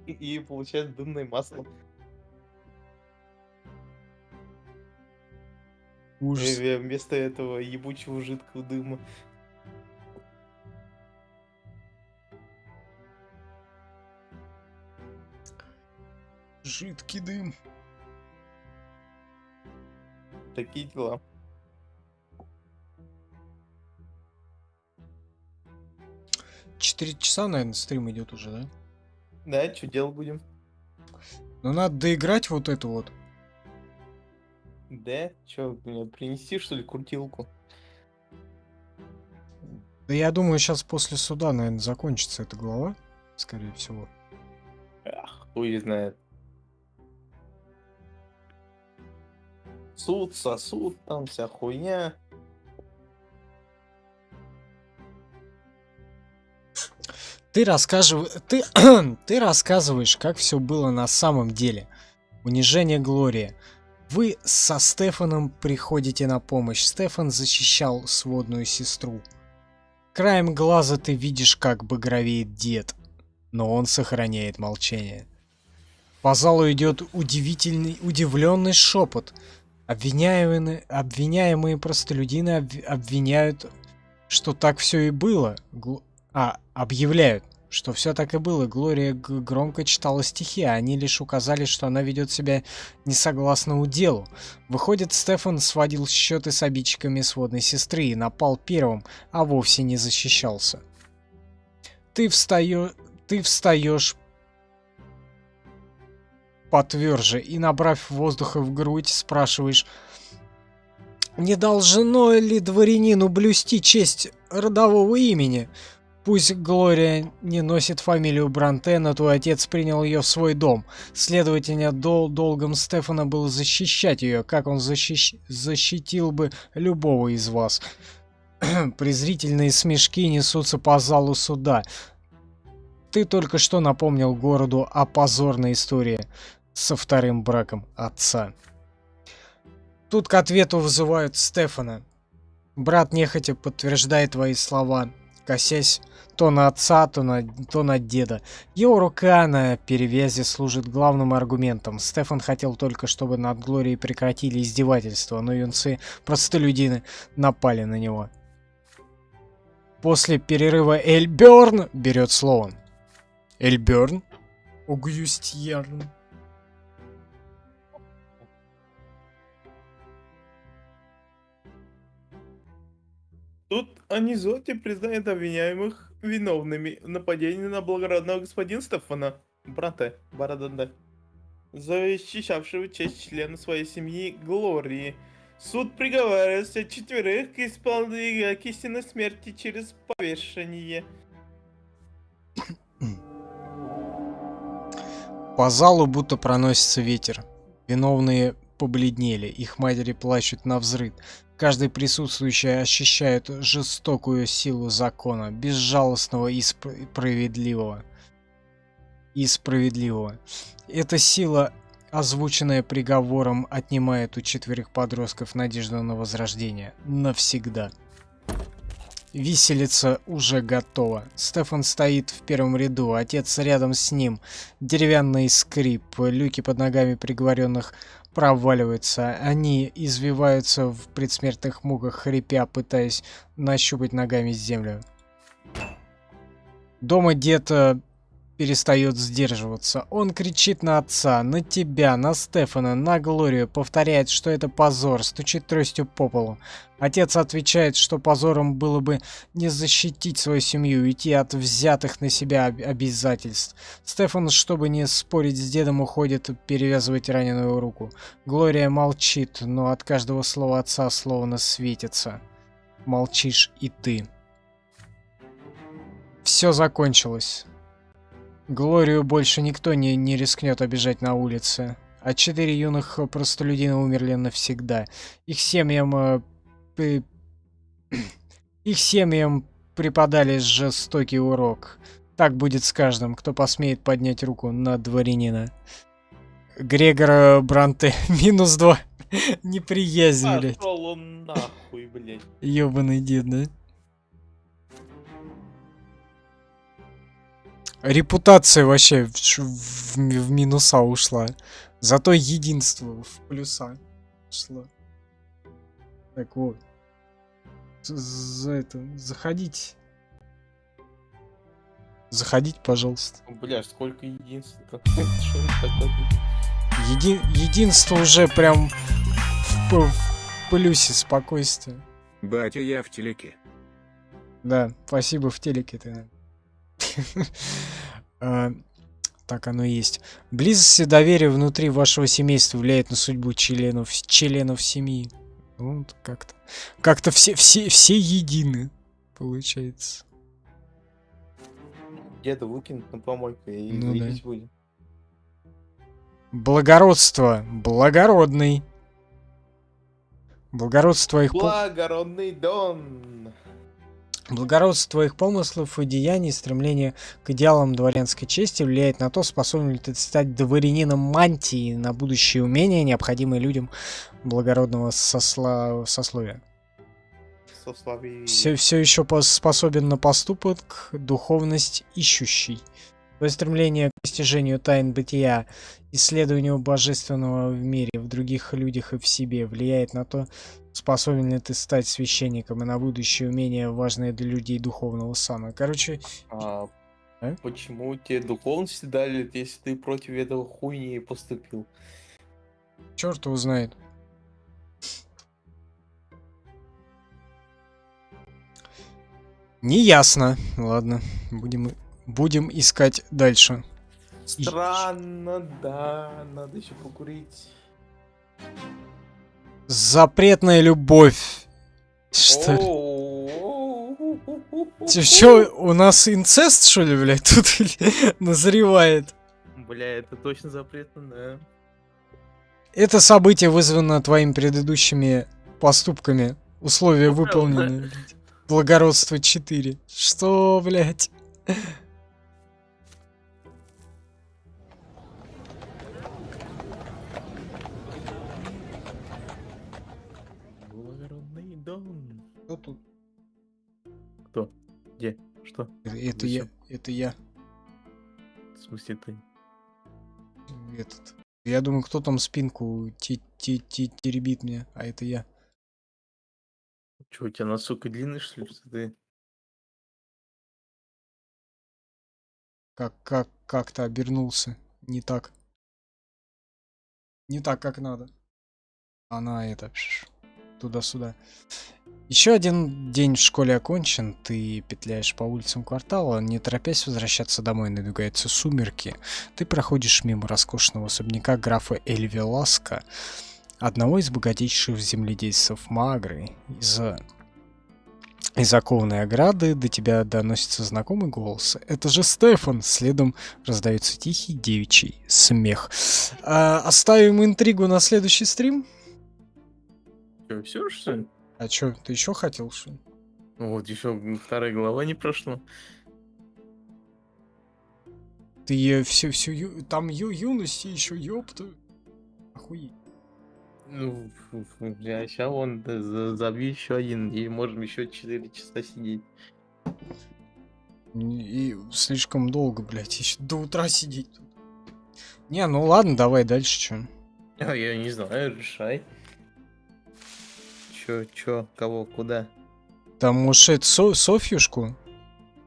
[SPEAKER 3] И получаешь дымное масло.
[SPEAKER 2] Ужас.
[SPEAKER 3] Вместо этого ебучего жидкого дыма.
[SPEAKER 2] Жидкий дым.
[SPEAKER 3] Такие дела.
[SPEAKER 2] Четыре часа, наверное, стрим идет уже, да?
[SPEAKER 3] Да, что делать будем?
[SPEAKER 2] Ну надо доиграть вот эту вот.
[SPEAKER 3] Да? Что, мне принести, что ли, крутилку?
[SPEAKER 2] Да я думаю, сейчас после суда, наверное, закончится эта глава. Скорее всего.
[SPEAKER 3] Ах, хуй знает. Суд, сосуд, там вся хуйня.
[SPEAKER 2] Ты рассказываешь, как все было на самом деле. Унижение Глории. Вы со Стефаном приходите на помощь. Стефан защищал сводную сестру. Краем глаза ты видишь, как багровеет дед, но он сохраняет молчание. По залу идет удивленный шепот. Обвиняемые простолюдины обвиняют, что так все и было. Объявляют, что все так и было. Глория громко читала стихи, а они лишь указали, что она ведет себя не согласно уделу. Выходит, Стефан сводил счеты с обидчиками сводной сестры и напал первым, а вовсе не защищался. Ты встаешь потверже и, набрав воздуха в грудь, спрашиваешь: не должно ли дворянину блюсти честь родового имени? Пусть Глория не носит фамилию Бронте, но твой отец принял ее в свой дом. Следовательно, долгом Стефана было защищать ее, как он защитил бы любого из вас. Презрительные смешки несутся по залу суда. Ты только что напомнил городу о позорной истории со вторым браком отца. Тут к ответу вызывают Стефана. Брат нехотя подтверждает твои слова, косясь то на отца, то на деда. Его рука на перевязи служит главным аргументом. Стефан хотел только, чтобы над Глорией прекратили издевательства, но юнцы-простолюдины напали на него. После перерыва Эльберн берет слово. Эльберн? Огюстьерн.
[SPEAKER 3] Тут Анизоти признает обвиняемых виновными в нападении на благородного господина Стефана Бороданте, защищавшего честь члена своей семьи Глории. Суд приговаривает всех четверых к истинной смерти через повешение.
[SPEAKER 2] По залу будто проносится ветер. Виновные побледнели, их матери плачут навзрыд. Каждый присутствующий ощущает жестокую силу закона, безжалостного и справедливого. Эта сила, озвученная приговором, отнимает у четверых подростков надежду на возрождение. Навсегда. Виселица уже готова. Стефан стоит в первом ряду, отец рядом с ним. Деревянный скрип, люки под ногами приговоренных проваливаются. Они извиваются в предсмертных муках, хрипя, пытаясь нащупать ногами землю. Дома дед перестает сдерживаться. Он кричит на отца, на тебя, на Стефана, на Глорию, повторяет, что это позор, стучит тростью по полу. Отец отвечает, что позором было бы не защитить свою семью, идти от взятых на себя обязательств. Стефан, чтобы не спорить с дедом, уходит перевязывать раненую руку. Глория молчит, но от каждого слова отца словно светится. Молчишь и ты. Все закончилось. Глорию больше никто не рискнет обижать на улице. А 4 юных простолюдина умерли навсегда. Их семьям преподали жестокий урок. Так будет с каждым, кто посмеет поднять руку на дворянина. Грегор Бронте, -2. Неприязнь, блядь.
[SPEAKER 3] Пошел он нахуй, блядь.
[SPEAKER 2] Ёбаный дед, да? Репутация вообще в минуса ушла. Зато единство в плюса шло. Так вот. Заходите. Заходите, пожалуйста.
[SPEAKER 3] Бля, сколько единств. Что это такое?
[SPEAKER 2] Единство уже прям в плюсе, спокойствие.
[SPEAKER 4] Батя, я в телеке.
[SPEAKER 2] Да, спасибо, в телеке ты. Так оно и есть. Близость и доверие внутри вашего семейства влияет на судьбу членов семьи. Вот как-то все едины, получается.
[SPEAKER 3] Деда выкинут на помойку и
[SPEAKER 2] Ну да.
[SPEAKER 3] заебись будем.
[SPEAKER 2] Благородство. Благородный. Благородство их...
[SPEAKER 3] Благородный Дон.
[SPEAKER 2] Благородство их помыслов и деяний, стремление к идеалам дворянской чести влияет на то, способен ли ты стать дворянином мантии, на будущие умения, необходимые людям благородного сословия. Все еще способен на поступок, духовность ищущий. Твое стремление к постижению тайн бытия, исследованию божественного в мире, в других людях и в себе влияет на то, способен ли ты стать священником, и на будущее умения, важные для людей духовного сана. Короче,
[SPEAKER 3] Почему тебе духовности дали, если ты против этого хуйни поступил?
[SPEAKER 2] Черт его знает. Неясно. Ладно, будем искать дальше.
[SPEAKER 3] Странно, да, надо еще покурить.
[SPEAKER 2] Запретная любовь. Что ли? Чё, у нас инцест, что ли, блядь, тут назревает?
[SPEAKER 3] Бля, это точно запретно, да.
[SPEAKER 2] Это событие вызвано твоими предыдущими поступками. Условия выполнены, блядь. Благородство 4. Что, блядь?
[SPEAKER 3] Благородный дом.
[SPEAKER 2] Кто тут?
[SPEAKER 3] Кто? Где? Что?
[SPEAKER 2] Это
[SPEAKER 3] Вы
[SPEAKER 2] я.
[SPEAKER 3] чё?
[SPEAKER 2] Это я.
[SPEAKER 3] В смысле ты?
[SPEAKER 2] Этот. Я думаю, кто там спинку теребит мне, а это я.
[SPEAKER 3] Че, у тебя носок длинный, что ли, что ты?
[SPEAKER 2] Как-то обернулся. Не так. Не так, как надо. Она это... Туда-сюда. Еще один день в школе окончен. Ты петляешь по улицам квартала, не торопясь возвращаться домой, надвигаются сумерки. Ты проходишь мимо роскошного особняка графа Эль Веласко, одного из богатейших земледельцев Магры. Из-за кованой ограды до тебя доносится знакомый голос. Это же Стефан! Следом раздается тихий девичий смех. Оставим интригу на следующий стрим?
[SPEAKER 3] Че, все, что ли?
[SPEAKER 2] А чё, ты еще хотел, что ли?
[SPEAKER 3] Ну вот еще вторая глава не прошла.
[SPEAKER 2] Ты там юность еще ёпту. Охуеть.
[SPEAKER 3] Ну, я сейчас вон забью еще один, и можем еще 4 часа сидеть.
[SPEAKER 2] И слишком долго, блядь, еще до утра сидеть тут. Не, ну ладно, давай дальше, чё.
[SPEAKER 3] А я не знаю, решай. Чё, кого, куда?
[SPEAKER 2] Там, может, это Софьюшку?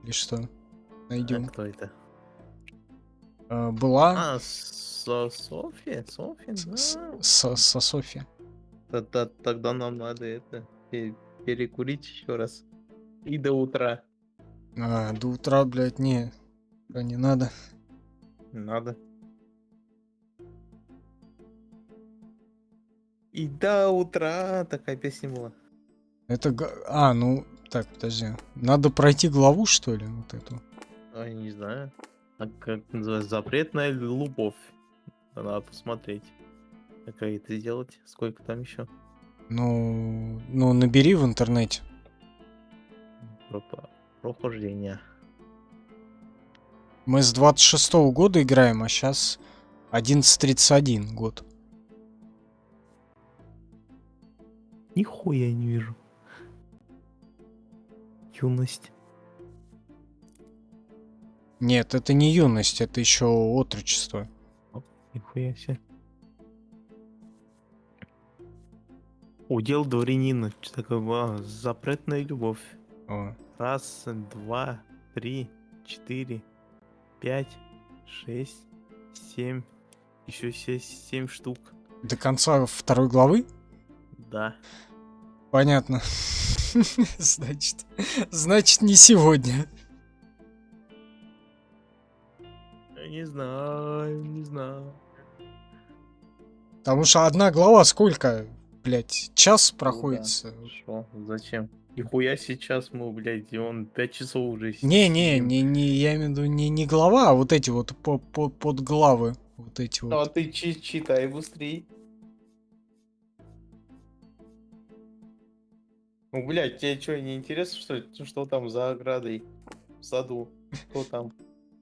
[SPEAKER 2] Или что? Найдем.
[SPEAKER 3] А кто это?
[SPEAKER 2] Была
[SPEAKER 3] А, Софья? Софья, да.
[SPEAKER 2] со Софья.
[SPEAKER 3] Тогда нам надо это перекурить еще раз. И до утра.
[SPEAKER 2] До утра, блядь, не надо.
[SPEAKER 3] Надо. И до утра такая песня была.
[SPEAKER 2] Это... ну, так, подожди. Надо пройти главу, что ли, вот эту?
[SPEAKER 3] Ой, не знаю. А как называется? Запретная любовь. Надо посмотреть. Как это сделать? Сколько там еще?
[SPEAKER 2] Ну, набери в интернете.
[SPEAKER 3] Прохождение.
[SPEAKER 2] Мы с 26-го года играем, а сейчас 11:31 год.
[SPEAKER 3] Нихуя не вижу. Юность.
[SPEAKER 2] Нет, это не юность, это еще отрочество.
[SPEAKER 3] Нихуя себе. Удел дворянина. Что такое? Запретная любовь.
[SPEAKER 2] О.
[SPEAKER 3] 1, 2, 3, 4, 5, 6, 7. Еще 7 штук.
[SPEAKER 2] До конца второй главы?
[SPEAKER 3] Да.
[SPEAKER 2] Понятно. Значит, не сегодня.
[SPEAKER 3] Не знаю.
[SPEAKER 2] Потому что одна глава сколько, блять, час проходит?
[SPEAKER 3] Шо? Зачем? Нихуя сейчас мы, блядь, и он 5 часов уже сидим.
[SPEAKER 2] Не, я имею в виду не глава, а вот эти вот подглавы. Вот эти вот.
[SPEAKER 3] Ну, а ты читай быстрей. Ну, блядь, тебе что, не интересно, что ли? Что там за оградой? В саду? Кто там?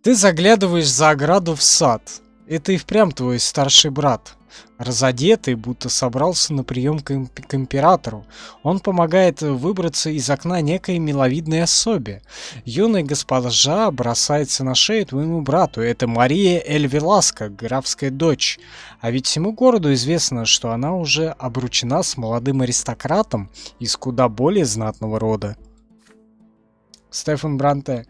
[SPEAKER 2] Ты заглядываешь за ограду в сад. Это и впрямь твой старший брат. Разодетый, будто собрался на прием к императору. Он помогает выбраться из окна некой миловидной особе. Юная госпожа бросается на шею твоему брату. Это Мария Эль Веласко, графская дочь. А ведь всему городу известно, что она уже обручена с молодым аристократом из куда более знатного рода. Стефан Бранте.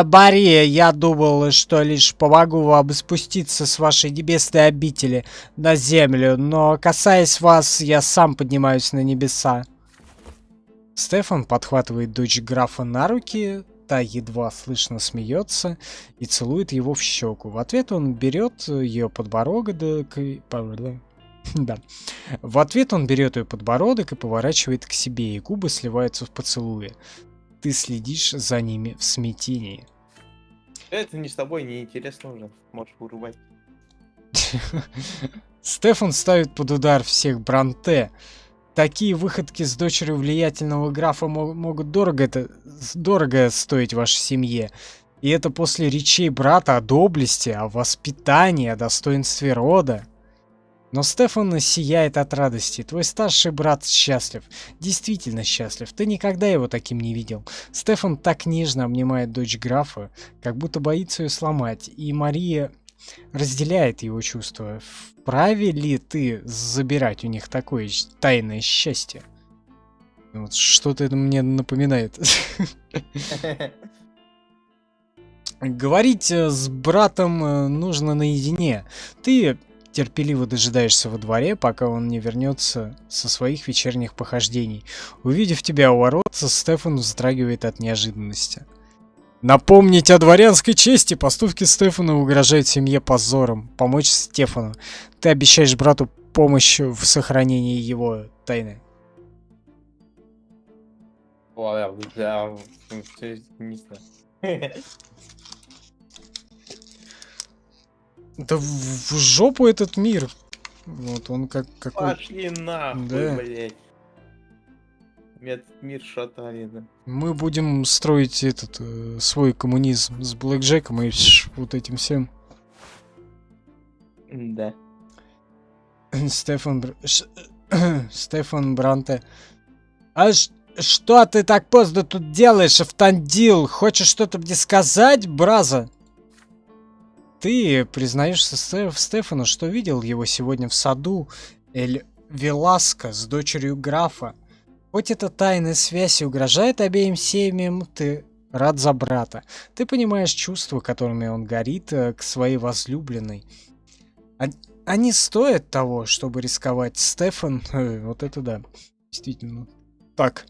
[SPEAKER 2] Мария, я думал, что лишь помогу вам спуститься с вашей небесной обители на землю, но касаясь вас, я сам поднимаюсь на небеса. Стефан подхватывает дочь графа на руки, та едва слышно смеется и целует его в щеку. В ответ он берет ее подбородок и... Да. В ответ он берет ее подбородок и поворачивает к себе, и губы сливаются в поцелуе. Ты следишь за ними в смятении.
[SPEAKER 3] Это не с тобой, не интересно уже. Можешь вырубать.
[SPEAKER 2] Стефан ставит под удар всех Бронте. Такие выходки с дочерью влиятельного графа могут дорого стоить вашей семье. И это после речей брата о доблести, о воспитании, о достоинстве рода. Но Стефан сияет от радости. Твой старший брат счастлив. Действительно счастлив. Ты никогда его таким не видел. Стефан так нежно обнимает дочь графа, как будто боится ее сломать. И Мария разделяет его чувства. Вправе ли ты забирать у них такое тайное счастье? Вот что-то это мне напоминает. Говорить с братом нужно наедине. Ты терпеливо дожидаешься во дворе, пока он не вернется со своих вечерних похождений. Увидев тебя у ворот, Стефан вздрагивает от неожиданности. Напомнить о дворянской чести, поступки Стефана угрожают семье позором. Помочь Стефану. Ты обещаешь брату помощь в сохранении его тайны.
[SPEAKER 3] Не знаю.
[SPEAKER 2] Да в жопу этот мир. Вот он как какой...
[SPEAKER 3] Пошли нахуй,
[SPEAKER 2] Да.
[SPEAKER 3] блядь. Мир шатали, да.
[SPEAKER 2] Мы будем строить этот свой коммунизм с блэкджеком и вот этим всем.
[SPEAKER 3] Да.
[SPEAKER 2] Стефан Бранте. А что ты так поздно тут делаешь, Автандил? Хочешь что-то мне сказать, браза? Ты признаешься Стефану, что видел его сегодня в саду Эль Веласко с дочерью графа. Хоть эта тайная связь и угрожает обеим семьям, ты рад за брата. Ты понимаешь чувства, которыми он горит к своей возлюбленной. Они стоят того, чтобы рисковать. Стефан... вот это да. Действительно. Так.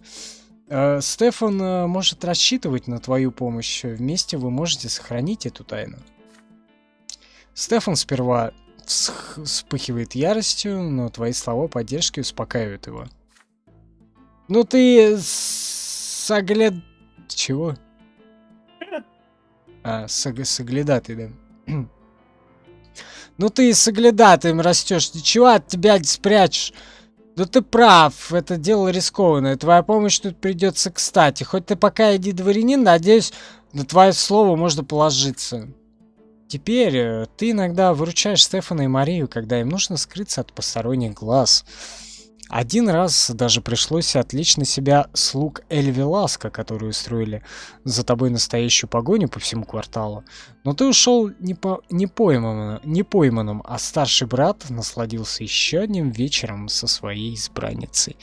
[SPEAKER 2] Стефан может рассчитывать на твою помощь. Вместе вы можете сохранить эту тайну. Стефан сперва вспыхивает яростью, но твои слова поддержки успокаивают его. Ну ты Чего? Соглядатый, да. Ну ты соглядатым растешь, ничего от тебя не спрячешь. Да ты прав, это дело рискованное, твоя помощь тут придется кстати. Хоть ты пока и не дворянин, надеюсь, на твое слово можно положиться. Теперь ты иногда выручаешь Стефана и Марию, когда им нужно скрыться от посторонних глаз. Один раз даже пришлось отвлечь на себя слуг Эль Веласко, которые устроили за тобой настоящую погоню по всему кварталу. Но ты ушел непойманным, а старший брат насладился еще одним вечером со своей избранницей.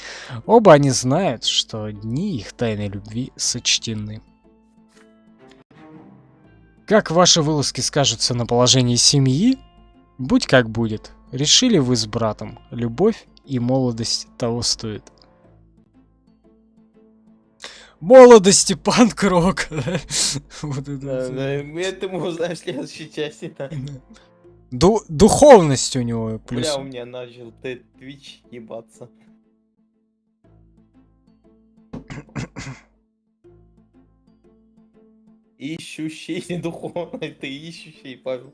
[SPEAKER 2] Оба они знают, что дни их тайной любви сочтены. Как ваши вылазки скажутся на положении семьи? Будь как будет. Решили вы с братом. Любовь и молодость того стоит. Молодость и панк-рок. Вот
[SPEAKER 3] Это мы узнаем в следующей части.
[SPEAKER 2] Духовность у него плюс.
[SPEAKER 3] Бля, у меня начал Twitch ебаться. Ищущий духовной, ты ищущий, Павел.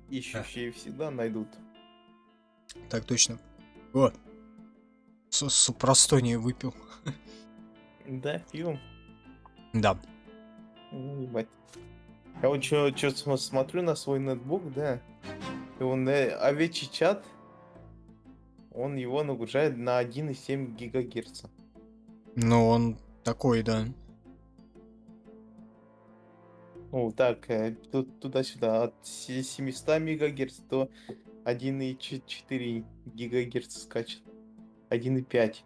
[SPEAKER 3] Ищущие всегда найдут.
[SPEAKER 2] Так точно. О, супростония выпил.
[SPEAKER 3] Да, пьем.
[SPEAKER 2] Да.
[SPEAKER 3] Ну, ебать. Я вот чё смотрю на свой ноутбук, да. И он овечий чат. Он его нагружает на 1,7 гигагерца.
[SPEAKER 2] Ну, он такой, да.
[SPEAKER 3] Ну, так, туда-сюда. От 700 мегагерц до 1,4 гигагерца скачет. 1,5.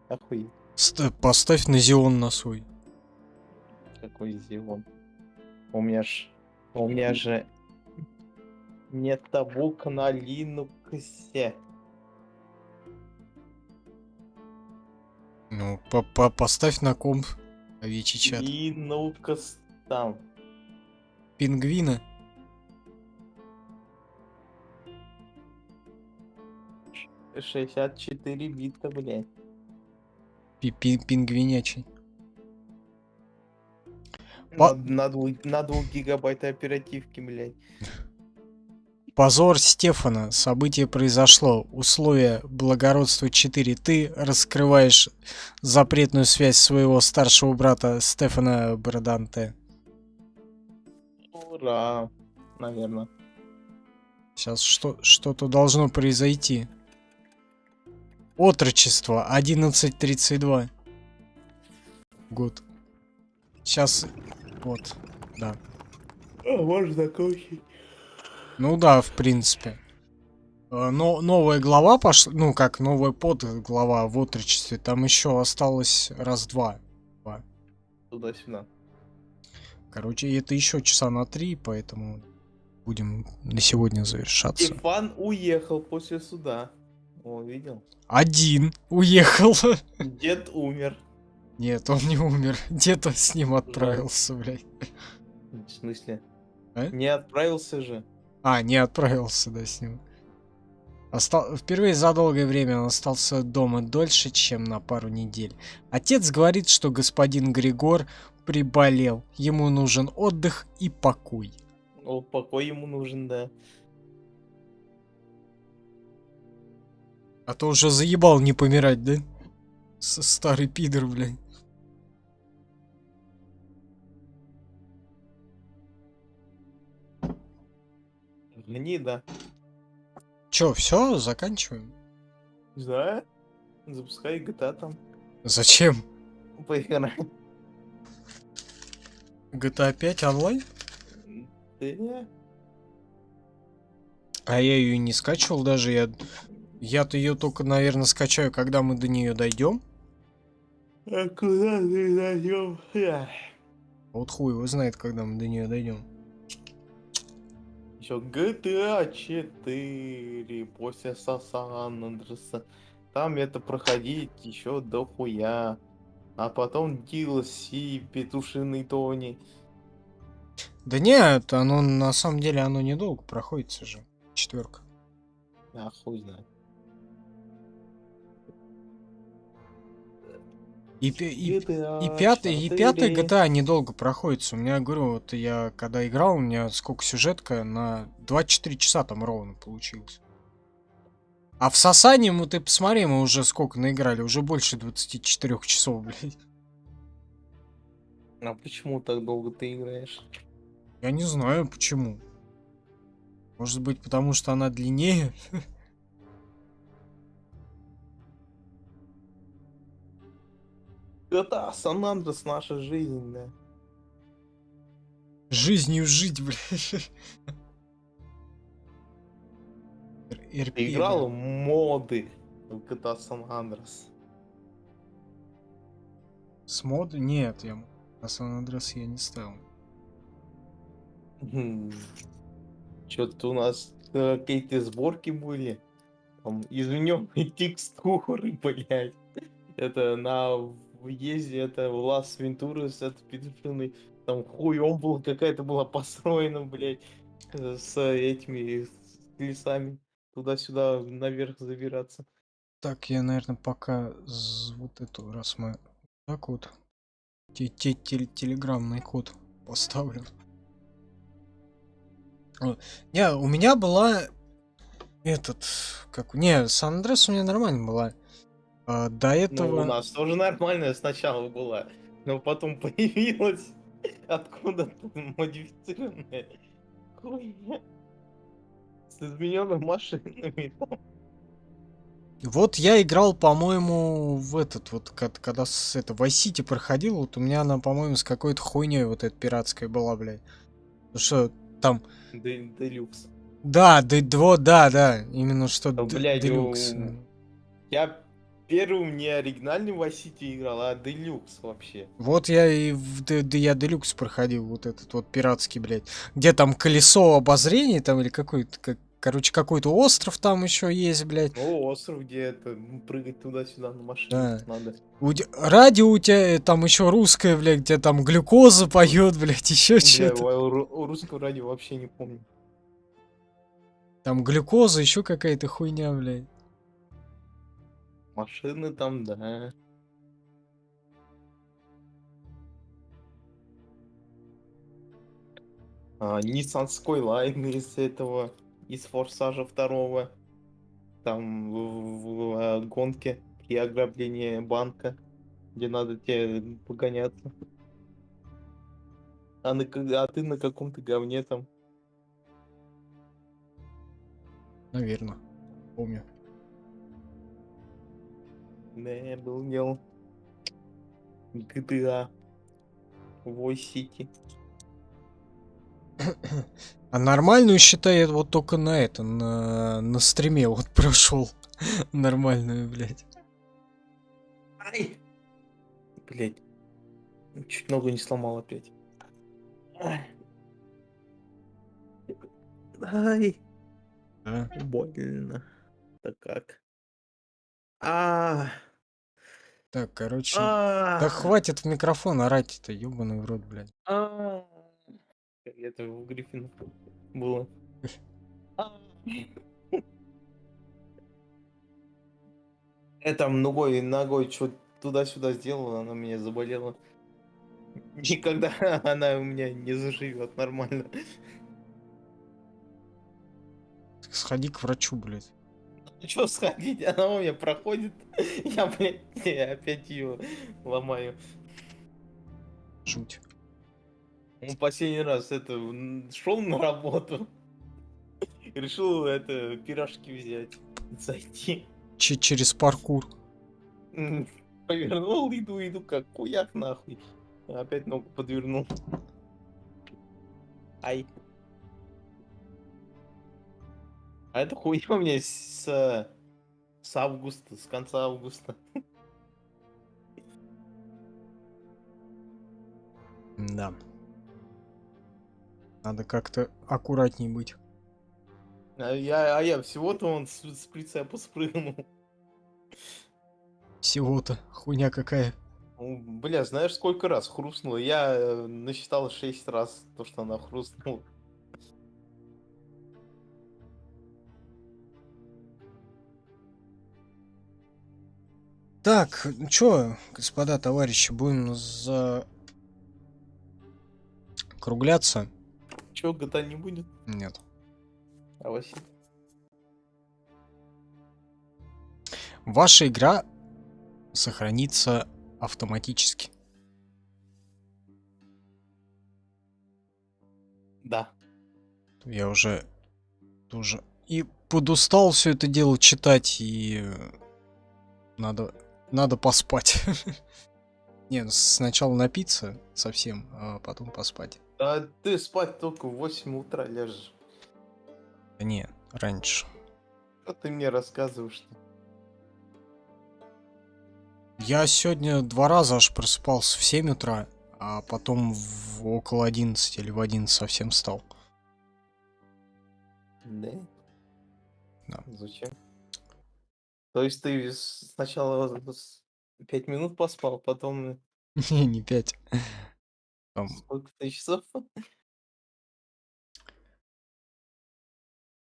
[SPEAKER 3] Охуеть.
[SPEAKER 2] Поставь на Xeon на свой.
[SPEAKER 3] Какой Xeon. У меня же нет табук на Linux.
[SPEAKER 2] Ну, поставь на комп. Овечий чат.
[SPEAKER 3] Linux там.
[SPEAKER 2] Пингвина.
[SPEAKER 3] — 64 бита, блядь.
[SPEAKER 2] Пингвинячий.
[SPEAKER 3] На 2 гигабайта оперативки, блядь.
[SPEAKER 2] Позор Стефана. Событие произошло. Условия благородства 4. Ты раскрываешь запретную связь своего старшего брата Стефана Браданте.
[SPEAKER 3] Ура. Наверное.
[SPEAKER 2] Сейчас что-то должно произойти. Отрочество 1132. Год. Сейчас. Вот. Да.
[SPEAKER 3] Можно закончить.
[SPEAKER 2] Ну да, в принципе. Но новая глава пошла. Ну, как новая подглава в отрочестве. Там еще осталось раз-два.
[SPEAKER 3] Туда-сюда.
[SPEAKER 2] Короче, это еще часа на 3, поэтому будем на сегодня завершаться.
[SPEAKER 3] Стефан уехал после суда. О, видел?
[SPEAKER 2] Один уехал.
[SPEAKER 3] Дед умер.
[SPEAKER 2] Нет, он не умер. Где-то с ним отправился, блядь.
[SPEAKER 3] В смысле?
[SPEAKER 2] А?
[SPEAKER 3] Не отправился же.
[SPEAKER 2] А, не отправился, да, с ним. Впервые за долгое время он остался дома дольше, чем на пару недель. Отец говорит, что господин Григор приболел. Ему нужен отдых и покой.
[SPEAKER 3] О, покой ему нужен, да.
[SPEAKER 2] А то уже заебал не помирать, да? Старый пидор, блядь.
[SPEAKER 3] Гнида.
[SPEAKER 2] Чё, все, заканчиваем?
[SPEAKER 3] Не знаю. Запускай GTA там.
[SPEAKER 2] Зачем?
[SPEAKER 3] Поиграем.
[SPEAKER 2] GTA 5 онлайн?
[SPEAKER 3] Да.
[SPEAKER 2] А я ее не скачивал даже. Я-то ее только, наверное, скачаю, когда мы до нее дойдем.
[SPEAKER 3] А куда ты зайдем?
[SPEAKER 2] Вот хуй его знает, когда мы до нее дойдем.
[SPEAKER 3] Еще GTA 4 после Сан Андреса. Там это проходить еще дохуя. А потом DLC, Петушиный Тони.
[SPEAKER 2] Да нет, оно на самом деле оно недолго проходится же. 4.
[SPEAKER 3] А хуй знает.
[SPEAKER 2] И
[SPEAKER 3] GTA
[SPEAKER 2] пятый
[SPEAKER 3] 4.
[SPEAKER 2] GTA недолго проходится. У меня, говорю, вот я когда играл, у меня сколько сюжетка на 24 часа там ровно получилось. А в Сасане, ну ты посмотри, мы уже сколько наиграли, уже больше 24 часов, блядь.
[SPEAKER 3] А почему так долго ты играешь?
[SPEAKER 2] Я не знаю почему. Может быть, потому что она длиннее?
[SPEAKER 3] GTA Сан Андрес наша жизнь, да.
[SPEAKER 2] Жизнью жить, блядь. РП,
[SPEAKER 3] Ты играл в моды в GTA Сан Андрес?
[SPEAKER 2] с мод? Нет, я на Сан-Андрес я не ставил.
[SPEAKER 3] Что-то у нас какие-то сборки были. Там измененные текстуры, блядь. Это на въезде, это в Лас Вентурас, это петушиный. Там хуем было, какая-то была построена, блядь, с этими с лесами. Туда-сюда наверх забираться.
[SPEAKER 2] Так, я, наверное, пока вот эту, раз мы так вот телеграммный код поставлю. Не, у меня была Сан-Андрес у меня нормально была. До этого...
[SPEAKER 3] Ну, у нас тоже нормальная сначала была, но потом появилась откуда-то модифицированная хуйня с измененными машинами.
[SPEAKER 2] Вот я играл, по-моему, в этот вот, когда с это Vice City проходил, вот у меня она, по-моему, с какой-то хуйней вот этой пиратской была, блядь. Потому что там...
[SPEAKER 3] Делюкс.
[SPEAKER 2] Да, да, именно что
[SPEAKER 3] Блядь,
[SPEAKER 2] делюкс.
[SPEAKER 3] я первым не оригинальный Vice City играл, а Deluxe вообще.
[SPEAKER 2] Вот я и я Делюкс проходил, вот этот вот пиратский, блядь. Где там колесо обозрения там или какой-то, короче, какой-то остров там еще есть, блядь.
[SPEAKER 3] Ну, остров, где это, прыгать туда-сюда на машине
[SPEAKER 2] Да.
[SPEAKER 3] надо.
[SPEAKER 2] Радио у тебя там еще русское, блядь, где там глюкоза поет, блядь, еще
[SPEAKER 3] Бля,
[SPEAKER 2] что-то.
[SPEAKER 3] у русского радио вообще не помню.
[SPEAKER 2] Там глюкоза, еще какая-то хуйня, блядь.
[SPEAKER 3] Машины там, да. Nissan Skyline из этого, из Форсажа второго. Там в гонке при ограблении банка, где надо тебе погоняться. А ты на каком-то говне там.
[SPEAKER 2] Наверное, помню.
[SPEAKER 3] Не, был дел. GTA. Voice City.
[SPEAKER 2] А нормальную, считай, я вот только на это, на стриме вот прошел. Нормальную, блядь.
[SPEAKER 3] Ай! Блять. Чуть ногу не сломал опять. Ай. Ай.
[SPEAKER 2] Да.
[SPEAKER 3] Больно. Так как? А.
[SPEAKER 2] Так, короче. Да
[SPEAKER 3] А.
[SPEAKER 2] хватит в микрофон орать-то, ёбаный в рот, блядь.
[SPEAKER 3] А. Это у Гриффина было. А. Это ногой что туда-сюда сделала, она меня заболела. Никогда она у меня не заживет нормально.
[SPEAKER 2] Сходи к врачу, блядь.
[SPEAKER 3] Что сходить, она у меня проходит, я, блядь, опять ее ломаю.
[SPEAKER 2] Жуть.
[SPEAKER 3] Он последний раз это шел на работу, решил это пирожки взять, зайти.
[SPEAKER 2] Через паркур.
[SPEAKER 3] Повернул, иду, как куяк нахуй. Опять ногу подвернул. Ай. А это хуйня у меня с августа, с конца августа.
[SPEAKER 2] Да. Надо как-то аккуратней быть.
[SPEAKER 3] А я всего-то он с прицепа спрыгнул.
[SPEAKER 2] Всего-то. Хуйня какая.
[SPEAKER 3] Бля, знаешь, сколько раз хрустнуло? Я насчитал 6 раз то, что она хрустнула.
[SPEAKER 2] Так, ну чё, господа, товарищи, будем закругляться?
[SPEAKER 3] Чё, GTA не будет?
[SPEAKER 2] Нет.
[SPEAKER 3] А Василий?
[SPEAKER 2] Ваша игра сохранится автоматически.
[SPEAKER 3] Да.
[SPEAKER 2] Я уже тоже и подустал все это дело читать, и надо поспать. Не, ну сначала напиться совсем, а потом поспать.
[SPEAKER 3] А ты спать только в 8 утра ляжешь.
[SPEAKER 2] Да не, раньше.
[SPEAKER 3] Что ты мне рассказываешь-то?
[SPEAKER 2] Я сегодня 2 раза аж просыпался в 7 утра, а потом около 11 или в 11 совсем встал.
[SPEAKER 3] Да?
[SPEAKER 2] Да.
[SPEAKER 3] Зачем? То есть ты сначала 5 минут поспал, потом
[SPEAKER 2] Не 5. Там,
[SPEAKER 3] сколько ты часов?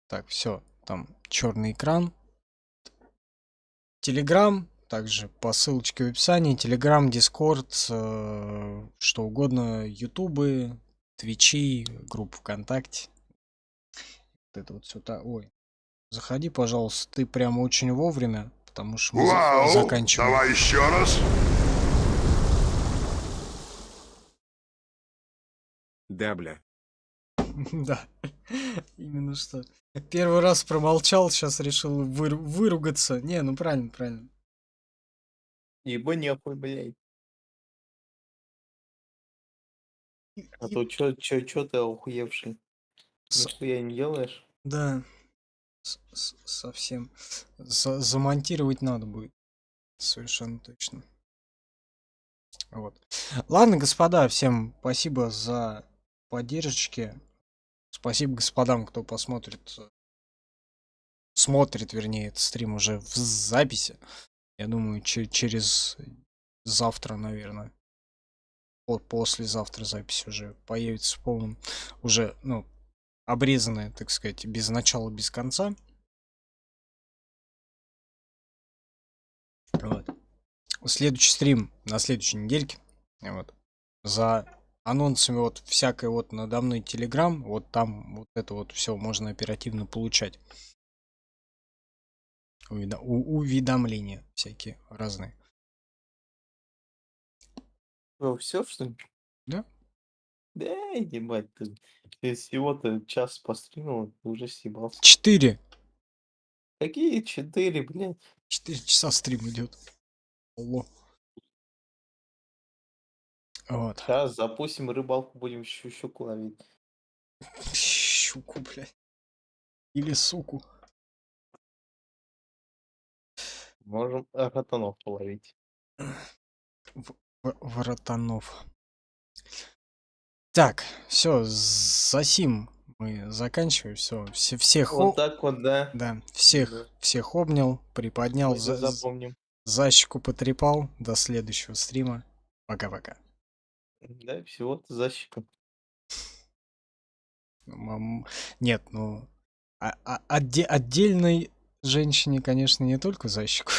[SPEAKER 2] так, все, там черный экран. Телеграм, также по ссылочке в описании. Телеграм, Дискорд, что угодно. Ютубы, Твичи, группа ВКонтакте. Вот это вот все. Ой, заходи, пожалуйста. Ты прям очень вовремя, потому что мы
[SPEAKER 5] Вау!
[SPEAKER 2] заканчиваем.
[SPEAKER 5] Давай еще раз.
[SPEAKER 4] Да, бля.
[SPEAKER 2] Да, именно что. Первый раз промолчал, сейчас решил выругаться. Не, ну правильно, правильно.
[SPEAKER 3] Ибо нехуй, блядь. А
[SPEAKER 2] И-
[SPEAKER 3] то чё ты охуевший?
[SPEAKER 2] С-
[SPEAKER 3] Нихуя не делаешь?
[SPEAKER 2] Да, совсем. Замонтировать надо будет. Совершенно точно. Вот. Ладно, господа, всем спасибо за поддержки. Спасибо господам, кто посмотрит, смотрит, вернее, этот стрим уже в записи. Я думаю, через завтра, наверное. Послезавтра запись уже появится в полном, уже, ну, обрезанная, так сказать, без начала, без конца. Вот. Следующий стрим на следующей недельке. Вот. За анонсами вот всякой вот надо мной Telegram, вот там вот это вот все можно оперативно получать. Уведомления всякие разные.
[SPEAKER 3] Все, что ли?
[SPEAKER 2] Да?
[SPEAKER 3] Да, ебать, ты всего-то час постримил, ты уже съебался.
[SPEAKER 2] 4.
[SPEAKER 3] Какие 4, блядь?
[SPEAKER 2] 4 часа стрим идет. Алло. Вот.
[SPEAKER 3] Сейчас запустим рыбалку, будем щуку ловить.
[SPEAKER 2] Щуку, блядь. Или суку.
[SPEAKER 3] Можем ротанов половить.
[SPEAKER 2] Воротанов. Так, все, засим мы заканчиваем. Все, всех,
[SPEAKER 3] Вот так вот, да.
[SPEAKER 2] да, всех,
[SPEAKER 3] Да.
[SPEAKER 2] всех обнял, приподнял,
[SPEAKER 3] Мы это запомним.
[SPEAKER 2] за щеку потрепал. До следующего стрима. Пока-пока.
[SPEAKER 3] Да, всего-то защика.
[SPEAKER 2] Нет, ну, отдельной женщине, конечно, не только за щеку.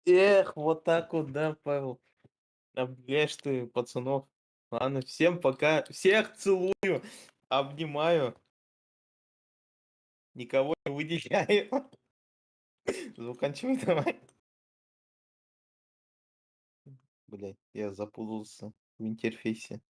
[SPEAKER 3] Эх, вот так вот, да, Павел. Обнимаешь ты пацанов. Ладно, всем пока. Всех целую. Обнимаю. Никого не выделяю. Заканчивай давай. Блять, я запутался в интерфейсе.